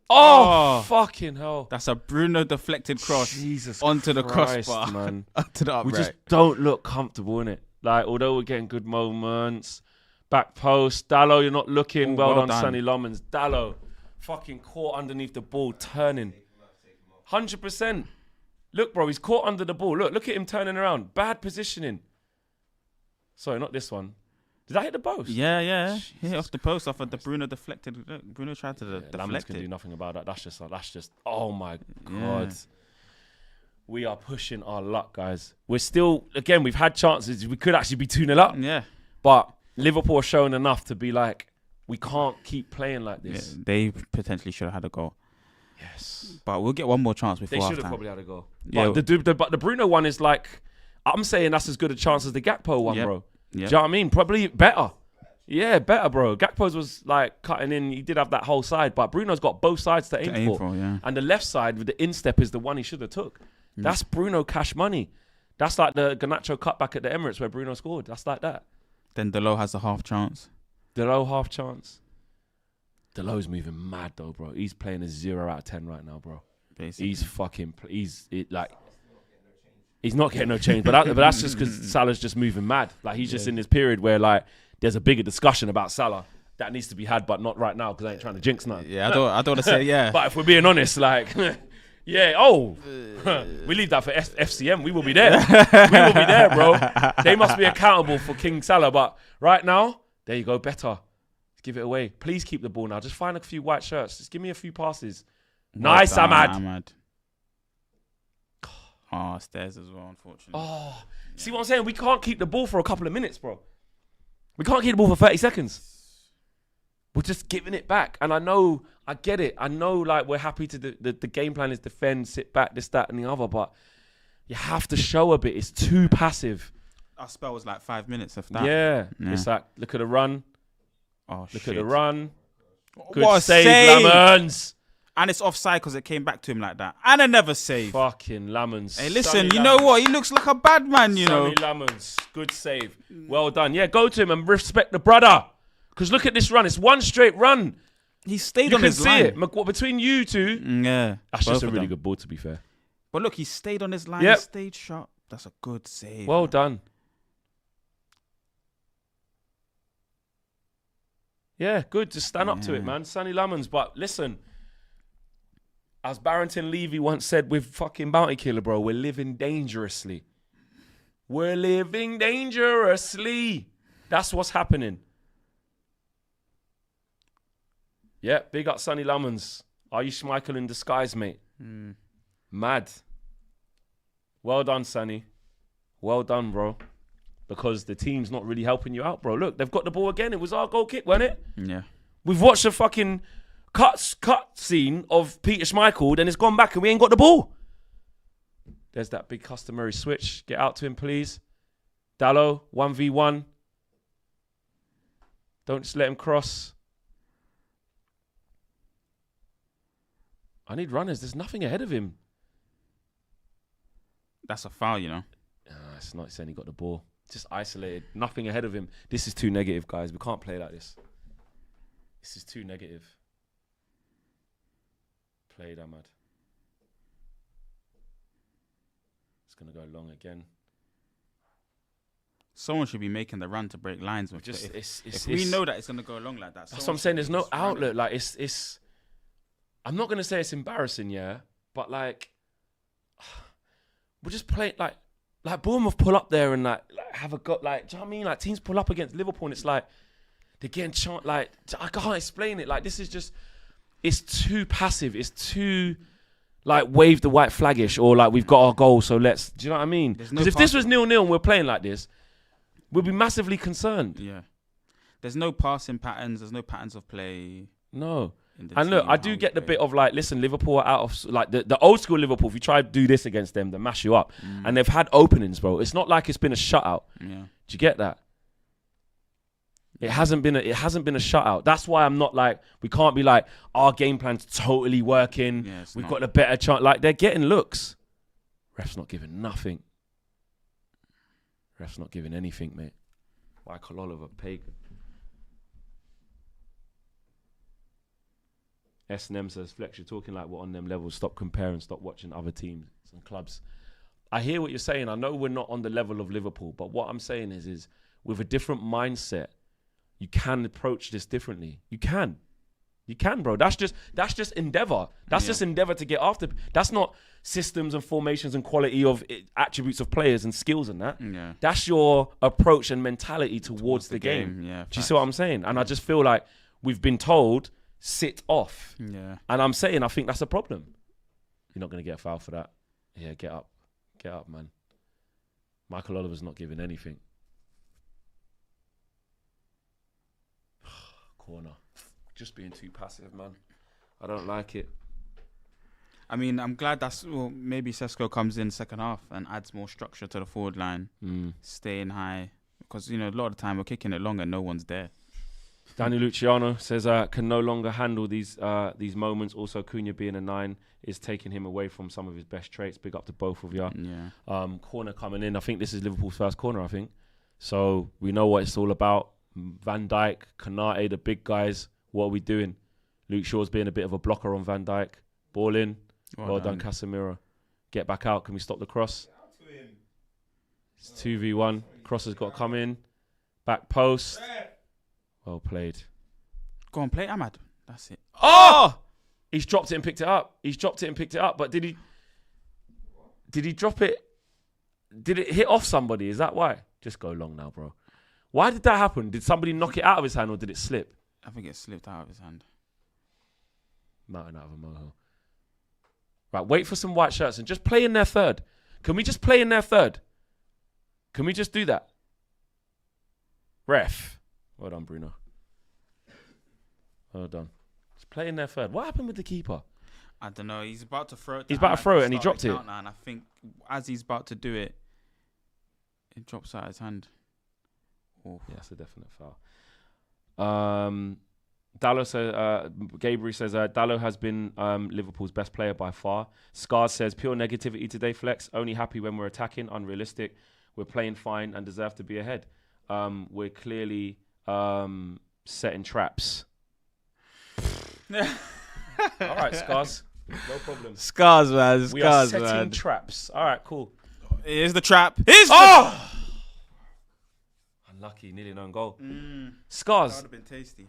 Oh, fucking hell. That's a Bruno deflected cross Jesus onto the Christ, crossbar. man. Onto the upright. We just don't look comfortable in it. Like, although we're getting good moments, back post, Dallo, you're not looking. Ooh, well well done, done. Sonny Lummons. Dallo, fucking caught underneath the ball, turning. 100%. Look, bro, he's caught under the ball. Look at him turning around. Bad positioning. Sorry, not this one. Did I hit the post? Yeah. Hit off the post off of the Bruno deflected. Look, Bruno tried to Lammers deflect can do it. nothing about that. That's just. Oh my God. We are pushing our luck, guys. We're still, again, we've had chances. We could actually be 2-0 up. Yeah. But Liverpool are showing enough to be like, we can't keep playing like this. Yeah, they potentially should have had a goal. Yes. But we'll get one more chance before They should have halftime. probably had a goal. Yeah. But the Bruno one is like, I'm saying that's as good a chance as the Gakpo one, Yep. bro. Do Yep. you know what I mean? Probably better. Yeah, better, bro. Gakpo's was like cutting in. He did have that whole side, but Bruno's got both sides to aim for. Yeah. And the left side with the instep is the one he should have took. That's Bruno cash money. That's like the Garnacho cutback at the Emirates where Bruno scored. That's like that. Then Delo has a half chance. Delo half chance. Delo's moving mad though, bro. He's playing a 0 out of 10 right now, bro. Basically. He's not getting no change, but that's just because Salah's just moving mad. Like he's just in this period where like there's a bigger discussion about Salah that needs to be had, but not right now because I ain't trying to jinx nothing. Yeah, I don't want to say yeah. But if we're being honest, like, yeah, we leave that for FCM. We will be there. We will be there, bro. They must be accountable for King Salah. But right now, there you go, better. Give it away. Please keep the ball now. Just find a few white shirts. Just give me a few passes. Nice, Well done, Ahmad. Oh, stairs as well, unfortunately. Oh, see what I'm saying? We can't keep the ball for a couple of minutes, bro. We can't keep the ball for 30 seconds. We're just giving it back. And I get it. I know, like, we're happy to, the game plan is defend, sit back, this, that, and the other, but you have to show a bit. It's too passive. Our spell was like 5 minutes of that. Yeah. Yeah. It's like, look at the run. Oh, Look shit. at the run. Good What a save, save. Lamans. And it's offside because it came back to him like that. And another save. Fucking Lamans. Hey, listen, Sonny you know Lamans. what? He looks like a bad man, you know. Sonny Lamans. Good save. Well done. Yeah, go to him and respect the brother. Because look at this run. It's one straight run. He stayed You on can his see line. it. Between you two, Yeah. that's both just a of really them. good ball, to be fair. But look, he stayed on his line. Yep. He stayed sharp. That's a good save. Well man. done. Yeah, good. Just stand up to it, Yeah. man. Sonny Lemons. But listen, as Barrington Levy once said with fucking Bounty Killer, bro, we're living dangerously. We're living dangerously. That's what's happening. Yeah, big up Sonny Lemons. Are you Schmeichel in disguise, mate? Mad. Well done, Sonny. Well done, bro. Because the team's not really helping you out, bro. Look, they've got the ball again. It was our goal kick, wasn't it? Yeah. We've watched a fucking cut scene of Peter Schmeichel, then it's gone back and we ain't got the ball. There's that big customary switch. Get out to him, please. Dallo, 1v1. Don't just let him cross. I need runners. There's nothing ahead of him. That's a foul, you know. It's not saying he got the ball. Just isolated. Nothing ahead of him. This is too negative, guys. We can't play like this. This is too negative. Played, Ahmad. It's going to go long again. Someone should be making the run to break lines. With Just, if we know that it's going to go long like that. That's what I'm saying. There's no outlet. Like, it's I'm not going to say it's embarrassing, yeah, but like, we're just playing, like Bournemouth pull up there and like have a go, like, do you know what I mean? Like, teams pull up against Liverpool and it's like, they're getting like, I can't explain it. Like, this is just, it's too passive. It's too, like, wave the white flaggish or like, we've got our goal, so let's, do you know what I mean? Because if this was 0-0 and we're playing like this, we'd be massively concerned. Yeah. There's no passing patterns. There's no patterns of play. No. And look, I do get the bit of like, listen, Liverpool are out of, like, the old school Liverpool, if you try to do this against them, they mash you up. And they've had openings, bro. It's not like it's been a shutout. Yeah. Do you get that? It hasn't been a shutout. That's why I'm not like, we can't be like, our game plan's totally working. Yeah, We've got a better chance. Like, they're getting looks. Ref's not giving nothing. Ref's not giving anything, mate. Michael Oliver, pagan. S&M says, Flex, you're talking like we're on them levels. Stop comparing, stop watching other teams and clubs. I hear what you're saying. I know we're not on the level of Liverpool, but what I'm saying is with a different mindset, you can approach this differently. You can, bro. That's just endeavour. That's just endeavour to get after. That's not systems and formations and quality of attributes of players and skills and that. Yeah. That's your approach and mentality towards the game. Yeah. Do you see what I'm saying? And I just feel like we've been told, sit off. Yeah. And I'm saying, I think that's a problem. You're not going to get a foul for that. Yeah, get up. Get up, man. Michael Oliver's not giving anything. Corner. Just being too passive, man. I don't like it. I mean, I'm glad maybe Sesko comes in second half and adds more structure to the forward line, staying high. Because, you know, a lot of the time we're kicking it long and no one's there. Danny Luciano says, can no longer handle these moments. Also, Cunha being a 9 is taking him away from some of his best traits. Big up to both of you. Yeah. Corner coming in. I think this is Liverpool's first corner, I think. So we know what it's all about. Van Dijk, Konate, the big guys. What are we doing? Luke Shaw's being a bit of a blocker on Van Dijk. Ball in. Well done, Casemiro. Get back out. Can we stop the cross? It's 2v1. Cross has got to come in. Back post. Well played. Go on, play Ahmad. That's it. Oh! He's dropped it and picked it up. But did he drop it? Did it hit off somebody? Is that why? Just go long now, bro. Why did that happen? Did somebody knock it out of his hand or did it slip? I think it slipped out of his hand. Mountain out of a molehill. Right, wait for some white shirts and just play in their third. Can we just play in their third? Can we just do that? Ref. Well done, Bruno. Well done. Just play in their third. What happened with the keeper? I don't know. He's about to throw it. He's about to throw it and he dropped it. And I think as he's about to do it, it drops out of his hand. Oh. Yeah, that's a definite foul. Dallo says, Gabriel says, Dallo has been Liverpool's best player by far. Scars says, pure negativity today, Flex. Only happy when we're attacking, unrealistic. We're playing fine and deserve to be ahead. We're clearly setting traps. All right, Scars. No problem. Scars, man. We are setting traps. All right, cool. Here's the trap. Unlucky, nearly no goal. That Scars. would have been tasty.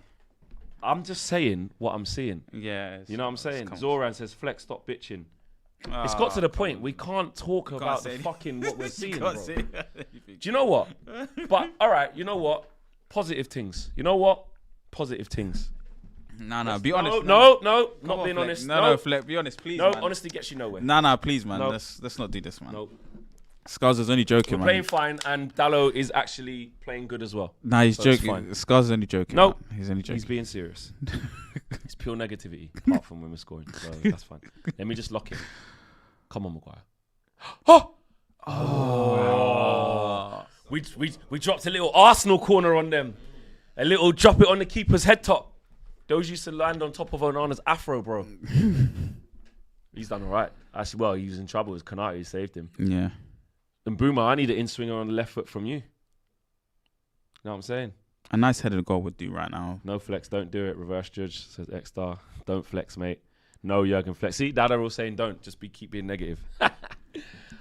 I'm just saying what I'm seeing. Yeah. You know what I'm saying? come- Zoran says, Flex, stop bitching. It's got to the point we can't talk about say the anything. fucking what we're seeing, You bro. can't Do say anything. you know what? But, all right, you know what? Positive things. You know what? Positive things. No, be honest. No, Come not on, being Fleck. honest. No, Fleck, be honest, please, No, man. honesty gets you nowhere. No, please, man. No. Let's not do this, man. No. Scars is only joking, We're man. playing fine, and Dallo is actually playing good as well. Nah, he's So it's joking. fine. Scars is only joking. No. man. He's only joking. He's being serious. It's pure negativity, apart from when we're scoring. So that's fine. Let me just lock it. Come on, Maguire. We dropped a little Arsenal corner on them. A little drop it on the keeper's head top. Those used to land on top of Onana's afro, bro. He's done all right. Actually, well, he was in trouble. It was Konate who saved him. Yeah. And Boomer, I need an in-swinger on the left foot from you. You know what I'm saying? A nice headed goal would do right now. No flex, don't do it. Reverse judge, says X-Star. Don't flex, mate. No Jurgen flex. See, Dad are all saying don't. Just keep being negative.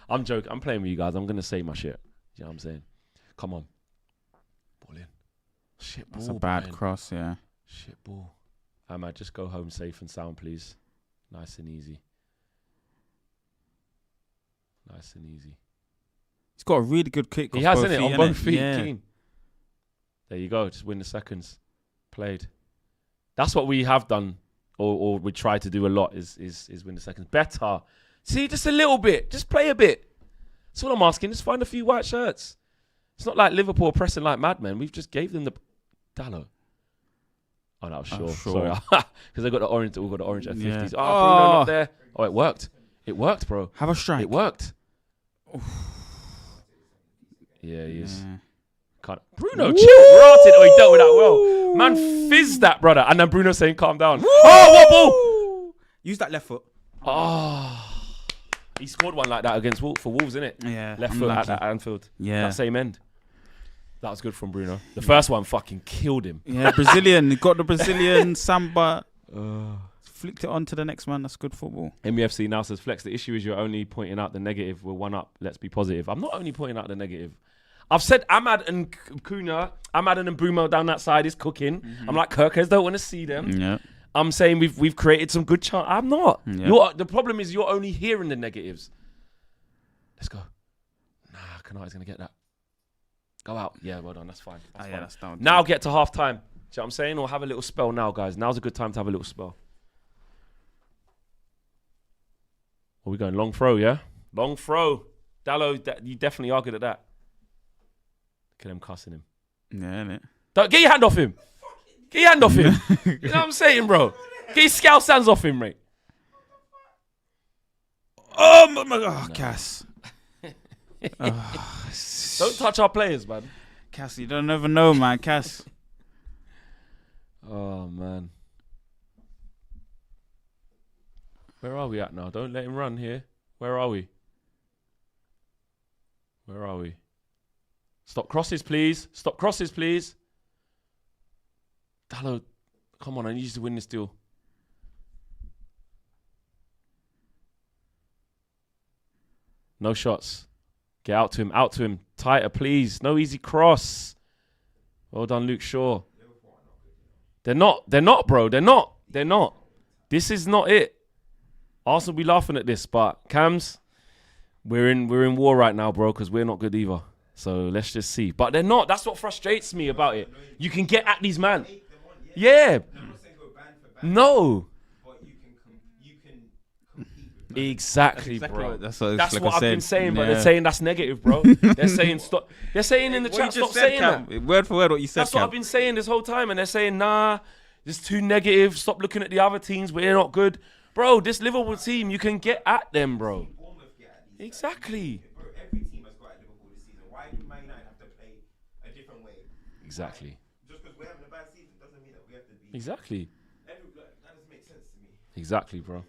I'm joking. I'm playing with you guys. I'm going to say my shit. You know what I'm saying? Come on. Ball in. Shit ball. That's a bad man. cross, yeah. Shit ball. Ahmad, just go home safe and sound, please. Nice and easy. Nice and easy. He's got a really good kick. He has, innit? On both feet. Yeah. Keen. There you go. Just win the seconds. Played. That's what we have done, or we try to do a lot, is win the seconds. Better. See, just a little bit. Just play a bit. That's all I'm asking. Just find a few white shirts. It's not like Liverpool pressing like madmen. We've just gave them the Dallo. Oh, no, sure. Sorry. Because they got the orange. All got the orange at 50s. Yeah. Oh, Bruno not there. Oh, it worked. It worked, bro. Have a strike. It worked. Yeah, he is. Yeah. Can't. Bruno, chill. Rotted. Oh, he dealt with that well. Man, fizzed that, brother. And then Bruno saying, calm down. Oh, what ball? Use that left foot. Oh. He scored one like that against for Wolves, innit? Yeah. Left foot at Anfield. Yeah. That same end. That was good from Bruno. The first one fucking killed him. Yeah, Brazilian. He got the Brazilian samba. Flicked it on to the next man. That's good football. MUFC now says, Flex, the issue is you're only pointing out the negative. We're one up. Let's be positive. I'm not only pointing out the negative. I've said Ahmad and Kuna, Ahmad and Mbumo down that side is cooking. I'm like, Kirkers don't want to see them. Yeah. I'm saying we've created some good chance. I'm not. Yeah. The problem is you're only hearing the negatives. Let's go. Nah, Kanate's going to get that. Go out. Yeah, well done. That's fine. That's fine. Yeah, that's down. Now get to half time. Do you know what I'm saying? Or have a little spell now, guys. Now's a good time to have a little spell. Are we going long throw, yeah? Long throw. Dallo, you definitely are good at that. Look at him cussing him. Yeah, innit? Get your hand off him. Get your hand off him. You know what I'm saying, bro? Get your scout hands off him, mate. Oh, my God. Cass. Don't touch our players, man. Cass, you don't ever know, man. Cass. Oh, man. Where are we at now? Don't let him run here. Where are we? Where are we? Stop crosses, please. Stop crosses, please. Dallo, come on. I need you to win this deal. No shots. Get out to him. Out to him. Tighter, please. No easy cross. Well done, Luke Shaw. They're not, bro. They're not. This is not it. Arsenal be laughing at this, but Cams, we're in war right now, bro, because we're not good either. So let's just see. But they're not. That's what frustrates me about it. You can get at these man. Yeah. No. Exactly, bro. That's what like I've been saying, but they're saying that's negative, bro. They're saying stop. They're saying in the chat, stop saying that. Word for word what you said, That's what I've been saying this whole time, and they're saying, nah, it's too negative. Stop looking at the other teams. We're not good. Bro, this Liverpool team, you can get at them, bro. Exactly. Every team has got at Liverpool this season. Why do Man United have to play a different way? Exactly. Just because we're having a bad season doesn't mean that we have to be. Exactly. That doesn't make sense to me. Exactly, bro.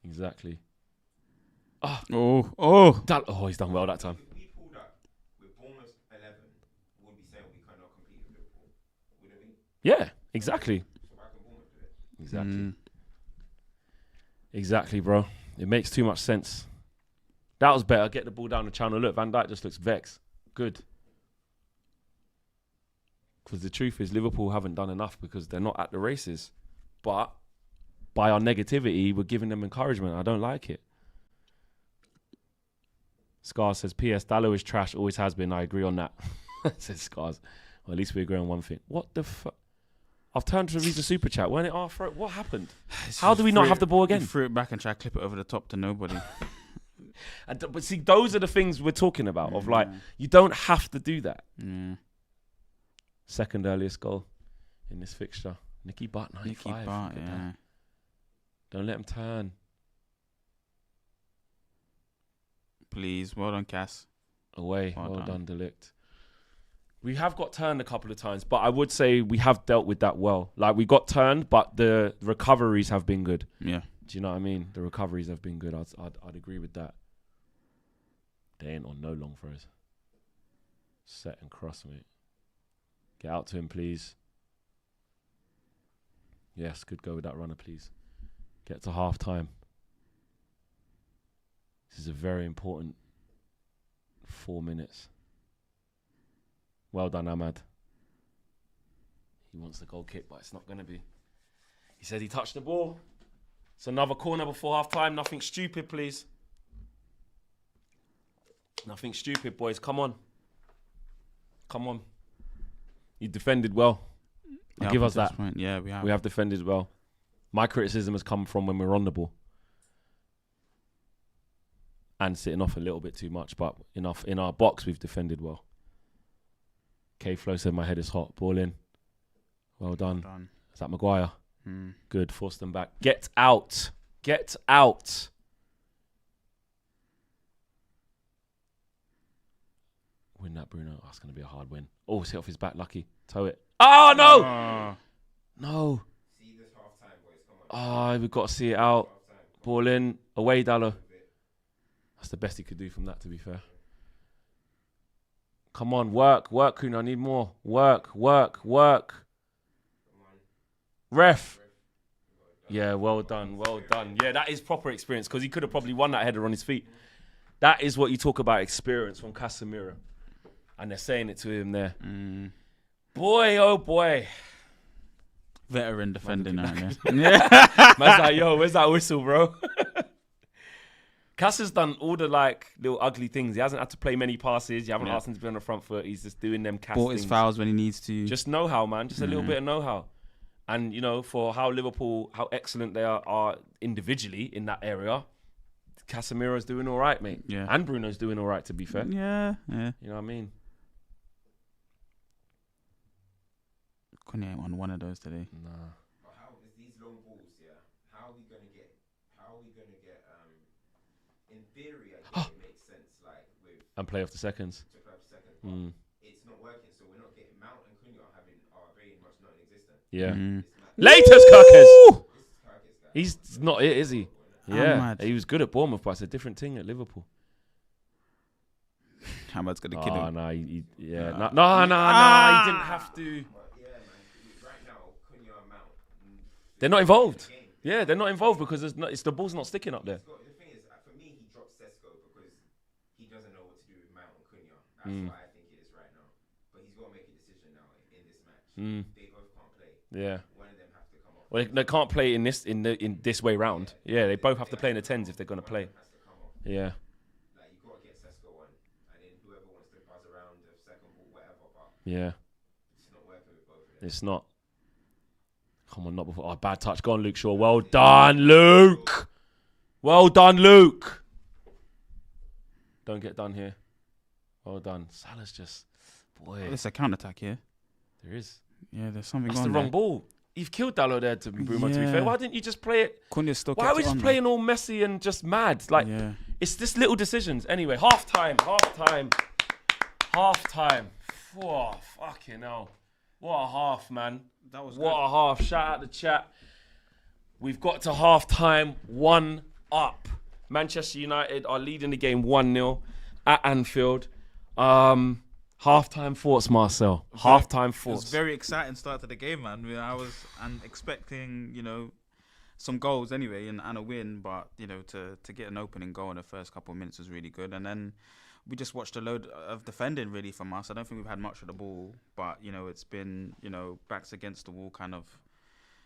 Exactly. Oh, He's done well that time. If we pulled up with Bournemouth 11, we'd be saying we cannot compete with Liverpool, wouldn't we? Yeah, exactly. So why can Bournemouth do it? Exactly. Exactly, bro. It makes too much sense. That was better. Get the ball down the channel. Look, Van Dijk just looks vexed. Good. Because the truth is, Liverpool haven't done enough because they're not at the races. But by our negativity, we're giving them encouragement. I don't like it. Scars says, P.S. Dallo is trash. Always has been. I agree on that. Says Scars. Well, at least we agree on one thing. What the fuck? I've turned to read the super chat. When it our throat, what happened? How do we not have the ball again? You threw it back and tried to clip it over the top to nobody. But see, those are the things we're talking about. Of like, you don't have to do that. Second earliest goal in this fixture. Nicky Butt, 95. Nicky Butt, yeah. Don't let him turn. Please, well done, Cass. Away, well done, Delict. We have got turned a couple of times, but I would say we have dealt with that well. Like, we got turned, but the recoveries have been good. Yeah. Do you know what I mean? The recoveries have been good. I'd agree with that. They ain't on no long throws. Set and cross, mate. Get out to him, please. Yes, good go with that runner, please. Get to half time. This is a very important 4 minutes. Well done, Ahmad. He wants the goal kick, but it's not going to be. He said he touched the ball. It's another corner before half time. Nothing stupid, please. Nothing stupid, boys. Come on. Come on. You defended well. Yeah, Give us that. Point. Yeah, we have. We have defended well. My criticism has come from when we're on the ball. And sitting off a little bit too much, but enough in our box, we've defended well. K-Flow said my head is hot. Ball in. Well done. Is that Maguire? Good. Force them back. Get out. Get out. Win that, Bruno. Oh, it's going to be a hard win. Oh, it's hit off his back. Lucky. Toe it. Oh, no. No. See this half time, boys. Come on. Oh, we've got to see it out. Ball in. Away, Dallo. That's the best he could do from that, to be fair. Come on, work, Kuna. I need more. Work. Ref. Yeah, well done. Yeah, that is proper experience because he could have probably won that header on his feet. That is what you talk about experience from Casemiro. And they're saying it to him there. Boy, oh boy. Veteran defending out there. Man's like, yo, where's that whistle, bro? Cass has done all the like little ugly things. He hasn't had to play many passes. You haven't asked him to be on the front foot. He's just doing them castings. Bought his fouls when he needs to. Just know-how, man. Just a little bit of know-how. And, you know, for how Liverpool, how excellent they are individually in that area, Casemiro's doing all right, mate. Yeah. And Bruno's doing all right, to be fair. Yeah. You know what I mean? Couldn't ain't won one of those today. Nah. But how is these long balls? Yeah. How are we gonna get? In theory, I guess it makes sense. Like with And play off the seconds. to play up second, but it's not working. So we're not getting Mount and Cunha having are very much non-existent. Yeah. Mm. Latest Kirkers. This is Kirkis guy. He's not it, is he? Yeah. Ahmad. He was good at Bournemouth, but it's a different thing at Liverpool. Ahmad's gonna kill Oh, him. no. He didn't have to. But yeah, man. Right now, Cunha and Mount. They're not involved. Yeah, they're not involved because it's the ball's not sticking up there. The thing is, for me, he drops Sesko because he doesn't know what to do with Mount and Cunha. That's why I think it is right now. But he's got to make a decision now in this match. They both can't play. Yeah. One of them has to come off. Well, they can't play in this way round. Yeah, they both have to play in the 10s if they're going to play. Has to come off. Yeah. Like you got to get Sesko on, and then whoever wants to buzz around the second ball, whatever. But Yeah. it's not working with both of them. It's not. Come on, not before. Oh, bad touch. Go on, Luke Shaw. Well done, Luke. Well done, Luke. Don't get done here. Well done. Salah's just... Boy, There's a counter-attack here. there is. Yeah, there's something That's going the on wrong ball. You've killed Dallo there, to Bruno, to be Yeah. fair. Why didn't you just play it? Cunha still Why kept are we it just on, playing all messy and just mad? Like, Yeah. it's just little decisions. Anyway, half time. Oh, fucking hell. What a half, man. That was What a half. Shout out the chat. We've got to half time, 1 up. Manchester United are leading the game 1-0 at Anfield. Half time thoughts, Marcel. Half time It was thoughts. very exciting start to the game, man. I was expecting, some goals anyway and a win, but to get an opening goal in the first couple of minutes was really good. And then we just watched a load of defending really from us. I don't think we've had much of the ball, but it's been backs against the wall kind of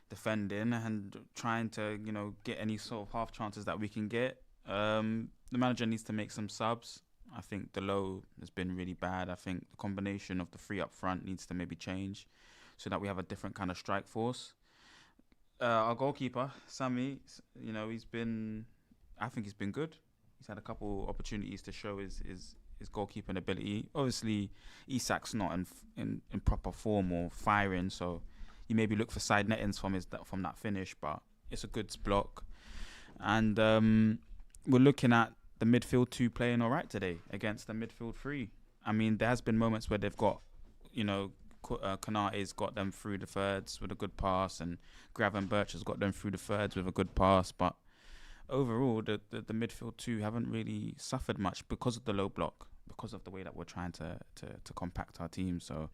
defending and trying to get any sort of half chances that we can get. The manager needs to make some subs. I think the low has been really bad. I think the combination of the three up front needs to maybe change so that we have a different kind of strike force. Our goalkeeper, Sammy, I think he's been good. He's had a couple opportunities to show his goalkeeping ability. Obviously, Isak's not in proper form or firing, so you maybe look for side nettings from that finish, but it's a good block. And we're looking at the midfield 2 playing all right today against the midfield 3. I mean, there has been moments where they've got, Konate's got them through the thirds with a good pass, and Gravenberch has got them through the thirds with a good pass. But overall, the midfield 2 haven't really suffered much because of the low block, because of the way that we're trying to compact our team. So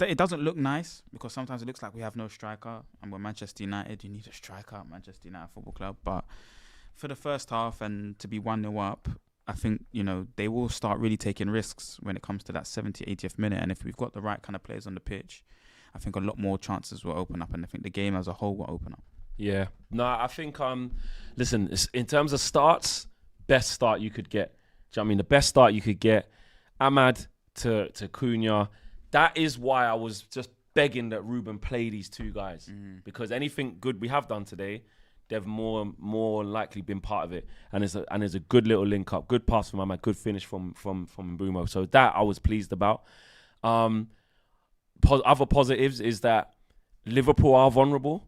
it doesn't look nice, because sometimes it looks like we have no striker, and we're Manchester United. You need a striker at Manchester United Football Club. But for the first half and to be 1-0 up, I think, they will start really taking risks when it comes to that 70th, 80th minute. And if we've got the right kind of players on the pitch, I think a lot more chances will open up, and I think the game as a whole will open up. Yeah. No, I think, listen, in terms of starts, best start you could get. Do you know what I mean? The best start you could get, Ahmad to Cunha. That is why I was just begging that Ruben play these 2 guys. Because anything good we have done today, they've more likely been part of it, and there's a good little link up, good pass from Ahmad, good finish from Mbeumo. So that I was pleased about. Other positives is that Liverpool are vulnerable.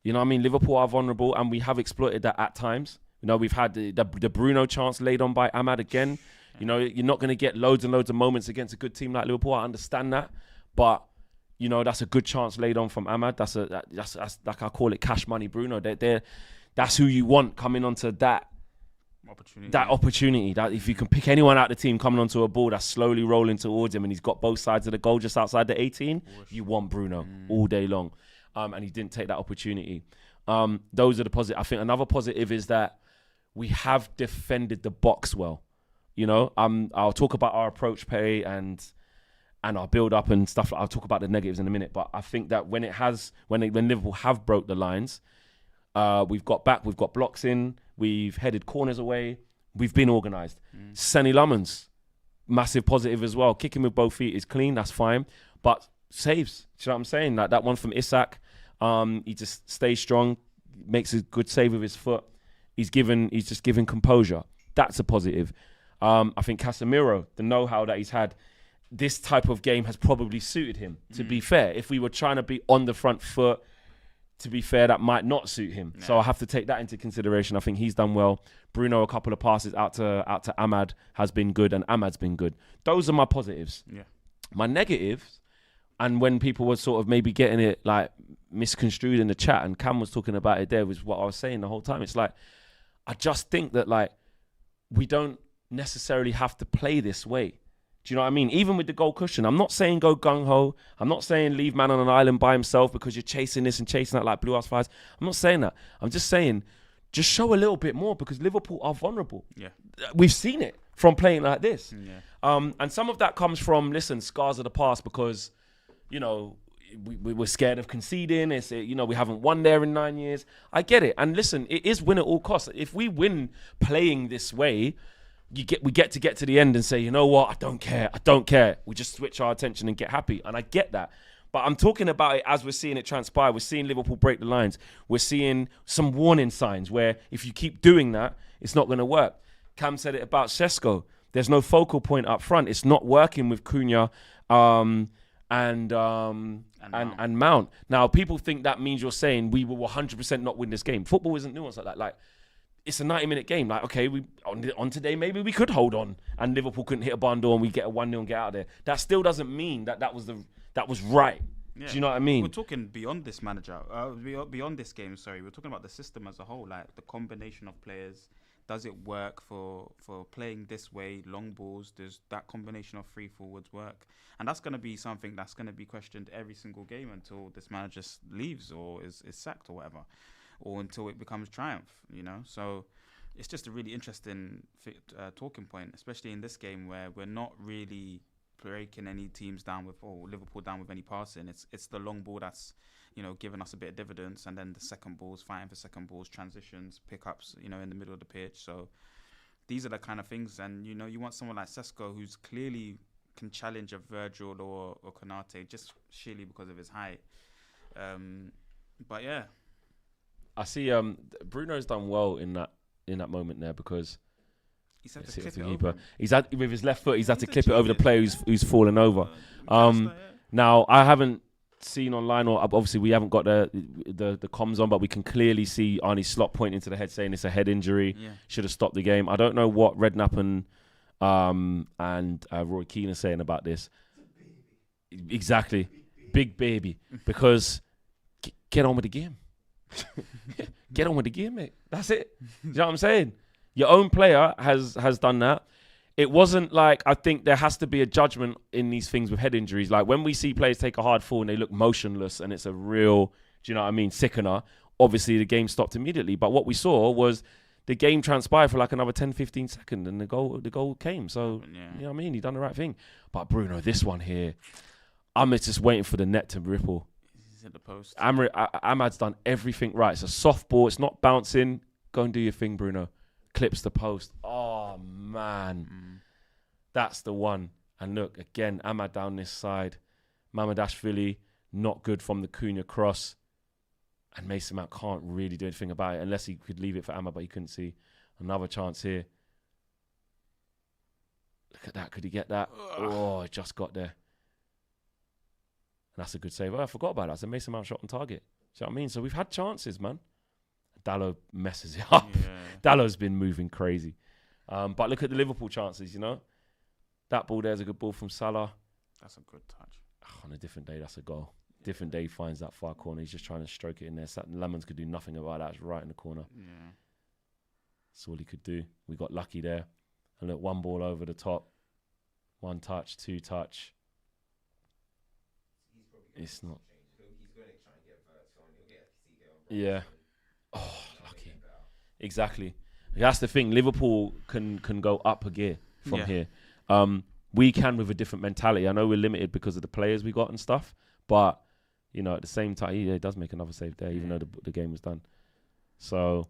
You know what I mean? Liverpool are vulnerable, and we have exploited that at times. We've had the Bruno chance laid on by Ahmad again. You're not going to get loads and loads of moments against a good team like Liverpool. I understand that, but that's a good chance laid on from Ahmad. That's like I call it cash money Bruno. That's who you want coming onto that opportunity. That if you can pick anyone out the team coming onto a ball that's slowly rolling towards him and he's got both sides of the goal just outside the 18, you want Bruno all day long. And he didn't take that opportunity. Those are the positive. I think another positive is that we have defended the box well. I'll talk about our approach play and our build-up and stuff. I'll talk about the negatives in a minute. But I think that when Liverpool have broke the lines, we've got back, we've got blocks in, we've headed corners away, we've been organised. Senny Lemons, massive positive as well. Kicking with both feet is clean, that's fine. But saves, do you know what I'm saying? Like that one from Isak, he just stays strong, makes a good save with his foot. He's just given composure. That's a positive. I think Casemiro, the know-how that he's had, this type of game has probably suited him, to be fair. If we were trying to be on the front foot, to be fair, that might not suit him. Yeah. So I have to take that into consideration. I think he's done well. Bruno, a couple of passes out to Ahmad has been good, and Ahmad's been good. Those are my positives. Yeah. My negatives, and when people were sort of maybe getting it like misconstrued in the chat, and Cam was talking about it there, was what I was saying the whole time. It's like, I just think that like we don't necessarily have to play this way. Do you know what I mean? Even with the goal cushion, I'm not saying go gung-ho. I'm not saying leave man on an island by himself because you're chasing this and chasing that like blue ass flies. I'm not saying that. I'm just saying just show a little bit more, because Liverpool are vulnerable. Yeah, we've seen it from playing like this. Yeah. And some of that comes from, scars of the past, because, we were scared of conceding. It's, we haven't won there in 9 years. I get it. And listen, it is win at all costs. If we win playing this way, we get to the end and say, you know what, I don't care. We just switch our attention and get happy. And I get that. But I'm talking about it as we're seeing it transpire. We're seeing Liverpool break the lines. We're seeing some warning signs where if you keep doing that, it's not going to work. Cam said it about Sesko. There's no focal point up front. It's not working with Cunha and Mount. Now, people think that means you're saying we will 100% not win this game. Football isn't nuanced like that. Like, it's a 90-minute game. Like, okay, on today, maybe we could hold on and Liverpool couldn't hit a barn door and we get a 1-0 and get out of there. That still doesn't mean that was right. Yeah. Do you know what I mean? We're talking beyond this beyond this game, sorry. We're talking about the system as a whole, like the combination of players. Does it work for playing this way, long balls? Does that combination of free forwards work? And that's going to be something that's going to be questioned every single game until this manager leaves or is sacked or whatever. or until it becomes triumph, you know. So it's just a really interesting talking point, especially in this game where we're not really breaking any teams down with, or Liverpool down with any passing. It's the long ball that's, you know, giving us a bit of dividends, and then the second balls, fighting for second balls, transitions, pickups, you know, in the middle of the pitch. So these are the kind of things, and you know, you want someone like Sesko who's clearly can challenge a Virgil or Konate just sheerly because of his height. But yeah, I see. Bruno's done well in that moment there because he's had to clip it over. With his left foot. He's had to clip it over the player who's fallen over. Now I haven't seen online, or obviously we haven't got the comms on, but we can clearly see Arnie Slot pointing to the head saying it's a head injury. Yeah. Should have stopped the game. I don't know what Redknapp and Roy Keane are saying about this. Exactly, big baby, because get on with the game. Get on with the game, mate. That's it. You know what I'm saying? Your own player has done that. It wasn't like, I think there has to be a judgment in these things with head injuries. Like when we see players take a hard fall and they look motionless and it's a real, do you know what I mean, sickener, obviously the game stopped immediately. But what we saw was the game transpired for like another 10, 15 seconds and the goal came. So, you know what I mean? He done the right thing. But Bruno, this one here, I'm just waiting for the net to ripple. He's at the post. Ahmad's done everything right. It's a soft ball. It's not bouncing. Go and do your thing, Bruno. Clips the post. Oh, man. That's the one. And look, again, Ahmad down this side. Mamadashvili, not good from the Cunha cross. And Mason Mount can't really do anything about it unless he could leave it for Ahmad, but he couldn't see. Another chance here. Look at that. Could he get that? Oh, just got there. And that's a good save. Oh, I forgot about that. It's a Mason Mount shot on target. See what I mean? So we've had chances, man. Dallo messes it up. Yeah. Dallo's been moving crazy. But look at the Liverpool chances, you know. That ball there's a good ball from Salah. That's a good touch. On a different day, that's a goal. Different day, he finds that far corner. He's just trying to stroke it in there. Lemons could do nothing about that. It's right in the corner. Yeah. That's all he could do. We got lucky there. And look, one ball over the top. One touch, two touch. It's not. Yeah. Oh, lucky. Exactly. That's the thing. Liverpool can go up a gear from here. We can with a different mentality. I know we're limited because of the players we got and stuff, but you know, at the same time, he does make another save there, even though the game was done. So,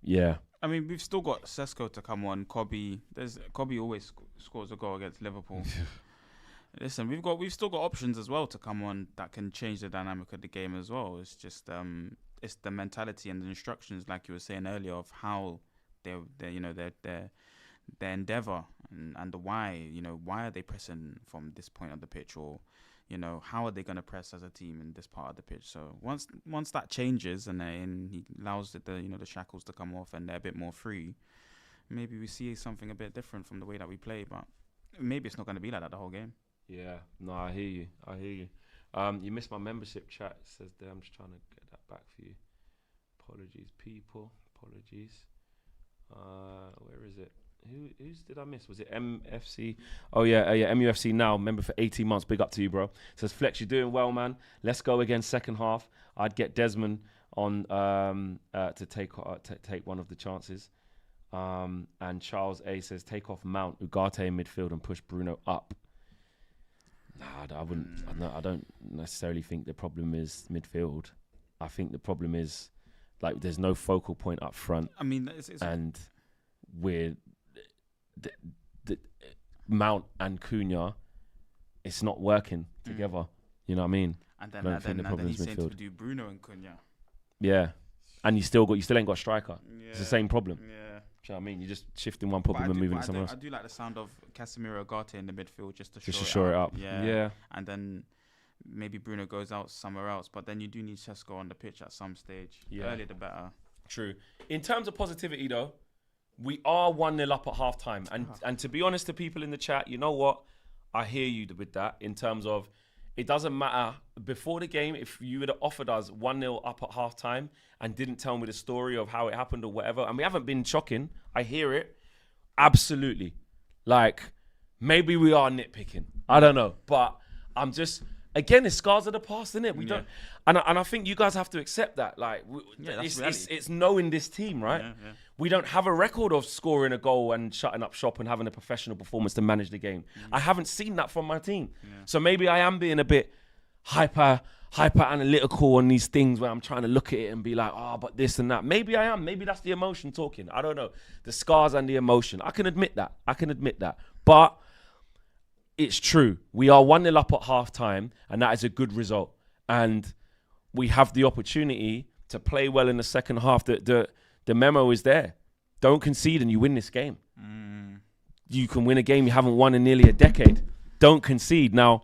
yeah. I mean, we've still got Sesko to come on. Kobe always scores a goal against Liverpool. Listen, we've still got options as well to come on that can change the dynamic of the game as well. It's just it's the mentality and the instructions, like you were saying earlier, of how their endeavour and the why. You know, why are they pressing from this point of the pitch, or you know, how are they going to press as a team in this part of the pitch? So once that changes and he allows the shackles to come off and they're a bit more free, maybe we see something a bit different from the way that we play. But maybe it's not going to be like that the whole game. Yeah, no, I hear you. You missed my membership chat. It says there. I'm just trying to get that back for you. Apologies, people. Apologies. Where is it? Who's did I miss? Was it MFC? Oh yeah, MUFC now, member for 18 months. Big up to you, bro. Says Flex, you're doing well, man. Let's go again second half. I'd get Desmond on to take one of the chances. And Charles A says take off Mount, Ugarte in midfield and push Bruno up. Nah, I wouldn't. I don't necessarily think the problem is midfield. I think the problem is like there's no focal point up front. I mean, and we're the Mount and Cunha, it's not working together. You know what I mean? And then he's saying to do Bruno and Cunha. Yeah, and you still ain't got a striker. Yeah. It's the same problem. Yeah. Do you know what I mean? You're just shifting one problem and moving it somewhere else. I do like the sound of Casemiro Ugarte in the midfield just to shore it up. Yeah. And then maybe Bruno goes out somewhere else, but then you do need Sesko on the pitch at some stage. Yeah. Earlier the better. True. In terms of positivity though, we are 1-0 up at half time. And to be honest to people in the chat, you know what? I hear you with that in terms of it doesn't matter. Before the game, if you would have offered us 1-0 up at half time and didn't tell me the story of how it happened or whatever, and we haven't been shocking, I hear it. Absolutely. Like, maybe we are nitpicking. I don't know. But I'm just, Again, it's scars of the past, isn't it? We Yeah. don't, and I think you guys have to accept that. Like, that's it's knowing this team, right? Yeah. We don't have a record of scoring a goal and shutting up shop and having a professional performance to manage the game. I haven't seen that from my team. So maybe I am being a bit hyper analytical on these things where I'm trying to look at it and be like, but this and that. Maybe I am. Maybe that's the emotion talking. I don't know. The scars and the emotion. I can admit that. But it's true. We are 1-0 up at half time, and that is a good result. And we have the opportunity to play well in the second half. The memo is there. Don't concede and you win this game. You can win a game you haven't won in nearly a decade. Don't concede. Now,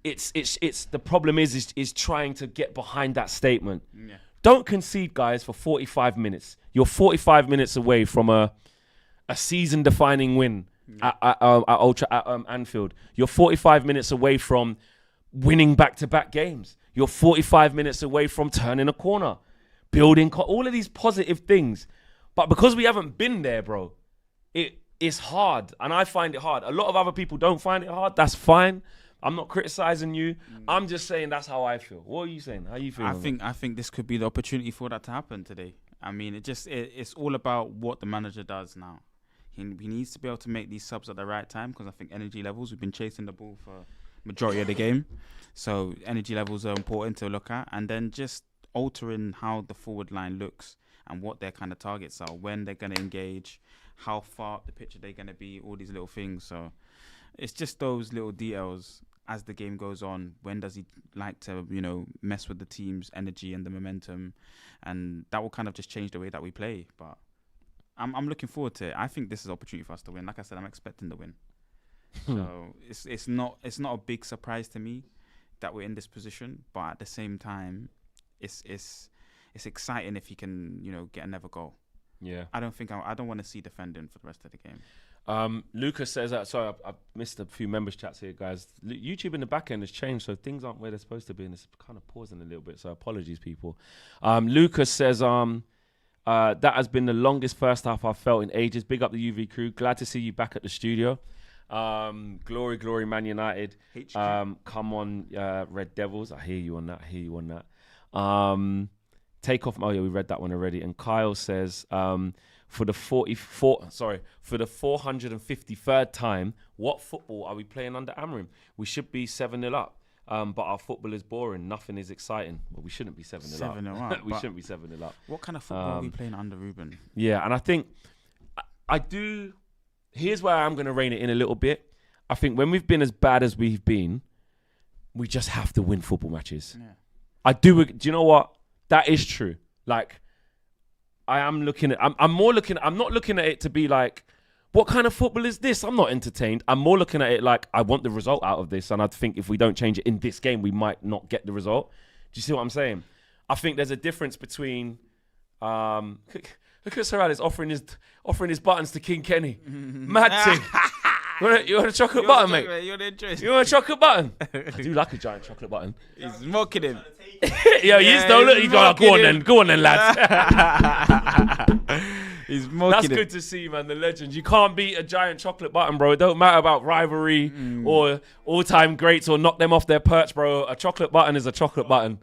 it's the problem is trying to get behind that statement. Yeah. Don't concede, guys, for 45 minutes. You're 45 minutes away from a season-defining win at Anfield. You're 45 minutes away from winning back-to-back games. You're 45 minutes away from turning a corner, building all of these positive things. But because we haven't been there, bro, it's hard, and I find it hard. A lot of other people don't find it hard. That's fine. I'm not criticizing you. I'm just saying that's how I feel. What are you saying? How are you feeling? I think this could be the opportunity for that to happen today. I mean, it's all about what the manager does now. He needs to be able to make these subs at the right time, because I think energy levels, we've been chasing the ball for majority of the game. So energy levels are important to look at, and then just altering how the forward line looks and what their kind of targets are, when they're going to engage, how far up the pitch are they going to be, all these little things. So it's just those little details as the game goes on. When does he like to, mess with the team's energy and the momentum? And that will kind of just change the way that we play. But I'm looking forward to it. I think this is an opportunity for us to win. Like I said, I'm expecting the win. So it's not a big surprise to me that we're in this position, but at the same time, it's exciting if he can, get another goal. Yeah. I don't want to see defending for the rest of the game. Lucas says that. Sorry, I missed a few members chats here, guys. YouTube in the back end has changed, so things aren't where they're supposed to be, and it's kind of pausing a little bit. So apologies, people. Lucas says that has been the longest first half I've felt in ages. Big up the UV crew. Glad to see you back at the studio. Glory, Man United. Come on, Red Devils. I hear you on that. Takeoff. Oh yeah, we read that one already. And Kyle says, for the 453rd time, what football are we playing under Amorim? We should be 7-0 up. But our football is boring. Nothing is exciting. Well, we shouldn't be 7-0 up. 7-0 up. We shouldn't be 7-0 up. What kind of football are we playing under Ruben? Yeah, and I think I do. Here's where I'm going to rein it in a little bit. I think when we've been as bad as we've been, we just have to win football matches. Yeah. I do. Do you know what? That is true. Like, I'm not looking at it to be like, what kind of football is this? I'm not entertained. I'm more looking at it like, I want the result out of this. And I think if we don't change it in this game, we might not get the result. Do you see what I'm saying? I think there's a difference between, look at Sir Alex offering his buttons to King Kenny. Mad thing. You want a chocolate button, mate? You want a chocolate button? I do like a giant chocolate button. He's mocking him. Yo, you just don't look. You go, go on then, lads. He's mocking That's him. good to see, man. The legend. You can't beat a giant chocolate button, bro. It don't matter about rivalry or all-time greats or knock them off their perch, bro. A chocolate button is a chocolate button.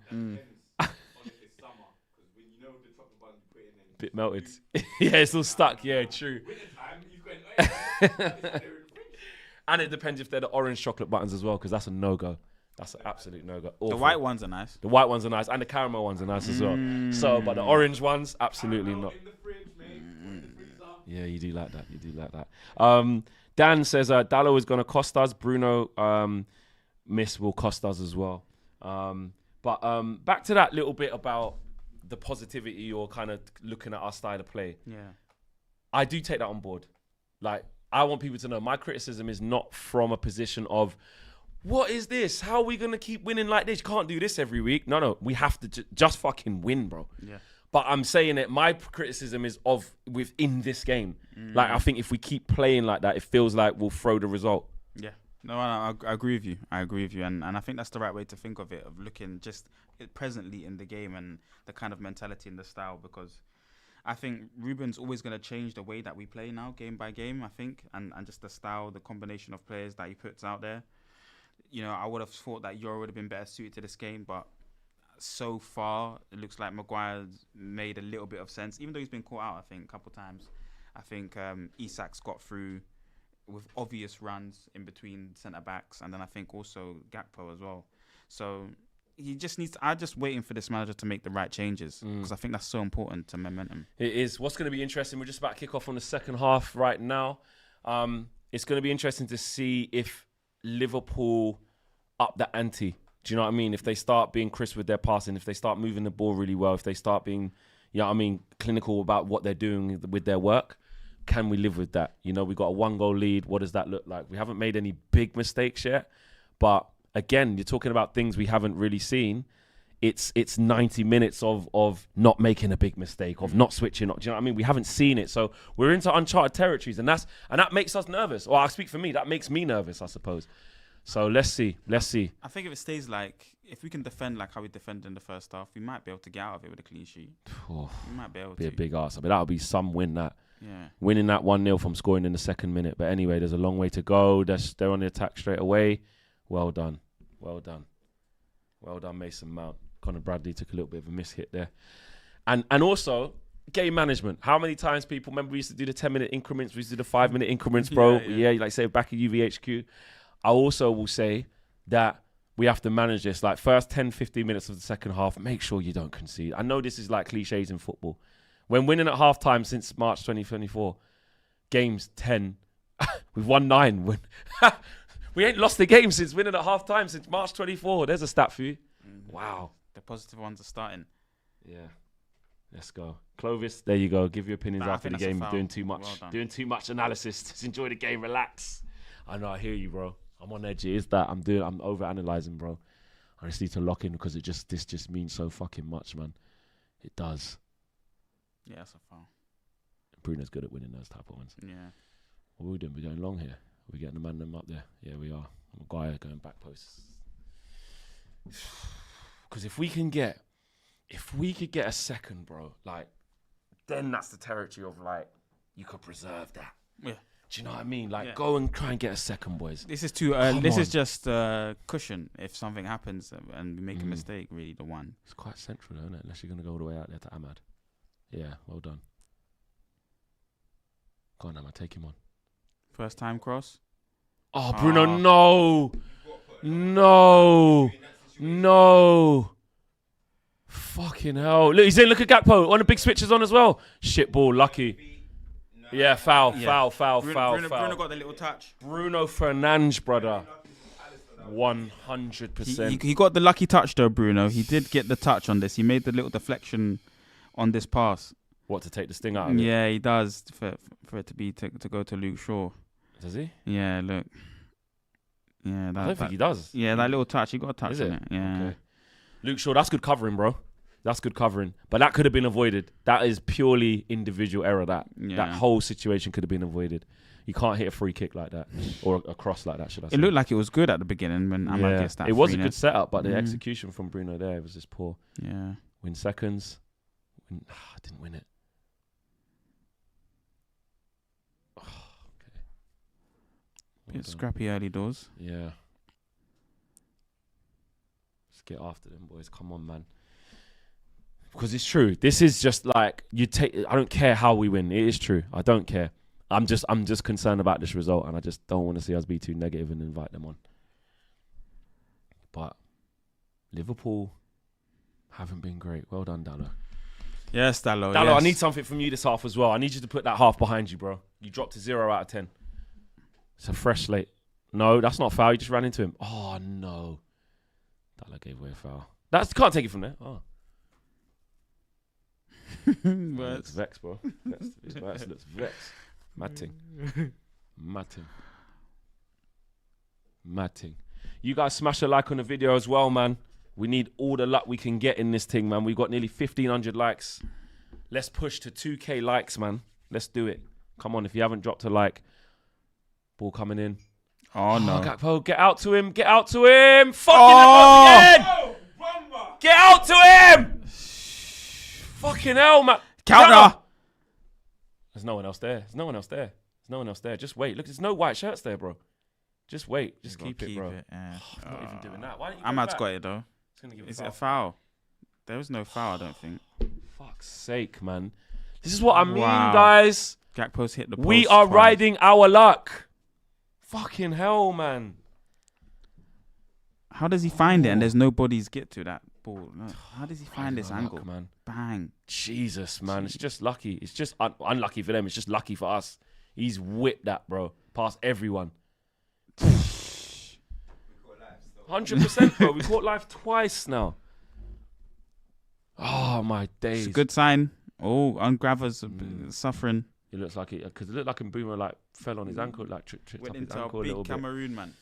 Bit melted. Yeah, it's all stuck. Yeah, true. And it depends if they're the orange chocolate buttons as well, because that's a no-go. That's an absolute no-go. Awful. The white ones are nice. The white ones are nice, and the caramel ones are nice as well. So, but the orange ones, absolutely not. Yeah, you do like that. Dan says Dallo is going to cost us. Bruno miss will cost us as well. But back to that little bit about the positivity or kind of looking at our style of play. Yeah, I do take that on board. Like, I want people to know my criticism is not from a position of, what is this? How are we going to keep winning like this? You can't do this every week. No, we have to just fucking win, bro. Yeah. But I'm saying that my criticism is within this game. Like, I think if we keep playing like that, it feels like we'll throw the result. Yeah. No, I agree with you. And I think that's the right way to think of it, of looking just presently in the game and the kind of mentality and the style, because I think Ruben's always going to change the way that we play now, game by game, I think, and just the style, the combination of players that he puts out there. You know, I would have thought that Euro would have been better suited to this game, but so far it looks like Maguire's made a little bit of sense, even though he's been caught out, I think, a couple of times. I think Isak's got through with obvious runs in between centre-backs, and then I think also Gakpo as well. So he just needs I'm just waiting for this manager to make the right changes, because I think that's so important to momentum. It is. What's going to be interesting, we're just about to kick off on the second half right now. It's going to be interesting to see if Liverpool up the ante. Do you know what I mean? If they start being crisp with their passing, if they start moving the ball really well, if they start being, you know what I mean, clinical about what they're doing with their work, can we live with that? You know, we got a 1-goal lead. What does that look like? We haven't made any big mistakes yet. But again, you're talking about things we haven't really seen. It's 90 minutes of not making a big mistake, of not switching. Do you know what I mean? We haven't seen it. So we're into uncharted territories, and that makes us nervous. Or I speak for me, that makes me nervous, I suppose. So let's see. I think if it stays if we can defend like how we defended in the first half, we might be able to get out of it with a clean sheet. We might be able to. Be a big arse. I mean, that'll be some win, that. Yeah. Winning that 1-0 from scoring in the second minute. But anyway, there's a long way to go. They're on the attack straight away. Well done, Mason Mount. Conor Bradley took a little bit of a miss hit there. And also, game management. How many times people, remember we used to do the 10-minute increments, we used to do the 5-minute increments, bro. Yeah, like say back at UVHQ. I also will say that we have to manage this. Like first 10, 15 minutes of the second half, make sure you don't concede. I know this is like cliches in football. When winning at halftime since March 2024, games 10, we've won 9. We ain't lost the game since winning at halftime since March 24. There's a stat for you. Wow. The positive ones are starting. Yeah. Let's go. Clovis, there you go. Give your opinions Nah, after the game. Doing too much. Well done. Doing too much analysis. Just enjoy the game. Relax. I know. I hear you, bro. I'm on edge. It is that. I'm over-analysing, bro. I just need to lock in because this just means so fucking much, man. It does. Yeah, that's a foul. Bruno's good at winning those type of ones. Yeah. What are we doing? We're going long here. We're getting the man them up there. Yeah, we are. Maguire going back posts. Because if we could get a second, bro, like, then that's the territory of like, you could preserve that. Yeah. Do you know what I mean? Like, go and try and get a second, boys. This is too. This is just cushion if something happens and we make a mistake. Really, the one. It's quite central, though, isn't it? Unless you're gonna go all the way out there to Ahmad. Yeah, well done. Go on, Ahmad, take him on. First time cross. Oh, Bruno, no. Fucking hell. Look, he's in. Look at Gakpo. One of the big switches on as well. Shit ball, lucky. Yeah, foul. Bruno got the little touch. Bruno Fernandes, brother. 100%. He got the lucky touch though, Bruno. He did get the touch on this. He made the little deflection on this pass. What, to take the sting out of it? Yeah, he does for it to go to Luke Shaw. Does he? Yeah, look. Yeah, I don't think he does. Yeah, that little touch. He got a touch on it. Yeah. Okay. Luke Shaw, that's good covering, bro. That's good covering. But that could have been avoided. That is purely individual error. That whole situation could have been avoided. You can't hit a free kick like that or a cross like that, should I say. It looked like it was good at the beginning when Ahmad gets that. It was a good setup, but the execution from Bruno there was just poor. Yeah. Win seconds. Didn't win it. Okay. Bit scrappy early doors. Yeah. Let's get after them, boys. Come on, man. Because it's true. This is just like I don't care how we win. It is true. I don't care. I'm just concerned about this result, and I just don't want to see us be too negative and invite them on. But Liverpool haven't been great. Well done, Dallo. Yes, Dallo. Dallo, I need something from you this half as well. I need you to put that half behind you, bro. You dropped to 0 out of 10. It's a fresh slate. No, that's not a foul. You just ran into him. Oh no. Dallo gave away a foul. Can't take it from there. Oh. Looks vexed, bro. Looks vexed. Matting. You guys smash a like on the video as well, man. We need all the luck we can get in this thing, man. We've got nearly 1,500 likes. Let's push to 2K likes, man. Let's do it. Come on, if you haven't dropped a like. Ball coming in. Oh, no. Gakpo, get out to him. Fucking hell again. Get out to him. Fucking hell, man. Counter. There's no one else there. Just wait. Look, there's no white shirts there, bro. Just wait. Just You gotta keep it, bro. Yeah. I'm not even doing that. Why don't you go Ahmad's back? got it though. It's gonna give Is it a foul? There was no foul, I don't think. Fuck's sake, man. This is what I mean, Wow. guys. Gakpo's hit the post. We are twice. riding our luck. Fucking hell, man. How does he find it? And there's nobody's get to that ball. No. How does he find this Our angle? luck, man. Bang. Jesus, man. It's just lucky. It's just unlucky for them. It's just lucky for us. He's whipped that, bro. Past everyone. 100%, bro. We caught live twice now. Oh, my days. It's a good sign. Oh, Ungraver's suffering. It looks like it, because it looked like Mbuma like fell on his ankle, like tripped Went up his into a ankle a big little bit. Cameroon, man.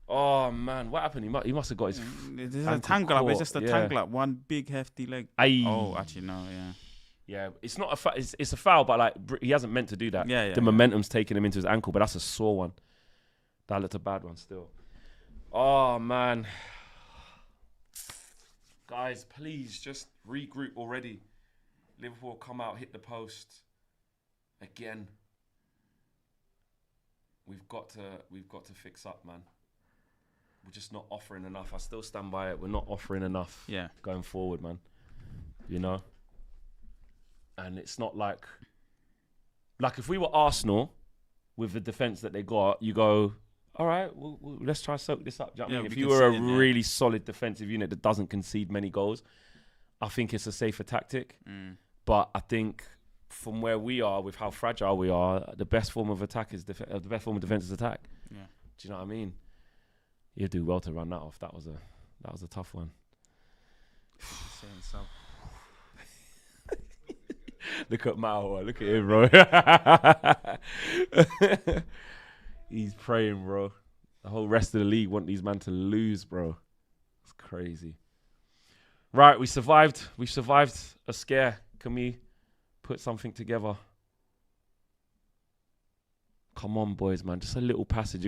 Oh, man. What happened? He must have got his... This is a ankle tangle up. It's caught, just a yeah. tangle up. One big hefty leg. Aye. Oh, actually, no, yeah. Yeah, it's not a it's a foul, but like he hasn't meant to do that. Yeah, the momentum's taking him into his ankle, but that's a sore one. That looked a bad one still. Oh man, guys, please just regroup already. Liverpool come out, hit the post again. We've got to fix up, man. We're just not offering enough. I still stand by it. We're not offering enough. Yeah. Going forward, man. You know. And it's not like if we were Arsenal with the defence that they got, you go, all right, let's try to soak this up. Do you know what I mean? If you were a really solid defensive unit that doesn't concede many goals, I think it's a safer tactic. But I think from where we are, with how fragile we are, the best form of attack is the best form of defence is attack. Yeah. Do you know what I mean? You do well to run that off. That was a tough one. Saying so. Look at Mao. Look at him, bro. He's praying, bro. The whole rest of the league want these men to lose, bro. It's crazy. Right, we survived. We survived a scare. Can we put something together? Come on, boys, man. Just a little passage.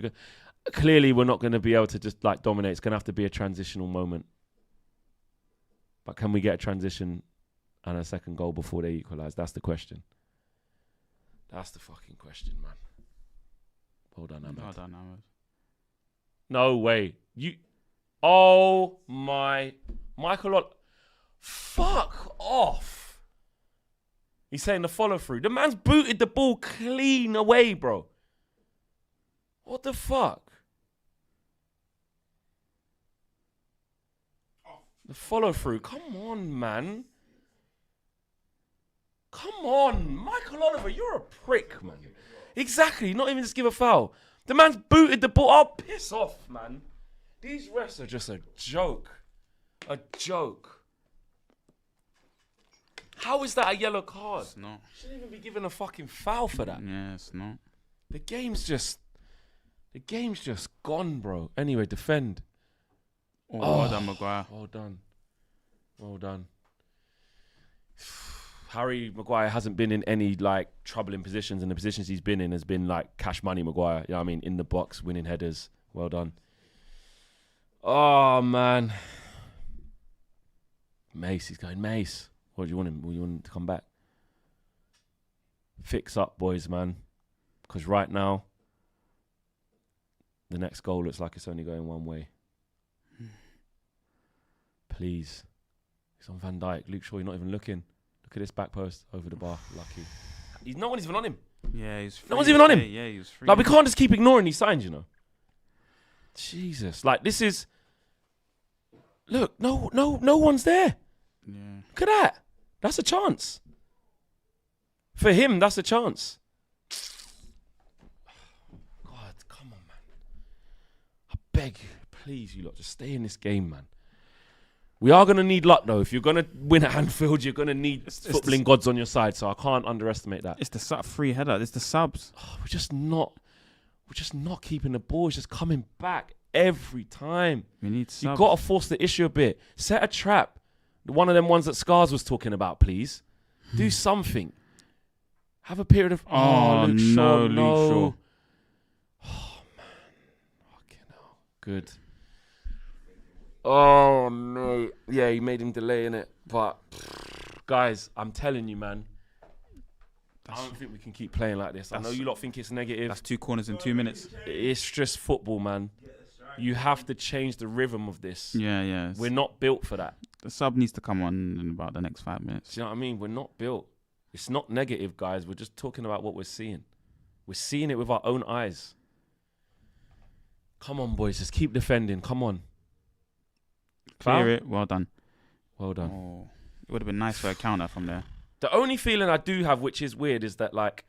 Clearly, we're not going to be able to just like dominate. It's going to have to be a transitional moment. But can we get a transition and a second goal before they equalise? That's the question. That's the fucking question, man. Well done, Ahmed. Well done, Ahmed. No way. Oh my. Michael. Fuck off. He's saying the follow through. The man's booted the ball clean away, bro. What the fuck? The follow through. Come on, man. Come on, Michael Oliver, you're a prick, man. Exactly, not even just give a foul. The man's booted the ball. Oh, piss off, man. These refs are just a joke. A joke. How is that a yellow card? It's not. Shouldn't even be given a fucking foul for that. Yeah, it's not. The game's just gone, bro. Anyway, defend. Oh, well done, Maguire. Well done. Well done. Harry Maguire hasn't been in any like troubling positions, and the positions he's been in has been like cash money Maguire. You know what I mean? In the box, winning headers. Well done. Oh man. Mace, he's going Mace. What do you want him? You want him to come back? Fix up, boys, man. Because right now, the next goal looks like it's only going one way. Please. He's on Van Dijk. Luke Shaw, you're not even looking. Look at this back post over the bar. Lucky. No one's even on him. Yeah, he's free. No one's even on him. Yeah, he was free. Like, we can't just keep ignoring these signs, you know. Jesus. Like, this is... Look, no one's there. Yeah. Look at that. That's a chance. For him, that's a chance. God, come on, man. I beg you, please, you lot, just stay in this game, man. We are going to need luck, though. If you're going to win at Anfield, you're going to need footballing gods on your side, so I can't underestimate that. It's the free header. It's the subs. Oh, we're just not keeping the ball. It's just coming back every time. We need subs. You've got to force the issue a bit. Set a trap. One of them ones that Scars was talking about, please. Do something. Have a period of... Luke Shaw. Luke Shaw. Oh, man. Fucking hell. Good. Oh, no. Yeah, he made him delay in it. But, guys, I'm telling you, man. I don't think we can keep playing like this. I know you lot think it's negative. That's 2 corners in 2 minutes. It's just football, man. You have to change the rhythm of this. Yeah. We're not built for that. The sub needs to come on in about the next 5 minutes. Do you know what I mean? We're not built. It's not negative, guys. We're just talking about what we're seeing. We're seeing it with our own eyes. Come on, boys. Just keep defending. Come on. Clear it. Well done. Well done. Oh, it would have been nice for a counter from there. The only feeling I do have, which is weird, is that like,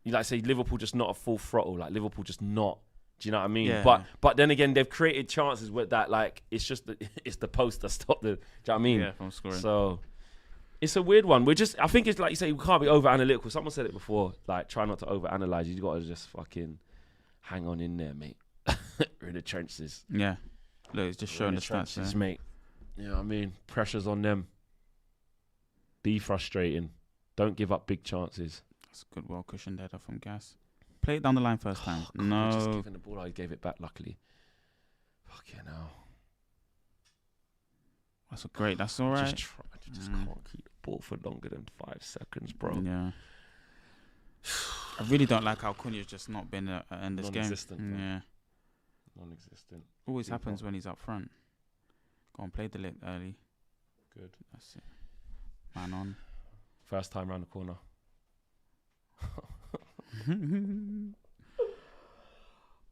you like say Liverpool just not a full throttle. Like Liverpool just not. Do you know what I mean? Yeah. But then again, they've created chances with that. Like it's just it's the post that stopped the. Do you know what I mean? Yeah, from scoring. So it's a weird one. I think it's like you say, we can't be over analytical. Someone said it before. Like try not to over analyze. You got to just fucking hang on in there, mate. We're in the trenches. Yeah. Look, it's just showing the stats, trenches, yeah. mate. You know what I mean? Pressure's on them. Be frustrating. Don't give up big chances. That's a good, well cushioned header from Gas. Play it down the line first time. God, just No. giving the ball, I gave it back. Luckily. Fucking hell. That's great. That's all right. Just can't keep the ball for longer than 5 seconds, bro. Yeah. I really don't like how Cunha's just not been in this game. Non-existent, bro. Yeah. Non-existent. Always Big happens ball. when he's up front. Go on, play the lit early. Good. That's it. Man on. First time round the corner.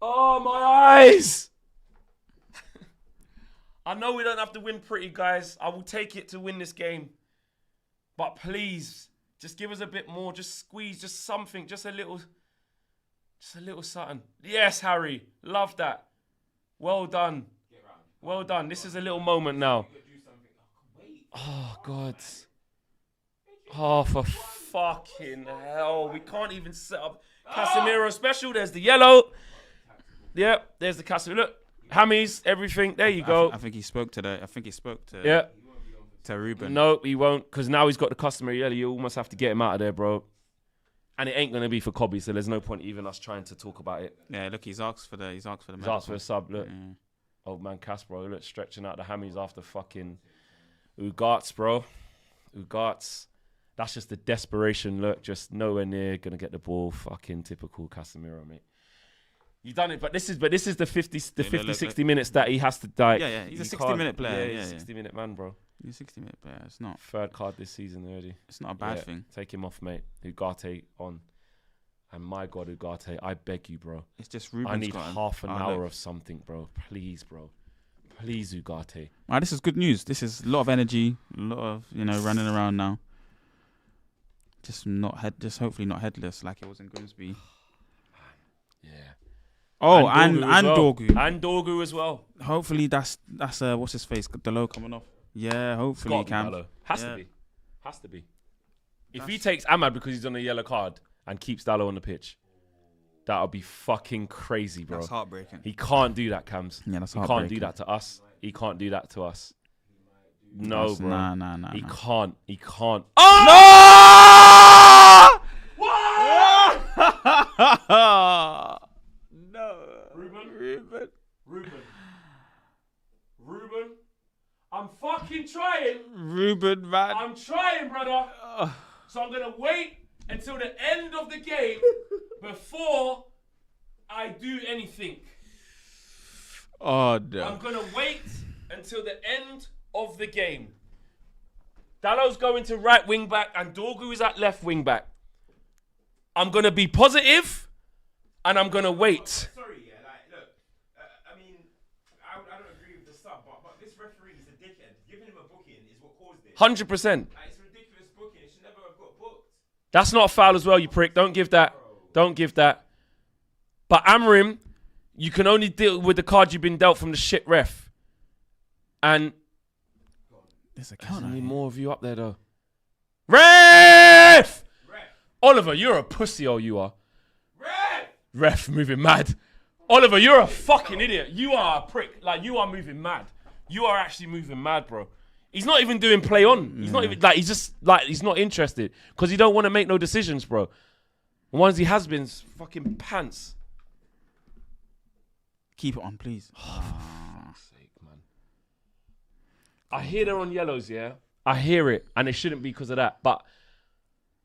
Oh, my eyes! I know we don't have to win pretty, guys. I will take it to win this game. But please, just give us a bit more. Just squeeze, just something. Just a little something. Yes, Harry. Love that. Well done. Well done. This is a little moment now. Oh, God. Oh, for fucking hell. We can't even set up Casemiro special. There's the yellow. Yep, there's the Casemiro. Look, hammies, everything. There you go. I think he spoke to Yeah. to Ruben. No, he won't, because now he's got the customary yellow. You almost have to get him out of there, bro. And it ain't going to be for Cobby, so there's no point even us trying to talk about it. Yeah, look, he's asked for the He's asked for a sub. Look, old man Cas, bro. Look, stretching out the hammies after fucking Ugarte, bro. Ugarte. That's just the desperation. Look, just nowhere near going to get the ball. Fucking typical Casemiro, mate. You've done it, but this is the 60 minutes that he has to die. Yeah, he's a 60-minute player. Yeah, he's a 60-minute man, bro. He's a 60-minute player. It's not. Third card this season already. It's not a bad thing. Take him off, mate. Ugarte on. And my God, Ugarte, I beg you, bro. It's just Ruben's I need got half an hour of something, bro. Please, bro. Please, Ugarte. This is good news. This is a lot of energy, a lot of running around now. Just hopefully not headless like it was in Grimsby. Yeah. Oh, and Dorgu. And Dorgu as well. Hopefully that's what's his face? Delo coming off. Yeah, hopefully he can. Has to be. If he takes Ahmad because he's on a yellow card and keeps Dallo on the pitch, that'll be fucking crazy, bro. That's heartbreaking. He can't do that, Cams. Yeah, that's he heartbreaking. He can't do that to us. He can't do that to us. No, bro. Nah. He can't. He can't. Oh! No! Ruben. I'm fucking trying. Ruben, man. I'm trying, brother. So I'm going to wait until the end of the game before I do anything. Oh, no. I'm going to wait until the end of the game. Dallo's going to right wing back and Dorgu is at left wing back. I'm going to be positive and I'm going to wait. Sorry, yeah, look, I mean, I don't agree with the sub, but this referee is a dickhead. Giving him a booking is what caused it. 100%. It's a ridiculous booking. It should never have got booked. That's not a foul as well, you prick. Don't give that. Don't give that. But Amorim, you can only deal with the card you've been dealt from the shit ref. And There's a there's counter. only more of you up there, though. Ref! Oliver, you're a pussy, oh, you are. Ref moving mad. Oliver, you're a fucking idiot. You are a prick. Like, you are moving mad. You are actually moving mad, bro. He's not even doing play on. He's not even, like, he's just, like, he's not interested. Because he don't want to make no decisions, bro. The ones he has been's fucking pants. Keep it on, please. Sake, man. I hear they're on yellows, yeah? I hear it. And it shouldn't be because of that. But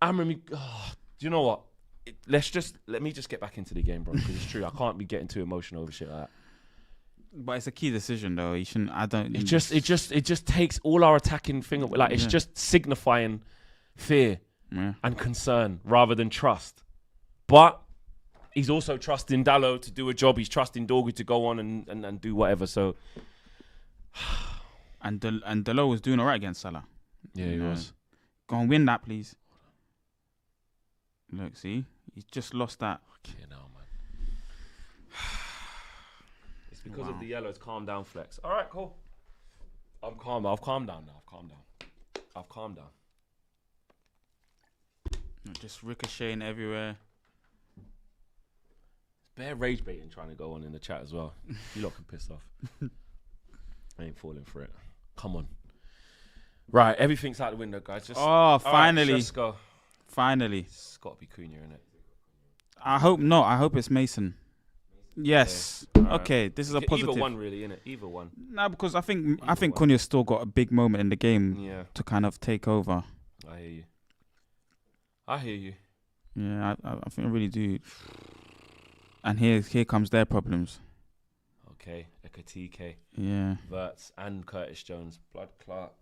Amorim, Do you know what? Let me just get back into the game, bro. Because it's true. I can't be getting too emotional over shit like that. But it's a key decision, though. You shouldn't. I don't. It just takes all our attacking thing away. Like it's just signifying fear and concern rather than trust. But he's also trusting Dalot to do a job. He's trusting Dorgu to go on and do whatever. So, and Dalot was doing all right against Salah. Yeah, he was. Go and win that, please. Look, see, he's just lost that. Okay, now, man. It's because of the yellows. Calm down, Flex. All right, cool. I'm calm. I've calmed down now. I've calmed down. Just ricocheting everywhere. Bare rage baiting trying to go on in the chat as well. You lot can piss off. I ain't falling for it. Come on. Right, everything's out the window, guys. Finally. Right, let's go. Finally. It's got to be Cunha, innit? I hope not. I hope it's Mason. Yes. Okay, this is a positive. Either one, really, innit? Either one. No, because I think Cunha's still got a big moment in the game to kind of take over. I hear you. Yeah, I think I really do. And here comes their problems. Okay, Ekatike. Yeah. Verts and Curtis Jones. Blood clot.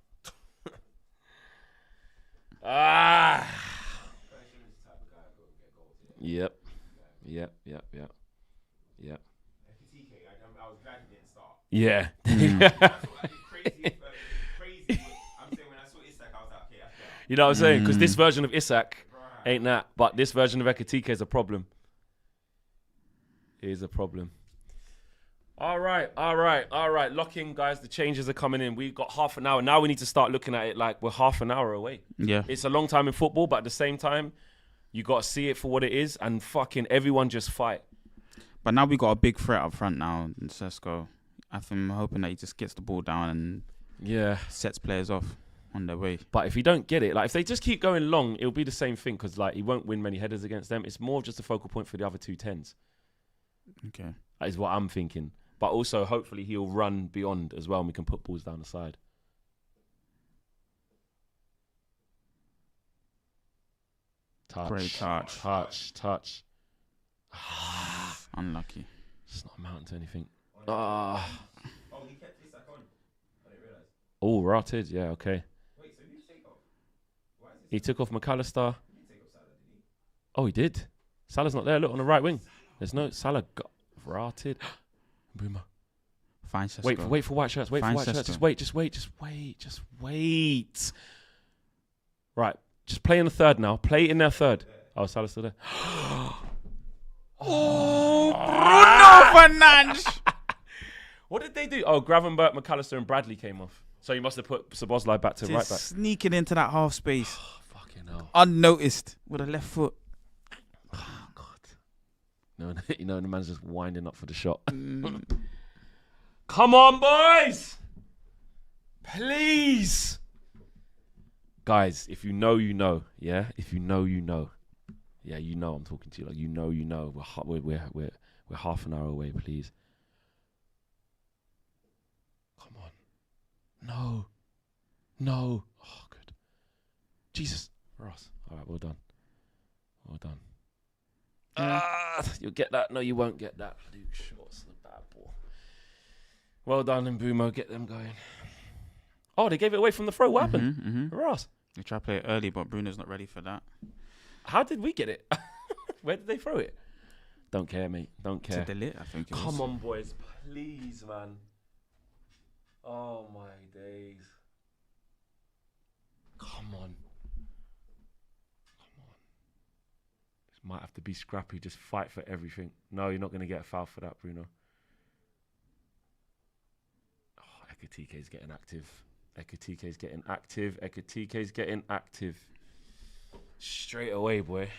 Yep. I was glad he didn't start. Yeah. Crazy. I'm saying when I saw Isak, I was like, okay, that's better. You know what I'm saying? Because this version of Isak ain't that. But this version of Ekatike is a problem. It is a problem. All right. Lock in, guys. The changes are coming in. We've got half an hour. Now we need to start looking at it like we're half an hour away. Yeah. It's a long time in football, but at the same time, you got to see it for what it is and fucking everyone just fight. But now we got a big threat up front now in Sesko. I'm hoping that he just gets the ball down and sets players off on their way. But if he don't get it, like if they just keep going long, it'll be the same thing because like he won't win many headers against them. It's more just a focal point for the other two 10s. Okay. That is what I'm thinking. But also, hopefully, he'll run beyond as well and we can put balls down the side. Great touch. Touch. Unlucky. It's not amounting to anything. Oh, he kept Isak on. I didn't realise. Oh, rotted. Yeah, okay. Wait, so who did he take off? Why is this? He took off McAllister. He didn't take off Salah, did he? Oh, he did. Salah's not there. Look, on the right wing. There's no... Salah got rotted. Boomer. Fine, Sesko. Wait for white shirts. Wait for white shirts. Just wait. Right. Just play in the third now. Play in their third. Oh, Salah's still there. Bruno Fernandes! What did they do? Oh, Gravenberch, McAllister and Bradley came off. So you must have put Szoboszlai back to right back. Sneaking into that half space. Oh, fucking hell. Unnoticed with a left foot. Oh, God. No, you know, the man's just winding up for the shot. Come on, boys! Please! Guys, if you know, you know. Yeah? If you know, you know. Yeah, you know I'm talking to you. Like, you know, you know. We're half an hour away, please. Come on. No. Oh, good. Jesus. Ross. All right, well done. You'll get that. No, you won't get that. Luke Shaw's the bad ball. Well done, Mbumo. Get them going. Oh, they gave it away from the throw. What happened? Ross. They tried to play it early, but Bruno's not ready for that. How did we get it? Where did they throw it? Don't care, mate. Don't care. To delete, I think it was. Come on, boys. Please, man. Oh, my days. Come on. This might have to be scrappy. Just fight for everything. No, you're not going to get a foul for that, Bruno. Oh, Ekatike's getting active. Straight away, boy.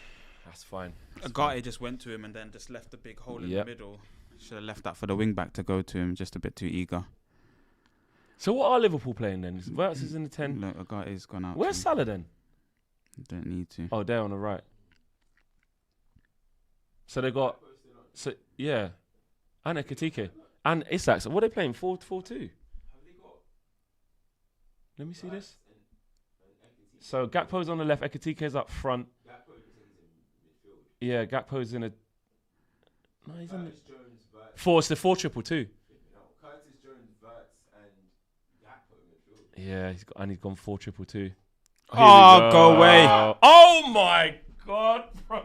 That's fine. Agate just went to him and then just left a big hole in the middle. Should have left that for the wing back to go to him. Just a bit too eager. So what are Liverpool playing then? Verts is in the 10. Look, Agate's gone out. Where's Salah then? Don't need to. Oh, they're on the right. So they got... yeah. And Ekatike. And Isak. So what are they playing? 4-4-2? Let me see this. So Gakpo's on the left, Ekatike's up front. Yeah, Gakpo's in a. No, he's in Curtis Jones, Verts. four. It's the 4-2-2. No, Curtis Jones, Verts, and Gakpo midfield. Yeah, he's gone 4-2-2. Oh, go away. Oh my God, bro.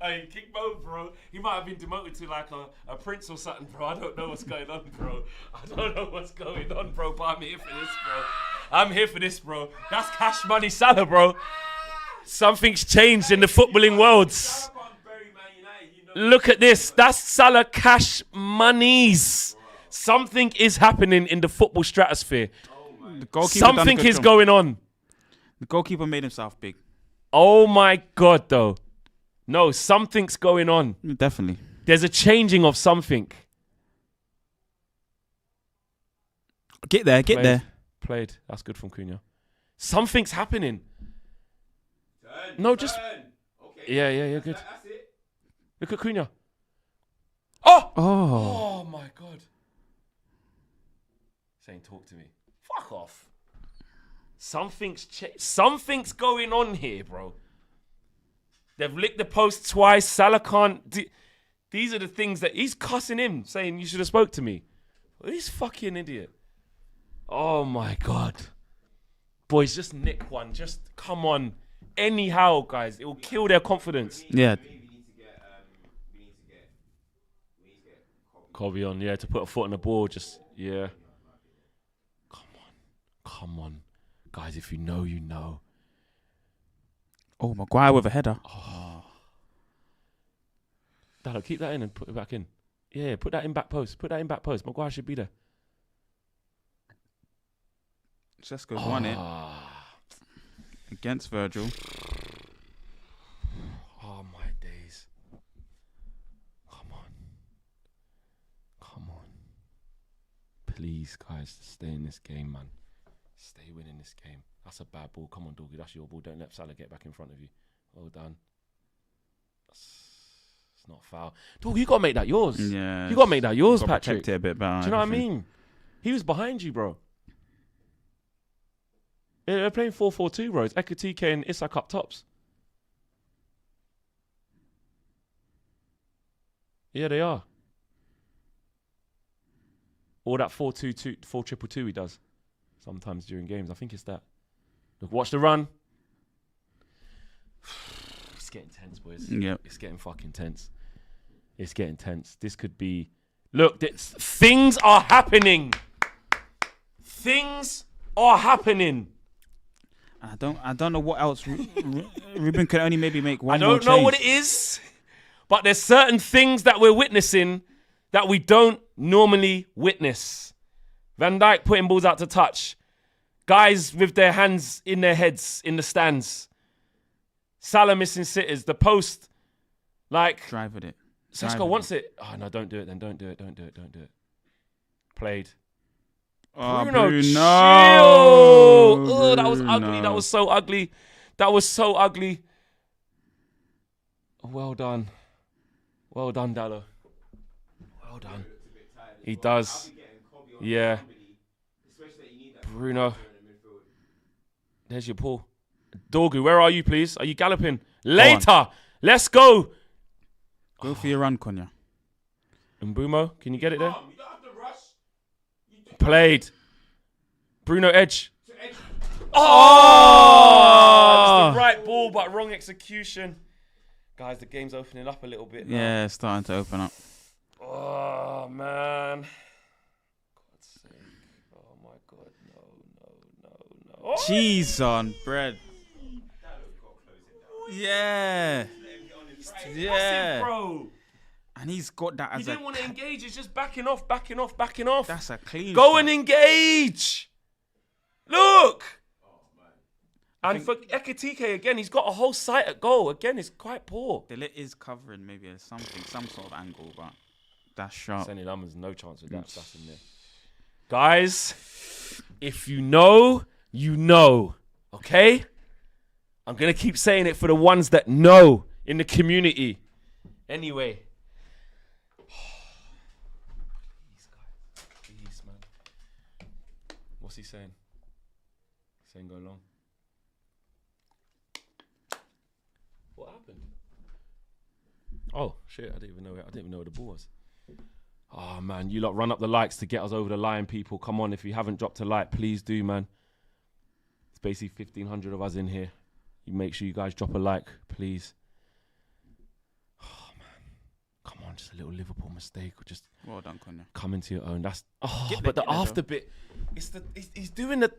Hey, kick Mo, bro. He might have been demoted to like a prince or something, bro. I don't know what's going on, bro. I don't know what's going on, bro. But I'm here for this, bro. I'm here for this, bro. That's cash money Salah, bro. Something's changed in the footballing world. Look at this. That's Salah cash monies. Something is happening in the football stratosphere. The goalkeeper done a Something good is job. going on. The goalkeeper made himself big. Oh my God, though. No, something's going on. Definitely. There's a changing of something. Get there. Played. That's good from Cunha. Something's happening. No, just. Okay. Yeah, good. That's it. Look at Cunha. Oh! Oh. Oh my God. Saying talk to me. Fuck off. Something's going on here, bro. They've licked the post twice. Salah can't. These are the things that he's cussing him, saying you should have spoke to me. He's fucking idiot. Oh my God. Boys, just nick one. Just come on. Anyhow, guys, it will kill their confidence. Yeah. We need to get Kobe on, yeah, to put a foot on the ball. Just yeah. Come on, guys. If you know, you know. Oh, Maguire with a header. Dado, keep that in and put it back in. Yeah, put that in back post. Maguire should be there. Sesko's won it against Virgil. Oh my days. Come on. Please, guys, stay in this game, man. Stay winning this game. That's a bad ball. Come on, Doggy. That's your ball. Don't let Salah get back in front of you. Well done. It's not foul. Dog, you got to make that yours. Yeah. You got to make that yours, Gotta Patrick. protect it a bit better. Do you know what I mean? He was behind you, bro. Yeah, they're playing 4-4-2, bro. It's Ekatike and Isak up tops. Yeah, they are. Or that 4-2-2, 4-2-2 he does sometimes during games. I think it's that. Look, watch the run. It's getting tense, boys. Yep. It's getting fucking tense. It's getting tense. This could be... Look, things are happening. Things are happening. I don't know what else. Ruben can only maybe make one I more don't know change. what it is, but there's certain things that we're witnessing that we don't normally witness. Van Dijk putting balls out to touch. Guys with their hands in their heads in the stands. Salah missing sitters. The post, like... Drive with it. Sesko wants it. Oh, no, don't do it then. Don't do it. Played. Oh, Bruno, Bruno. chill. Oh, that was ugly. Bruno. That was so ugly. Well done. Well done, Dallo. Well done. He does. Yeah. Bruno. There's your ball. Dorgu, where are you, please? Are you galloping? Later. Let's go. Go for your run, Konya. Mbumo, can you get it there? Played. Bruno edge. Oh! It's the right ball, but wrong execution. Guys, the game's opening up a little bit now. Yeah, it's starting to open up. Oh, man. God's sake. Oh, my God. No. Oh, Cheese on bread. Yeah. Yeah. bro. And he's got that He as didn't a... want to engage. He's just backing off. That's a clean Go shot. and engage. Look. And for Ekatike, again, he's got a whole sight at goal. Again, it's quite poor. The lit is covering maybe some sort of angle, but that's sharp. Senny Lammers, no chance with that. That's in there. Guys, if you know, you know. Okay? I'm going to keep saying it for the ones that know in the community. Anyway. Please, guys. Please, man. What's he saying? Saying go long. What happened? Oh shit! I didn't even know where the ball was. Oh man, you lot run up the likes to get us over the line, people. Come on, if you haven't dropped a like, please do, man. It's basically 1,500 of us in here. You make sure you guys drop a like, please. Oh man, come on, just a little Liverpool mistake, or just Well done, Connor. come into your own. That's Get but there, the after though. bit, he's doing the.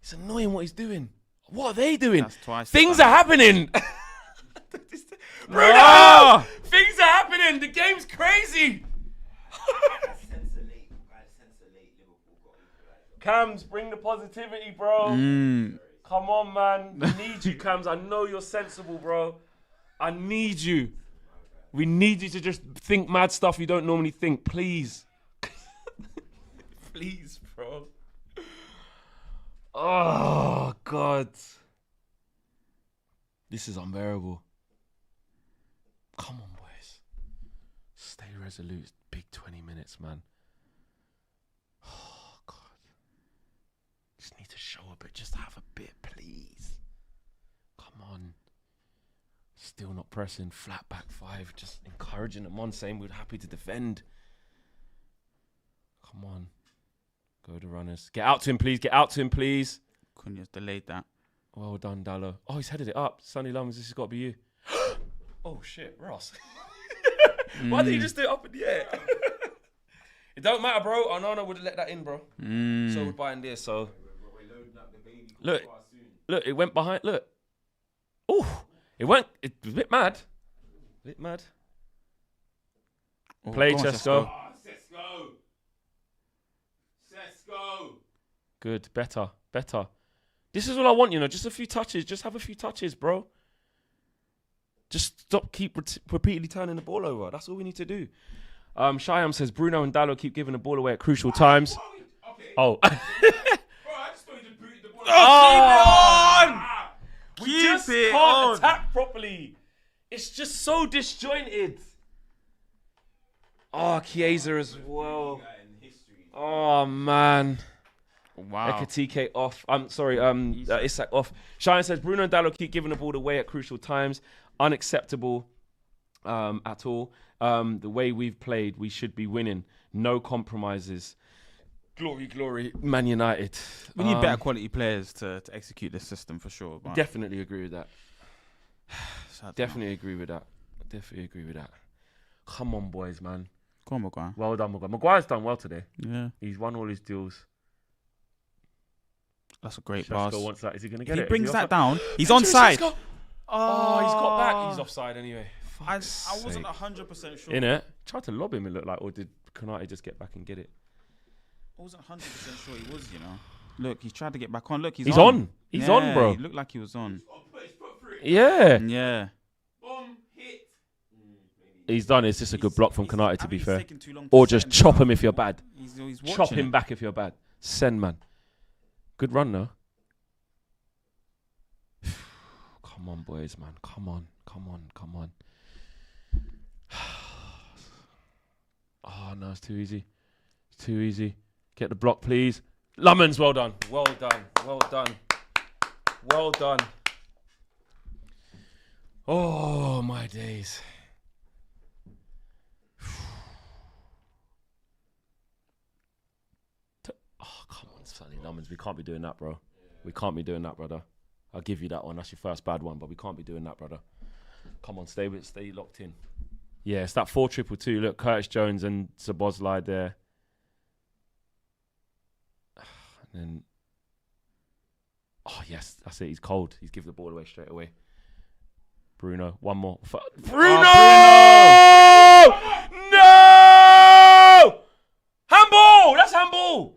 It's annoying what he's doing. What are they doing? That's twice. Things are happening. Bruno! No! Things are happening. The game's crazy. Cams, bring the positivity, bro. Come on, man. We need you, Cams. I know you're sensible, bro. I need you. We need you to just think mad stuff you don't normally think, please. Please, bro. Oh, God. This is unbearable. Come on, boys. Stay resolute. Big 20 minutes, man. Oh, God. Just need to show a bit. Just have a bit, please. Come on. Still not pressing. Flat back 5. Just encouraging them on, saying we're happy to defend. Come on. Go to runners. Get out to him, please. Get out to him, please. Cunha's delayed that. Well done, Dallo. Oh, he's headed it up. Sonny Lummers, this has got to be you. Oh, shit, Ross. Why did you just do it up in the air? It don't matter, bro. Onana would have let that in, bro. So we're buying this, so. Look, it went behind. Look. Oh, it went. It was a bit mad. Oh, Play, go on, Chesko. Sesko. Good, better. This is all I want, just a few touches. Just have a few touches, bro. Just keep repeatedly turning the ball over. That's all we need to do. Shyam says Bruno and Dallo keep giving the ball away at crucial times. Okay. Oh. Bro, I just thought you just booted the ball. We just can't attack properly. It's just so disjointed. Oh, Chiesa as well. Oh, man. Wow. Ekatike off. I'm sorry, Isak off. Shine says Bruno and Dallo keep giving the ball away at crucial times. Unacceptable at all. The way we've played, we should be winning. No compromises. Glory, Man United. We need better quality players to execute this system for sure. But Definitely agree with that. sad Definitely agree with that. Come on, boys, man. Go on, Maguire. Well done, Maguire. Maguire's done well today. Yeah, He's won all his deals. that's a great Chesko pass. wants that. Is he going to If get he it? brings Is that offside? down, he's onside. Chesko! Oh, he's got back. He's offside anyway. I wasn't 100% sure. In it. Tried to lob him, it looked like, or did Konate just get back and get it? I wasn't 100% sure he was, Look, he's tried to get back on. Look, He's on. He's on, Yeah, bro. He looked like he was on. Yeah. Yeah. Boom, hit. He's done. It's just a good block from Konate, to be He's fair. taking too long to Or just send. chop him if you're bad. He's Chop watching him it. back if you're bad. Send, man. Good run, though. Come on, boys, man. Come on. Oh, no, it's too easy. Get the block, please. Lummens, well done. Well done. Oh, my days. Oh, come on, Sonny Lummens. We can't be doing that, bro. We can't be doing that, brother. I'll give you that one. That's your first bad one, but we can't be doing that, brother. Come on, stay locked in. Yeah, it's that 4-2-2. Look, Curtis Jones and Szoboszlai there. And then, oh yes, that's it. He's cold. He's given the ball away straight away. Bruno, one more. Bruno! No! Handball! That's handball!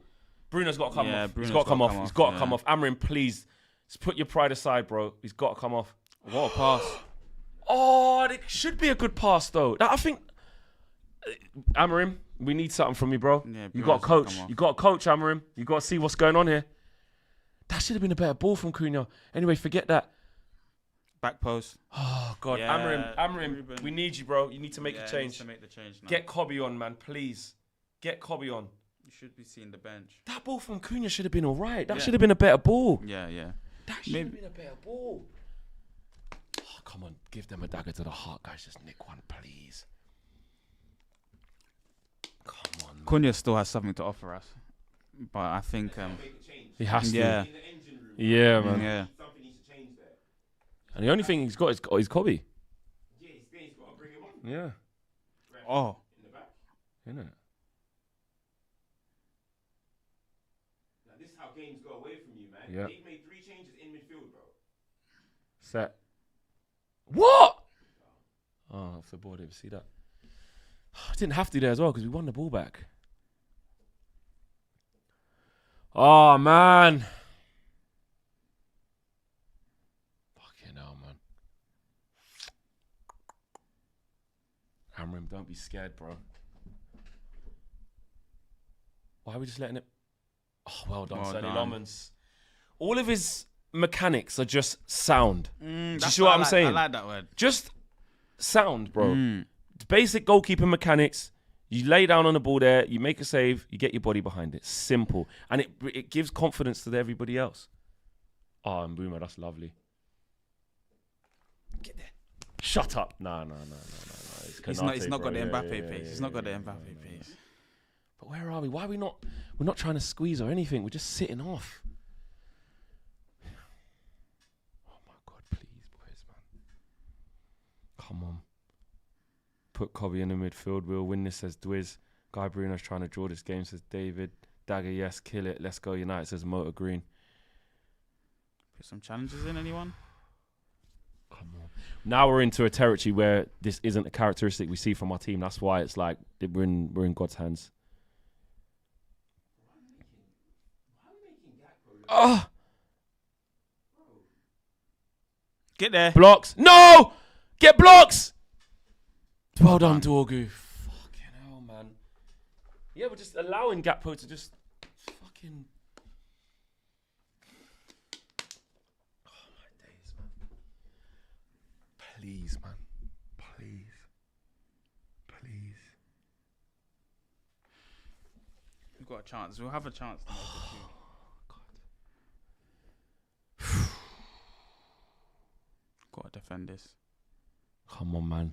Bruno's got to come off. Bruno's He's got to come off. He's got to yeah. come off. Amarim, please. Just put your pride aside, bro. He's got to come off. What a pass. Oh, it should be a good pass, though. I think, Amarim, we need something from you, bro. Yeah, You Bruno's got to coach. come off. You got to coach, Amarim. You got to see what's going on here. That should have been a better ball from Cunha. Anyway, forget that. Back post. Oh, God. Yeah, Amarim, Ruben. we need you, bro. You need to make Yeah, a he change. needs to make the change now. Get Cobby on, man, please. Get Cobby on. You should be seeing the bench. That ball from Cunha should have been all right. That Yeah. should have been a better ball. Yeah. That should have been a better ball. Oh, Come on, give them a dagger to the heart, guys. Just nick one, please. Come on, man. Cunha still has something to offer us, but I think He has to. yeah, Yeah, man. yeah. Something needs to change there. And the only thing he's got is Kobe. Yeah, he's got to bring him on. Yeah. Oh, In the back. Isn't it? Now, this is how games go away from you, man. Yeah. They've made 3 changes in midfield, bro. Set. What? Oh, off the board. Didn't see that. I didn't have to there as well because we won the ball back. Oh, man. Fucking hell, man. Amram, don't be scared, bro. Why are we just letting it? Oh, well done, Well Sonny done. Lomans. All of his mechanics are just sound. Do you that's see what I'm I like- saying? I like that word. Just sound, bro. Mm. Basic goalkeeper mechanics. You lay down on the ball there, you make a save, you get your body behind it. Simple. And it gives confidence to everybody else. Oh, and Boomer, that's lovely. Get there. Shut up. No. He's not got the Mbappe pace. He's not got the Mbappe pace. But where are we? Why are we not? We're not trying to squeeze or anything. We're just sitting off. Oh my God, please, boys, man. Come on. Put Kobe in the midfield. We'll win this, says Dwiz. Guy Bruno's trying to draw this game, says David. Dagger, yes, kill it. Let's go United, says Motor Green. Put some challenges in, anyone? Come on. Now we're into a territory where this isn't a characteristic we see from our team. That's why it's like we're in God's hands. Oh, Get there. blocks. No! Get blocks! Well done, Dorgu. Fucking hell, man. Yeah, we're just allowing Gakpo to just fucking... Oh, my days, man. Please, man. Please. Please. We've got a chance. We'll have a chance. To make it too. Got to defend this. Come on, man.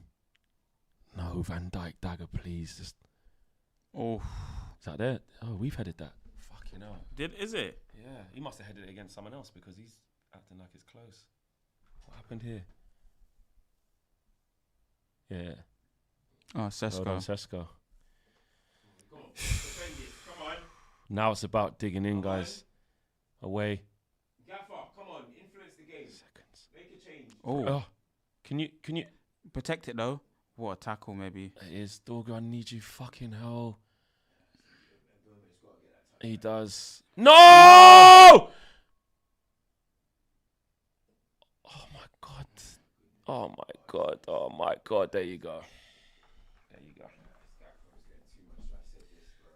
No, Van Dijk, Dagger, please. Just... Oh, Is that there? Oh, we've headed that. Fucking hell. is it? Yeah, he must have headed it against someone else because he's acting like it's close. What happened here? Yeah. Oh, Sesko. Well done, Sesko. Defend it. Come on. Now it's about digging in, guys. Away. Gaffer, come on. Influence the game. Seconds. Make a change. Oh, Oh, can you? protect it though. What a tackle, maybe. It is Dorgo. I need you, fucking hell. He does. No! Oh my God. Oh my God. Oh my God. There you go. There you go.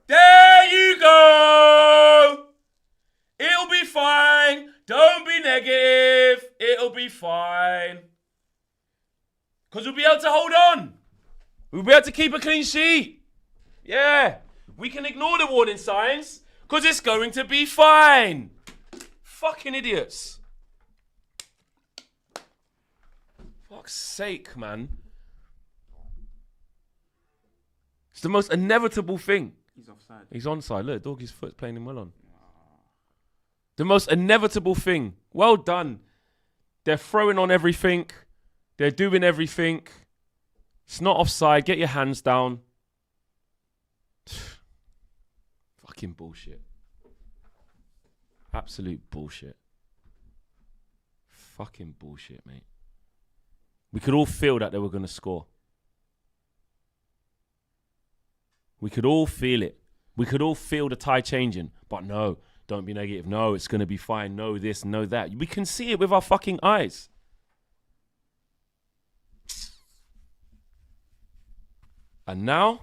There you go. It'll be fine. Don't be negative. It'll be fine. Because we'll be able to hold on. We'll be able to keep a clean sheet. Yeah. We can ignore the warning signs because it's going to be fine. Fucking idiots. Fuck's sake, man. It's the most inevitable thing. He's offside. He's onside. Look, Doggy's foot's playing him well on. The most inevitable thing. Well done. They're throwing on everything. They're doing everything. It's not offside. Get your hands down. Fucking bullshit. Absolute bullshit. Fucking bullshit, mate. We could all feel that they were going to score. We could all feel it. We could all feel the tide changing. But no, don't be negative. No, it's going to be fine. No this, no that. We can see it with our fucking eyes. And now,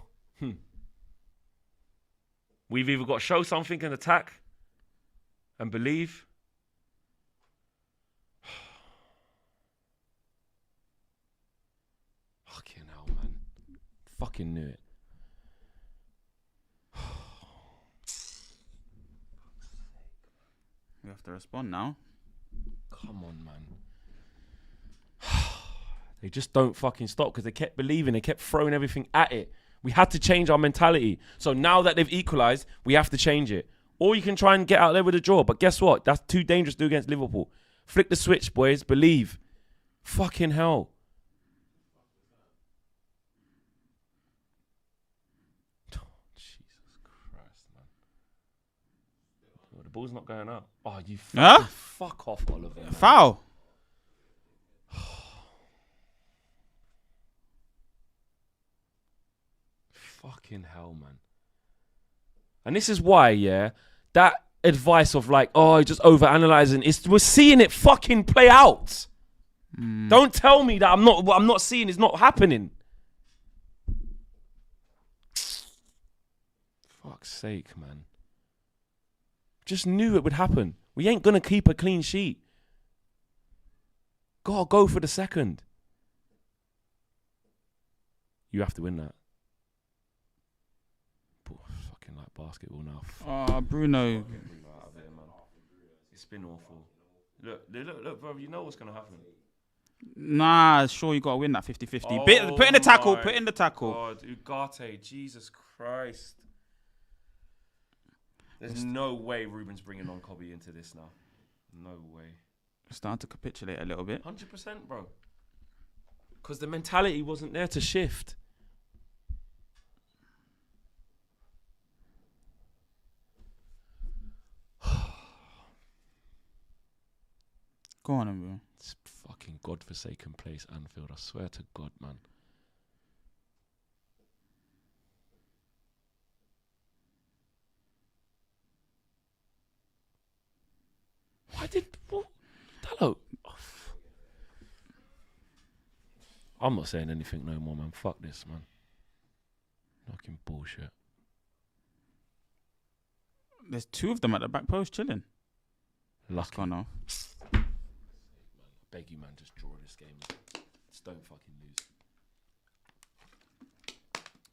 we've either got to show something and attack and believe. Fucking hell, man. Fucking knew it. We have to respond now. Come on, man. They just don't fucking stop because they kept believing. They kept throwing everything at it. We had to change our mentality. So now that they've equalised, we have to change it. Or you can try and get out there with a draw. But guess what? That's too dangerous to do against Liverpool. Flick the switch, boys. Believe. Fucking hell. Oh, Jesus Christ, man. Oh, the ball's not going up. Oh, you fuck off, Oliver. Man. Foul. Fucking hell, man. And this is why, yeah, that advice of like, oh, just overanalyzing, we're seeing it fucking play out. Don't tell me that what I'm not seeing is not happening. Fuck's sake, man. Just knew it would happen. We ain't gonna keep a clean sheet. Gotta go for the second. You have to win that. Fucking like basketball now. Oh, Bruno. It's been awful. Look, bro, you know what's gonna happen. Nah, sure, you got to win that 50-50. Oh Put in the tackle, my put in the tackle. God, Ugarte, Jesus Christ. There's no way Ruben's bringing on Kobe into this now. No way. Starting to capitulate a little bit. 100%, bro. Because the mentality wasn't there to shift. Go on, bro. It's fucking godforsaken place, Anfield. I swear to God, man. Why did... What? Hello. Oh, I'm not saying anything no more, man. Fuck this, man. Fucking bullshit. There's two of them at the back post chilling. Lucky. Gone off. Beg you, man, just draw this game. Just don't fucking lose.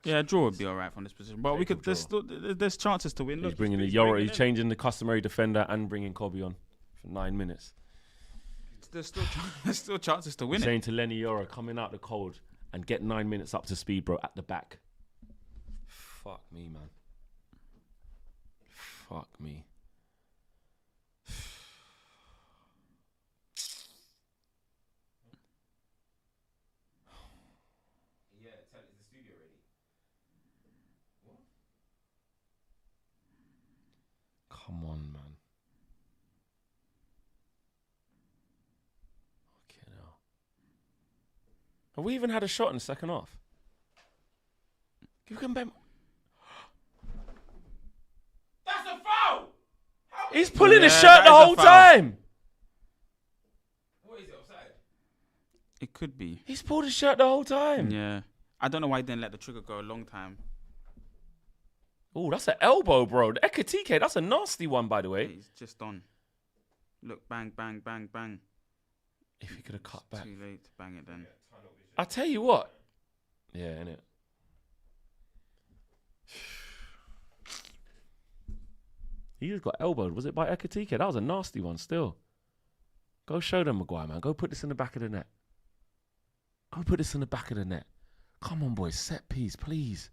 Yeah, draw would be alright from this position, but we could. There's chances to win. He's Look, bringing the Euro. He's changing the customary defender and bringing Kobe on for 9 minutes. There's still chances to win He's it. saying to Lenny Yoro, coming out the cold and get 9 minutes up to speed, bro, at the back. Fuck me, man. Fuck me. Come on, man. Okay, now. Have we even had a shot in the second half? You can bet. That's a foul! He's pulling his Yeah, shirt that the is a whole foul. time. What is it, offside? It could be. He's pulled his shirt the whole time. Yeah. I don't know why he didn't let the trigger go a long time. Oh, that's an elbow, bro. The Ekatike, that's a nasty one, by the way. He's just on. Look, bang, bang, bang, bang. If he could have cut back. Too late to bang it then. I tell you what. Yeah, innit? He just got elbowed. Was it by Ekatike? That was a nasty one still. Go show them, Maguire, man. Go put this in the back of the net. Go put this in the back of the net. Come on, boys. Set piece, please.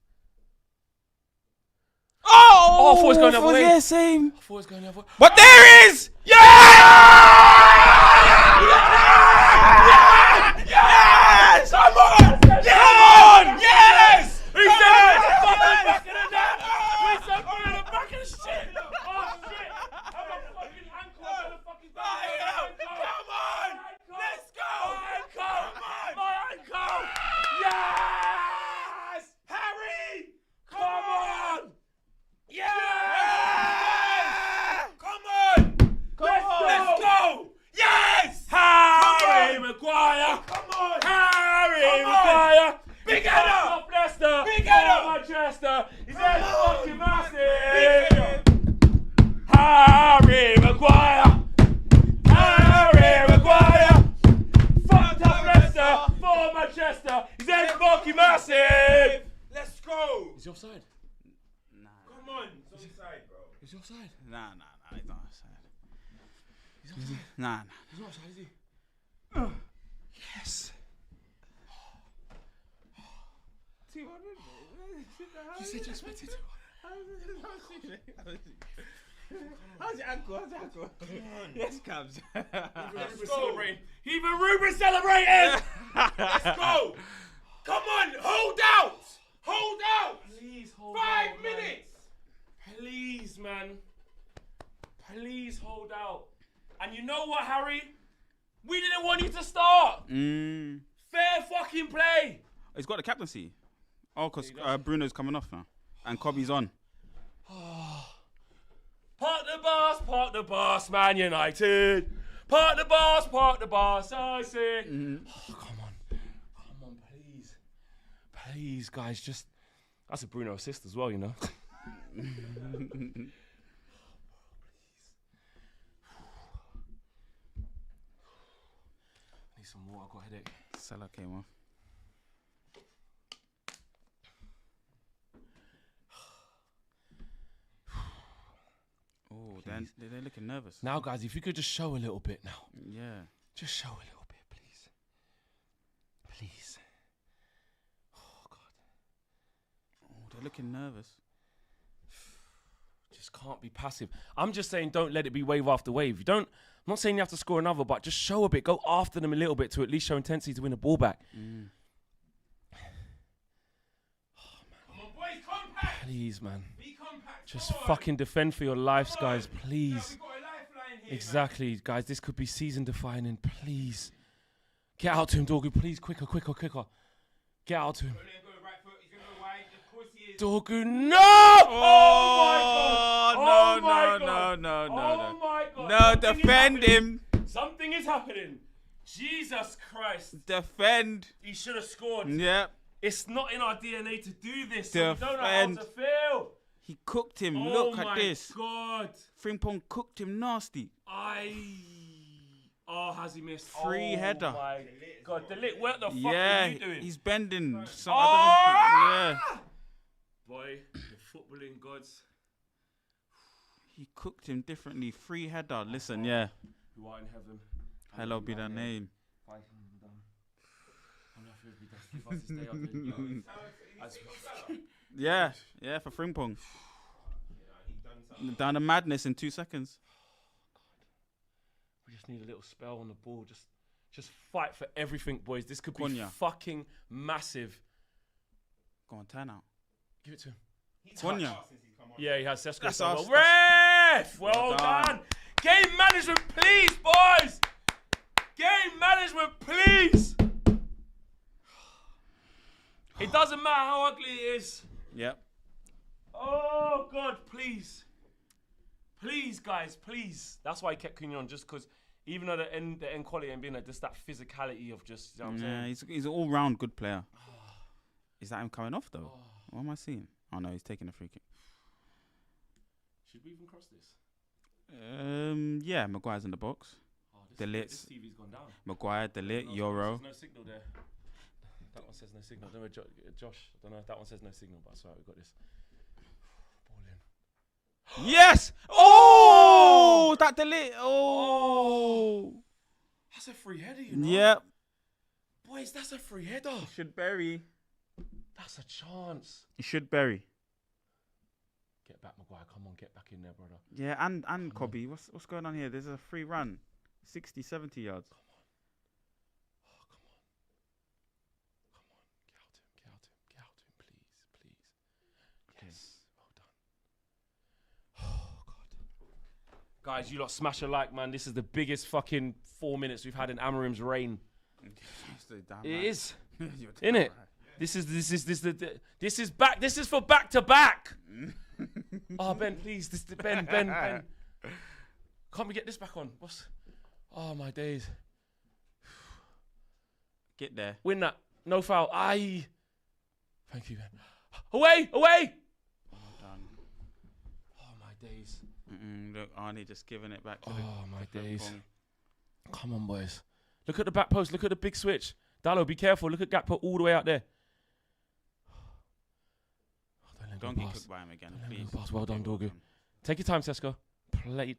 Oh! I thought it was going the other way. Yeah, same. I thought it was going the other way. But there is! Yes! Come on! Yes! He said it! Fucking back of the net! We said put it in the back of the shit! Oh shit! I'm a fucking ankle! I'm a fucking ankle! Come on! Let's go! My ankle! Yes! Harry! Come on! Yes! Come on! Let's go! Yes! Harry Maguire! Come on! Harry Maguire! Big header! Leicester! Big header! Manchester! He's fucking massive! Harry Maguire! Harry Maguire! Fucked up Leicester for Manchester! He's fucking massive! Let's go! Is he offside? Nah. Come on, it's offside, bro. Is he offside? Nah, he's not offside. Nah. He's not offside, is he? Yes. 200. You said you expected 200. How's your ankle? Yes, Cabs. Ruben's celebrating. Even Ruben's celebrating. Let's go. Come on, hold out. Hold out. Please hold 5 out, man. minutes. Please, man. Please hold out. And you know what, Harry? We didn't want you to start. Fair fucking play. He's got the captaincy. Oh, because Bruno's coming off now. And Kobe's on. Park the bus, Man United. Park the bus, I say. Oh, come on, please. Please, guys, just... That's a Bruno assist as well, you know. Please. I need some water, I've got a headache. Salah came off. Oh, they're looking nervous. Now, guys, if you could just show a little bit now. Yeah. Just show a little bit, please. Please. Oh, God. Oh, they're looking nervous. Just can't be passive. I'm just saying don't let it be wave after wave. I'm not saying you have to score another, but just show a bit. Go after them a little bit to at least show intensity to win the ball back. Come on, boys, compact. Please, man. Be compact. Just fucking defend for your lives, guys. Please. We've got a lifeline here. Exactly, guys. This could be season defining. Please. Get out to him, Dorgu. Please, quicker. Get out to him. Let him go right foot. He's going to go wide. Of course he is. Dorgu, no! Oh my God! No, Oh my no, God! no, no, Oh no. my God! No, Something is defend happening. him. Something is happening. Jesus Christ! Defend. He should have scored. Yep. It's not in our DNA to do this. So we don't know how Defend. to feel. He cooked him. Oh Look my at this. God! Frimpong cooked him nasty. Oh, has he missed? Free header. My God, Delit, what the fuck Yeah, are you doing? he's bending. So Oh! I don't know. Yeah. Boy, the footballing gods He cooked him differently. Free header. Listen, yeah. who are in heaven. Hello be thy name. Thy kingdom come. On earth as it is. Give us this day our daily bread. Yeah, yeah, for Frimpong. Down to madness in 2 seconds. We just need a little spell on the ball. Just fight for everything, boys. This could be Konya. fucking massive. Go on, turn out. Give it to him. Konya. Yeah, he has Sesko. That's so us. well. Ref! Well done. done. Game management, please, boys. Game management, please. It doesn't matter how ugly it is. Yep. Oh, God, please. Please, guys, please. That's why I kept Cunha on, just because even though the end quality and being just that physicality of just, you know what I'm Yeah, saying? he's an all-round good player. Is that him coming off, though? What am I seeing? Oh, no, he's taking a free kick. Should we even cross this? Yeah, Maguire's in the box. Oh, This TV's gone down. Maguire, Delit, Euro. There's no signal there. That one says no signal. Don't know, Josh, I don't know if that one says no signal, but it's alright, we've got this. Ball in. Yes! Oh! That Delit! Oh! That's a free header, you know? Yep. Boys, that's a free header. Should bury. That's a chance. He should bury. Get back, Maguire. Come on, get back in there, brother. Yeah, and Kobe. What's going on here? There's a free run. 60, 70 yards. Come on. Get out to him. Get out to him, please. Okay. Yes, well done. Oh, God. Guys, you lot smash a like, man. This is the biggest fucking 4 minutes we've had in Amarim's reign. It is, isn't it? This is back. This is for back to back. Oh, Ben, please. Ben. Can't we get this back on? Oh, my days. Get there. Win that. No foul. Aye. Thank you, Ben. Away. Well done. Oh, my days. Look, Arnie just giving it back to the Oh, my to days. Frimpong. Come on, boys. Look at the back post. Look at the big switch. Dallo, be careful. Look at Gakpo all the way out there. Don't get cooked by him again, please. Well done, Dorgu. Take your time, Sesko. Play.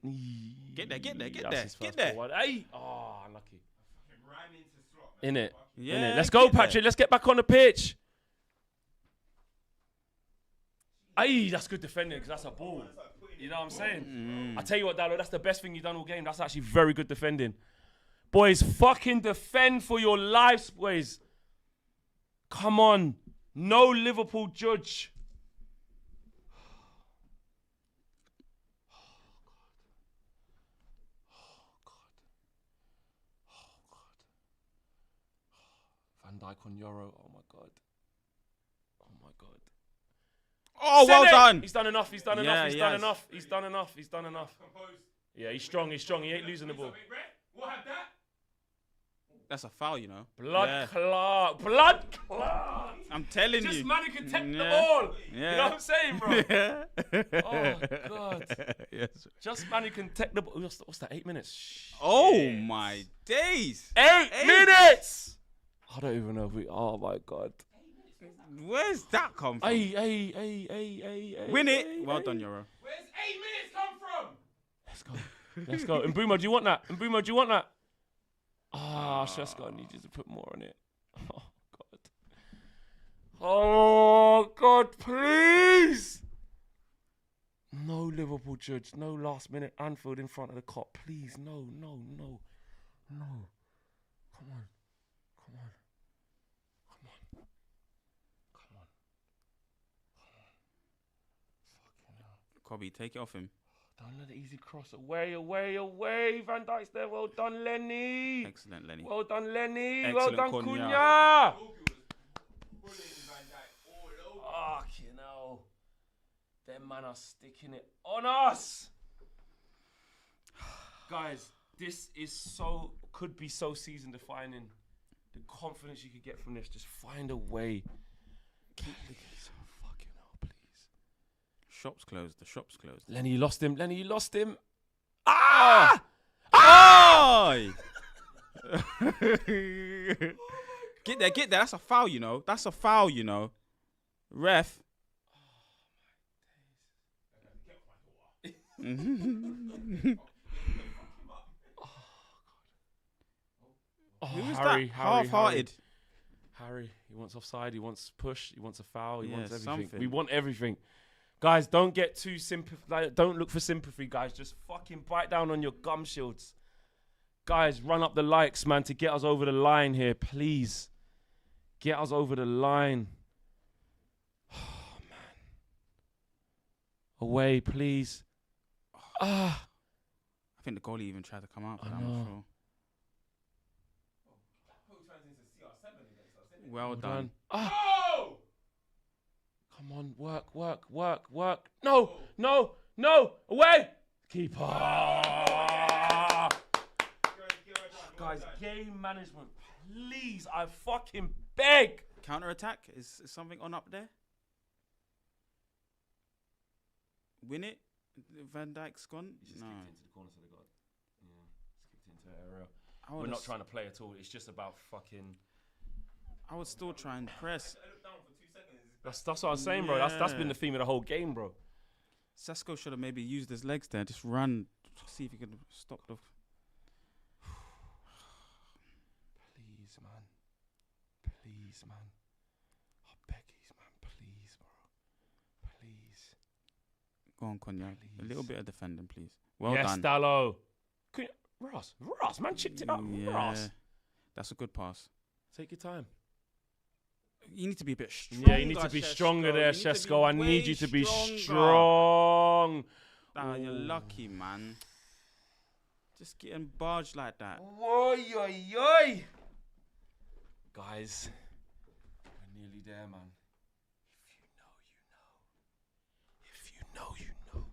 Get there. That's his first ball. Hey. Oh, unlucky. Ran into slot. In it. Yeah. Let's go, get there. Patrick. Let's get back on the pitch. Aye, that's good defending because that's a ball. You know what I'm saying? I tell you what, Dallo, that's the best thing you've done all game. That's actually very good defending. Boys, fucking defend for your lives, boys. Come on. No Liverpool judge. Van Dijk on Euro. Oh my God. Oh my God. Oh, well done. He's done enough. He's done Yeah, enough. He's he done has. enough. He's done enough. He's done enough. Yeah, he's strong. He's strong. He ain't losing the ball. That's a foul, you know. Blood clot. Blood clot. I'm telling you. Just man who can take the ball. Yeah. You know what I'm saying, bro? Yeah. Oh, God. Yes. Just man who can take the ball. What's that? 8 minutes? Shit. Oh, my days. 8 minutes! I don't even know if we... Oh, my God. Where's that come from? Hey. Win it. Well done, Euro. Where's 8 minutes come from? Let's go. Let's go. Mbuma, do you want that? Mbuma, do you want that? Shesko, I need you to put more on it. Oh, God. Oh, God, please. No Liverpool judge. No last minute Anfield in front of the cop. Please, no. Come on. Cobby, take it off him. Don't let the easy cross. Away. Van Dijk's there. Well done, Lenny. Excellent, Lenny. Well done, Lenny. Excellent, well done, Cunha. Cunha. Fucking hell. Them man are sticking it on us. Guys, this is could be so season defining. The confidence you could get from this. Just find a way. Fucking hell, please. The shop's closed. Lenny, you lost him. Ah! Oh! Get there. That's a foul, you know. Ref. Who's Harry, that? Half-hearted. Harry, he wants offside, he wants push, he wants a foul, he Yeah, wants everything. something. We want everything. Guys, don't get too don't look for sympathy, guys. Just fucking bite down on your gum shields. Guys, run up the likes, man, to get us over the line here, please. Get us over the line. Oh, man. Away, please. I think the goalie even tried to come out for that, I'm not sure. Well done. Oh! Come on, work. No, away! Keeper! Guys, game management, please, I fucking beg! Counter-attack? Is something on up there? Win it? Van Dijk's gone? No. Kicked into the corner, so they got... Yeah, it's kicked into the area. We're not trying to play at all, it's just about fucking... I would still try and press. That's what I was saying, bro. That's been the theme of the whole game, bro. Sesko should have maybe used his legs there. Just run. See if he could stop the... Please, man. I beg you, man. Please, bro. Please. Go on, Cunha. Please. A little bit of defending, please. Well yes, done. Dallo. Ross, man, chipped it up. Yeah. Ross. That's a good pass. Take your time. You need to be a bit stronger. Yeah, you need to be stronger there, Shesko. I need you to be strong. You're lucky, man. Just getting barged like that. Oi. Guys, we're nearly there, man. If you know, you know.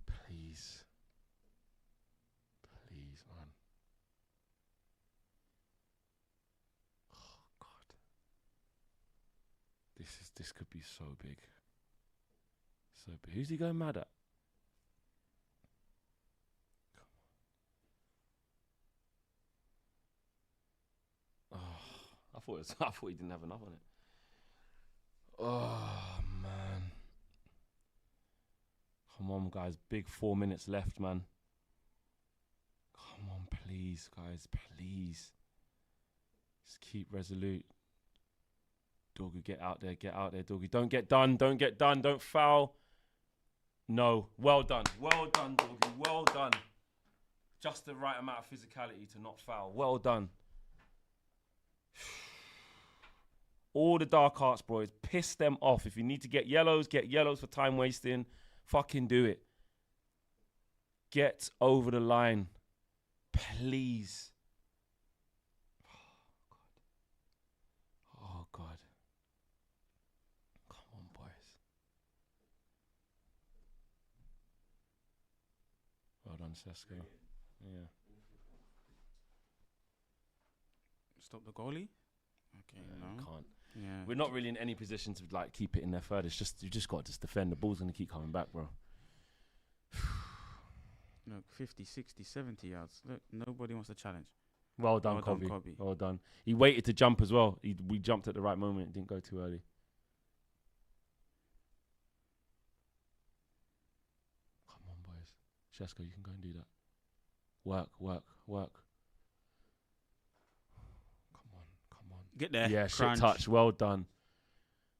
Please. Please, man. Oh, God. This could be so big. So big. Who's he going mad at? I thought he didn't have enough on it. Oh, man. Come on, guys. Big 4 minutes left, man. Come on, please, guys. Please. Just keep resolute. Dorgu, get out there, Dorgu. Don't get done, don't foul. No, well done, Dorgu, well done. Just the right amount of physicality to not foul. Well done. All the dark arts, boys, piss them off. If you need to get yellows for time wasting. Fucking do it. Get over the line. Please. Oh, God. Come on, boys. Well done, Sesko. Yeah. Stop the goalie? Okay, no. Can't. Yeah. We're not really in any position to like keep it in there further. It's just you just got to just defend. The ball's going to keep coming back, bro. Look, 50, 60, 70 yards. Look, nobody wants to challenge. Well done, Cobby. Well done. He waited to jump as well. We jumped at the right moment. It didn't go too early. Come on, boys. Shesko, you can go and do that. Work. Come on. Get there. Yeah, Crunch. shit touch. Well done,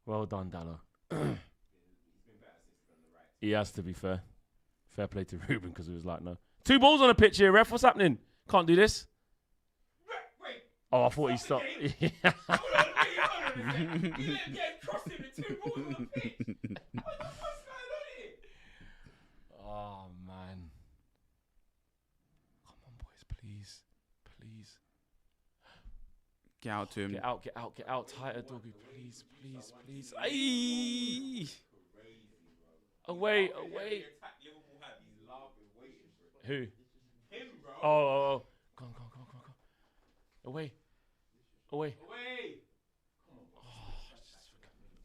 Dallo. He has to be fair. Fair play to Ruben because it was like, no. 2 balls on the pitch here, ref. What's happening? Can't do this. Wait. Oh, I thought he stopped. Hold on. You let get crossed him with 2 balls on the pitch. What the fuck's going on here? Oh, man. Come on, boys, please. Get out to him. Get out. Tighter, Doggy, please. Aye. Away. Who? Him, bro. Oh. Go on. Away.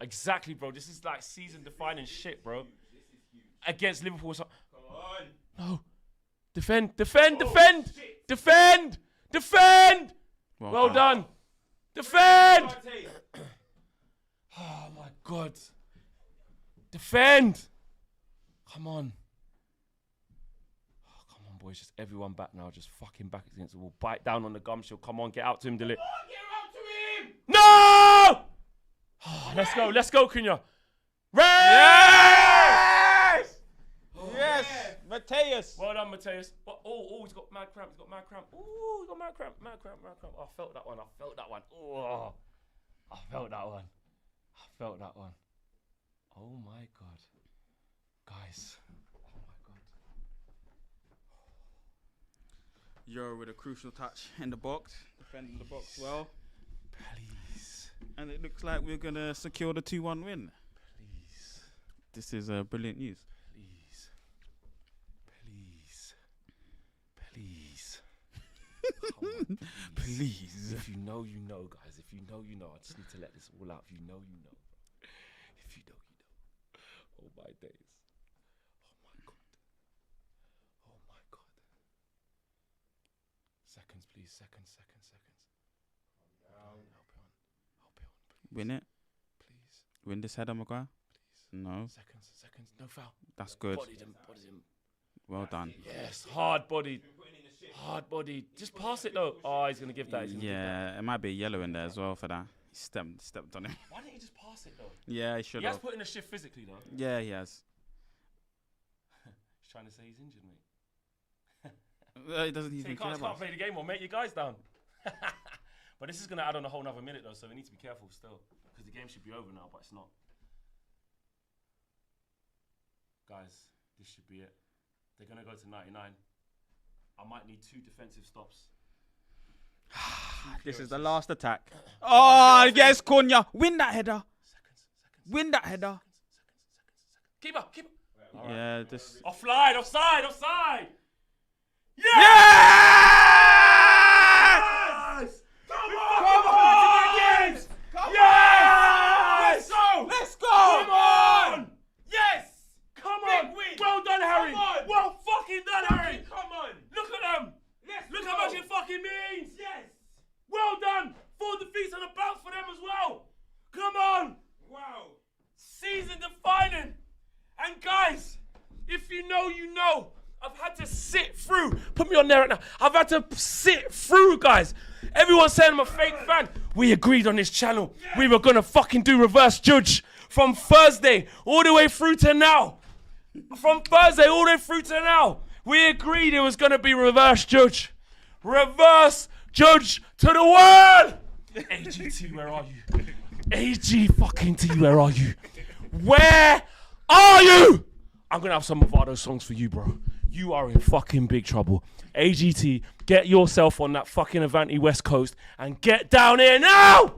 Exactly, bro. This is like season-defining shit, bro. Against Liverpool. Come on. No. Defend. Well done. Defend. Oh, my God. Defend. Come on. Oh, come on, boys. Just everyone back now. Just fucking back against the wall. Bite down on the gum shield. Come on, get out to him, Dilip. No! Oh, let's go, Cunha. Yes! Yes! Mateus. Well done, Mateus. Oh, he's got mad cramp. Oh, he's got mad cramp. Oh, I felt that one. Oh, I felt that one. Oh, my God. Guys. Oh, my God. Euro with a crucial touch in the box. Defending the box well. Please. And it looks like we're going to secure the 2-1 win. Please. This is brilliant news. Please. Come on, please. If you know, you know, guys. If you know, you know. I just need to let this all out. If you know, you know. If you know, you know. Oh, my days. Oh, my God. Seconds, please. Seconds. Help it on. Please. Win it. Please. Win this header, Maguire. Please. No. Seconds. No foul. That's good. Bodied him. Well done. Yes. Hard bodied. Just pass it though. Oh, he's gonna give that. Yeah, it might be a yellow in there as well for that. He stepped on him. Why didn't he just pass it though? Yeah, he should He has have. put in a shift physically though. Yeah, he has. He's trying to say he's injured, mate. He doesn't So even you care can't about play the game or make your guys down. But this is gonna add on a whole nother minute though, so we need to be careful still. Because the game should be over now, but it's not. Guys, this should be it. They're gonna go to 99. I might need 2 defensive stops. This is the last attack. Oh, yes, Cunha. Win that header. Win that header. Keep up. Right. Yeah, just. Offside. Yes! Come on! Yes! Let's go! Come on! Yes! Come on! Well done, Harry! Well fucking done, Harry! Come on. Look at them! Look how much it fucking means! Yes. Well done! 4 defeats on the bounce for them as well! Come on! Wow. Season defining! And guys, if you know, you know. I've had to sit through. Put me on there right now. I've had to sit through, guys. Everyone's saying I'm a fake fan. we agreed on this channel. We were going to fucking do reverse judge from Thursday all the way through to now. From Thursday all the way through to now. We agreed it was going to be reverse judge. Reverse judge to the world. AGT, where are you? AG fucking T, where are you? Where are you? I'm going to have some of those songs for you, bro. You are in fucking big trouble. AGT, get yourself on that fucking Avanti West Coast and get down here now!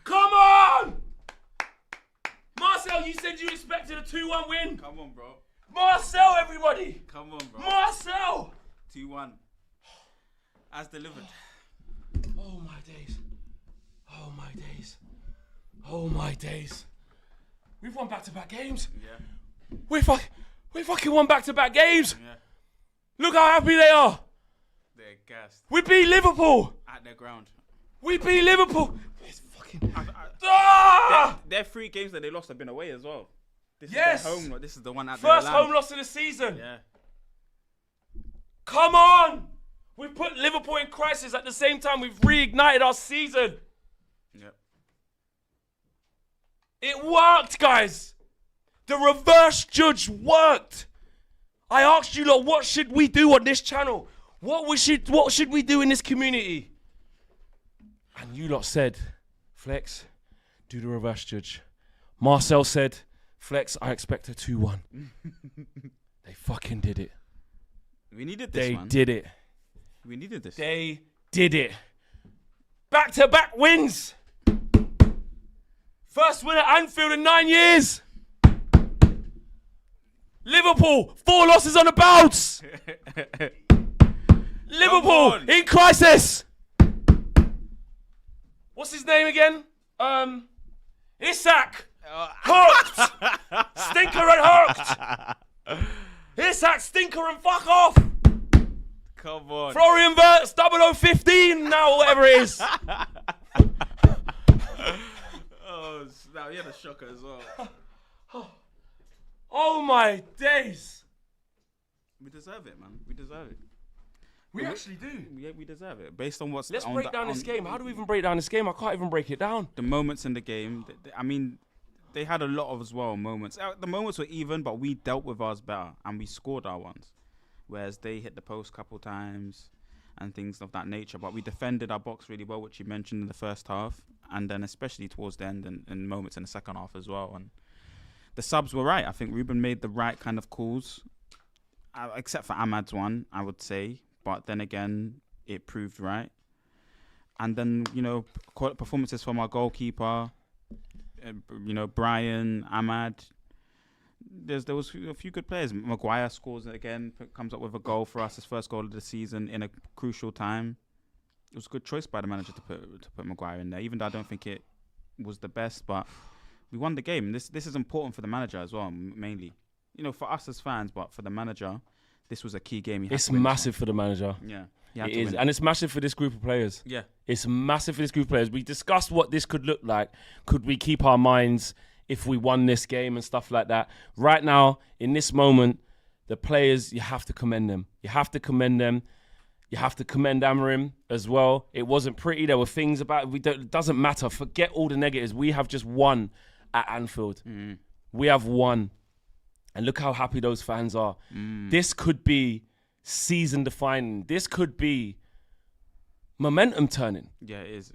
Come on! Marcel, you said you expected a 2-1 win. Come on, bro. Marcel, everybody! Come on, bro. Marcel! 2-1. As delivered. Oh my days. Oh my days. Oh my days. We've won back-to-back games. Yeah. We fucking won back-to-back games. Yeah. Look how happy they are. They're gassed. We beat Liverpool. At their ground. We beat Liverpool. It's fucking... Their 3 games that they lost have been away as well. This Yes. is their home. This is the one at First their land. home loss of the season. Yeah. Come on. We've put Liverpool in crisis at the same time. We've reignited our season. Yep. It worked, guys. The reverse judge worked. I asked you lot, what should we do on this channel? What should we do in this community? And you lot said, Flex, do the reverse judge. Marcel said, Flex, I expect a 2-1. They fucking did it. We needed this, They man. did it. We needed this. They did it. Back-to-back wins. First win at Anfield in 9 years. Liverpool, 4 losses on the bounce. Liverpool in crisis. What's his name again? Isak. Hooked. Stinker and hooked. Isak, stinker and fuck off. Come on. Florian Wirtz, 0015 now, whatever it is. Oh, now you had a shocker as well. Oh my days. We deserve it, man. We deserve it. We actually do. Yeah, we deserve it. Based on what's Let's on break the, down on this game. How do we even break down this game? I can't even break it down. the moments in the game. I mean, they had a lot of as well moments. The moments were even, but we dealt with ours better and we scored our ones. Whereas they hit the post a couple times and things of that nature. But we defended our box really well, which you mentioned in the first half, and then especially towards the end and moments in the second half as well. And the subs were right. I think Ruben made the right kind of calls, except for Ahmad's one, I would say. But then again, it proved right. And then, performances from our goalkeeper, Brian, Ahmad. There was a few good players. Maguire scores again, comes up with a goal for us, his first goal of the season in a crucial time. It was a good choice by the manager to put Maguire in there, even though I don't think it was the best. But we won the game. This is important for the manager as well, mainly. For us as fans, but for the manager, this was a key game. It's massive for the manager. Yeah. It is. And it's massive for this group of players. Yeah. It's massive for this group of players. We discussed what this could look like. Could we keep our minds if we won this game and stuff like that? Right now, in this moment, the players, you have to commend them. You have to commend them. You have to commend Amorim as well. It wasn't pretty. There were things about it. It doesn't matter. Forget all the negatives. We have just won at Anfield. We have won. And look how happy those fans are. This could be season defining. This could be momentum turning. Yeah, it is.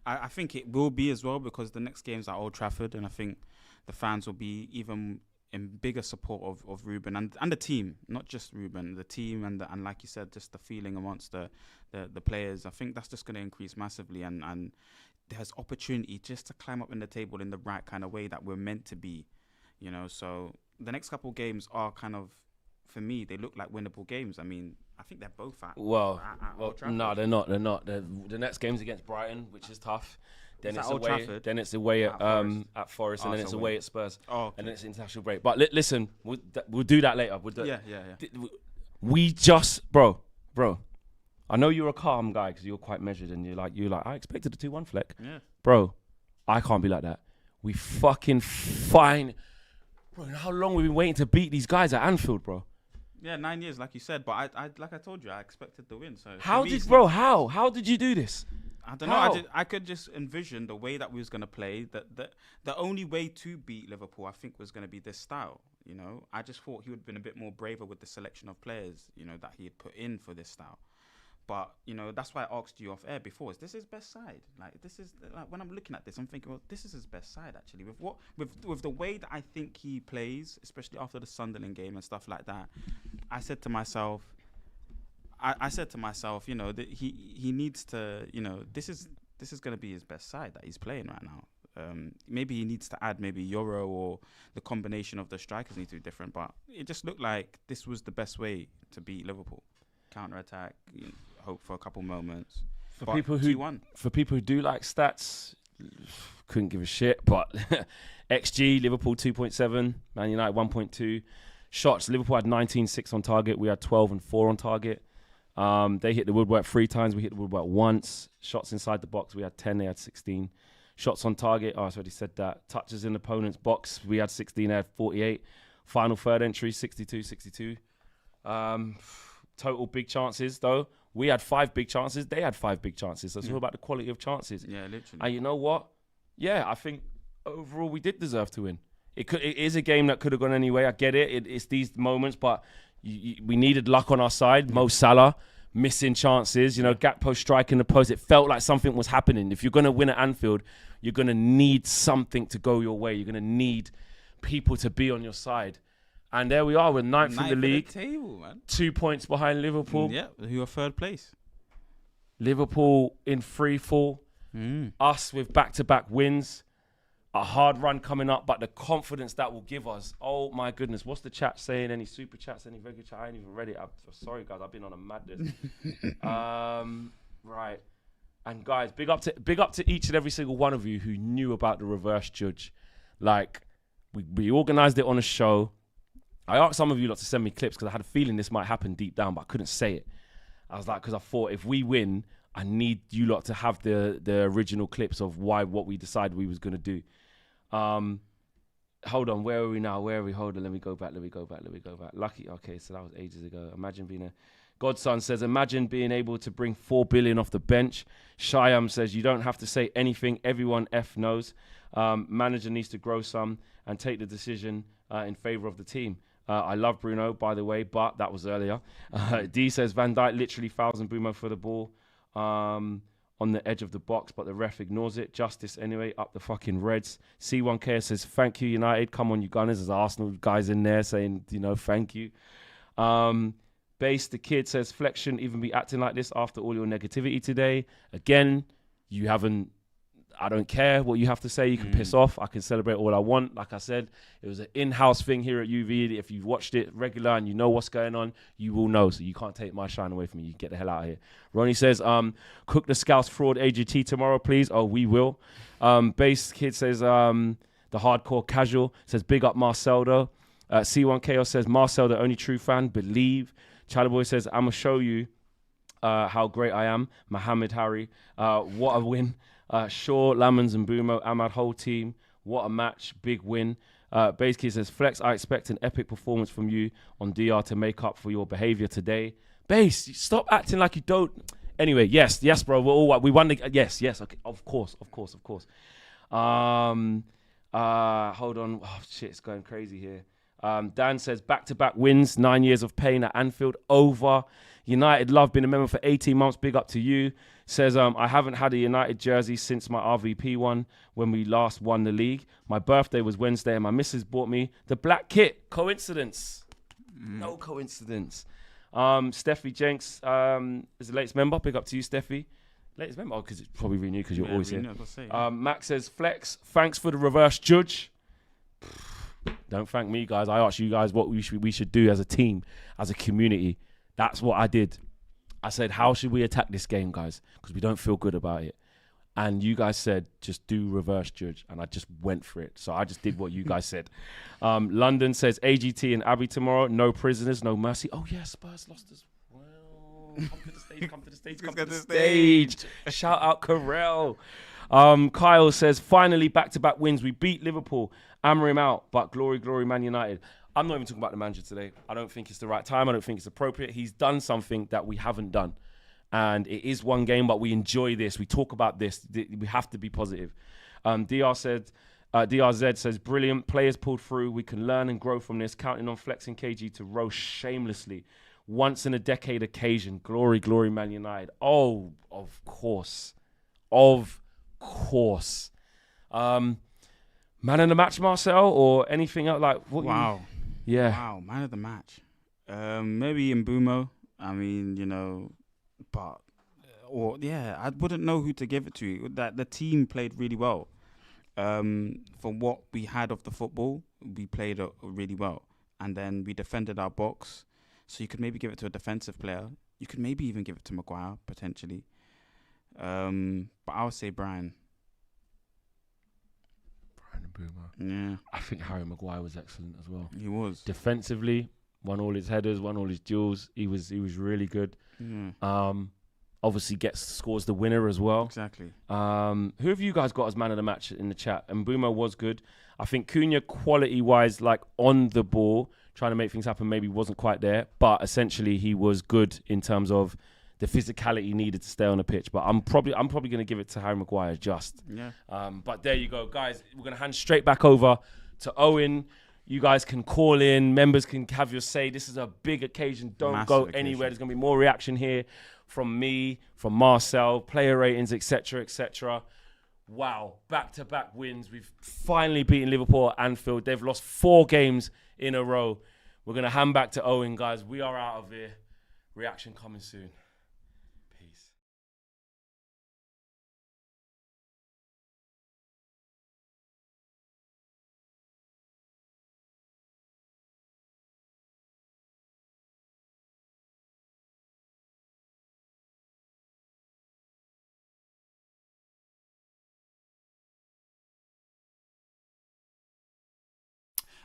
I think it will be as well, because the next game's at Old Trafford, and I think the fans will be even in bigger support of Ruben and the team, not just Ruben, the team and like you said, just the feeling amongst the players. I think that's just going to increase massively, and there's opportunity just to climb up in the table in the right kind of way that we're meant to be, So the next couple games are kind of, for me, they look like winnable games. I mean, I think they're both at Old Trafford. No, they're not. They're not. The next game's against Brighton, which is tough. Then it's Old away. Trafford? Then it's away at Forest, and then so it's away at Spurs, okay. and then it's international break. But listen, we'll do that later. Yeah. We just, bro. I know you're a calm guy because you're quite measured, and you're like, I expected a 2-1 Fleck. Yeah. Bro, I can't be like that. We fucking fine. Bro, how long we've been waiting to beat these guys at Anfield, bro? Yeah, 9 years, like you said. But I like I told you, I expected the win. So How did you do this? I don't know. I could just envision the way that we was going to play. The only way to beat Liverpool, I think, was going to be this style. You know, I just thought he would have been a bit more braver with the selection of players, you know, that he had put in for this style. But, you know, that's why I asked you off air before. Is this his best side? Like, this is like when I'm looking at this, I'm thinking, well, this is his best side actually. With the way that I think he plays, especially after the Sunderland game and stuff like that. I said to myself, you know, that he needs to, you know, this is going to be his best side that he's playing right now. Maybe he needs to add maybe Euro, or the combination of the strikers need to be different. But it just looked like this was the best way to beat Liverpool. Counter-attack, you know, hope for a couple moments. For people who do like stats, couldn't give a shit. But XG, Liverpool 2.7, Man United 1.2. Shots, Liverpool had 19-6 on target. We had 12 and 4 on target. They hit the woodwork 3 times. We hit the woodwork once. Shots inside the box, we had 10. They had 16. Shots on target, I already said that. Touches in opponent's box, we had 16. They had 48. Final third entry, 62. Total big chances, though. We had 5 big chances. They had 5 big chances. So it's all about the quality of chances. Yeah, literally. And you know what? Yeah, I think overall we did deserve to win. It is a game that could have gone anyway. I get it. It's these moments, but we needed luck on our side. Mo Salah missing chances. You know, Gakpo striking the post. It felt like something was happening. If you're going to win at Anfield, you're going to need something to go your way. You're going to need people to be on your side. And there we are. We're ninth in the league. Table, man. 2 points behind Liverpool. Yeah, who are third place. Liverpool in free fall. Us with back-to-back wins. A hard run coming up, but the confidence that will give us. Oh my goodness, what's the chat saying? Any super chats? Any regular chat? I ain't even read it. I'm sorry, guys. I've been on a madness. Right, and guys, big up to each and every single one of you who knew about the reverse judge. Like, we organised it on a show. I asked some of you lot to send me clips because I had a feeling this might happen deep down, but I couldn't say it. I was like, because I thought if we win, I need you lot to have the original clips of what we decided we was gonna do. Hold on, where are we now? Hold on, let me go back. Lucky, okay, so that was ages ago. Godson says, imagine being able to bring 4 billion off the bench. Shyam says, you don't have to say anything. Everyone F knows. Manager needs to grow some and take the decision in favour of the team. I love Bruno, by the way, but that was earlier. D says, Van Dijk literally fouls Bruno for the ball. On the edge of the box, but the ref ignores it. Justice anyway, up the fucking Reds. C1K says, thank you, United. Come on, you Gunners. There's Arsenal guys in there saying, you know, thank you. Base, the kid says, Flex shouldn't even be acting like this after all your negativity today. Again, you haven't, I don't care what you have to say. You can piss off. I can celebrate all I want. Like I said, it was an in-house thing here at UV. If you've watched it regular and you know what's going on, you will know. So you can't take my shine away from me. You get the hell out of here. Ronnie says, cook the Scouse fraud AGT tomorrow, please. Oh, we will. Base kid says, the hardcore casual says, big up Marcel. C1 Chaos says, Marcel, the only true fan, believe. Charlie says, I'm going to show you how great I am. Mohammed Harry, what a win. Shaw, Lamans and Bumo, Ahmad, whole team. What a match. Big win. Basically says, Flex, I expect an epic performance from you on DR to make up for your behavior today. Base, stop acting like you don't. Anyway, yes, bro. We won the. Yes. Okay, of course. Hold on. Oh, shit, it's going crazy here. Dan says, back-to-back wins, 9 years of pain at Anfield, over. United love, been a member for 18 months, big up to you. Says, I haven't had a United jersey since my RVP one when we last won the league. My birthday was Wednesday and my missus bought me the black kit. Coincidence? No coincidence. Steffi Jenks is the latest member, big up to you, Steffi. Latest member? Oh, because it's probably renewed because you're always here. Max says, Flex, thanks for the reverse judge. Don't thank me, guys. I asked you guys what we should do as a team, as a community. That's what I did. I said, how should we attack this game, guys? Because we don't feel good about it. And you guys said, just do reverse judge. And I just went for it. So I just did what you guys said. London says, AGT and Abbey tomorrow. No prisoners, no mercy. Oh, yeah, Spurs lost as well. Come to the stage. Shout out Carell. Kyle says, finally, back-to-back wins. We beat Liverpool. Hammer him out. But glory, Man United. I'm not even talking about the manager today. I don't think it's the right time. I don't think it's appropriate. He's done something that we haven't done. And it is one game, but we enjoy this. We talk about this. We have to be positive. DRZ says, brilliant. Players pulled through. We can learn and grow from this. Counting on flexing KG to roast shamelessly. Once in a decade occasion. Glory, glory, Man United. Oh, of course. Of course. Man of the match, Marcel, or anything else? Like, what? Wow. Yeah. Wow, man of the match. Maybe Mbumo. I mean, but I wouldn't know who to give it to. That the team played really well. For what we had of the football, we played really well, and then we defended our box. So you could maybe give it to a defensive player. You could maybe even give it to Maguire potentially. But I would say Brian. Yeah, I think Harry Maguire was excellent as well. He was defensively, won all his headers, won all his duels. He was really good. Yeah. Obviously scores the winner as well. Exactly. Who have you guys got as man of the match in the chat? And Mbumo was good. I think Cunha, quality wise, like on the ball, trying to make things happen, maybe wasn't quite there, but essentially he was good in terms of the physicality needed to stay on the pitch. But I'm probably going to give it to Harry Maguire just. Yeah. But there you go, guys. We're going to hand straight back over to Owen. You guys can call in. Members can have your say. This is a big occasion. Don't Massive go occasion. anywhere. There's going to be more reaction here from me, from Marcel, player ratings, etc., etc. Wow, back-to-back wins. We've finally beaten Liverpool at Anfield. They've lost 4 games in a row. We're going to hand back to Owen, guys. We are out of here. Reaction coming soon. Peace.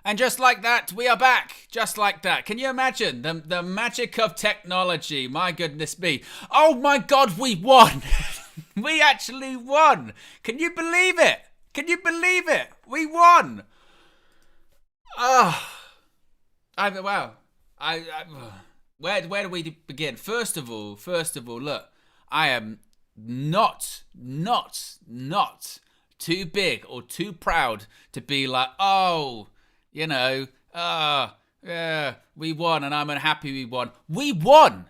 And just like that, we are back. Just like that. Can you imagine the magic of technology? My goodness me. Oh my God, we won. We actually won. Can you believe it? Can you believe it? We won. Oh, where do we begin? First of all, look, I am not too big or too proud to be like, oh, yeah, we won and I'm unhappy we won. We won.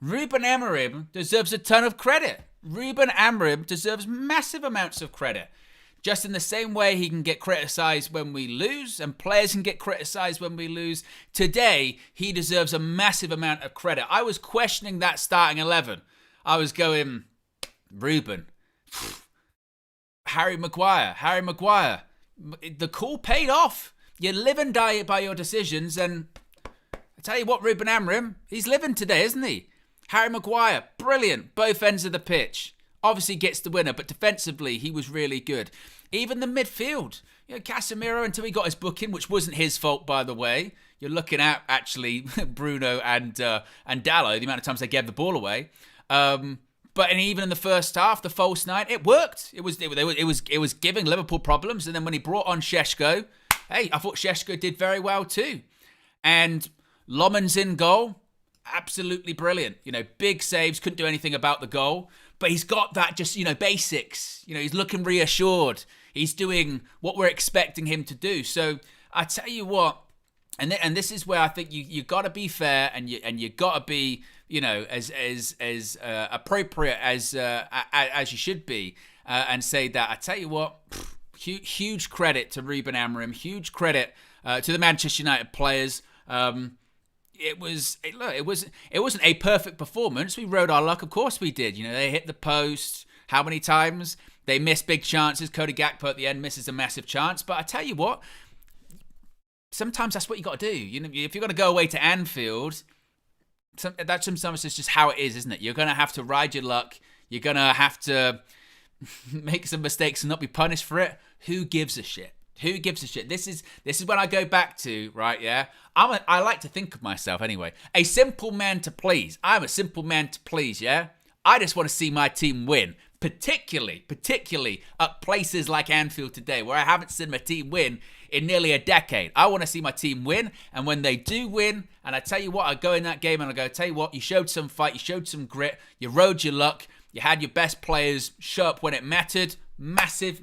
Ruben Amorim deserves a ton of credit. Ruben Amorim deserves massive amounts of credit. Just in the same way he can get criticised when we lose and players can get criticised when we lose, today he deserves a massive amount of credit. I was questioning that starting 11. I was going, Ruben, Harry Maguire. The call paid off. You live and die by your decisions, and I tell you what, Ruben Amorim, he's living today, isn't he? Harry Maguire, brilliant, both ends of the pitch. Obviously gets the winner, but defensively, he was really good. Even the midfield, Casemiro, until he got his booking, which wasn't his fault, by the way. You're looking at, actually, Bruno and Dallo, the amount of times they gave the ball away. But even in the first half, the false nine, it worked. It was giving Liverpool problems, and then when he brought on Šeško, hey, I thought Šeško did very well too. And Loman's in goal, absolutely brilliant. Big saves, couldn't do anything about the goal. But he's got that just, basics. He's looking reassured. He's doing what we're expecting him to do. So I tell you what, and this is where I think you got to be fair and you got to be, as appropriate as you should be, and say that. I tell you what. Huge credit to Ruben Amorim. Huge credit to the Manchester United players. It wasn't a perfect performance. We rode our luck, of course we did. They hit the post. How many times? They missed big chances. Cody Gakpo at the end misses a massive chance. But I tell you what, sometimes that's what you got to do. If you're going to go away to Anfield, sometimes it's just how it is, isn't it? You're going to have to ride your luck. You're going to have to make some mistakes and not be punished for it. Who gives a shit? Who gives a shit? This is when I go back to, right, yeah? I like to think of myself anyway. A simple man to please. I'm a simple man to please, yeah? I just want to see my team win. particularly at places like Anfield today, where I haven't seen my team win in nearly a decade. I want to see my team win, and when they do win, and I tell you what, I go in that game and I go, tell you what, you showed some fight, you showed some grit, you rode your luck, you had your best players show up when it mattered. Massive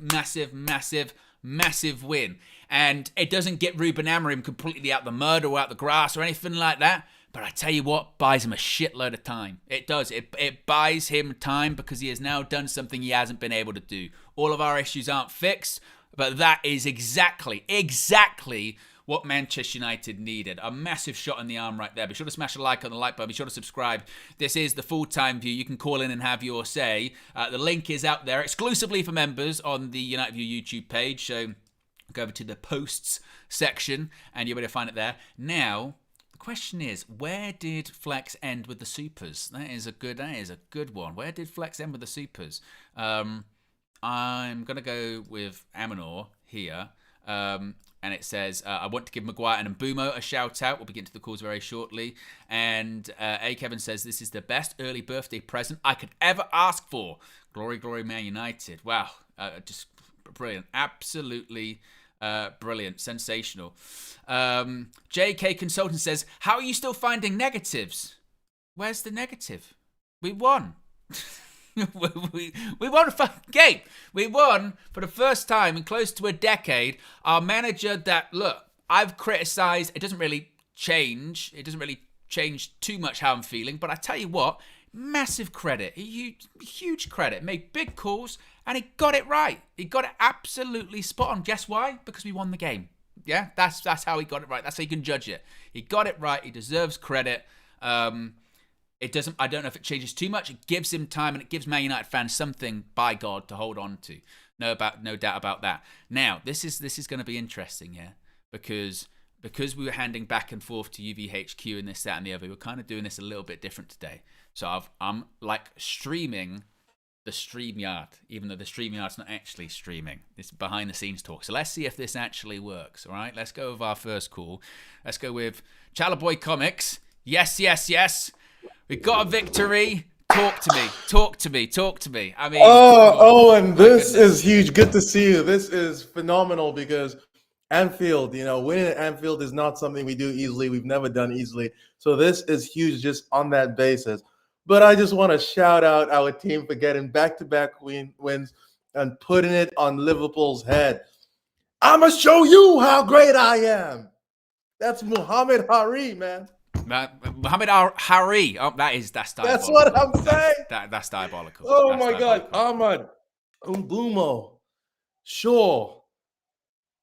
win. And it doesn't get Ruben Amorim completely out the mud or out the grass or anything like that. But I tell you what, buys him a shitload of time. It does. It buys him time because he has now done something he hasn't been able to do. All of our issues aren't fixed, but that is exactly what Manchester United needed. A massive shot in the arm right there. Be sure to smash a like on the like button. Be sure to subscribe. This is the Fulltime View. You can call in and have your say. The link is out there exclusively for members on the United View YouTube page. So go over to the posts section and you'll be able to find it there. Now, the question is, where did Flex end with the Supers? That is a good one. Where did Flex end with the Supers? I'm going to go with Amanor here. And it says, I want to give Maguire and Mbumo a shout out. We'll begin to the calls very shortly. And A. Kevin says, this is the best early birthday present I could ever ask for. Glory, glory, Man United. Wow. Just brilliant. Absolutely brilliant. Sensational. JK Consultant says, how are you still finding negatives? Where's the negative? We won. we won a fucking game. We won for the first time in close to a decade. Our manager that, look, I've criticised. It doesn't really change. It doesn't really change too much how I'm feeling. But I tell you what, massive credit. Huge credit. Made big calls and he got it right. He got it absolutely spot on. Guess why? Because we won the game. Yeah, that's how he got it right. That's how you can judge it. He got it right. He deserves credit. It doesn't. I don't know if it changes too much. It gives him time, and it gives Man United fans something, by God, to hold on to. No doubt about that. Now, this is going to be interesting, yeah, because we were handing back and forth to UVHQ and this, that, and the other. We were kind of doing this a little bit different today. So I'm like streaming the StreamYard, even though the StreamYard's not actually streaming. It's behind the scenes talk. So let's see if this actually works. All right, let's go with our first call. Let's go with Chalaboy Comics. Yes. We got a victory. Talk to me. I mean, Owen, this is huge. Good to see you. This is phenomenal because Anfield, winning at Anfield is not something we do easily. We've never done easily. So this is huge just on that basis. But I just want to shout out our team for getting back-to-back wins and putting it on Liverpool's head. I'm going to show you how great I am. That's Muhammad Hari, man. Muhammad Hari. Oh, that's diabolical. That's what I'm saying. That's diabolical. Oh, that's my diabolical. God. Ahmad, Mbumo, Shaw,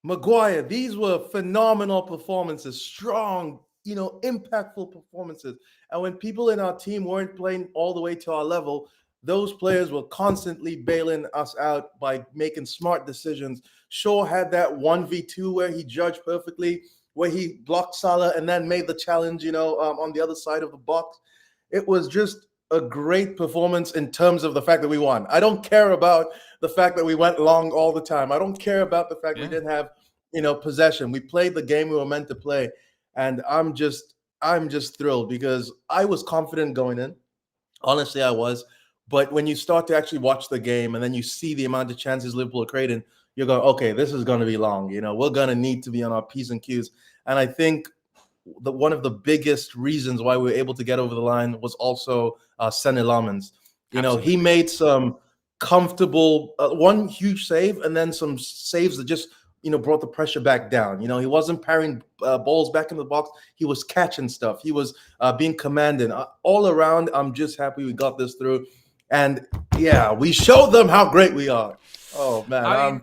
Maguire. These were phenomenal performances. Strong, impactful performances. And when people in our team weren't playing all the way to our level, those players were constantly bailing us out by making smart decisions. Shaw had that 1v2 where he judged perfectly, where he blocked Salah and then made the challenge, on the other side of the box. It was just a great performance in terms of the fact that we won. I don't care about the fact that we went long all the time. I don't care about the fact we didn't have, possession. We played the game we were meant to play. And I'm just thrilled because I was confident going in. Honestly, I was. But when you start to actually watch the game and then you see the amount of chances Liverpool are creating, you're going, okay, this is going to be long. We're going to need to be on our P's and Q's. And I think one of the biggest reasons why we were able to get over the line was also Senne Lammens. He made some comfortable, one huge save and then some saves that just, brought the pressure back down. He wasn't parrying balls back in the box. He was catching stuff. He was being commanding. All around, I'm just happy we got this through. And, yeah, we showed them how great we are. Oh, man.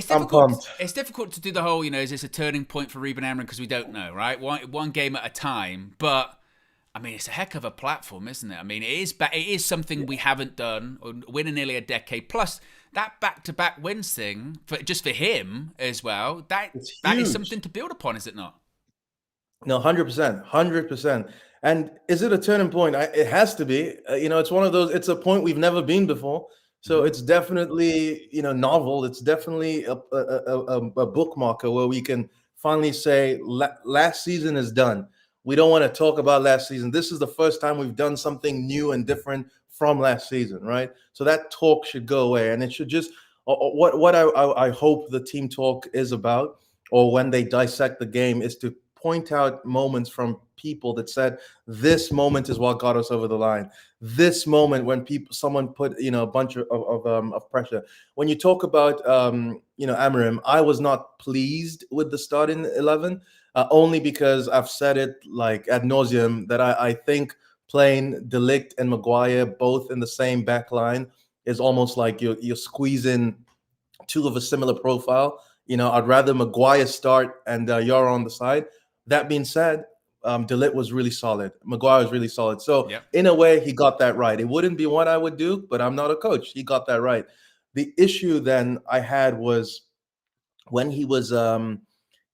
I'm pumped. It's difficult to do the whole, is this a turning point for Ruben Amorim? Because we don't know, right? One game at a time. But, I mean, it's a heck of a platform, isn't it? I mean, it is something we haven't done, winning nearly a decade. Plus, that back-to-back wins thing, just for him as well, that is something to build upon, is it not? No, 100%. And is it a turning point? It has to be. It's one of those, it's a point we've never been before. So it's definitely, novel. It's definitely a bookmarker where we can finally say last season is done. We don't want to talk about last season. This is the first time we've done something new and different from last season, right? So that talk should go away, and it should just what I hope the team talk is about, or when they dissect the game, is to point out moments from people that said this moment is what got us over the line. This moment when someone put a bunch of pressure. When you talk about Amarim, I was not pleased with the starting 11, only because I've said it like ad nauseum that I think playing De Ligt and Maguire both in the same back line is almost like you're squeezing two of a similar profile. I'd rather Maguire start and Yara on the side. That being said, De Ligt was really solid. Maguire was really solid. So in a way, he got that right. It wouldn't be what I would do, but I'm not a coach. He got that right. The issue then I had was when he was when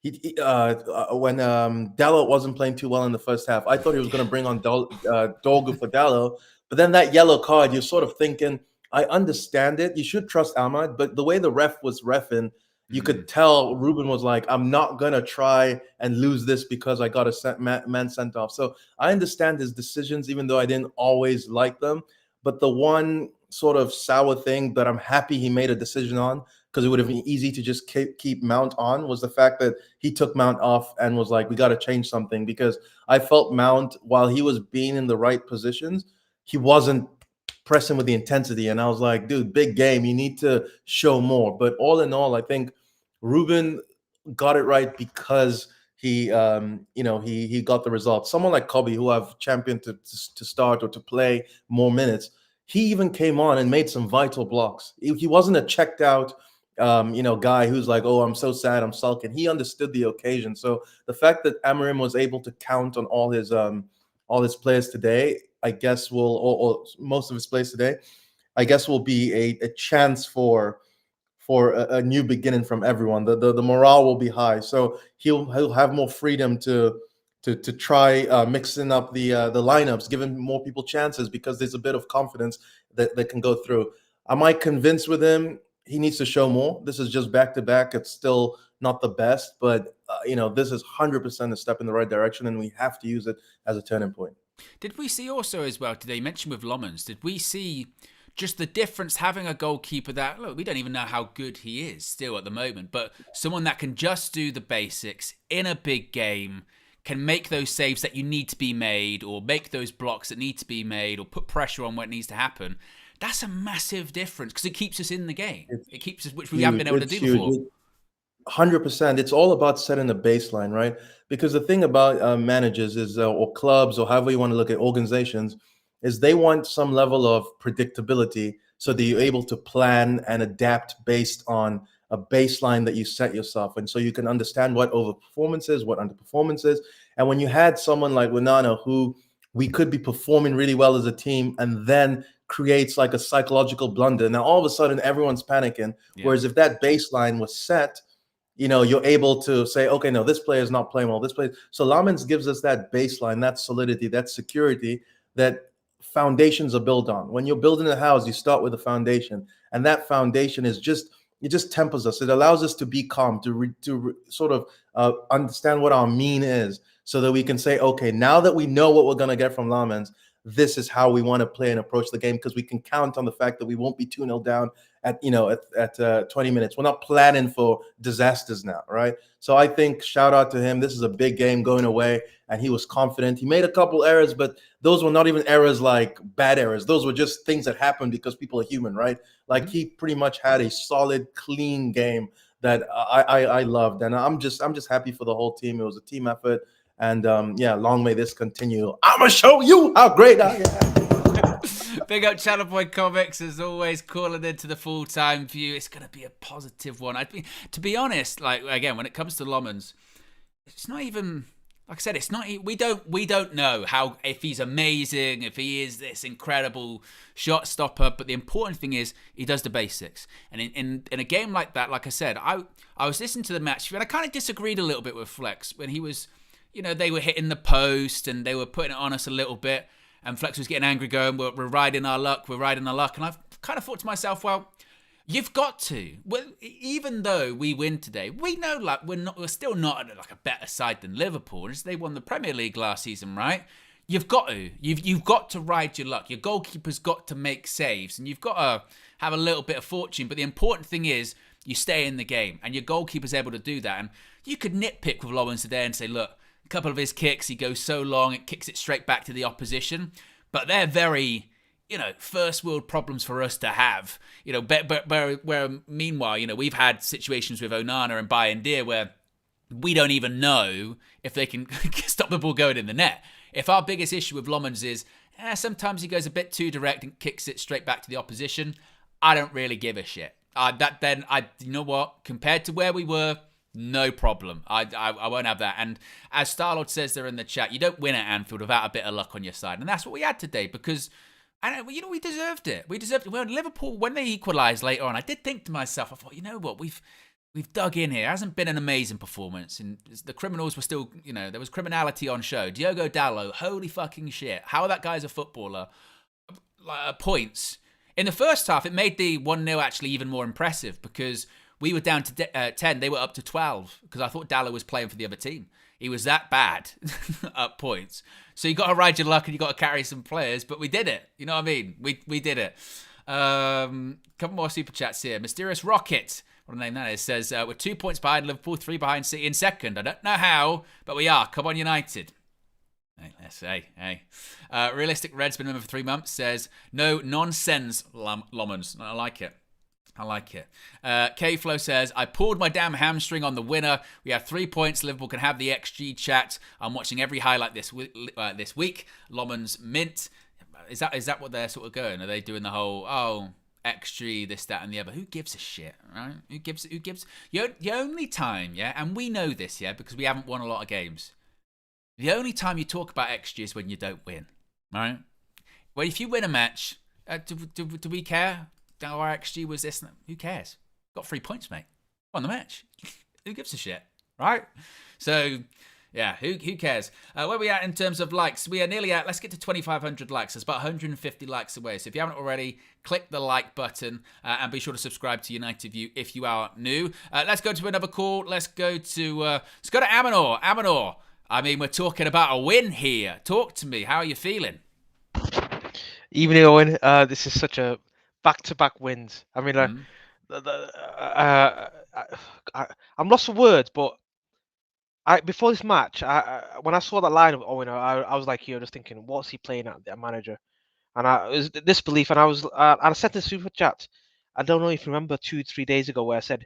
Dalot wasn't playing too well in the first half. I thought he was going to bring on Dorgu for Dalot, but then that yellow card, you're sort of thinking, I understand it. You should trust Ahmad, but the way the ref was reffing, you could tell Ruben was like, I'm not going to try and lose this because I got a man sent off. So I understand his decisions, even though I didn't always like them. But the one sort of sour thing that I'm happy he made a decision on, because it would have been easy to just keep Mount on, was the fact that he took Mount off and was like, we got to change something. Because I felt Mount, while he was being in the right positions, he wasn't pressing with the intensity. And I was like, dude, big game. You need to show more. But all in all, I think Ruben got it right because he got the result. Someone like Kobe, who I've championed to start or to play more minutes, he even came on and made some vital blocks. He wasn't a checked out guy who's like, oh, I'm so sad, I'm sulking. He understood the occasion. So the fact that Amarim was able to count on all his players today, I guess or most of his players today, I guess will be a chance for a new beginning from everyone. The morale will be high, so he'll have more freedom to try mixing up the lineups, giving more people chances, because there's a bit of confidence that can go through. Am I convinced with him? He needs to show more. This is just back to back. It's still not the best, but this is 100% a step in the right direction, and we have to use it as a turning point. Did we see also as well today, mentioned with Lomans, did we see just the difference having a goalkeeper that, look, we don't even know how good he is still at the moment, but someone that can just do the basics in a big game, can make those saves that you need to be made, or make those blocks that need to be made, or put pressure on what needs to happen. That's a massive difference because it keeps us in the game. It keeps us, which we haven't been able to do before. 100%. It's all about setting a baseline, right? Because the thing about managers is, or clubs, or however you want to look at organizations, is they want some level of predictability so that you're able to plan and adapt based on a baseline that you set yourself. And so you can understand what overperformance is, what underperformance is. And when you had someone like Winana, who we could be performing really well as a team, and then creates like a psychological blunder, now all of a sudden everyone's panicking. Yeah. Whereas if that baseline was set, you're able to say, okay, no, this player is not playing well. This player. So Lamens gives us that baseline, that solidity, that security that foundations are built on. When you're building a house, you start with a foundation, and that foundation is it just tempers us. It allows us to be calm, to sort of understand what our mean is, so that we can say, okay, now that we know what we're going to get from Lamens, this is how we want to play and approach the game, because we can count on the fact that we won't be 2-0 down at 20 minutes. We're not planning for disasters now, right? So I think shout out to him. This is a big game going away, and he was confident. He made a couple errors, but those were not even errors like bad errors. Those were just things that happen because people are human, right? Like he pretty much had a solid, clean game that I loved, and I'm just happy for the whole team. It was a team effort. And long may this continue. I'm going to show you how great I am. Big up Channel Boy Comics, as always, calling into the full-time view. It's going to be a positive one. To be honest, like, again, when it comes to Lomans, it's not even, like I said, it's not, we don't know how, if he's amazing, if he is this incredible shot stopper, but the important thing is he does the basics. And in a game like that, like I said, I was listening to the match, and I kind of disagreed a little bit with Flex when he was, they were hitting the post and they were putting it on us a little bit, and Flex was getting angry, going, we're riding our luck. And I've kind of thought to myself, well, you've got to. Well, even though we win today, we know like we're still not like a better side than Liverpool. They won the Premier League last season, right? You've got to. You've got to ride your luck. Your goalkeeper's got to make saves, and you've got to have a little bit of fortune. But the important thing is you stay in the game, and your goalkeeper's able to do that. And you could nitpick with Lowens today and say, look, a couple of his kicks, he goes so long, it kicks it straight back to the opposition. But they're very, first world problems for us to have. But where meanwhile, we've had situations with Onana and Bayindir where we don't even know if they can stop the ball going in the net. If our biggest issue with Lomans is sometimes he goes a bit too direct and kicks it straight back to the opposition, I don't really give a shit. You know what? Compared to where we were, no problem. I won't have that. And as Starlord says there in the chat, you don't win at Anfield without a bit of luck on your side, and that's what we had today because. We deserved it. We deserved it. Well, Liverpool, when they equalised later on, I did think to myself, I thought, you know what, we've dug in here. It hasn't been an amazing performance. And the criminals were still, there was criminality on show. Diogo Dalot, holy fucking shit. How that guy's a footballer. Points. In the first half, it made the 1-0 actually even more impressive because we were down to 10. They were up to 12 because I thought Dalot was playing for the other team. He was that bad at points. So you got to ride your luck and you got to carry some players, but we did it. You know what I mean? We did it. Couple more super chats here. Mysterious Rocket, what a name that is, says, we're 2 points behind Liverpool, 3 behind City in second. I don't know how, but we are. Come on, United. Hey. Realistic Red's been a member for 3 months, says, no nonsense, Lomans. I like it. K-Flow says, I pulled my damn hamstring on the winner. We have 3 points. Liverpool can have the XG chat. I'm watching every highlight this week. Lomans mint. Is that what they're sort of going? Are they doing the whole, XG, this, that, and the other? Who gives a shit, right? Who gives? The only time, and we know this, because we haven't won a lot of games. The only time you talk about XG is when you don't win, right? Well, if you win a match, do we care? Our XG was this. Who cares? Got 3 points, mate. Won the match. Who gives a shit, right? So, who cares? Where are we at in terms of likes? We are nearly at, let's get to 2,500 likes. There's about 150 likes away. So if you haven't already, click the like button and be sure to subscribe to United View if you are new. Let's go to another call. Let's go to Amanor. Amanor, I mean, we're talking about a win here. Talk to me. How are you feeling? Evening, Owen. This is such a back-to-back wins. I mean, I'm lost for words, but before this match, when I saw that lineup, Owen, I was like, just thinking, what's he playing at, the manager? And it was disbelief. And I said to super chat, I don't know if you remember 2-3 days ago where I said,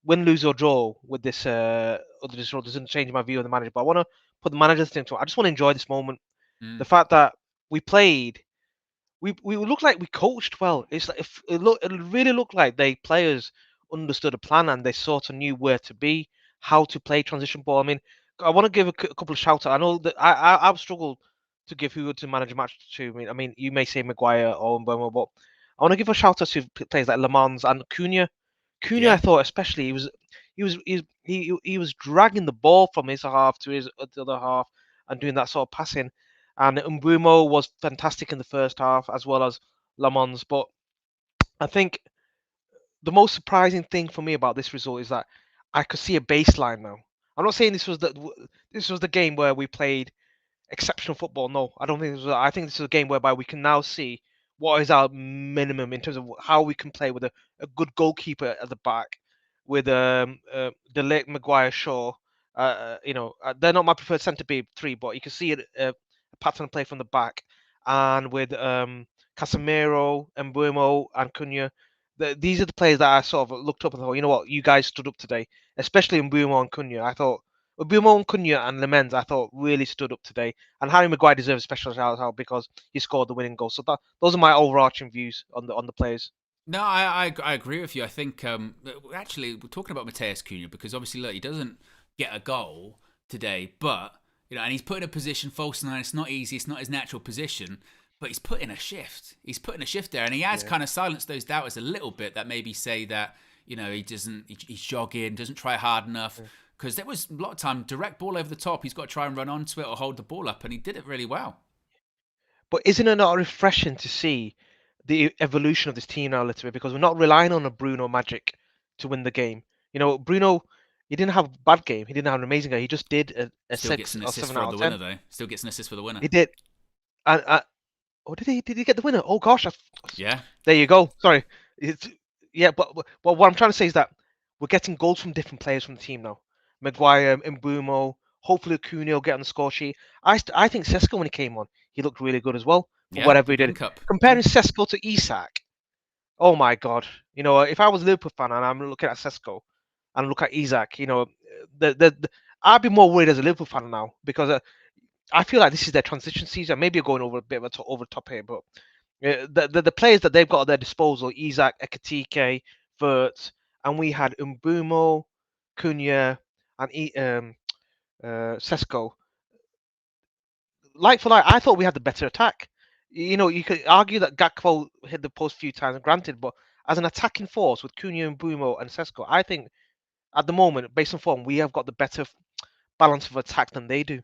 win, lose or draw with this result doesn't change my view of the manager. But I want to put the manager's thing to it. I just want to enjoy this moment. The fact that we played. We looked like we coached well. It's like it really looked like the players understood a plan and they sort of knew where to be, how to play transition ball. I mean, I want to give a couple of shout outs. I know that I've struggled to give who to manage a match to. I mean, you may say Maguire or Mbeumo, but I want to give a shout out to players like Le Mans and Cunha. I thought especially he was dragging the ball from his half to the other half and doing that sort of passing. And Mbeumo was fantastic in the first half, as well as Le Mans. But I think the most surprising thing for me about this result is that I could see a baseline now. I'm not saying this was the game where we played exceptional football. No, I don't think this was. I think this is a game whereby we can now see what is our minimum in terms of how we can play with a good goalkeeper at the back, with De Ligt, Maguire, Shaw. They're not my preferred centre three, but you can see it. Pattern play from the back, and with Casemiro, Mbeumo, and Cunha, these are the players that I sort of looked up and thought, you know what, you guys stood up today, especially Mbeumo and Cunha. I thought Mbeumo and Cunha and Lemens, I thought really stood up today, and Harry Maguire deserves a special shout out because he scored the winning goal. So those are my overarching views on the players. No, I agree with you. I think actually we're talking about Matheus Cunha because obviously look, he doesn't get a goal today, but. And he's put in a position, false nine. It's not easy. It's not his natural position, but he's put in a shift. He's put in a shift there, and he has kind of silenced those doubters a little bit that maybe say that he's jogging, doesn't try hard enough. Because there was a lot of time, direct ball over the top. He's got to try and run onto it or hold the ball up, and he did it really well. But isn't it not refreshing to see the evolution of this team now a little bit? Because we're not relying on a Bruno magic to win the game. Bruno. He didn't have a bad game. He didn't have an amazing game. He just did a 6 or 7 out of 10. Still gets an assist for the winner. He did. Oh, did he get the winner? Oh gosh, Yeah. there you go. Sorry. Yeah, but what I'm trying to say is that we're getting goals from different players from the team now. Maguire, Mbumo, hopefully Cunha will get on the score sheet. I think Sesko, when he came on, he looked really good as well for Yeah. whatever The he did. link up. Comparing Sesko to Isak, oh my God. You know, if I was a Liverpool fan and I'm looking at Sesko and look at Isak, you know, I'd be more worried as a Liverpool fan now because I feel like this is their transition season. Maybe you're going over a bit of over the top here, but the players that they've got at their disposal, Isak, Ekatike, Verts, and we had Mbumo, Cunha, and Sesko. Like for like, I thought we had the better attack. You know, you could argue that Gakpo hit the post a few times, granted, but as an attacking force with Cunha, Mbumo, and Sesko, I think at the moment, based on form, we have got the better balance of attack than they do.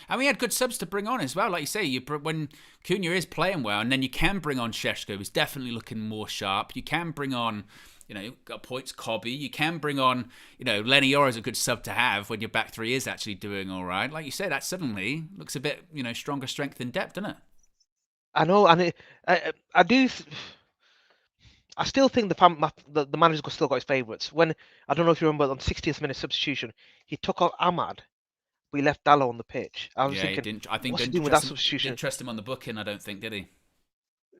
And we had good subs to bring on as well. Like you say, when Cunha is playing well, and then you can bring on Šeško, who's definitely looking more sharp. You can bring on, you know, got points, Cobby. You can bring on, you know, Lenny Yoro is a good sub to have when your back three is actually doing all right. Like you say, that suddenly looks a bit, you know, stronger strength in depth, doesn't it? I know, and I do. I still think the manager's still got his favourites. When I don't know if you remember on 60th minute substitution, he took out Ahmad. We left Dallo on the pitch. I was thinking, what's he doing with that substitution? Didn't trust him on the booking, I don't think, did he?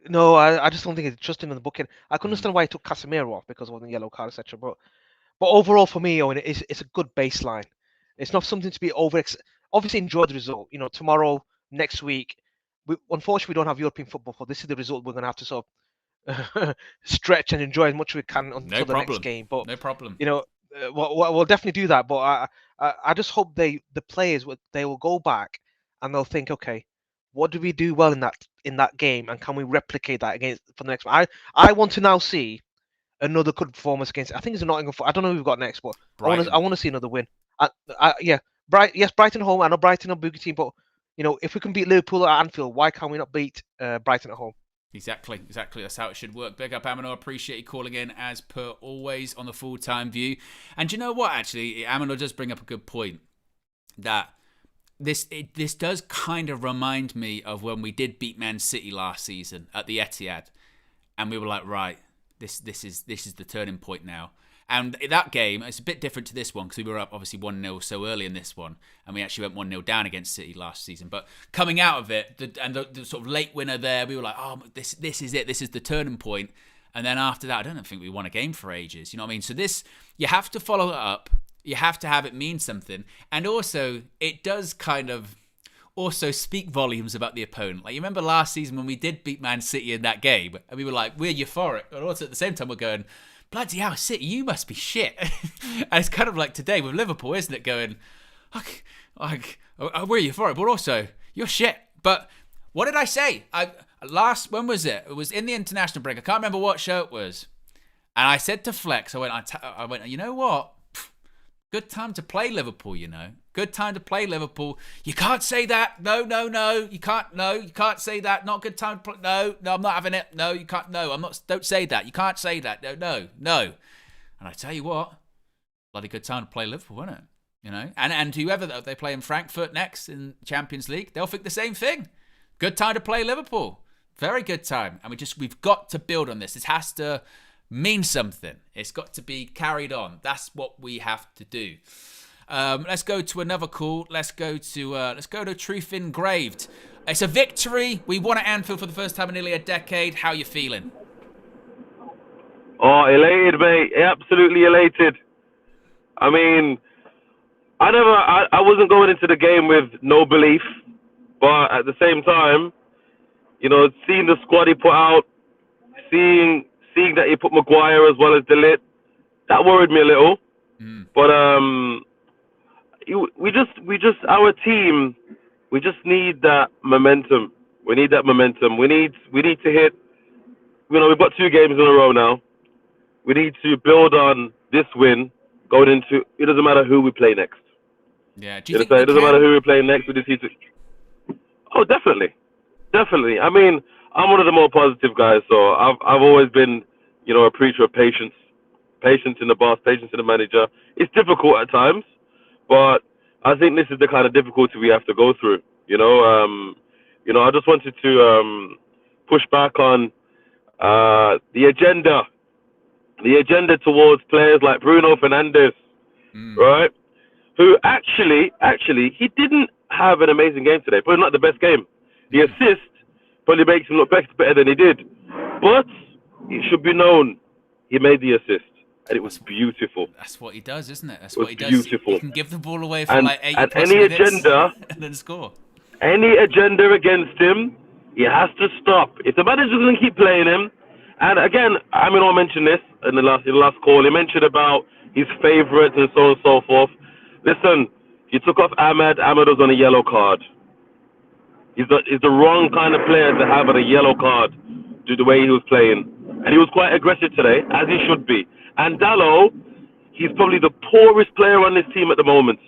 No, I just don't think he trusted him in the booking. I can understand why he took Casemiro off because of the yellow card, etc. But overall, for me, Owen, it's a good baseline. It's not something to be over. Obviously, enjoy the result. You know, tomorrow, next week. Unfortunately, we don't have European football, so this is the result we're going to have to sort of stretch and enjoy as much as we can until the next game. But no problem. You know, we'll definitely do that. But I just hope the players will go back and they'll think, okay, what did we do well in that game, and can we replicate that against for the next one? I want to now see another good performance against. I think it's a Nottingham. I don't know who we've got next, but I want to see another win. Brighton home. I know Brighton are a big team, but you know, if we can beat Liverpool at Anfield, why can't we not beat Brighton at home? Exactly. That's how it should work. Big up, Amanor. Appreciate you calling in as per always on the Full-Time View. And you know what? Actually, Amanor does bring up a good point that this does kind of remind me of when we did beat Man City last season at the Etihad, and we were like, right, this is the turning point now. And that game, it's a bit different to this one because we were up obviously 1-0 so early in this one, and we actually went 1-0 down against City last season. But coming out of it, the sort of late winner there, we were like, oh, this is it. This is the turning point. And then after that, I don't think we won a game for ages. You know what I mean? So this, you have to follow it up. You have to have it mean something. And also, it does kind of also speak volumes about the opponent. Like, you remember last season when we did beat Man City in that game, and we were like, we're euphoric. And also at the same time, we're going, bloody hell, City, you must be shit. And it's kind of like today with Liverpool, isn't it? Going, we're euphoric, but also, you're shit. But what did I say? When was it? It was in the international break. I can't remember what show it was. And I said to Flex, I went, you know what? Good time to play Liverpool, you know. Good time to play Liverpool. You can't say that. No. You can't say that. Not good time to play. No, I'm not having it. No, you can't. No, I'm not. Don't say that. You can't say that. No. And I tell you what, bloody good time to play Liverpool, isn't it? You know, and whoever they play in Frankfurt next in Champions League, they'll think the same thing. Good time to play Liverpool. Very good time. And we've got to build on this. This has to mean something. It's got to be carried on. That's what we have to do. Let's go to another call. Let's go to Truth Engraved. It's a victory. We won at Anfield for the first time in nearly a decade. How are you feeling? Oh, elated, mate. Absolutely elated. I mean, I wasn't going into the game with no belief, but at the same time, you know, seeing the squad he put out, seeing that he put Maguire as well as De Ligt, that worried me a little. But our team, we just need that momentum. We need that momentum. We need to hit. You know, we've got 2 games in a row now. We need to build on this win going into. It doesn't matter who we play next. Yeah. Do you think it doesn't matter who we play next? We just need to. Oh, definitely. I mean, I'm one of the more positive guys, so I've always been, you know, a preacher of patience in the boss, patience in the manager. It's difficult at times, but I think this is the kind of difficulty we have to go through. You know, I just wanted to push back on the agenda towards players like Bruno Fernandes, right? Who actually, he didn't have an amazing game today. Probably not the best game. The assist probably makes him look better than he did. But it should be known, he made the assist. And it was beautiful. That's what he does, isn't it? That's It was what he does. beautiful. He can give the ball away for And like 80 any plus minutes agenda, and then score. any agenda against him, he has to stop. If the manager's going to keep playing him, and again, I mentioned this in the last call. He mentioned about his favourites and so on and so forth. Listen, you took off Ahmed. Ahmed was on a yellow card. He's the wrong kind of player to have on a yellow card due to the way he was playing. And he was quite aggressive today, as he should be. And Dalot, he's probably the poorest player on this team at the moment.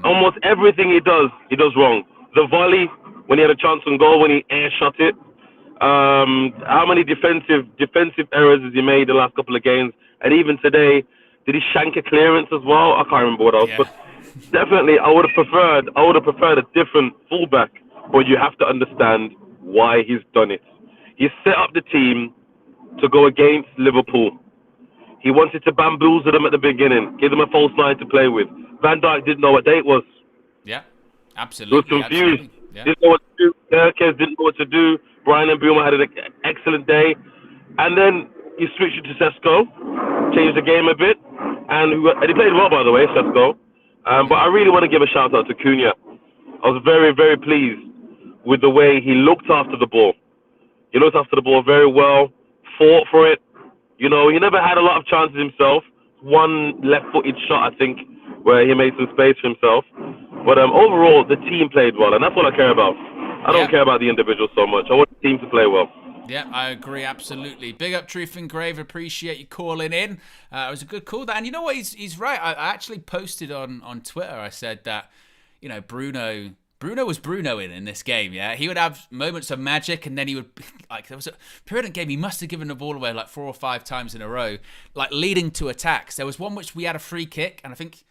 Almost everything he does wrong. The volley, when he had a chance on goal, when he air shot it. How many defensive errors has he made the last couple of games? And even today, did he shank a clearance as well? I can't remember what else. Yeah. But definitely, I would have preferred a different fullback. But you have to understand why he's done it. He set up the team to go against Liverpool. He wanted to bamboozle them at the beginning, give them a false 9 to play with. Van Dijk didn't know what day it was. Yeah, absolutely. He was confused. Yeah. Didn't know what to do. Herkes didn't know what to do. Brian and Buma had an excellent day. And then he switched it to Sesko, changed the game a bit. And he played well, by the way, Sesko. But I really want to give a shout out to Cunha. I was very, very pleased with the way he looked after the ball. He looked after the ball very well, fought for it. He never had a lot of chances himself. One left-footed shot, I think, where he made some space for himself. But overall, the team played well, and that's what I care about. I don't care about the individual so much. I want the team to play well. Yeah, I agree, absolutely. Big up Truth and Grave. Appreciate you calling in. It was a good call. And you know what? He's right. I actually posted on Twitter. I said that, Bruno was Bruno in this game, yeah? He would have moments of magic, and then he would, there was a period in the game, he must have given the ball away 4 or 5 times in a row, leading to attacks. There was one which we had a free kick, and I think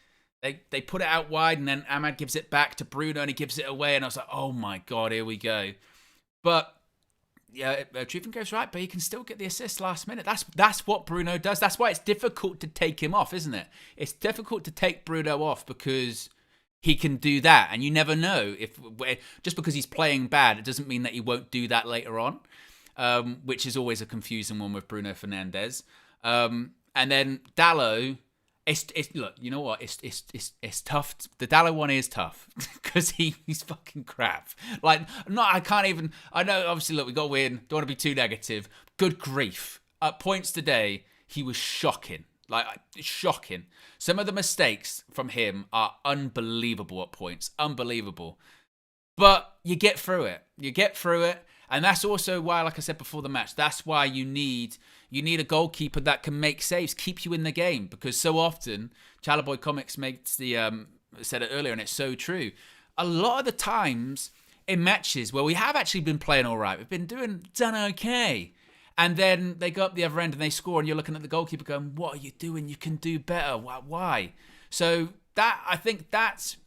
they put it out wide, and then Ahmad gives it back to Bruno, and he gives it away, and I was like, oh my God, here we go. But, yeah, Truth and Grave's right, but he can still get the assist last minute. That's what Bruno does. That's why it's difficult to take him off, isn't it? It's difficult to take Bruno off because he can do that, and you never know if just because he's playing bad, it doesn't mean that he won't do that later on, which is always a confusing one with Bruno Fernandes. And then Dalot, look, you know what? It's tough. The Dalot one is tough because he's fucking crap. I can't even. I know, obviously, look, we got to win. Don't want to be too negative. Good grief! At points today, he was shocking. Shocking. Some of the mistakes from him are unbelievable at points. Unbelievable. But you get through it. And that's also why, like I said before the match, that's why you need a goalkeeper that can make saves, keep you in the game. Because so often, Chalaboy Comics said it earlier, and it's so true. A lot of the times in matches where we have actually been playing all right, we've done okay. And then they go up the other end and they score, and you're looking at the goalkeeper going, what are you doing? You can do better. Why? So I think that's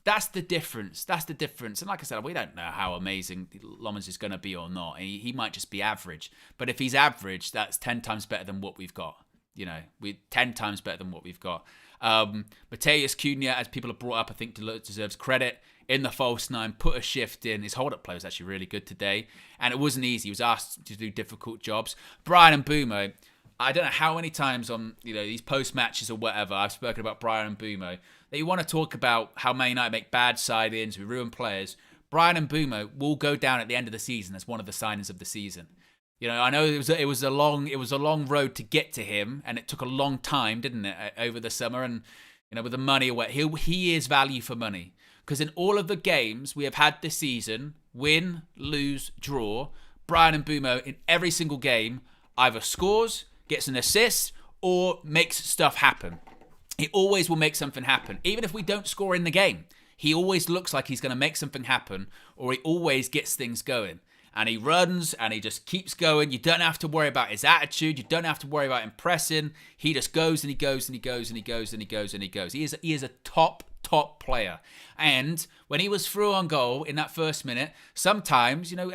the difference. That's the difference. And like I said, we don't know how amazing Lommans is going to be or not. He might just be average. But if he's average, that's 10 times better than what we've got. 10 times better than what we've got. Mateus Cunha, as people have brought up, I think deserves credit. In the false 9, put a shift in. His hold-up play was actually really good today. And it wasn't easy. He was asked to do difficult jobs. Brian and Mbumo, I don't know how many times on these post-matches or whatever, I've spoken about Brian and Mbumo, that you want to talk about how Man United make bad side-ins, we ruin players. Brian and Mbumo will go down at the end of the season as one of the signings of the season. I know it was a long road to get to him, and it took a long time, didn't it, over the summer? And with the money away, he is value for money. Because in all of the games we have had this season, win, lose, draw, Brian and Mbumo in every single game either scores, gets an assist, or makes stuff happen. He always will make something happen. Even if we don't score in the game, he always looks like he's going to make something happen, or he always gets things going. and he runs and he just keeps going. You don't have to worry about his attitude. You don't have to worry about impressing. He just goes and he goes and he goes and he goes and he goes and he goes. He is a top player. And when he was through on goal in that first minute, sometimes, you know,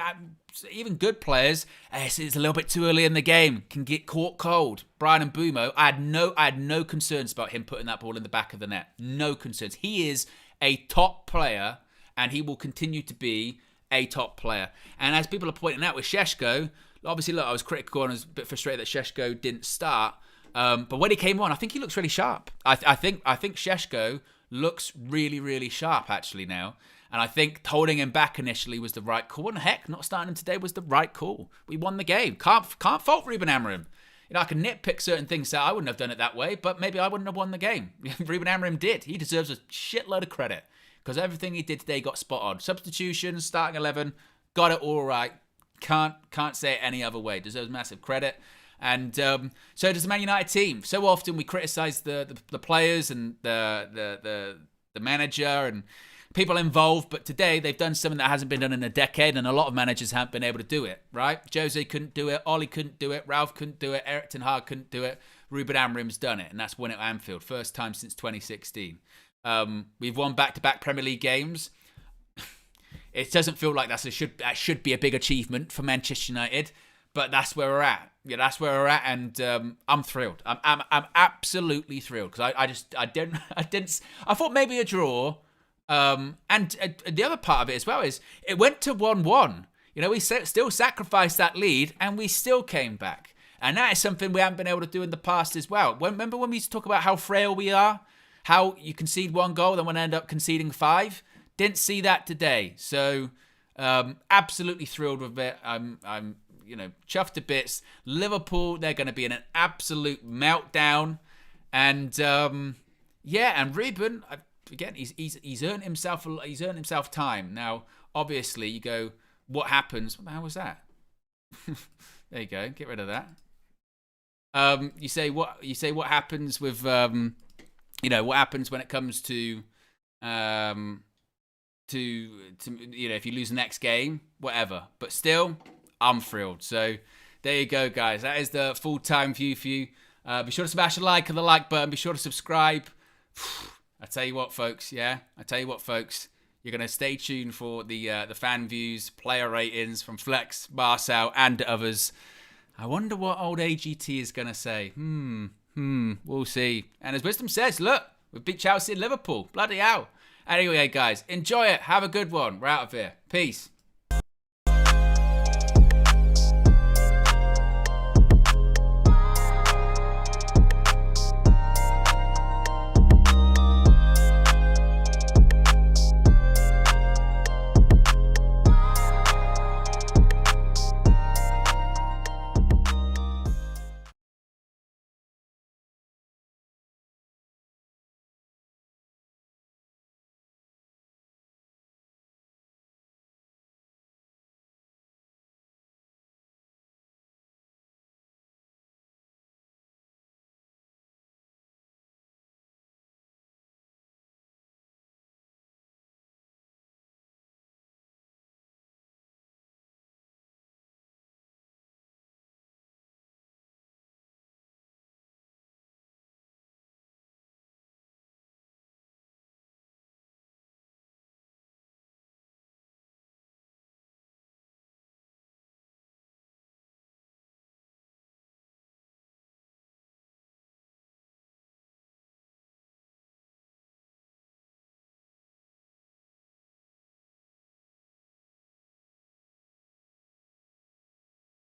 even good players, it's a little bit too early in the game, can get caught cold. Brian Mbeumo, I had no concerns about him putting that ball in the back of the net. No concerns. He is a top player, and he will continue to be a top player. And as people are pointing out with Šeško, obviously, look, I was critical and I was a bit frustrated that Šeško didn't start. But when he came on, I think he looks really sharp. I think Šeško looks really, really sharp actually now. And I think holding him back initially was the right call. And heck, not starting him today was the right call. We won the game. Can't fault Ruben Amorim. You know, I can nitpick certain things that I wouldn't have done it that way, but maybe I wouldn't have won the game. Ruben Amorim did. He deserves a shitload of credit because everything he did today got spot on. Substitutions, starting 11, got it all right. Can't say it any other way. Deserves massive credit. And so does the Man United team. So often we criticise the players and the manager and people involved, but today they've done something that hasn't been done in a decade, and a lot of managers haven't been able to do it, right? Jose couldn't do it, Ollie couldn't do it, Ralph couldn't do it, Erik ten Hag couldn't do it, Ruben Amorim's done it, and that's won at Anfield, first time since 2016. We've won back-to-back Premier League games. It doesn't feel like that should be a big achievement for Manchester United, but that's where we're at. Yeah, that's where we're at, and I'm thrilled. I'm absolutely thrilled because I thought maybe a draw. And the other part of it as well is it went to 1-1. You know, we still sacrificed that lead and we still came back. And that is something we haven't been able to do in the past as well. Remember when we used to talk about how frail we are? How you concede 1 goal, then we end up conceding 5? Didn't see that today. So, absolutely thrilled with it. I'm chuffed to bits. Liverpool, they're going to be in an absolute meltdown. And, and Ruben... Again, he's earned himself time. Now, obviously, you go, what happens? What the hell was that? There you go. Get rid of that. You say what happens with what happens when it comes to if you lose the next game, whatever. But still, I'm thrilled. So there you go, guys. That is the full-time view for you. Be sure to smash a like on the like button. Be sure to subscribe. I tell you what, folks. You're going to stay tuned for the fan views, player ratings from Flex, Marcel, and others. I wonder what old AGT is going to say. We'll see. And as Wisdom says, look, we beat Chelsea and Liverpool. Bloody hell. Anyway, guys, enjoy it. Have a good one. We're out of here. Peace.